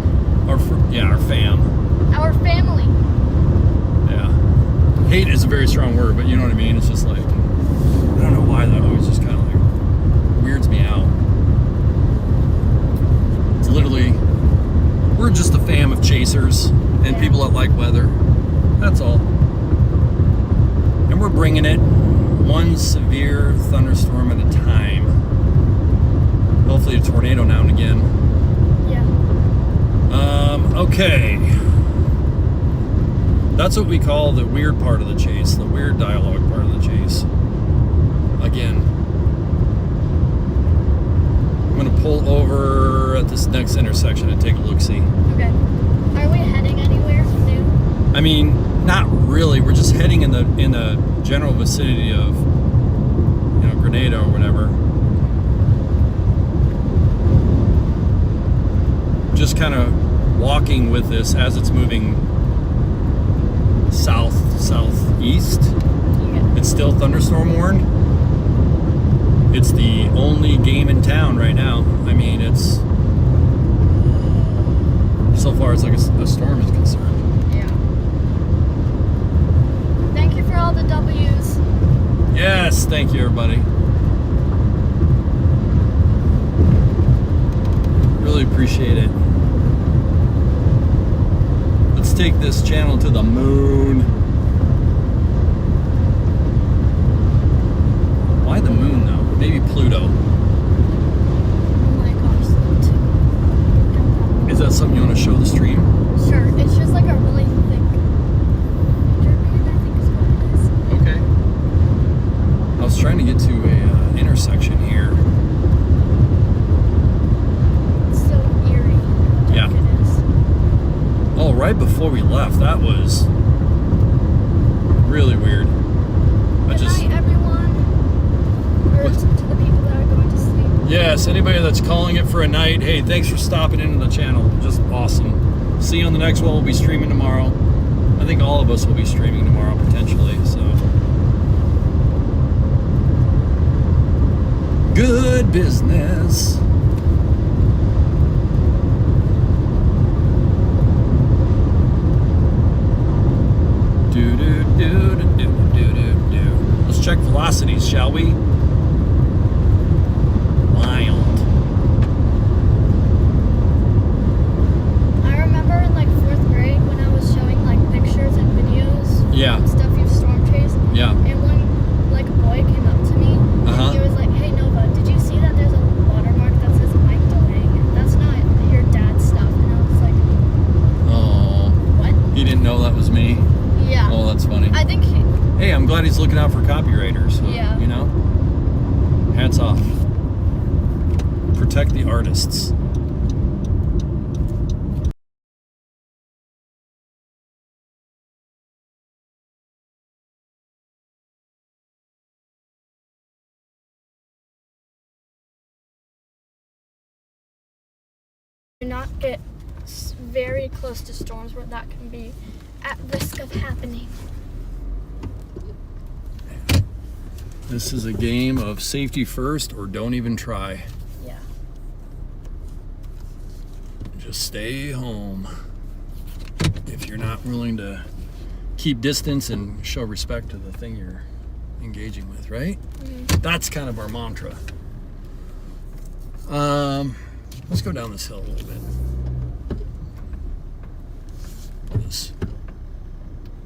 Our fam. our family. Yeah. Hate is a very strong word, but you know what I mean. It's just like, I don't know why that always just kind of like weirds me out. It's literally, we're just a fam of chasers and Yeah. people that like weather. That's all. And we're bringing it one severe thunderstorm at a time. Hopefully a tornado now and again. Yeah. Okay. That's what we call the weird part of the chase, the weird dialogue part of the chase. Again, I'm going to pull over at this next intersection and take a look-see. Okay. Are we heading anywhere new? I mean, not really. We're just heading in the general vicinity of, Grenada or whatever. Just kind of walking with this as it's moving southeast. Yeah. It's still thunderstorm warned. It's the only game in town right now. I mean, it's so far as like a storm is concerned. Yeah. Thank you for all the W's. Yes, thank you, everybody. Really appreciate it. Let's take this channel to the moon. Why the moon, though? Maybe Pluto. Oh my gosh, Is that something you want to show the stream? Sure, it's just like a really thick turbine, I think is what it is. Okay. I was trying to get to a intersection here. It's so eerie how Yeah. dark it is. Oh, right before we left, that was really weird. Good night, everyone. Or What? to the people that are going to sleep. Yes, anybody that's calling it for a night, hey, thanks for stopping into the channel. Just awesome. See you on the next one. We'll be streaming tomorrow. I think all of us will be streaming tomorrow, potentially, so. Good business. Let's check velocities, shall we? Wild. I remember in like 4th grade when I was showing like pictures and videos Yeah. and stuff you've storm chased. Yeah. And one like boy came up to me Uh-huh. and he was like, "Hey Nova, did you see that there's a watermark that says Mike delaying? That's not your dad's stuff." And I was like, Oh, "What?" he didn't know that was me. Yeah. Oh, that's funny. I think he, Hey, I'm glad he's looking out for copywriters. Yeah. You know? Hats off. Protect the artists. do not get very close to storms where that can be at risk of happening. This is a game of safety first or don't even try. Yeah. Just stay home. If you're not willing to keep distance and show respect to the thing you're engaging with, right? Mm-hmm. That's kind of our mantra. Let's go down this hill a little bit. This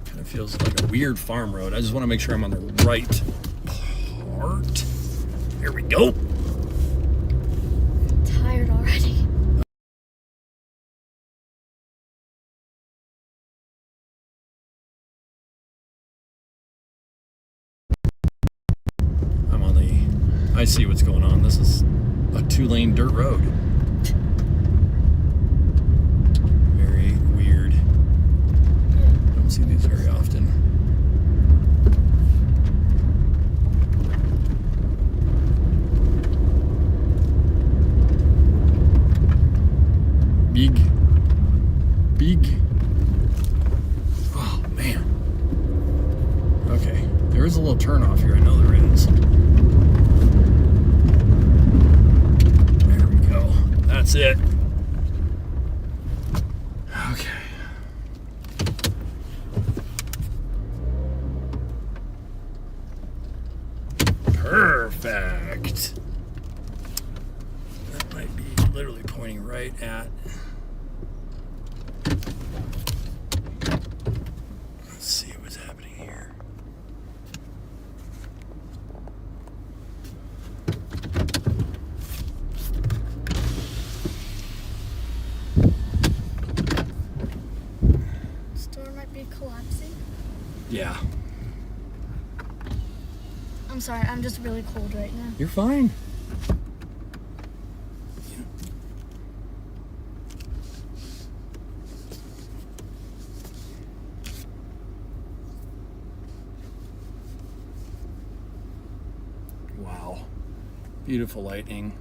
kind of feels like a weird farm road. I just want to make sure I'm on the right part. Here we go. Tired already. I'm on the, I see what's going on. This is a 2-lane dirt road. Very weird. Don't see these very often. Big. Oh, man. Okay. There is a little turnoff here. I know there is. There we go. That's it. Okay. Perfect. That might be literally pointing right at. Let's see what's happening here. Store might be collapsing. Yeah. I'm sorry, I'm just really cold right now. You're fine. Wow. Beautiful lightning.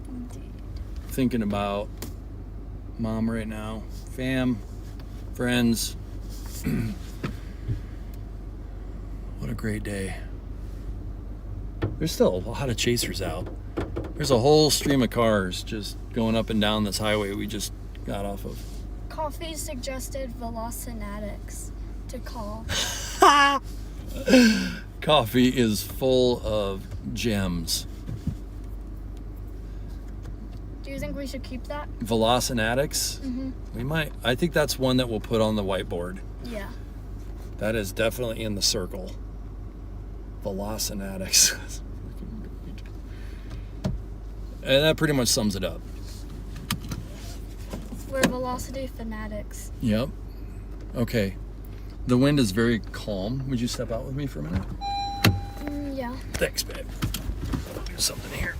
Indeed. Thinking about mom right now. Fam, friends. What a great day. There's still a lot of chasers out. There's a whole stream of cars just going up and down this highway we just got off of. Coffee suggested Velocinatics to call. Coffee is full of gems. Do you think we should keep that? Velocinatics? Mm-hmm. We might. I think that's one that we'll put on the whiteboard. Yeah. That is definitely in the circle. Velocinatics. And that pretty much sums it up. We're velocity fanatics. Yep. Okay. The wind is very calm. Would you step out with me for a minute? Yeah. Thanks, babe. I'll do something here.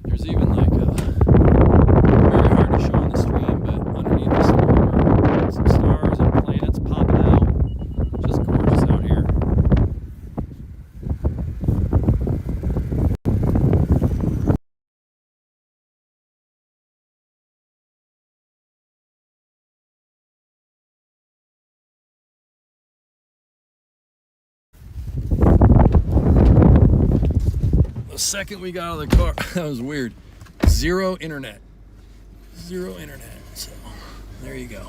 There's even like very hard to show on the stream, but underneath the storm are some stars and planets popping out. Just gorgeous out here. The second we got out of the car, that was weird. Zero internet. Zero internet. So, there you go.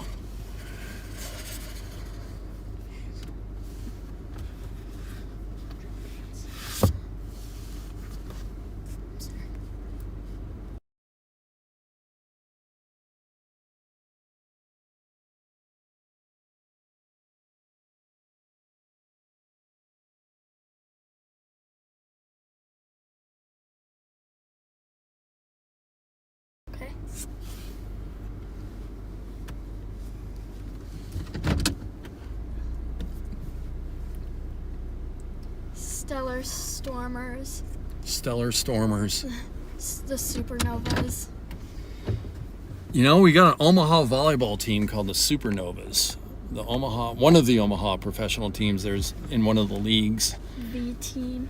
Okay. Stellar stormers. Stellar stormers. The supernovas. You know, we got an Omaha volleyball team called the Supernovas. The Omaha, one of the Omaha professional teams. There's in one of the leagues. V team.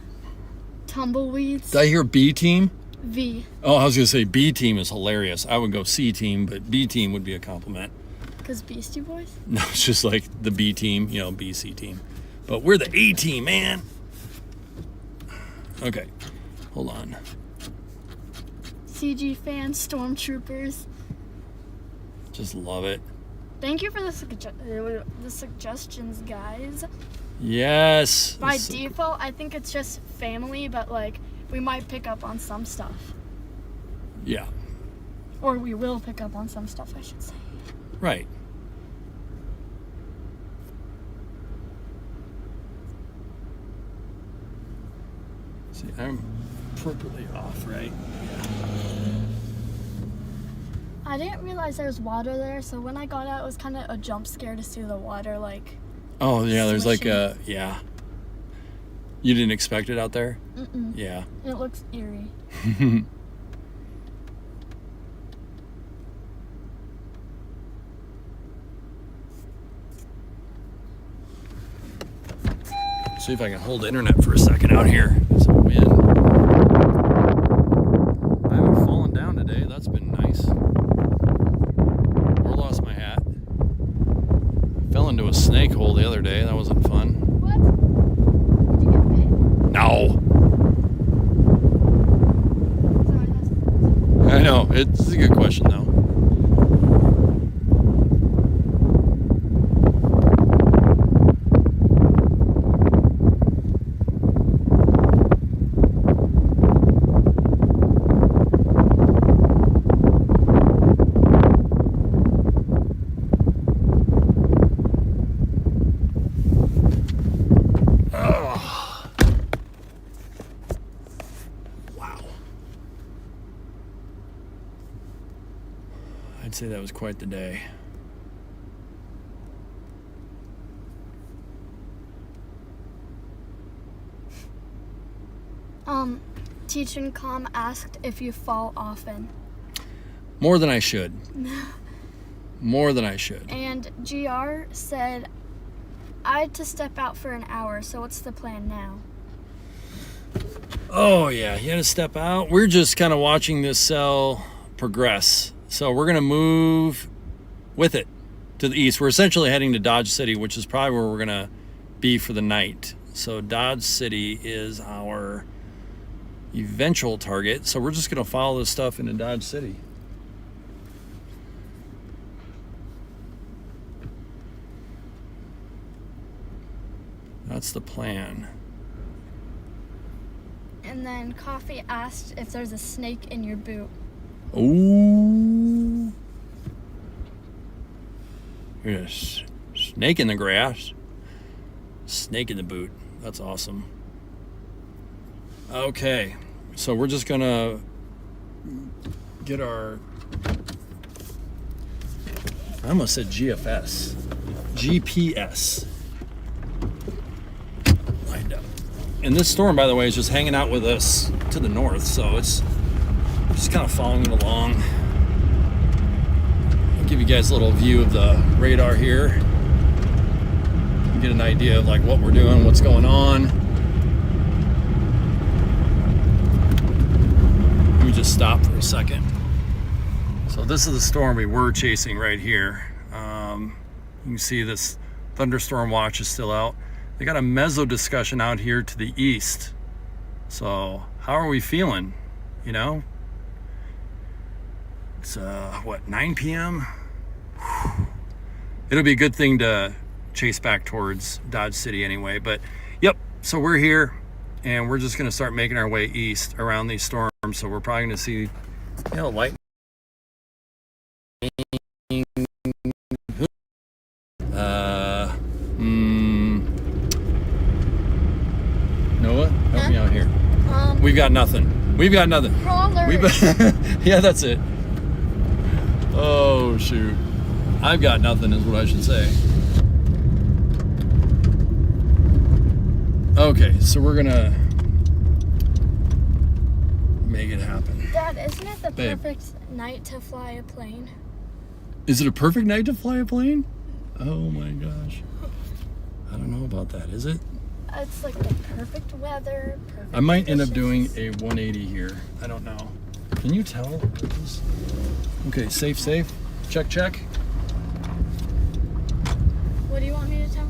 Tumbleweeds. Did I hear B team? V. Oh, I was gonna say B team is hilarious. I would go C team, but B team would be a compliment. Because Beastie Boys? No, it's just like the B team, you know, BC team. But we're the A team, man. Okay, hold on. CG fans, stormtroopers. Just love it. Thank you for the suggestions, guys. Yes. By default, I think it's just family, but like we might pick up on some stuff. Yeah. Or we will pick up on some stuff, I should say. Right. See, I'm appropriately off, right? I didn't realize there was water there, so when I got out, it was kind of a jump scare to see the water, like... Oh, yeah, there's like swishing. yeah. You didn't expect it out there? Mm-mm. Yeah. It looks eerie. See if I can hold internet for a second out here. Some wind. I haven't fallen down today. That's been nice. know. It's a good question, though. I'd say that was quite the day. Teacher and Com asked if you fall often. More than I should. More than I should. And GR said, I had to step out for an hour, so what's the plan now? Oh, yeah. He had to step out. We're just kind of watching this cell progress. So we're going to move with it to the east. We're essentially heading to Dodge City, which is probably where we're going to be for the night. So Dodge City is our eventual target. So we're just going to follow this stuff into Dodge City. That's the plan. And then Coffee asked if there's a snake in your boot. Ooh. There's a snake in the grass. Snake in the boot. That's awesome. Okay. So we're just going to get our... I almost said GFS. GPS. Lined up. And this storm, by the way, is just hanging out with us to the north. So it's just kind of following it along. I'll give you guys a little view of the radar here. Get an idea of like what we're doing, what's going on. Let me just stop for a second. So this is the storm we were chasing right here. You can see this thunderstorm watch is still out. They got a meso discussion out here to the east. So how are we feeling? You know, it's what, 9 p.m. It'll be a good thing to chase back towards Dodge City anyway. But yep, so we're here and we're just going to start making our way east around these storms. So we're probably going to see, you know, lightning. Noah, help me out here. We've got nothing. We've got nothing. Crawlers. Yeah, that's it. Oh shoot, I've got nothing is what I should say. Okay, so we're gonna make it happen. Dad, isn't it the Babe. perfect night to fly a plane? Is it a perfect night to fly a plane? Oh my gosh. I don't know about that, is it? It's like the perfect weather. Perfect I might end up conditions. doing a 180 here. I don't know. Can you tell? Okay, safe. Check. What do you want me to tell?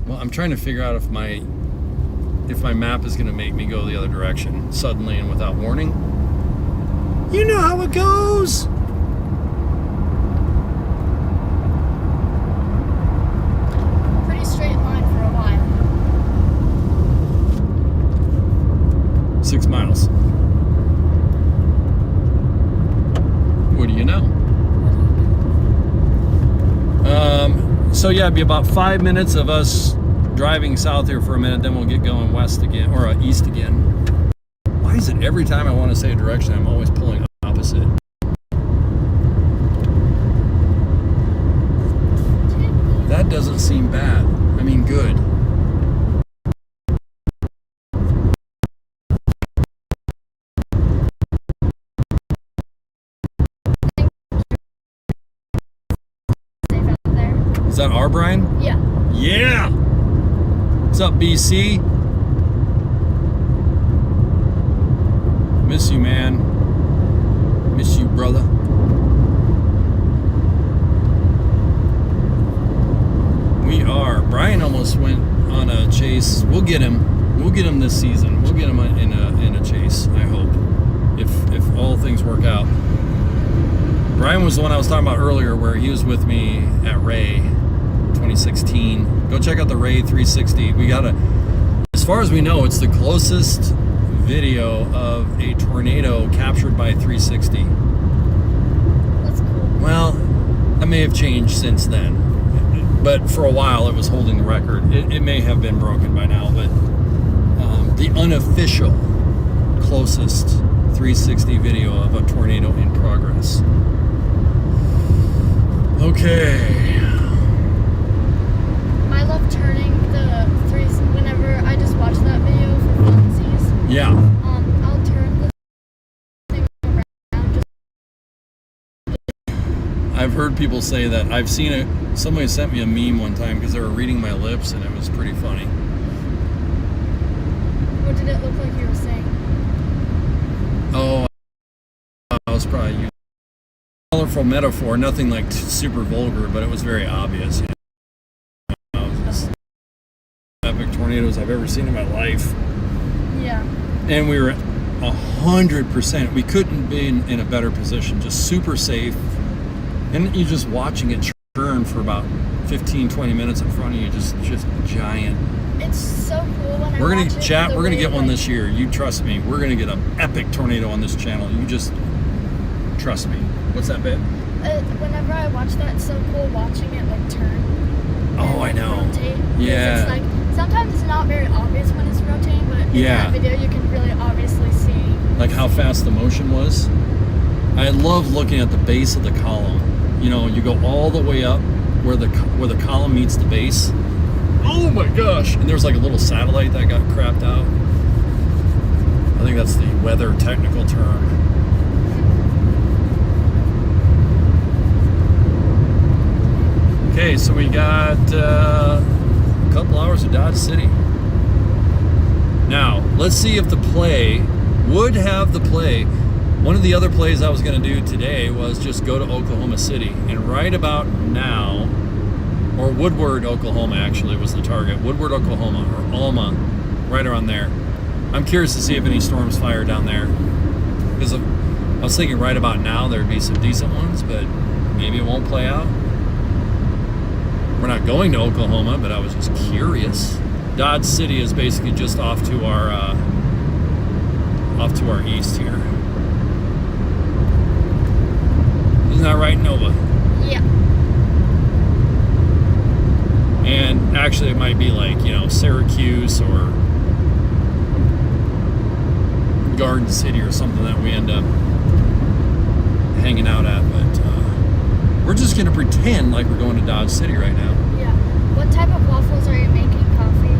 Well, I'm trying to figure out if my map is gonna make me go the other direction suddenly and without warning. You know how it goes. Pretty straight line for a while. 6 miles. What do you know? So yeah, it'd be about 5 minutes of us driving south here for a minute, then we'll get going west again, or east again. Why is it every time I want to say a direction, I'm always pulling opposite? That doesn't seem bad. I mean, good. Safe out there. Is that our Brian? Yeah. Yeah! What's up, BC? Miss you, man. Miss you, brother. We are. Brian almost went on a chase. We'll get him. We'll get him this season. We'll get him in a chase, I hope. If all things work out. Brian was the one I was talking about earlier, where he was with me at Ray 2016. Go check out the Ray 360. We got as far as we know, it's the closest video of a tornado captured by 360. That's cool. Well, that may have changed since then, but for a while it was holding the record. It may have been broken by now, but the unofficial closest 360 video of a tornado in progress. Okay. I love turning the threes whenever I just watch that video for funsies. Yeah. I'll turn the thing around. I've heard people say that. I've seen it. Somebody sent me a meme one time because they were reading my lips, and it was pretty funny. What did it look like you were saying? Oh, I was probably using a colorful metaphor, nothing like super vulgar, but it was very obvious. You know, it was just epic tornadoes I've ever seen in my life. Yeah. And we were 100%. We couldn't be in a better position. Just super safe. And you're just watching it churn for about 15, 20 minutes in front of you. Just giant. It's so cool when We're I gonna watch it, chat. the We're gonna way, get one like, this year. You trust me. We're gonna get an epic tornado on this channel. You just trust me. What's that, babe? Whenever I watch that, it's so cool watching it like turn. Oh, I know. Rotate. 'Cause Yeah. It's like sometimes it's not very obvious when it's rotating, but in Yeah. that video you can really obviously see. Like how fast the motion was. I love looking at the base of the column. You know, you go all the way up where the column meets the base. Oh my gosh! And there's like a little satellite that got crapped out. I think that's the weather technical term. Okay, so we got a couple hours of Dodge City. Now, let's see if the play would have the play. One of the other plays I was going to do today was just go to Oklahoma City. And right about now, or Woodward, Oklahoma actually was the target. Woodward, Oklahoma, or Alma, right around there. I'm curious to see if any storms fire down there. Because I was thinking right about now there'd be some decent ones, but maybe it won't play out. We're not going to Oklahoma, but I was just curious. Dodge City is basically just off to our east here. Isn't that right, Nova? Yeah. And actually it might be like, you know, Syracuse or Garden City or something that we end up hanging out at, but we're just gonna pretend like we're going to Dodge City right now. Yeah. What type of waffles are you making? Coffee?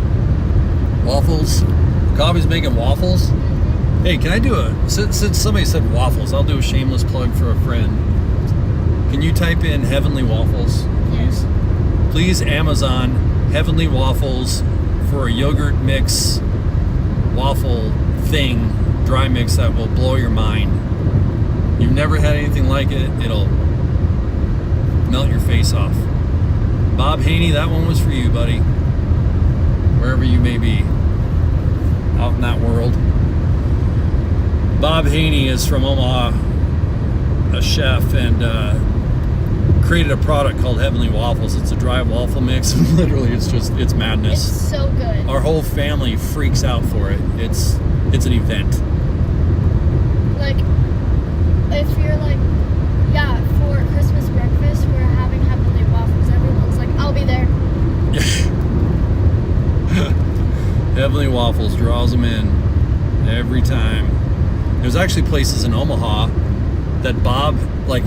Waffles? Coffee's making waffles? Mm-hmm. Hey, can I do since somebody said waffles, I'll do a shameless plug for a friend. Can you type in Heavenly Waffles, please? Yes. Please Amazon Heavenly Waffles for a yogurt mix waffle thing, dry mix that will blow your mind. You've never had anything like it. It'll melt your face off. Bob Haney, that one was for you, buddy. Wherever you may be out in that world. Bob Haney is from Omaha, a chef, and created a product called Heavenly Waffles. It's a dry waffle mix. Literally, it's madness. It's so good. Our whole family freaks out for it. It's an event. Like, if you're like, yeah, for Christmas breakfast, we're having Heavenly Waffles. Everyone's like, I'll be there. Heavenly Waffles draws them in every time. There's actually places in Omaha that Bob, like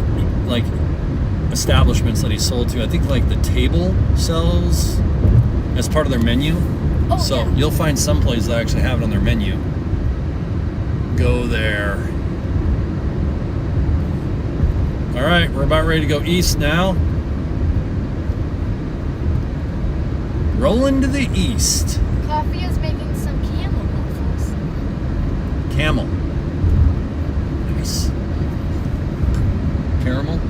establishments that he sold to. I think like the Table sells as part of their menu. Oh, So yeah. you'll find some places that actually have it on their menu. Go there. All right, we're about ready to go east now. Rolling to the east. Coffee is making some camel waffles. Camel. Nice. Caramel?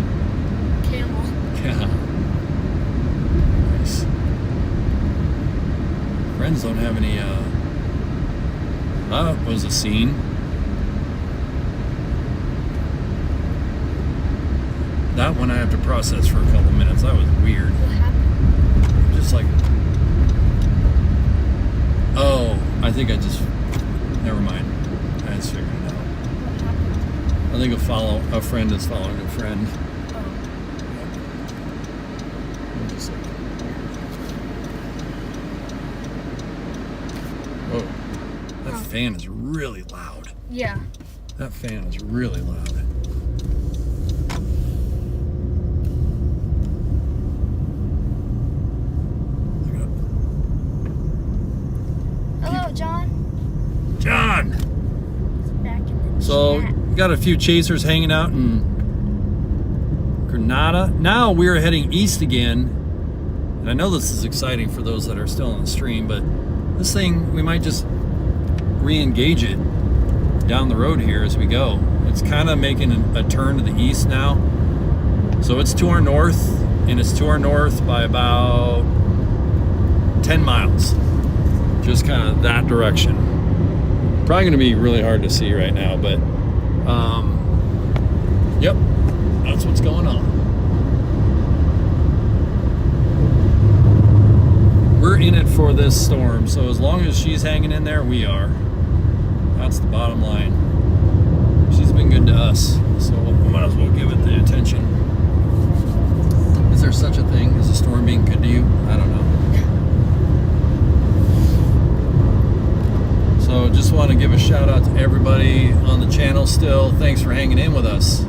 Camel. Yeah. Nice. Friends don't have any, it was a scene. That one I have to process for a couple minutes. That was weird. What happened? Just like, oh, I think I just, never mind. I just figured it out. What happened? I think a friend is following a friend. Oh. Just like, whoa, that fan is really loud. Yeah. That fan is really loud. Look it up. Hello, John. John! He's back in the So, chat. got a few chasers hanging out in Granada. Now we're heading east again. And I know this is exciting for those that are still on the stream, but this thing, we might just re-engage it down the road here as we go. It's kind of making a turn to the east now. So it's to our north, and it's to our north by about 10 miles. Just kind of that direction. Probably going to be really hard to see right now, but yep, that's what's going on. We're in it for this storm, so as long as she's hanging in there, we are. That's the bottom line. She's been good to us, so we might as well give it the attention. Is there such a thing as a storm being good to you? I don't know. So just want to give a shout out to everybody on the channel still. Thanks for hanging in with us.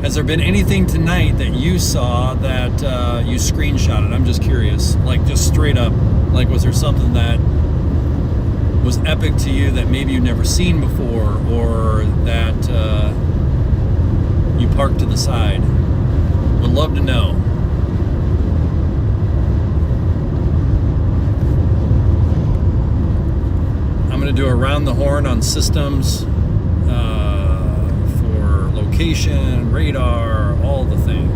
Has there been anything tonight that you saw that you screenshotted? I'm just curious. Like just straight up. Like was there something that was epic to you that maybe you've never seen before, or that you parked to the side? Would love to know. I'm going to do a round the horn on systems for location, radar, all the things.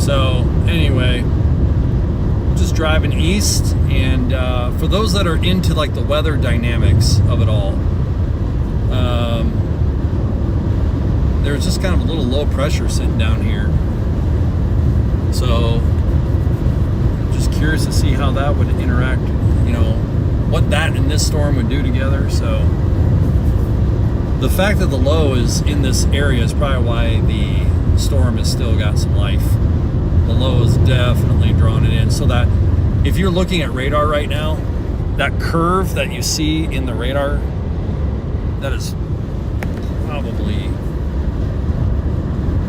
So anyway, just driving east, and for those that are into like the weather dynamics of it all, there's just kind of a little low pressure sitting down here. So just curious to see how that would interact, you know, what that and this storm would do together. So the fact that the low is in this area is probably why the storm has still got some life. The low is definitely drawing it in, so that if you're looking at radar right now, that curve that you see in the radar, that is probably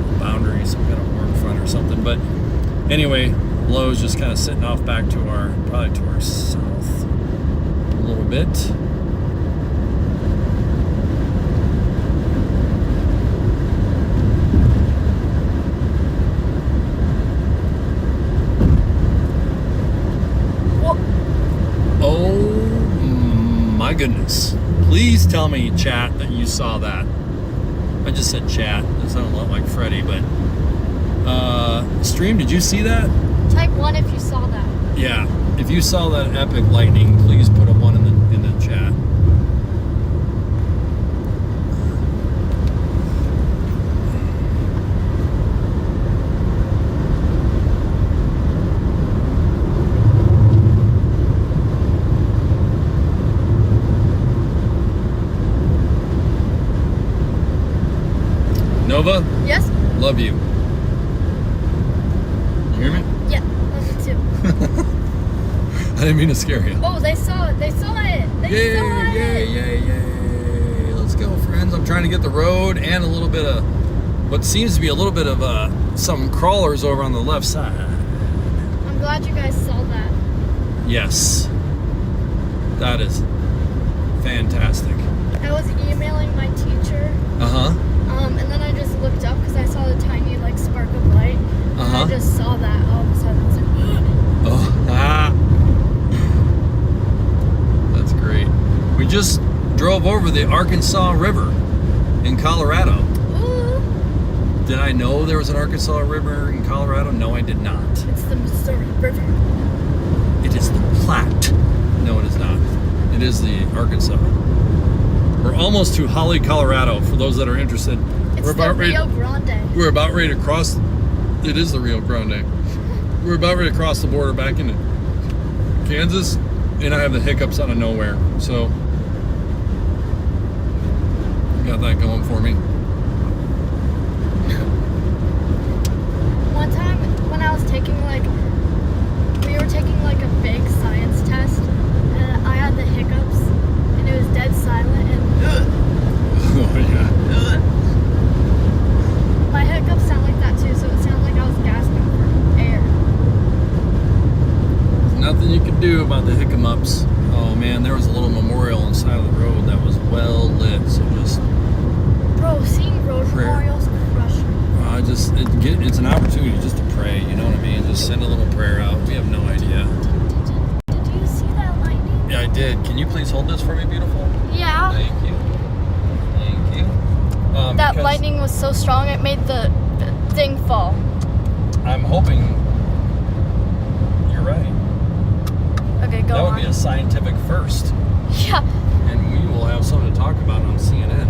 a boundary, some kind of warm front or something. But anyway, low is just kind of sitting off back to probably to our south a little bit. My goodness. Please tell me, chat, that you saw that. I just said chat. That sounded a lot like Freddy, but stream, did you see that? Type 1 if you saw that. Yeah. If you saw that epic lightning, please put a 1 in the chat. Nova? Yes? Love you. You hear me? Yeah, love you too. I didn't mean to scare you. Oh, they saw it. They saw it. They Yay, saw it. yay, yay, yay. Let's go, friends. I'm trying to get the road and a little bit of what seems to be a little bit of some crawlers over on the left side. I'm glad you guys saw that. Yes. That is fantastic. I was emailing my teacher. Uh-huh. And then I just looked up because I saw the tiny like spark of light. And Uh-huh. I just saw that all of a sudden. I was like, Oh, That's great. We just drove over the Arkansas River. in Colorado. Ooh. Did I know there was an Arkansas River in Colorado? No, I did not. It's the Missouri River. It is the Platte. No, it is not. It is the Arkansas. We're almost to Holly, Colorado. For those that are interested, It's the Rio Grande. we're about ready to cross. It is the Rio Grande. We're about ready to cross the border back into Kansas, and I have the hiccups out of nowhere. So, got that going for me. One time when I was taking we were taking a big science test, and I had the hiccups, and it was dead silent, and Oh yeah. my hiccups sound like that too, so it sounded like I was gasping for air. There's nothing you can do about the hiccups. Oh man, there was a little memorial on the side of the road that was well lit. So just, Bro, seeing road Prayer. memorials crush me. it's an opportunity just to pray. You know what I mean? Just send a little prayer out. We have no idea. Did you see that lightning? Yeah, I did. Can you please hold this for me, beautiful? Yeah. Thank you. Thank you. That Because lightning was so strong it made the thing fall. I'm hoping you're right. Okay, go That on. would be a scientific first. Yeah. And we will have something to talk about on CNN.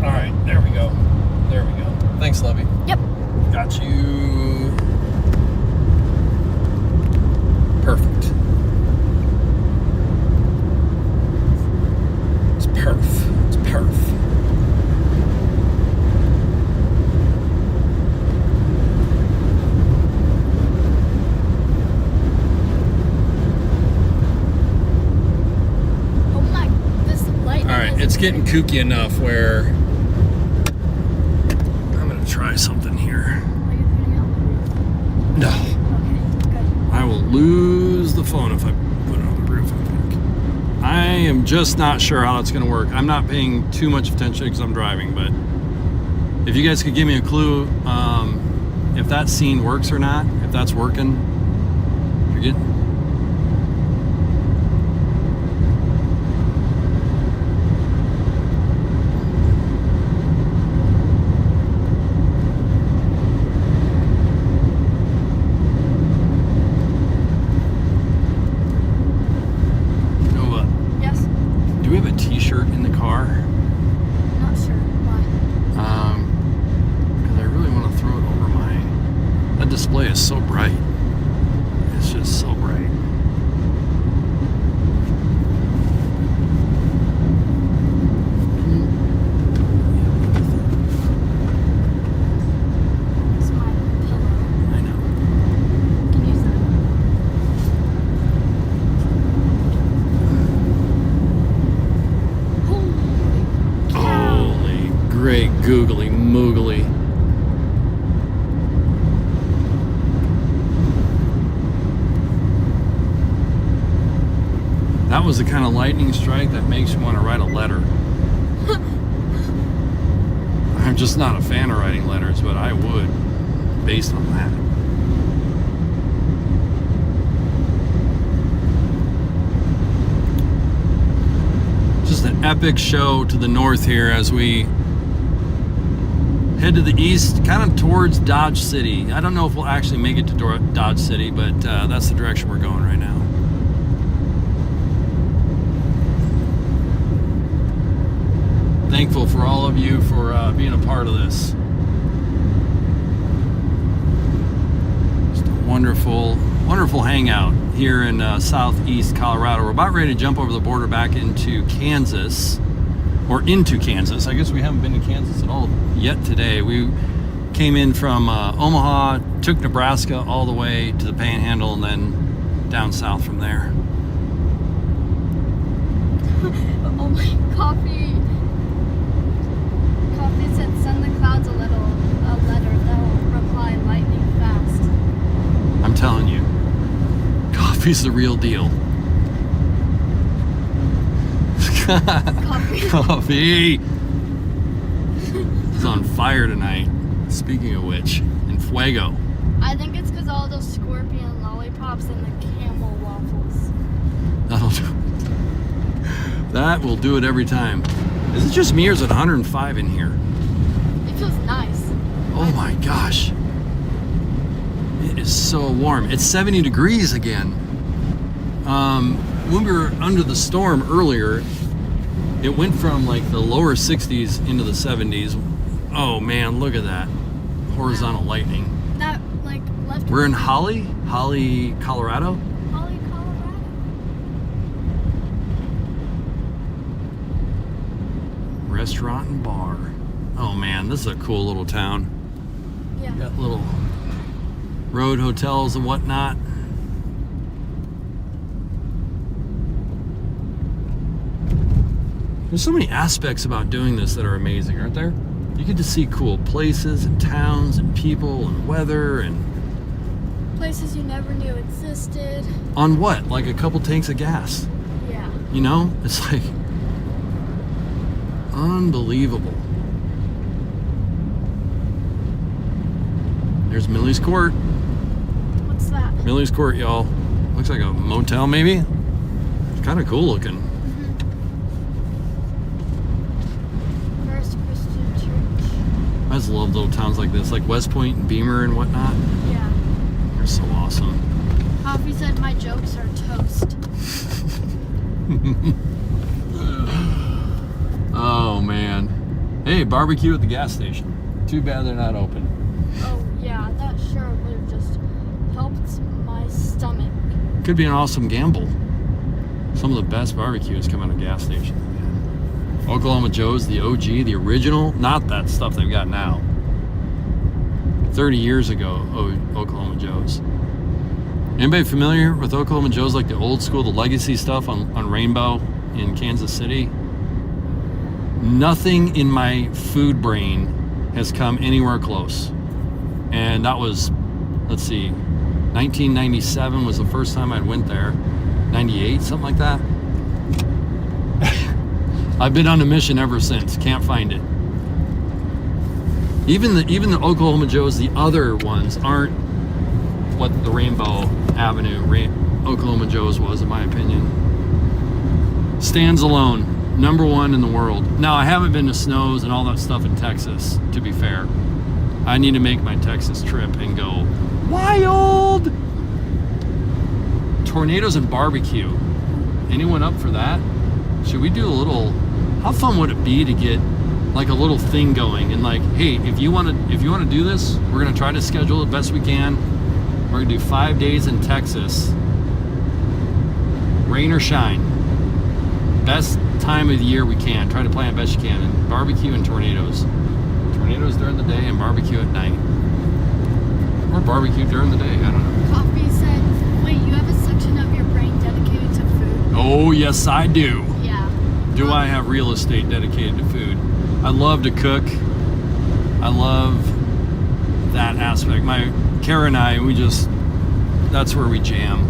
All right, there we go. There we go. Thanks, Lovey. Yep. Got you. Perfect. It's perf. It's perf. Oh my, this lightning. All right, is it's getting kooky enough where I'm gonna try something here. Are you putting it on the roof? No, Okay, good. I will lose the phone if I put it on the roof, I think. I am just not sure how it's gonna work. I'm not paying too much attention because I'm driving, but if you guys could give me a clue if that scene works or not, if that's working. You're getting. Nova, Yes. do we have a t-shirt in the car? Not sure why. Because I really want to throw it over my. That display is so bright. It's just so bright. It's my pillow. I know. You can use that. Holy cow. Holy great googly moogly. That was the kind of lightning strike that makes you want to write a letter. I'm just not a fan of writing letters, but I would, based on that. Just an epic show to the north here as we head to the east, kind of towards Dodge City. I don't know if we'll actually make it to Dodge City, but that's the direction we're going right now. Thankful for all of you for being a part of this. Just a wonderful, wonderful hangout here in southeast Colorado. We're about ready to jump over the border back into Kansas, or into Kansas. I guess we haven't been to Kansas at all yet today. We came in from Omaha, took Nebraska all the way to the Panhandle, and then down south from there. Oh my, coffee. Coffee said send the clouds a letter that'll reply lightning fast. I'm telling you, coffee's the real deal. Coffee. Coffee is on fire tonight. Speaking of which, in Fuego. I think it's because all those scorpions scorpion lollipops and the camel waffles. That'll do. That will do it every time. Is it just me or is it 105 in here? It feels nice. Oh my gosh. It is so warm. It's 70 degrees again. When we were under the storm earlier, it went from like the lower 60s into the 70s. Oh man, look at that. Horizontal lightning. That, like, left. We're in Holly, Colorado. Holly, Colorado. Restaurant and bar. Oh man, this is a cool little town. Yeah. Got little road hotels and whatnot. There's so many aspects about doing this that are amazing, aren't there? You get to see cool places and towns and people and weather and... Places you never knew existed. On what? Like a couple tanks of gas. Yeah. You know? It's like... unbelievable. There's Millie's Court. What's that? Millie's Court, y'all. Looks like a motel, maybe? It's kind of cool looking. First Christian Church. I just love little towns like this, like West Point and Beamer and whatnot. Yeah. They're so awesome. Coffee said my jokes are toast. Oh, man. Hey, barbecue at the gas station. Too bad they're not open. Oh, yeah, that sure would have just helped my stomach. Could be an awesome gamble. Some of the best barbecues come out of gas stations. Oklahoma Joe's, the OG, the original, not that stuff they've got now. 30 years ago, Oklahoma Joe's. Anybody familiar with Oklahoma Joe's, like the old school, the legacy stuff on Rainbow in Kansas City? Nothing in my food brain has come anywhere close. And that was, let's see, 1997 was the first time I went there. 98, something like that. I've been on a mission ever since. Can't find it. Even the Oklahoma Joe's, the other ones aren't what the Rainbow Avenue Oklahoma Joe's was, in my opinion. Stands alone. #1 in the world. Now, I haven't been to Snows and all that stuff in Texas, to be fair. I need to make my Texas trip and go wild! Tornadoes and barbecue. Anyone up for that? Should we do a little... How fun would it be to get like a little thing going and like, hey, if you want to do this, we're going to try to schedule it best we can. We're going to do 5 days in Texas. Rain or shine. Best time of the year we can. Try to plan it best you can. And barbecue and tornadoes. Tornadoes during the day and barbecue at night. Or barbecue during the day. I don't know. Coffee said, wait, you have a section of your brain dedicated to food? Oh, yes, I do. Yeah. Do I have real estate dedicated to food? I love to cook. I love that aspect. Kara and I, that's where we jam.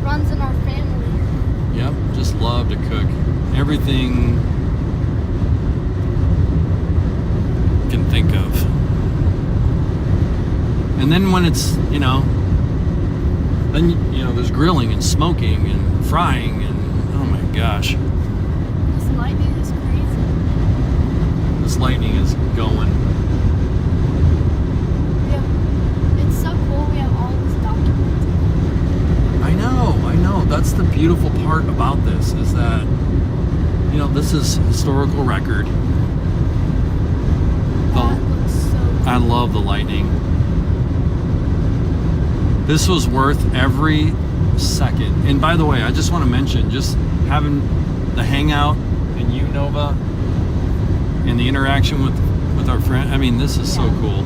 Runs in our family. Yep, just love to cook. Everything you can think of. And then when it's, there's grilling and smoking and frying and, oh my gosh. This lightning is crazy. This lightning is going. It's so cool we have all this documented. I know. That's the beautiful part about this is that, this is historical record. That looks so cool. I love the lightning. This was worth every second. And by the way, I just want to mention, just having the hangout and you, Nova, and the interaction with our friend. I mean, this is so cool.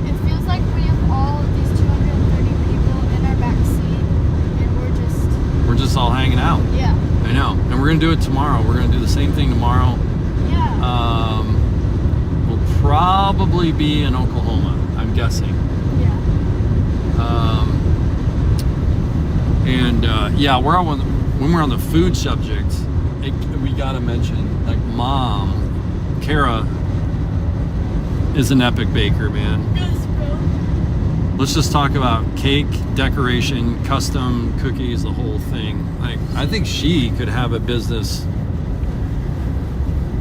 It feels like we have all of these 230 people in our back seat, and we're just all hanging out. Yeah. I know. And we're going to do it tomorrow. We're going to do the same thing tomorrow. Yeah. We'll probably be in Oklahoma, I'm guessing. Yeah. When we're on the food subject, we got to mention, like, Mom, Kara, is an epic baker, man. Yes, bro. Let's just talk about cake, decoration, custom cookies, the whole thing. Like, I think she could have a business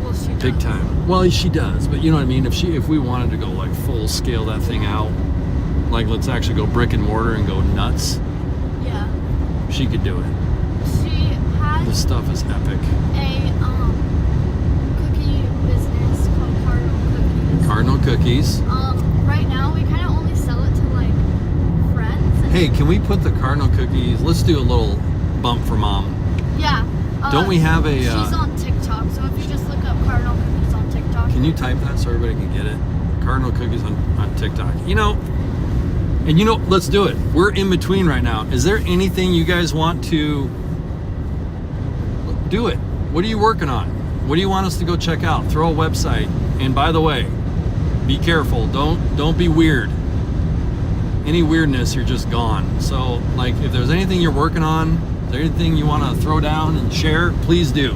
Well, she big does. time. Well, she does, but you know what I mean? If we wanted to go like full scale that thing out, like let's actually go brick and mortar and go nuts, Yeah. she could do it. She has This stuff is epic. a cookie business called Cardinal Cookies. Cardinal cookies. Right now we kind of only sell it to like friends. And Hey, can we put the Cardinal cookies? Let's do a little bump for mom. Yeah. Don't we have a? She's on TikTok, so if you just look up Cardinal Cookies on TikTok. Can you type that so everybody can get it? Cardinal cookies on TikTok. Let's do it. We're in between right now. Is there anything you guys want to do it? What are you working on? What do you want us to go check out? Throw a website. And by the way, be careful. Don't be weird. Any weirdness, you're just gone. So, like, if there's anything you're working on, is there anything you want to throw down and share, please do.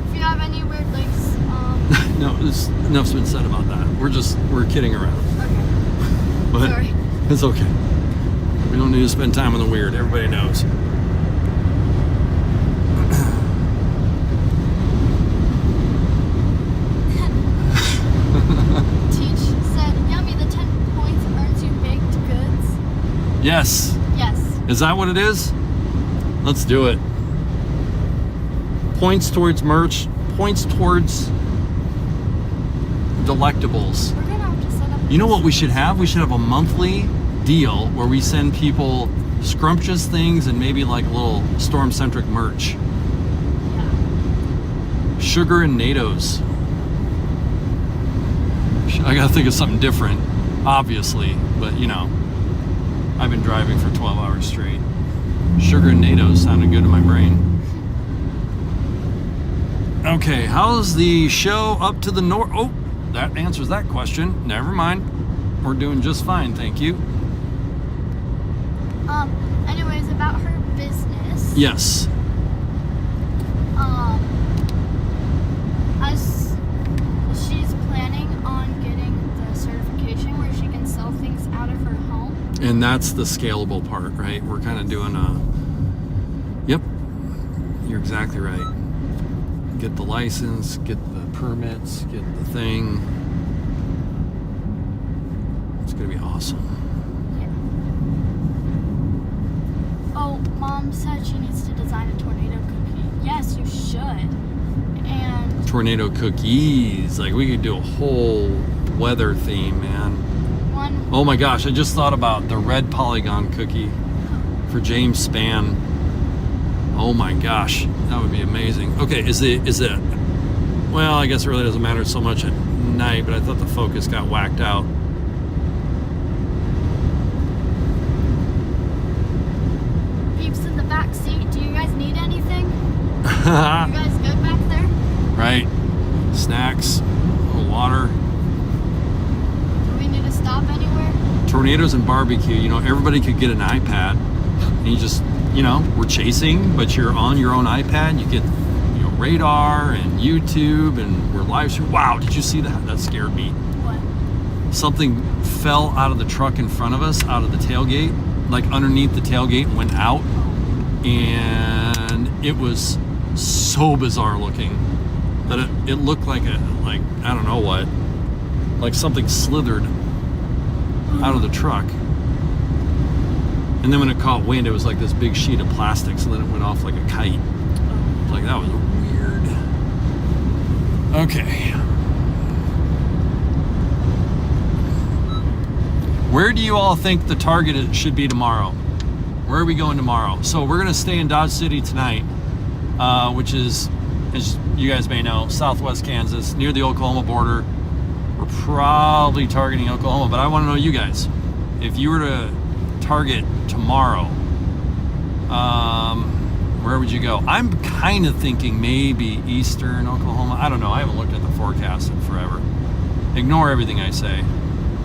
If you have any weird links, No, enough's been said about that. We're kidding around. okay. But Sorry. it's okay. We don't need to spend time on the weird. Everybody knows. Teach said, "Yummy, the 10 points earns you baked goods." Yes. Yes. Is that what it is? Let's do it. Points towards merch. Points towards delectables. We're gonna have to set up. You know what we should have? We should have a monthly deal where we send people scrumptious things and maybe like a little StormCentric merch. Yeah. Sugar and NATOs. I gotta think of something different, obviously, but I've been driving for 12 hours straight. Sugar and NATOs sounded good in my brain. Okay, how's the show up to the north? Oh, that answers that question. Never mind. We're doing just fine, thank you. Anyways, about her business. Yes. As she's planning on getting the certification where she can sell things out of her home. And that's the scalable part, right? We're kind of doing yep, you're exactly right. Get the license, get the permits, get the thing. It's gonna be awesome. Yeah. Oh, Mom said she needs to design a tornado cookie. Yes, you should. And Tornado cookies, like we could do a whole weather theme, man. one. Oh my gosh, I just thought about the red polygon cookie for James Spann. Oh my gosh, that would be amazing. Okay, is it? Well, I guess it really doesn't matter so much at night, but I thought the focus got whacked out. Peeps in the back seat. Do you guys need anything? You guys good back there? Right, snacks, a little water. Do we need to stop anywhere? Tornadoes and barbecue. Everybody could get an iPad, and you just, we're chasing, but you're on your own iPad. You get, radar and YouTube, and we're live streaming. Wow, did you see that? That scared me. What? Something fell out of the truck in front of us, out of the tailgate, like underneath the tailgate, and went out, and it was so bizarre looking that it looked like I don't know what, like something slithered out of the truck. And then when it caught wind, it was like this big sheet of plastic, so then it went off like a kite. Like, that was weird. Okay. Where do you all think the target should be tomorrow? Where are we going tomorrow? So we're gonna stay in Dodge City tonight, which is, as you guys may know, southwest Kansas, near the Oklahoma border. We're probably targeting Oklahoma, but I wanna know you guys. If you were to target tomorrow, where would you go? I'm kind of thinking maybe eastern Oklahoma. I don't know. I haven't looked at the forecast in forever. Ignore everything I say.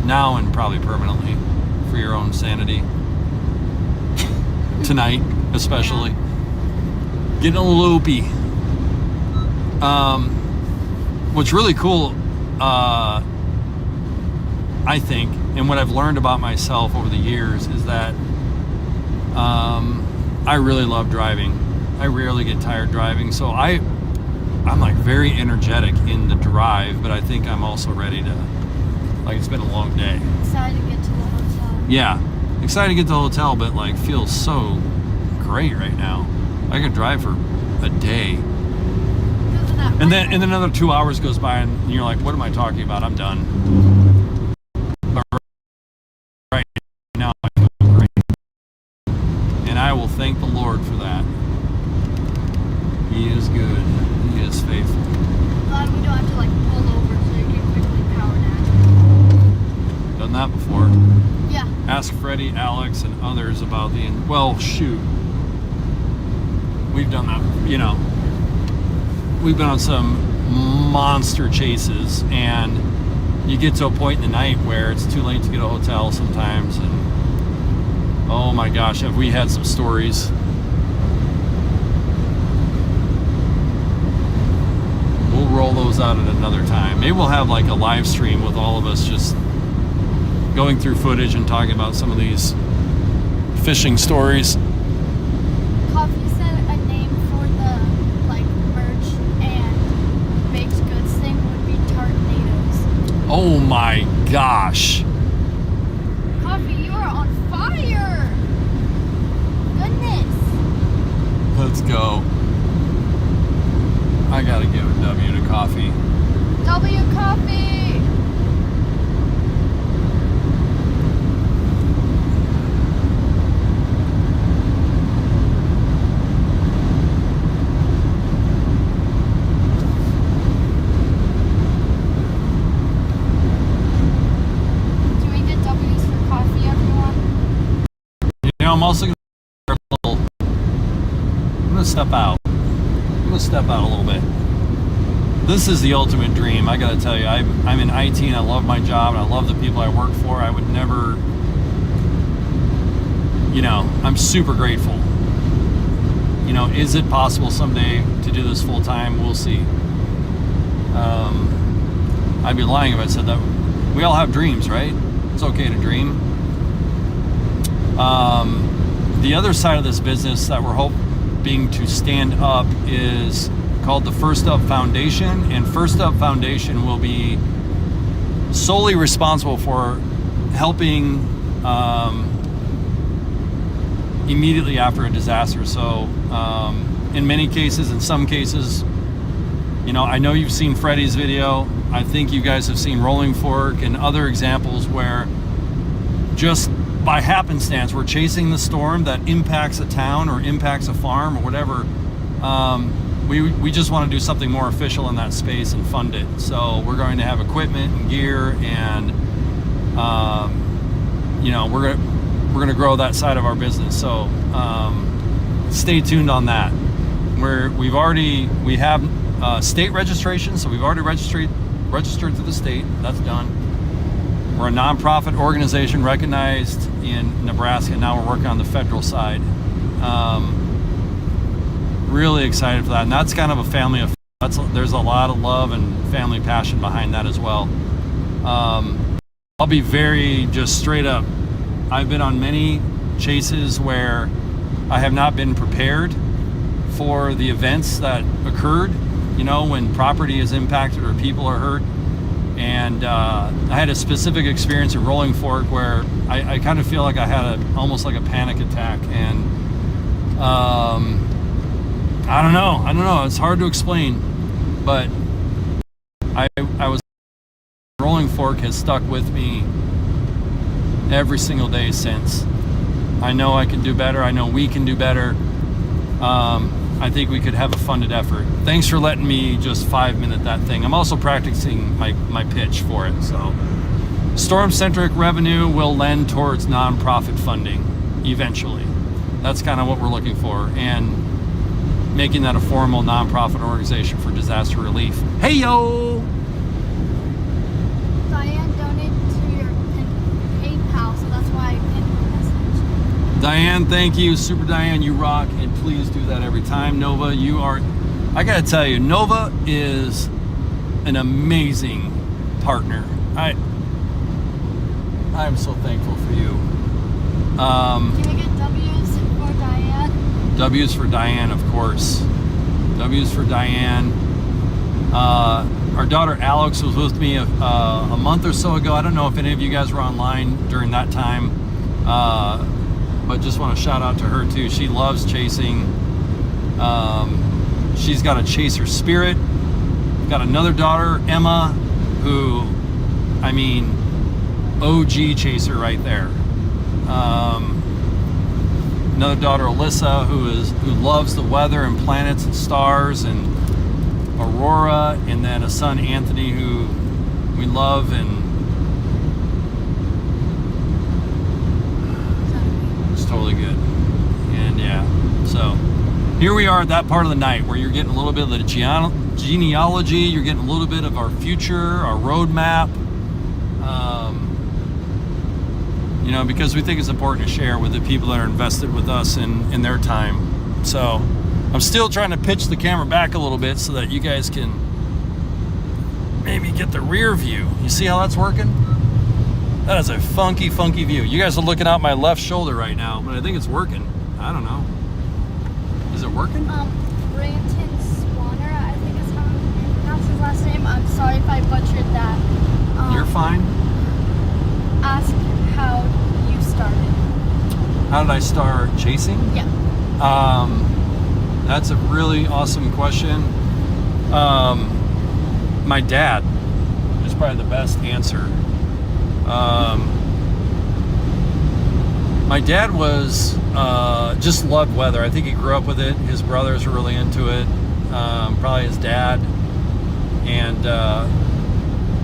Now and probably permanently, for your own sanity. Tonight, especially. Getting a little loopy. What's really cool, I think, and what I've learned about myself over the years is that I really love driving. I rarely get tired driving, so I'm like very energetic in the drive, but I think I'm also ready to, like, it's been a long day. Excited to get to the hotel. Yeah, excited to get to the hotel, but like feels so great right now. I could drive for a day. Because of that And then rental. another 2 hours goes by and you're like, what am I talking about? I'm done. But right now I feel great. And I will thank the Lord for that. He is good. He is faithful. Glad we don't have to like pull over so you can quickly power nap. Done that before. Yeah. Ask Freddie, Alex, and others about well, shoot. We've done that, you know. We've been on some monster chases, and you get to a point in the night where it's too late to get a hotel sometimes, and oh my gosh, have we had some stories. We'll roll those out at another time. Maybe we'll have like a live stream with all of us just going through footage and talking about some of these fishing stories. Coffee said a name for the like merch and baked goods thing would be Tartnadoes. Oh my gosh. Coffee, you are on fire! Goodness. Let's go. I gotta give a W to coffee. W Coffee! Can we get W's for coffee, everyone? You know, I'm also gonna step out. I'm gonna step out a little bit. This is the ultimate dream. I gotta tell you, I'm in IT and I love my job and I love the people I work for. I would never, you know, I'm super grateful. You know, is it possible someday to do this full time? We'll see. I'd be lying if I said that. We all have dreams, right? It's okay to dream. The other side of this business that we're hoping to stand up is called the First Up Foundation, and First Up Foundation will be solely responsible for helping immediately after a disaster. So in many cases, in some cases, you know, I know you've seen Freddie's video. I think you guys have seen Rolling Fork and other examples where just by happenstance we're chasing the storm that impacts a town or impacts a farm or whatever. We just want to do something more official in that space and fund it. So we're going to have equipment and gear, and you know, we're gonna grow that side of our business. So stay tuned on that. We have state registration, so we've already registered through the state. That's done. We're a nonprofit organization recognized in Nebraska. Now we're working on the federal side. Really excited for that, and that's kind of a family affair. There's a lot of love and family passion behind that as well. I'll be very just straight up. I've been on many chases where I have not been prepared for the events that occurred, you know, when property is impacted or people are hurt. And I had a specific experience in Rolling Fork where I kind of feel like I had almost like a panic attack, and I don't know. It's hard to explain, but I was Rolling Fork has stuck with me every single day since. I know I can do better. I know we can do better. I think we could have a funded effort. Thanks for letting me just 5-minute that thing. I'm also practicing my pitch for it. So, StormCentric revenue will lend towards nonprofit funding eventually. That's kind of what we're looking for, and making that a formal nonprofit organization for disaster relief. Hey yo! Diane donated to your PayPal, so that's why I pinned the message. Diane, thank you. Super Diane, you rock, and please do that every time. Nova, you are, I gotta tell you, Nova is an amazing partner. I'm so thankful for you. Can we get W's for Diane? W's for Diane, of course. W's for Diane. Our daughter Alex was with me a month or so ago. I don't know if any of you guys were online during that time, but just want to shout out to her too. She loves chasing. She's got a chaser spirit. Got another daughter, Emma, who, I mean, OG chaser right there. Another daughter, Alyssa, who loves the weather and planets and stars, and Aurora, and then a son, Anthony, who we love, and it's totally good. And yeah, so here we are at that part of the night where you're getting a little bit of the genealogy, you're getting a little bit of our future, our roadmap, you know, because we think it's important to share with the people that are invested with us in their time. So I'm still trying to pitch the camera back a little bit so that you guys can maybe get the rear view. You see how that's working? That is a funky view. You guys are looking out my left shoulder right now, but I think it's working. I don't know. Is it working? Branton Swanner, I think is how you pronounce his last name. I'm sorry if I butchered that. You're fine. Ask how you started. How did I start chasing? Yeah. That's a really awesome question. My dad is probably the best answer. My dad was just loved weather. I think he grew up with it. His brothers were really into it. Probably his dad. And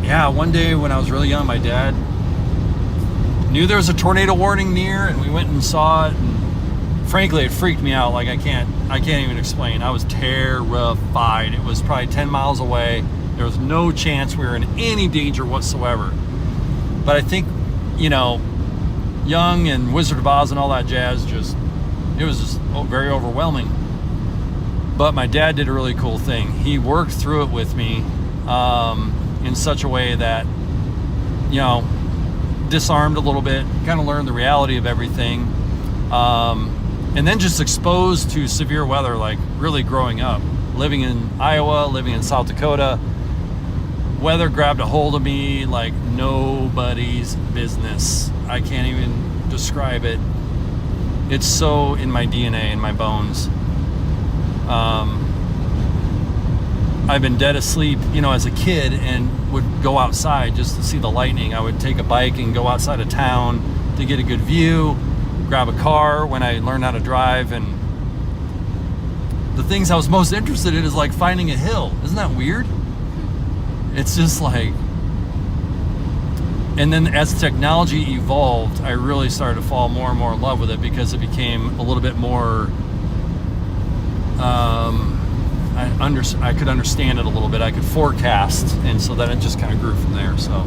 yeah, one day when I was really young, my dad knew there was a tornado warning near, and we went and saw it. And frankly, it freaked me out. Like I can't even explain. I was terrified. It was probably 10 miles away. There was no chance we were in any danger whatsoever. But I think, you know, young and Wizard of Oz and all that jazz, it was just very overwhelming. But my dad did a really cool thing. He worked through it with me in such a way that, you know, disarmed a little bit, kind of learned the reality of everything. And then just exposed to severe weather, like really growing up, living in Iowa, living in South Dakota. Weather grabbed a hold of me like nobody's business. I can't even describe it. It's so in my DNA, in my bones. I've been dead asleep, you know, as a kid, and would go outside just to see the lightning. I would take a bike and go outside of town to get a good view, grab a car when I learned how to drive. And the things I was most interested in is like finding a hill. Isn't that weird? It's just like, and then as technology evolved, I really started to fall more and more in love with it because it became a little bit more, I could understand it a little bit. I could forecast, and so then it just kind of grew from there. So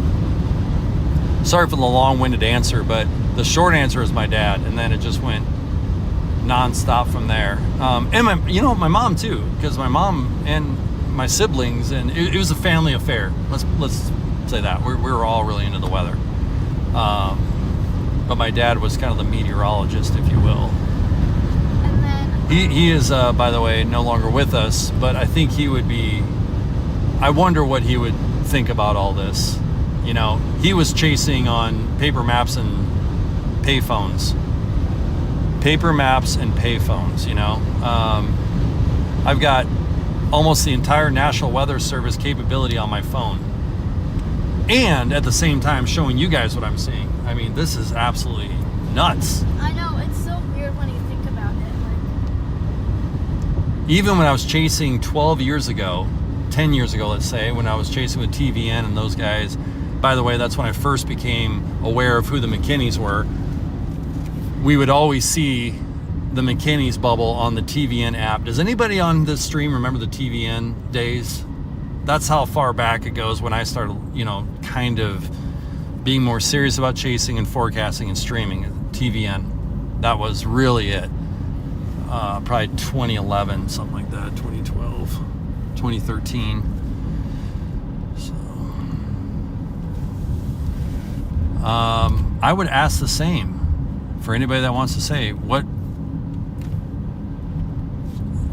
sorry for the long-winded answer, but the short answer is my dad, and then it just went nonstop from there. And my mom too, because my mom and my siblings, and it was a family affair. Let's say that we were all really into the weather. But my dad was kind of the meteorologist, if you will. And then He is, by the way, no longer with us, but I think he would be, I wonder what he would think about all this. You know, he was chasing on paper maps and payphones. Paper maps and payphones, you know. I've got almost the entire National Weather Service capability on my phone. And at the same time showing you guys what I'm seeing. I mean, this is absolutely nuts. I know, it's so weird when you think about it. Like, Even when I was chasing 12 years ago, 10 years ago, let's say, when I was chasing with TVN and those guys, by the way, that's when I first became aware of who the McKinneys were. We would always see the McKinney's bubble on the TVN app. Does anybody on this stream remember the TVN days? That's how far back it goes when I started, you know, kind of being more serious about chasing and forecasting and streaming. TVN. That was really it. Probably 2011, something like that, 2012, 2013. So, I would ask the same for anybody that wants to say what.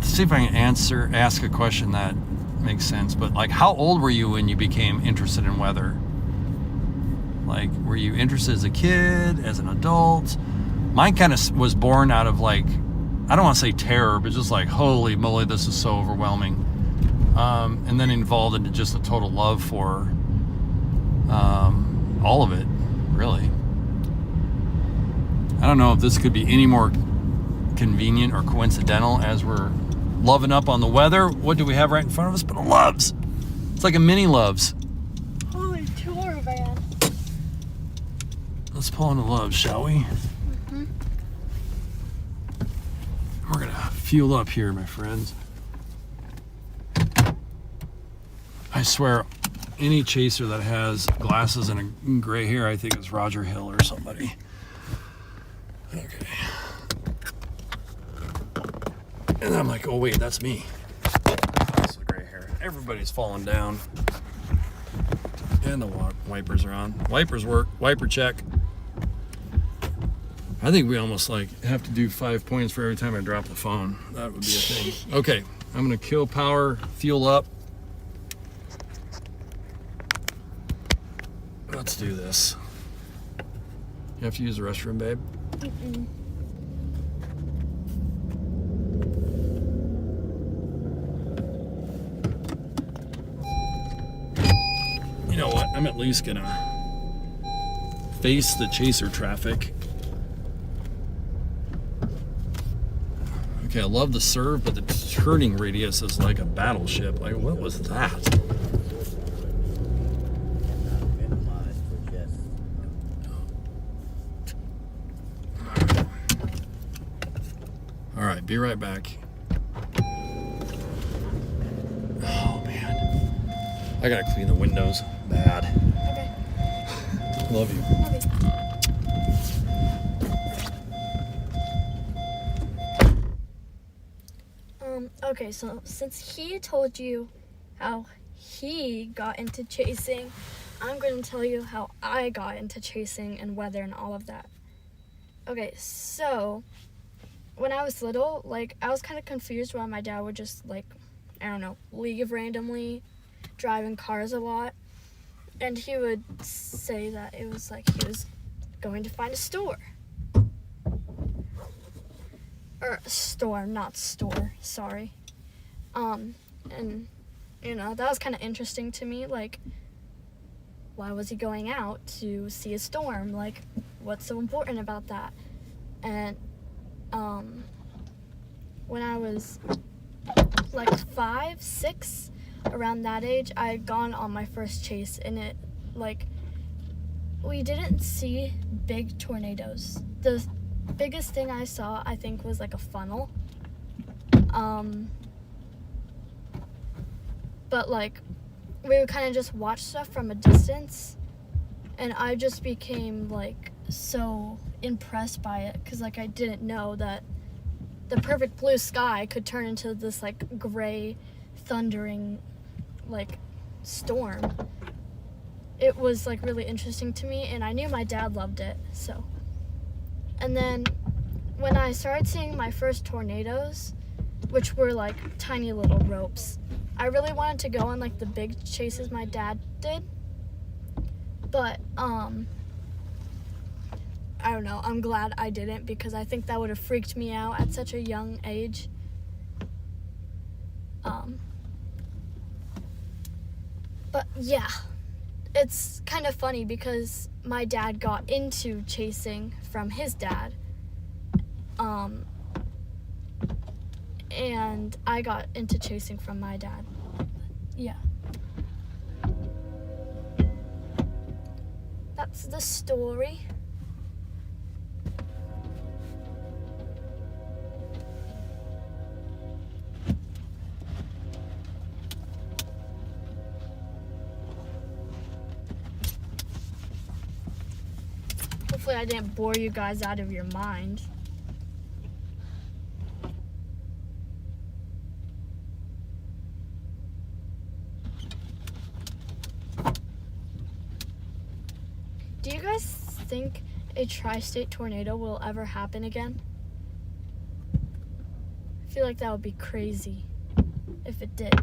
See if I can ask a question that makes sense. But like, how old were you when you became interested in weather? Like, were you interested as a kid, as an adult? Mine kind of was born out of like, I don't want to say terror, but just like, holy moly, this is so overwhelming. And then evolved into just a total love for all of it, really. I don't know if this could be any more convenient or coincidental as we're loving up on the weather. What do we have right in front of us? But a Loves. It's like a mini Loves. Holy tour van. Let's pull into Loves, shall we? Mm-hmm. We're gonna fuel up here, my friends. I swear, any chaser that has glasses and a gray hair, I think it's Roger Hill or somebody. Okay. And I'm like, oh wait, that's me. That's the gray hair. Everybody's falling down. And the wipers are on. Wipers work. Wiper check. I think we almost like have to do 5 points for every time I drop the phone. That would be a thing. Okay, I'm gonna kill power, fuel up. Let's do this. You have to use the restroom, babe? Mm-mm. You know what? I'm at least gonna face the chaser traffic. Okay, I love the serve, but the turning radius is like a battleship. Like, what was that? All right, be right back. Oh man, I gotta clean the windows. Bad. Okay. Love you. Okay, so since he told you how he got into chasing, I'm going to tell you how I got into chasing and weather and all of that. Okay, so when I was little, like, I was kind of confused why my dad would just, like, I don't know, leave randomly, driving cars a lot. And he would say that it was like he was going to find a store. Or a storm, not store, sorry. And, you know, that was kind of interesting to me. Like, why was he going out to see a storm? Like, what's so important about that? And, when I was, like, 5, 6, around that age, I had gone on my first chase, and it, like, we didn't see big tornadoes. The biggest thing I saw, I think, was like a funnel. But like, we would kind of just watch stuff from a distance, and I just became like so impressed by it, because like I didn't know that the perfect blue sky could turn into this like gray, thundering like storm. It was like really interesting to me, and I knew my dad loved it. So, and then when I started seeing my first tornadoes, which were like tiny little ropes, I really wanted to go on like the big chases my dad did, but I don't know, I'm glad I didn't, because I think that would have freaked me out at such a young age. But yeah, it's kind of funny because my dad got into chasing from his dad, and I got into chasing from my dad. Yeah. That's the story. Hopefully I didn't bore you guys out of your mind. Do you guys think a tri-state tornado will ever happen again? I feel like that would be crazy if it did.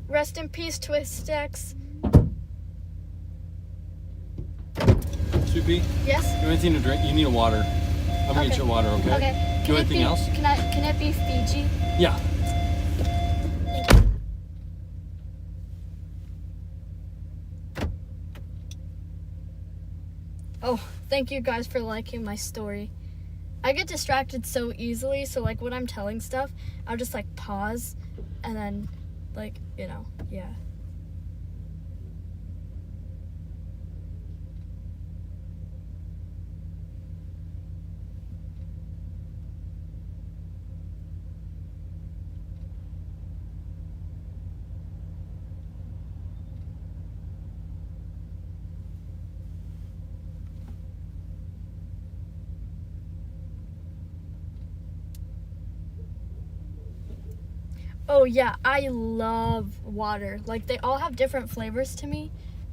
Rest in peace, Twist X. Soupy, Yes? do anything to drink? You need a water. I'm gonna get you a water, okay? Okay. Do anything else? Can it be Fiji? Yeah. Oh, thank you guys for liking my story. I get distracted so easily, so like when I'm telling stuff, I'll just like pause and then like, you know, yeah. Oh yeah, I love water. Like they all have different flavors to me,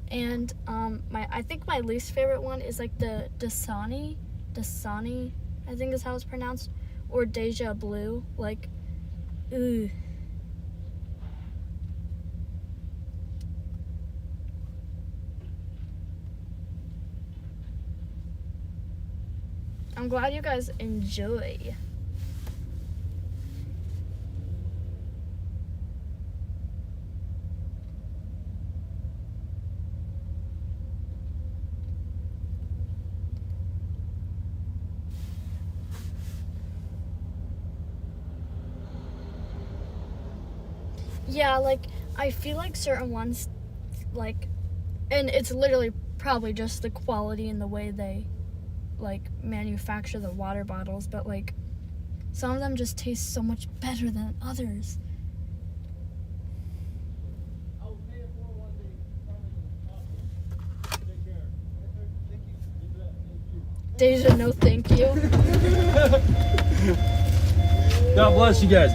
and I think my least favorite one is like the Dasani, I think is how it's pronounced, or Deja Blue. Like, ugh. I'm glad you guys enjoy. Yeah, like, I feel like certain ones, like, and it's literally probably just the quality and the way they, like, manufacture the water bottles, but, like, some of them just taste so much better than others. Deja, no thank you. God bless you guys.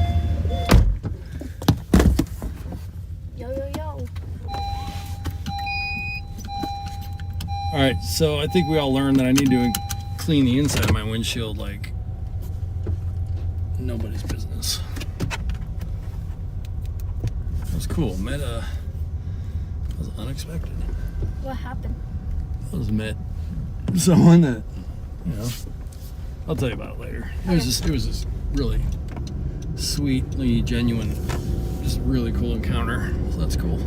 Yo, yo, yo. All right, so I think we all learned that I need to clean the inside of my windshield like nobody's business. That was cool. That was unexpected. What happened? I was met someone that, you know, I'll tell you about it later. It was just really sweetly genuine, just really cool encounter. So that's cool.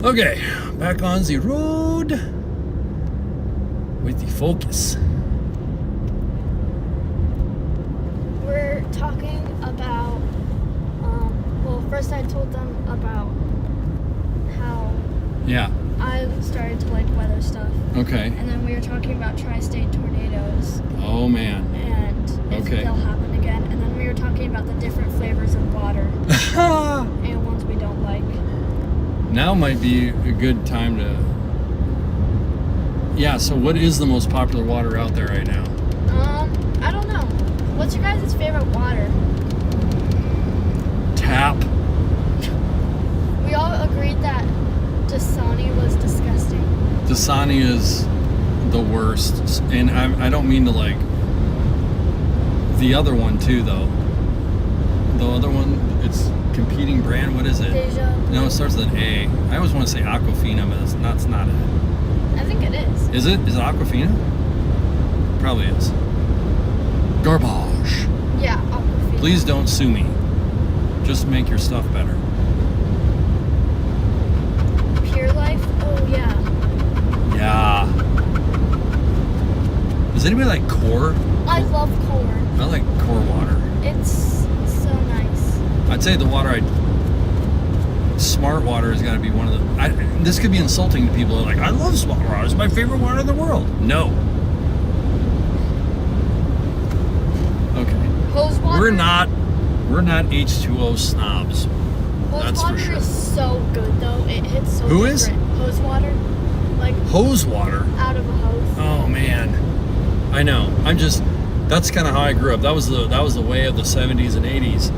Okay, back on the road with the Focus. We're talking about, well, first I told them about how Yeah. I started to like weather stuff. Okay. And then we were talking about tri-state tornadoes Oh man. and if Okay. they'll happen again. And then we were talking about the different flavors of water and ones we don't like. Now might be a good time to. Yeah. So, what is the most popular water out there right now? I don't know. What's your guys' favorite water? Tap. We all agreed that Dasani was disgusting. Dasani is the worst, and I don't mean to like. The other one too, though. The other one, it's competing brand. What is it? Deja. No, it starts with an A. I always want to say Aquafina, but that's not it. I think it is. Is it? Is it Aquafina? Probably is. Garbage. Yeah, Aquafina. Please don't sue me. Just make your stuff better. Pure Life? Oh, yeah. Yeah. Does anybody like Core? I love corn. I like Core water. It's so nice. I'd say the water Smart water has got to be one of the. This could be insulting to people that are like, I love Smart water. It's my favorite water in the world. No. Okay. Hose water? We're not H2O snobs. Hose That's for water sure. is so good, though. It hits so Who different. is? Hose water? Like, Hose water. out of a hose. Oh man. I know. That's kind of how I grew up. That was the way of the 70s and 80s.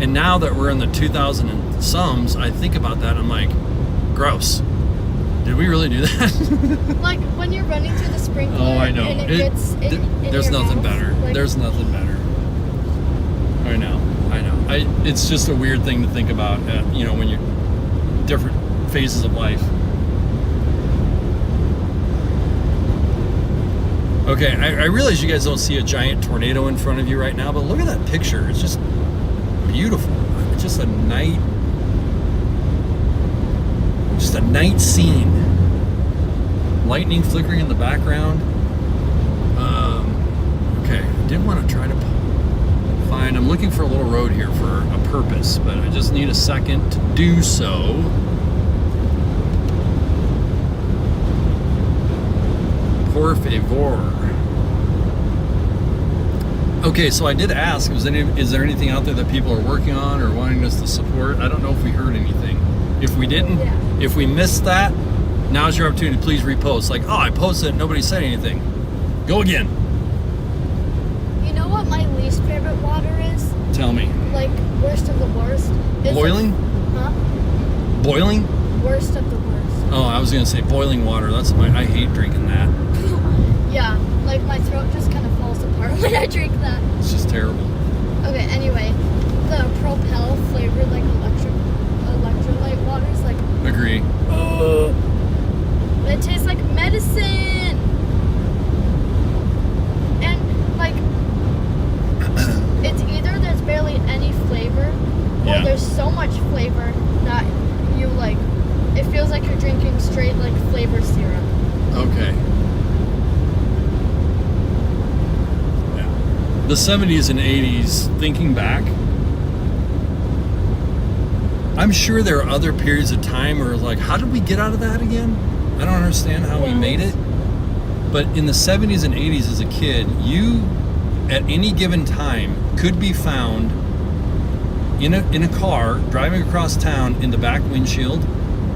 And now that we're in the 2000 and somes, I think about that. I'm like, gross. Did we really do that? Like when you're running through the sprinkler. Oh, I know. And it gets in There's your nothing mouth, better. like- There's nothing better. I know. It's just a weird thing to think about, when you're different phases of life. Okay, I realize you guys don't see a giant tornado in front of you right now, but look at that picture. It's just beautiful. It's just a night scene. Lightning flickering in the background. Okay, I did want to try to find. I'm looking for a little road here for a purpose, but I just need a second to do so. Por favor. Okay, so I did ask, is there anything out there that people are working on or wanting us to support? I don't know if we heard anything. If we didn't, if we missed that, now's your opportunity to please repost. Like, oh, I posted it, nobody said anything. Go again. You know what my least favorite water is? Tell me. Like, worst of the worst. Is Boiling? Huh? Boiling? Worst of the worst. Oh, I was going to say boiling water. I hate drinking that. Yeah, like my throat just kind of falls apart when I drink that. It's just terrible. Okay, anyway, the Propel flavored like electrolyte waters, like Agree. it tastes like medicine. And like it's either there's barely any flavor or there's so much flavor that you like it feels like you're drinking straight like flavor syrup. Okay. Yeah. The 70s and 80s, thinking back, I'm sure there are other periods of time where like, how did we get out of that again? I don't understand how we made it. But in the 70s and 80s as a kid, you at any given time could be found in a car driving across town in the back windshield,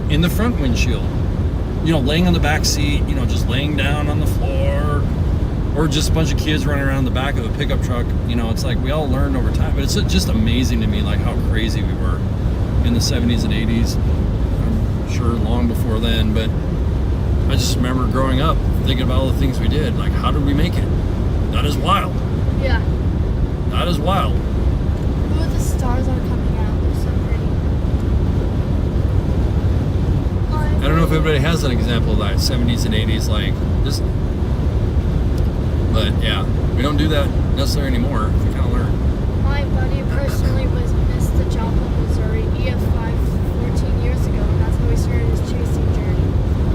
in the front windshield, laying on the back seat, just laying down on the floor, or just a bunch of kids running around the back of a pickup truck. It's like we all learned over time, but it's just amazing to me like how crazy we were in the 70s and 80s. I'm sure long before then, but I just remember growing up thinking about all the things we did. Like, how did we make it? That is wild. Yeah. That is wild. Ooh, the stars are coming out. They're so pretty. I don't know if everybody has an example of that 70s and 80s, like this. But yeah, we don't do that necessarily anymore. We kind of learn. My buddy personally missed the Joplin, Missouri EF5 14 years ago, and that's how he started his chasing journey.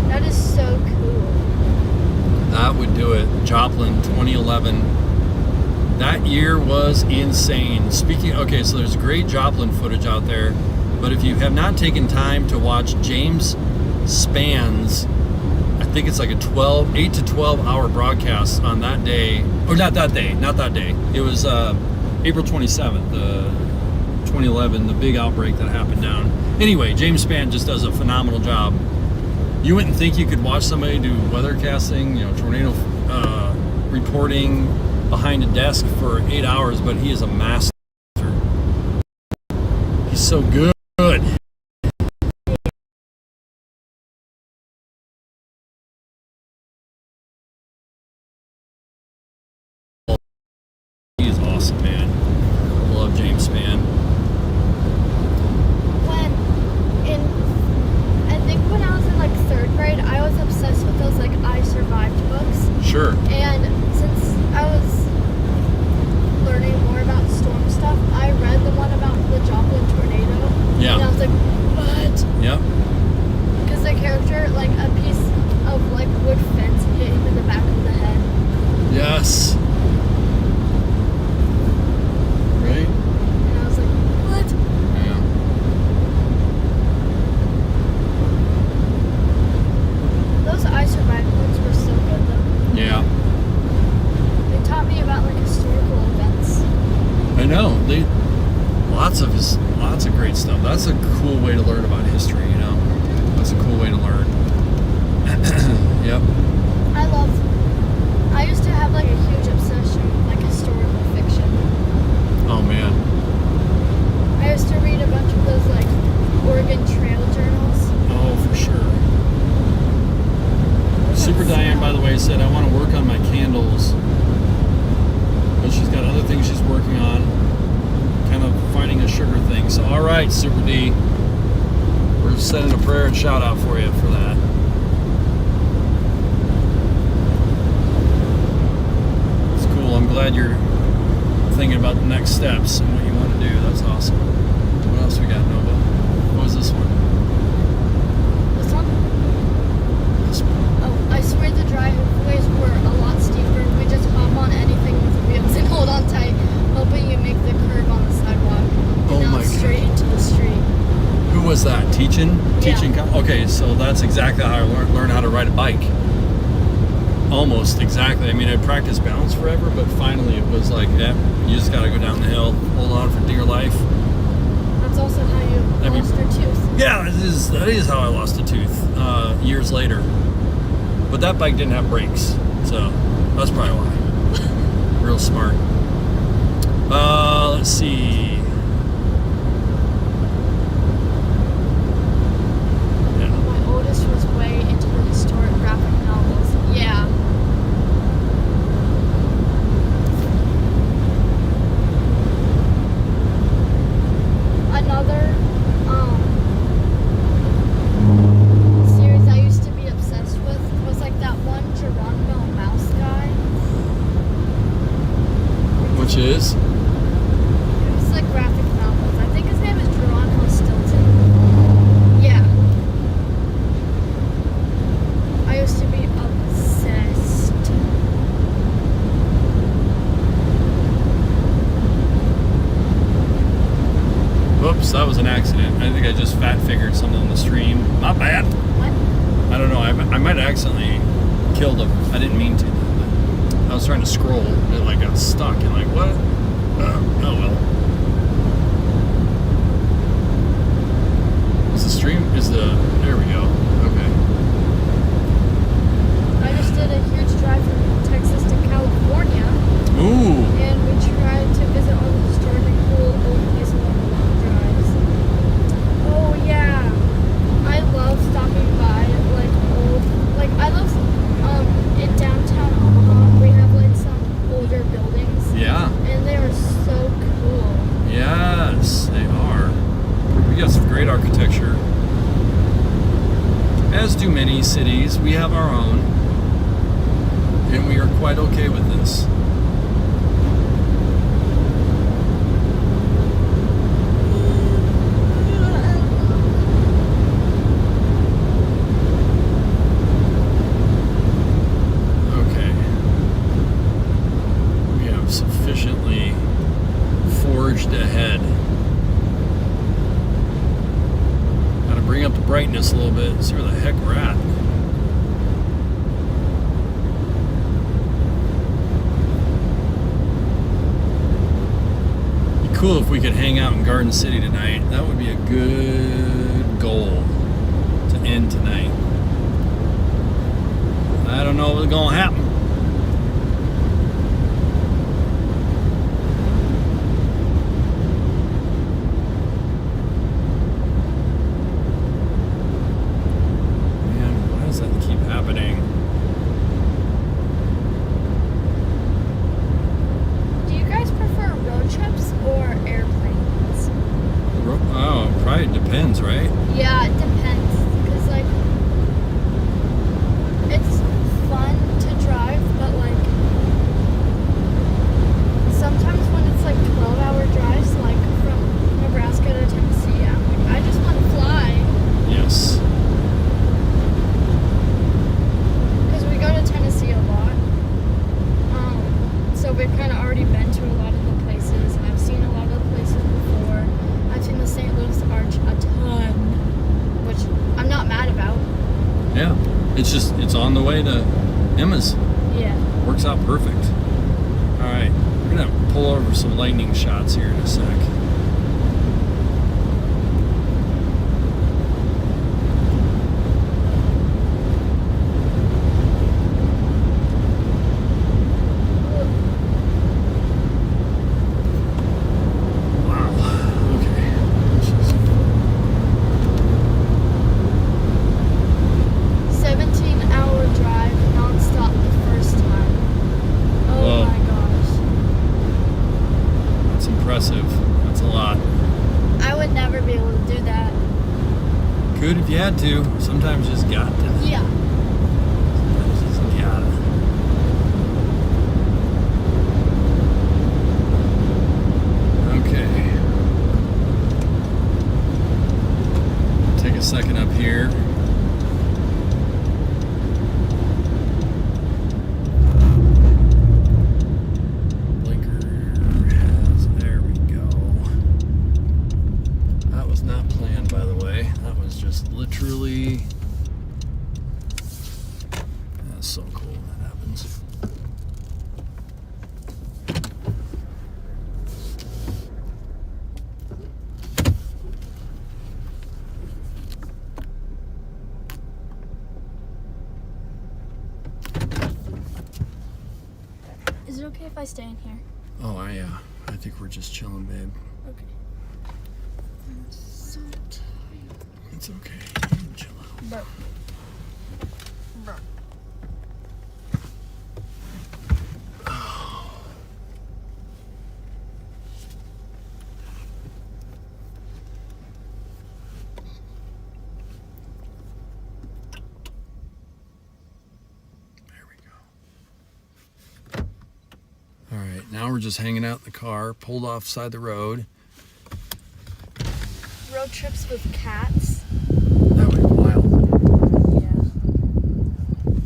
That is so cool. That would do it. Joplin, 2011. That year was insane. Okay, so there's great Joplin footage out there, but if you have not taken time to watch James Spann's, I think it's like 8 to 12 hour broadcast on that day, or not that day. It was April 27th, 2011, the big outbreak that happened down. Anyway, James Spann just does a phenomenal job. You wouldn't think you could watch somebody do weathercasting, tornado reporting behind a desk for 8 hours, but he is a master. He's so good. He is awesome, man. I love James Spann. I think when I was in like 3rd grade, I was obsessed with those like I Survived books. Sure. And since I was learning more about storm stuff, I read the one about the Joplin tornado. Yeah. And I was like, what? Yep. Because the character, like a piece of like wood fence hit him in the back of the head. Yes. Right? And I was like, what? Yeah. Those I Survived books were so good though. Yeah. They taught me about like historical events. I know. Lots of great stuff. That's a cool way to learn about history, That's a cool way to learn. Yep. I used to have like a huge obsession with like historical Oh man. I used to read a bunch of those like Oregon Trail journals. Oh, for sure. Super Diane, by the way, said I want to work on my candles, but she's got other things she's working on, kind of finding a sugar thing. So, all right, Super D, we're sending a prayer and shout out for you for that. It's cool. I'm glad you're thinking about the next steps and what you want to do. That's awesome. What else we got, Nova? What was this one? This one? This one. Oh, I swear the driveways were a lot steeper. We just hop on anything with wheels and hold on tight, hoping you make the curve on the sidewalk. And Oh now my it's straight into the street. Who was that? Teaching? Yeah. Okay, so that's exactly how I learned how to ride a bike. Almost exactly. I mean, I practiced balance forever, but finally it was like, yeah, you just got to go down the hill, hold on for dear life. That's also how you lost your tooth. Yeah, that is how I lost a tooth years later. But that bike didn't have brakes, so that's probably why. Real smart. Let's see. My oldest was way into the historic graphic novels. Yeah. Another series I used to be obsessed with was like that one Geronimo Mouse guy. Which is? It was like graphic novels. I think his name is Geronimo Stilton. Yeah. I used to be obsessed. Whoops, that was an accident. I think I just fat figured something on the stream. Not bad. What? I don't know. I might have accidentally killed him. I didn't mean to. But I was trying to scroll. It like got stuck and like what? Oh well. Is the stream? There we go. Okay. I just did a huge drive from Texas to California, Ooh. and we tried to visit all the historically cool old places on the long drives. Oh yeah, I love stopping by like old, like I love in downtown Omaha we have like some older buildings. Yeah. And they are so cool. Yes, they are. We got some great architecture. As do many cities, we have our own, and we are quite okay with this. Okay. We have sufficiently forged ahead. Gotta bring up the brightness a little bit, see where the heck we're at. Be cool if we could hang out in Garden City tonight. That would be a good goal to end tonight. I don't know what's gonna happen. Man, why does that keep happening? Do you guys prefer road trips or airplanes? Oh, probably depends, right? Yeah, it depends. Because, like, it's fun to drive, but, like, sometimes when it's, like, 12-hour drives, like, from Nebraska to Tennessee, I'm like, I just want to fly. Yes. Because we go to Tennessee a lot. So we've kind of already been to a lot of the places, and I've seen a lot of the places before. I've seen the St. Louis Arch a ton, which I'm not mad about. Yeah. It's on the way to Emma's. Yeah. Works out perfect. All right. We're going to pull over some lightning shots here in a sec. impressive. That's a lot. I would never be able to do that. Good if you had to. Sometimes you just got to. Yeah. Sometimes you just gotta. Okay. Take a second up here. Literally, that's so cool when that happens. Is it okay if I stay in here? Oh, yeah. I think we're just chilling, babe. Okay. I'm so tired. It's okay. You can chill out. Bro. Bro. There we go. All right, now we're just hanging out in the car, pulled off side the road. Road trips with cats. That would be wild.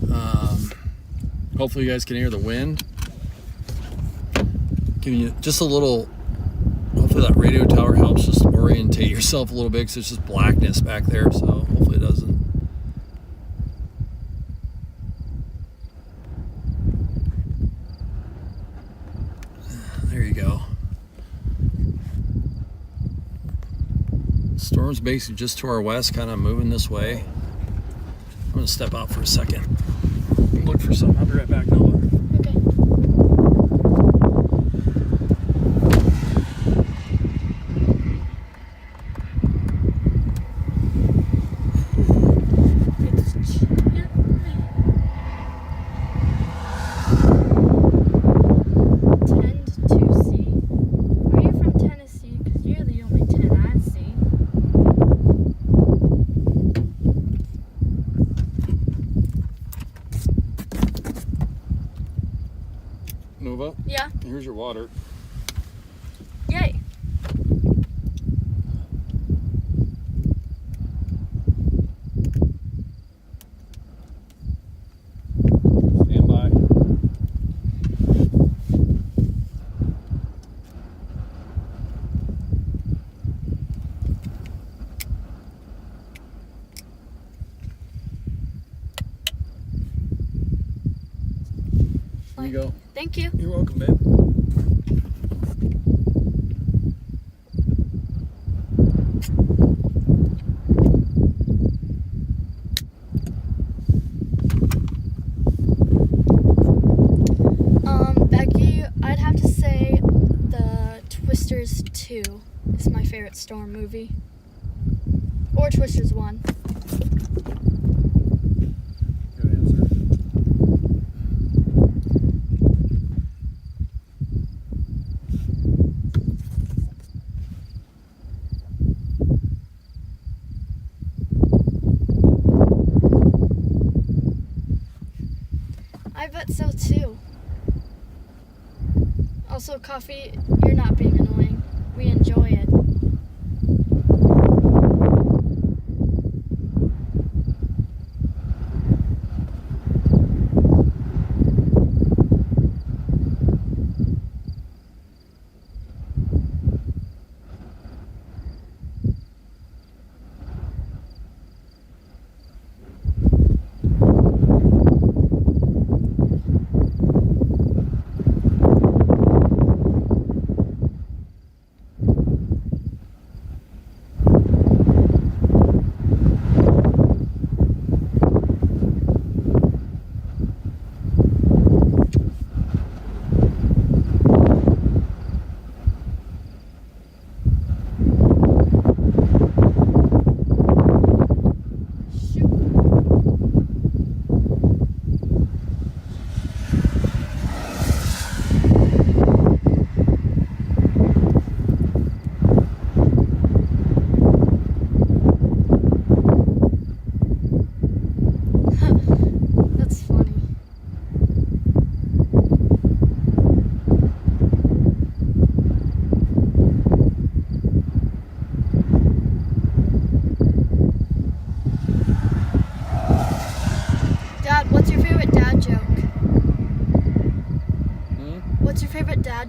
Yeah. Hopefully you guys can hear the wind. Giving you just a little, hopefully that radio tower helps just orientate yourself a little bit because it's just blackness back there, so hopefully it doesn't. There you go. Storm's basically just to our west, kind of moving this way. I'm gonna step out for a second. Look for something. I'll be right back, Noah. Okay. It's chilly. 10 to 2C. Are you from Tennessee? Because you're the only 10 I see. Nova, Yeah. here's your water. Yay. Stand by. Here you go. Thank you. You're welcome, babe. Becky, I'd have to say the Twisters 2 is my favorite Storm movie. Or Twisters 1. Good answer. I bet so too. Also, Coffee, you're not being annoying. We enjoy it.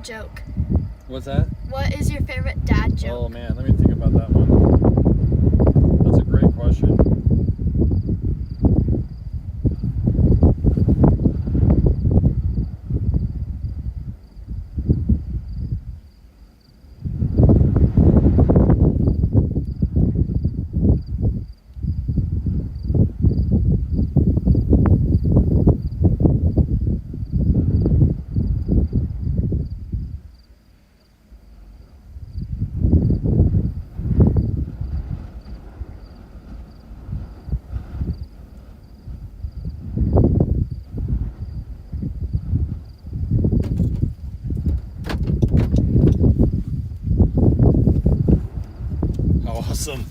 dad joke? What's that? What is your favorite dad joke? Oh man, let me think about that one. That's a great question. Awesome.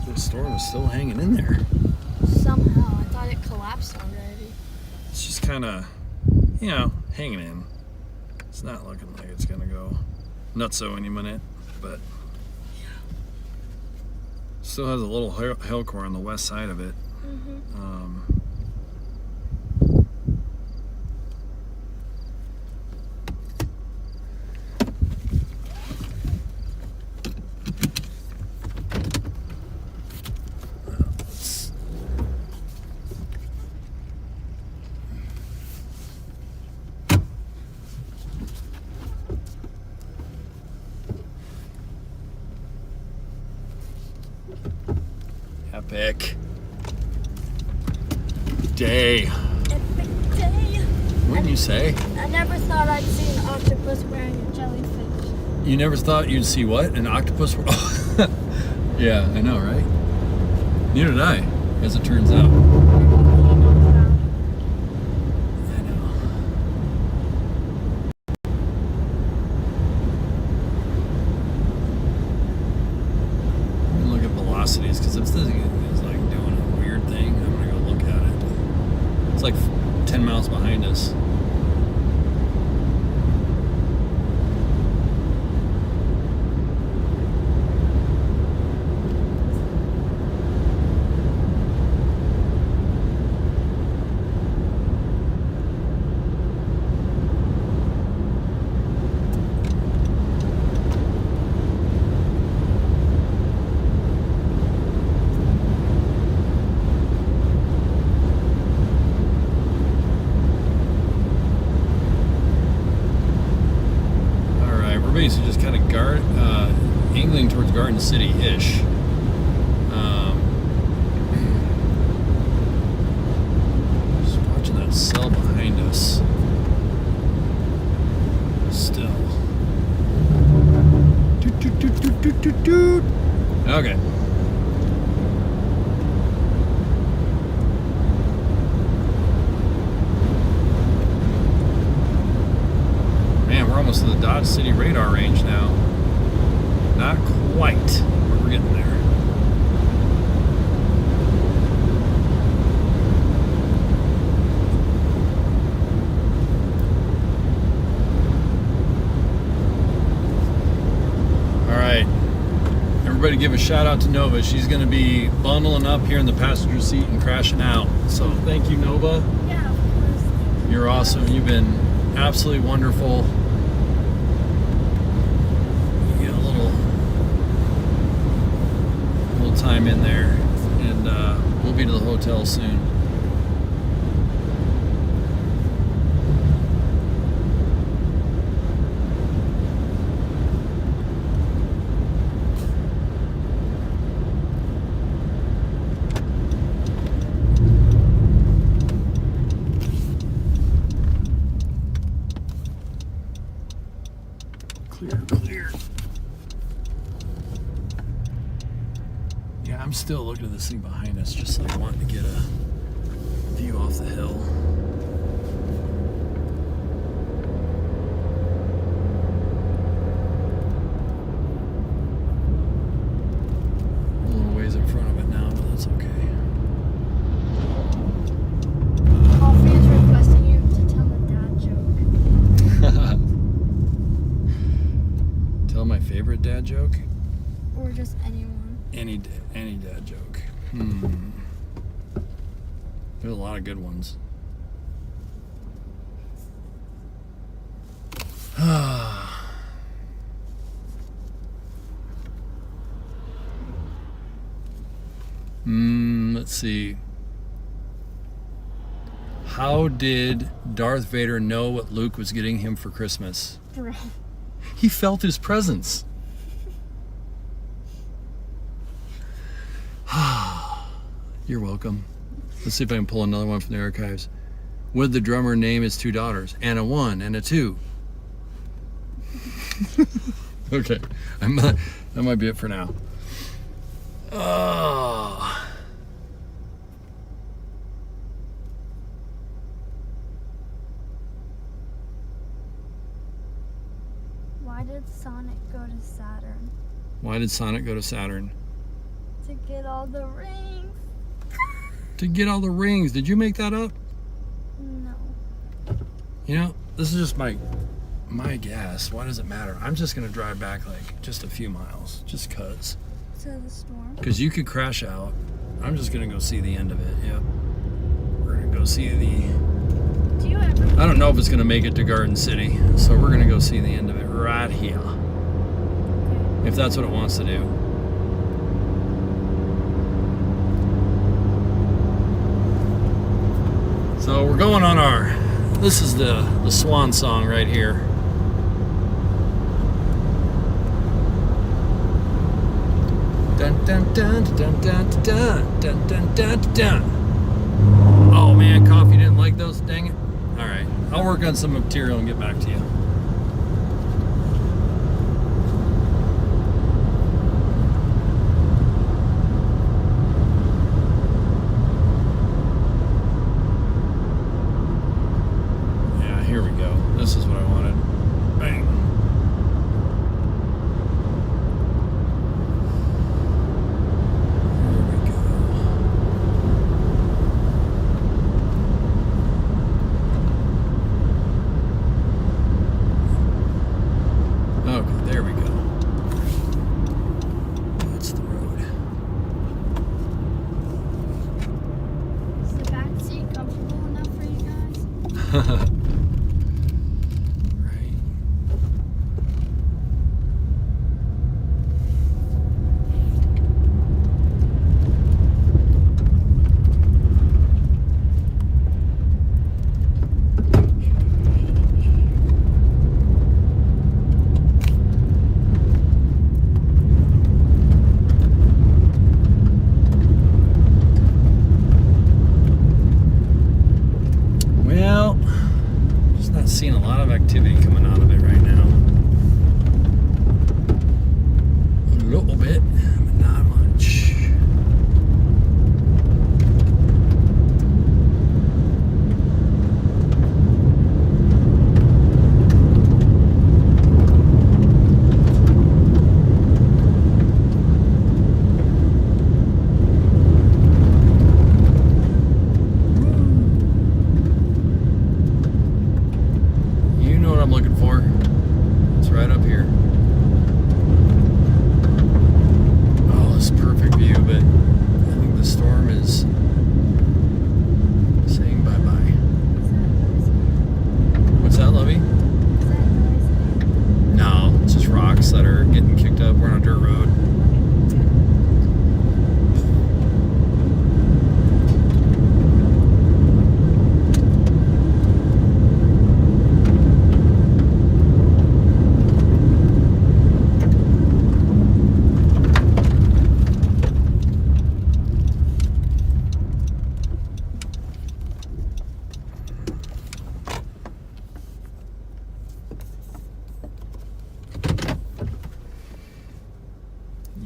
The storm is still hanging in there. Somehow, I thought it collapsed already. It's just kind of, hanging in. It's not looking like it's gonna go nutso any minute, but still has a little hail core on the west side of it. Epic day. Epic day. Wouldn't you say? I never thought I'd see an octopus wearing a jellyfish. You never thought you'd see what? An octopus? Yeah, I know, right? Neither did I, as it turns out. I know. Look at velocities, because if this is like doing a weird thing, I'm gonna go look at it. It's like 10 miles behind us. Basically just kind of angling towards Garden City-ish. Just watching that cell behind us. Still. Doot, doot, doot, doot, doot, doot, doot. Okay. We're almost to the Dodge City radar range now. Not quite, but we're getting there. All right, everybody give a shout out to Nova. She's gonna be bundling up here in the passenger seat and crashing out. So thank you, Nova. Yeah, of course. You're awesome. You've been absolutely wonderful. Time in there, and we'll be to the hotel soon. Clear. I'm still looking at this thing behind us, just like wanting to get a view off the hill. A little ways in front of it now, but that's okay. Coffee is requesting you to tell a dad joke. Tell my favorite dad joke? Or just anyone. Any day. dad joke. There's a lot of good ones. Let's see. How did Darth Vader know what Luke was getting him for Christmas? Bro. He felt his presence. You're welcome. Let's see if I can pull another one from the archives. What did the drummer name his two daughters? And a 1 and a 2. Okay, that might be it for now. Why did Sonic go to Saturn? Why did Sonic go to Saturn? To get all the rings. To get all the rings. Did you make that up? No. You know, this is just my guess. Why does it matter? I'm just gonna drive back like just a few miles, just cause. To the storm. Cause you could crash out. I'm just gonna go see the end of it. Yep. We're gonna go see the. Do you ever? I don't know if it's gonna make it to Garden City, so we're gonna go see the end of it right here. If that's what it wants to do. So we're going on our. This is the swan song right here. Dun dun dun dun dun dun dun dun dun dun. Oh man, coffee didn't like those. Dang it. All right, I'll work on some material and get back to you. Yeah, here we go. This is what I wanted. Bang. Seeing a lot of activity coming out of it right now. A little bit, but not much. I'm looking for. It's right up here. Oh, this is perfect view, but I think the storm is saying bye-bye. What's that, Lovey? No, it's just rocks that are getting kicked up. We're on a dirt road.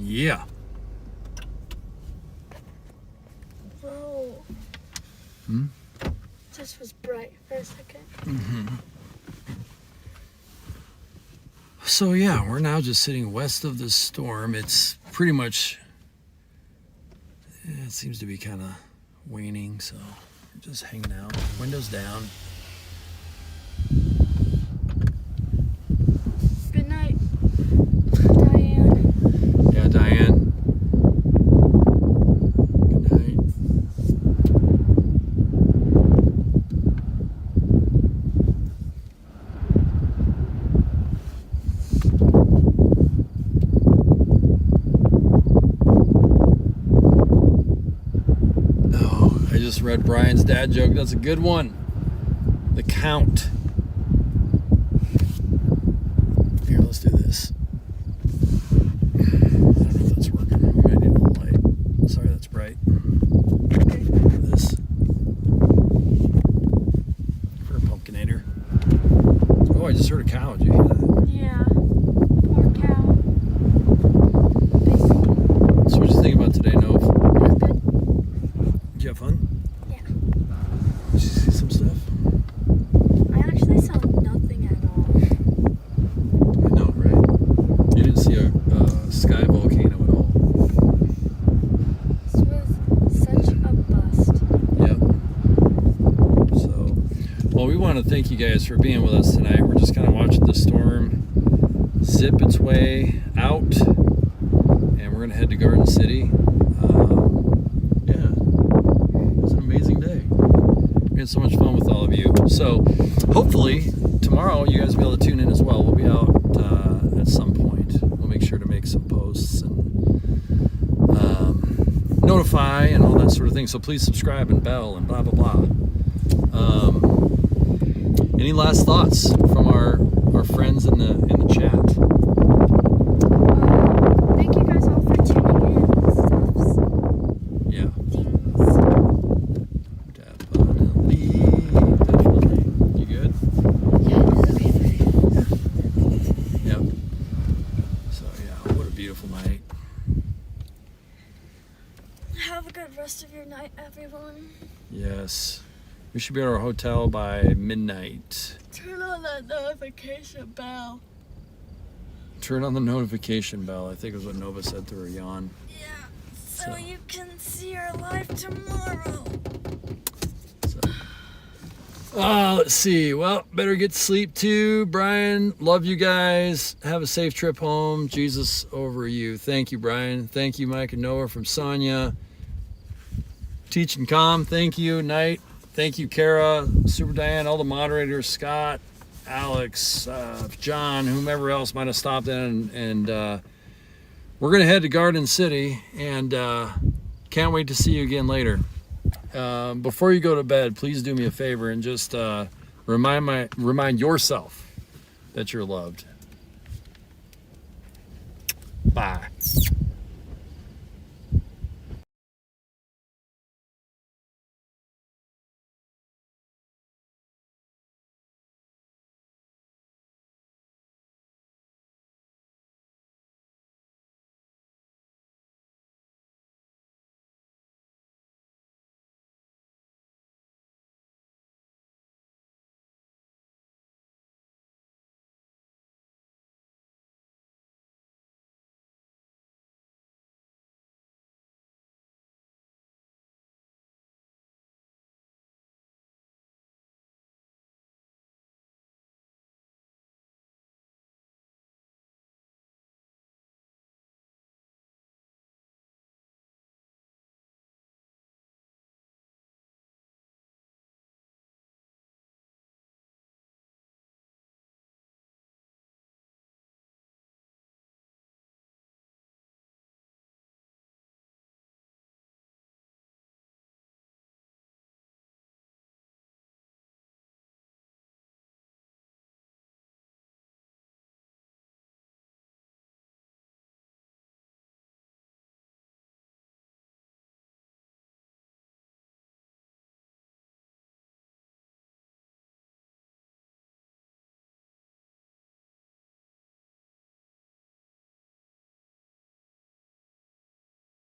Yeah. Whoa. Just was bright for a second. So yeah, we're now just sitting west of the storm. It's pretty much, it seems to be kind of waning, so we're just hanging out. Windows down. Good night, Diane. Yeah, Diane. read Brian's dad joke. That's a good one. The count. Here, let's do this. I don't know if that's working. We might need a little light. Sorry, that's bright. This. For a pumpkinator. Oh, I just heard a cow. Did you hear that? Yeah. Poor cow. So what did you think about today, Nove? That's good. Did you have fun? Yeah. Did you see some stuff? I actually saw nothing at all. I know, right? You didn't see a sky volcano at all. This was such a bust. Yep. So, well, we want to thank you guys for being with us tonight. We're just kind of watching the storm zip its way out, and we're going to head to Garden City. Yeah, it was an amazing day. We had so much fun with all of you. So, hopefully, tomorrow you guys will be able to tune in as well. We'll be out at some point. We'll make sure to make some posts and notify and all that sort of thing. So please subscribe and bell and blah blah blah. Any last thoughts from our friends in the chat? Thank you guys all for tuning in and stuff. Yeah, Things. definitely. You good? Yep. So yeah, what a beautiful night. Have a good rest of your night, everyone. Yes, we should be at our hotel by midnight. Turn on that notification bell. Turn on the notification bell, I think is what Nova said through her yawn. Yeah, So- so you can see our live tomorrow. So. Let's see. Well, better get to sleep too. Brian, love you guys. Have a safe trip home. Jesus over you. Thank you, Brian. Thank you, Mike and Noah from Sonia. Teach and Calm, thank you. Night. Thank you, Kara, Super Diane, all the moderators, Scott, Alex, John, whomever else might have stopped in. And we're going to head to Garden City, and can't wait to see you again later. Before you go to bed, please do me a favor and just remind yourself that you're loved. Bye.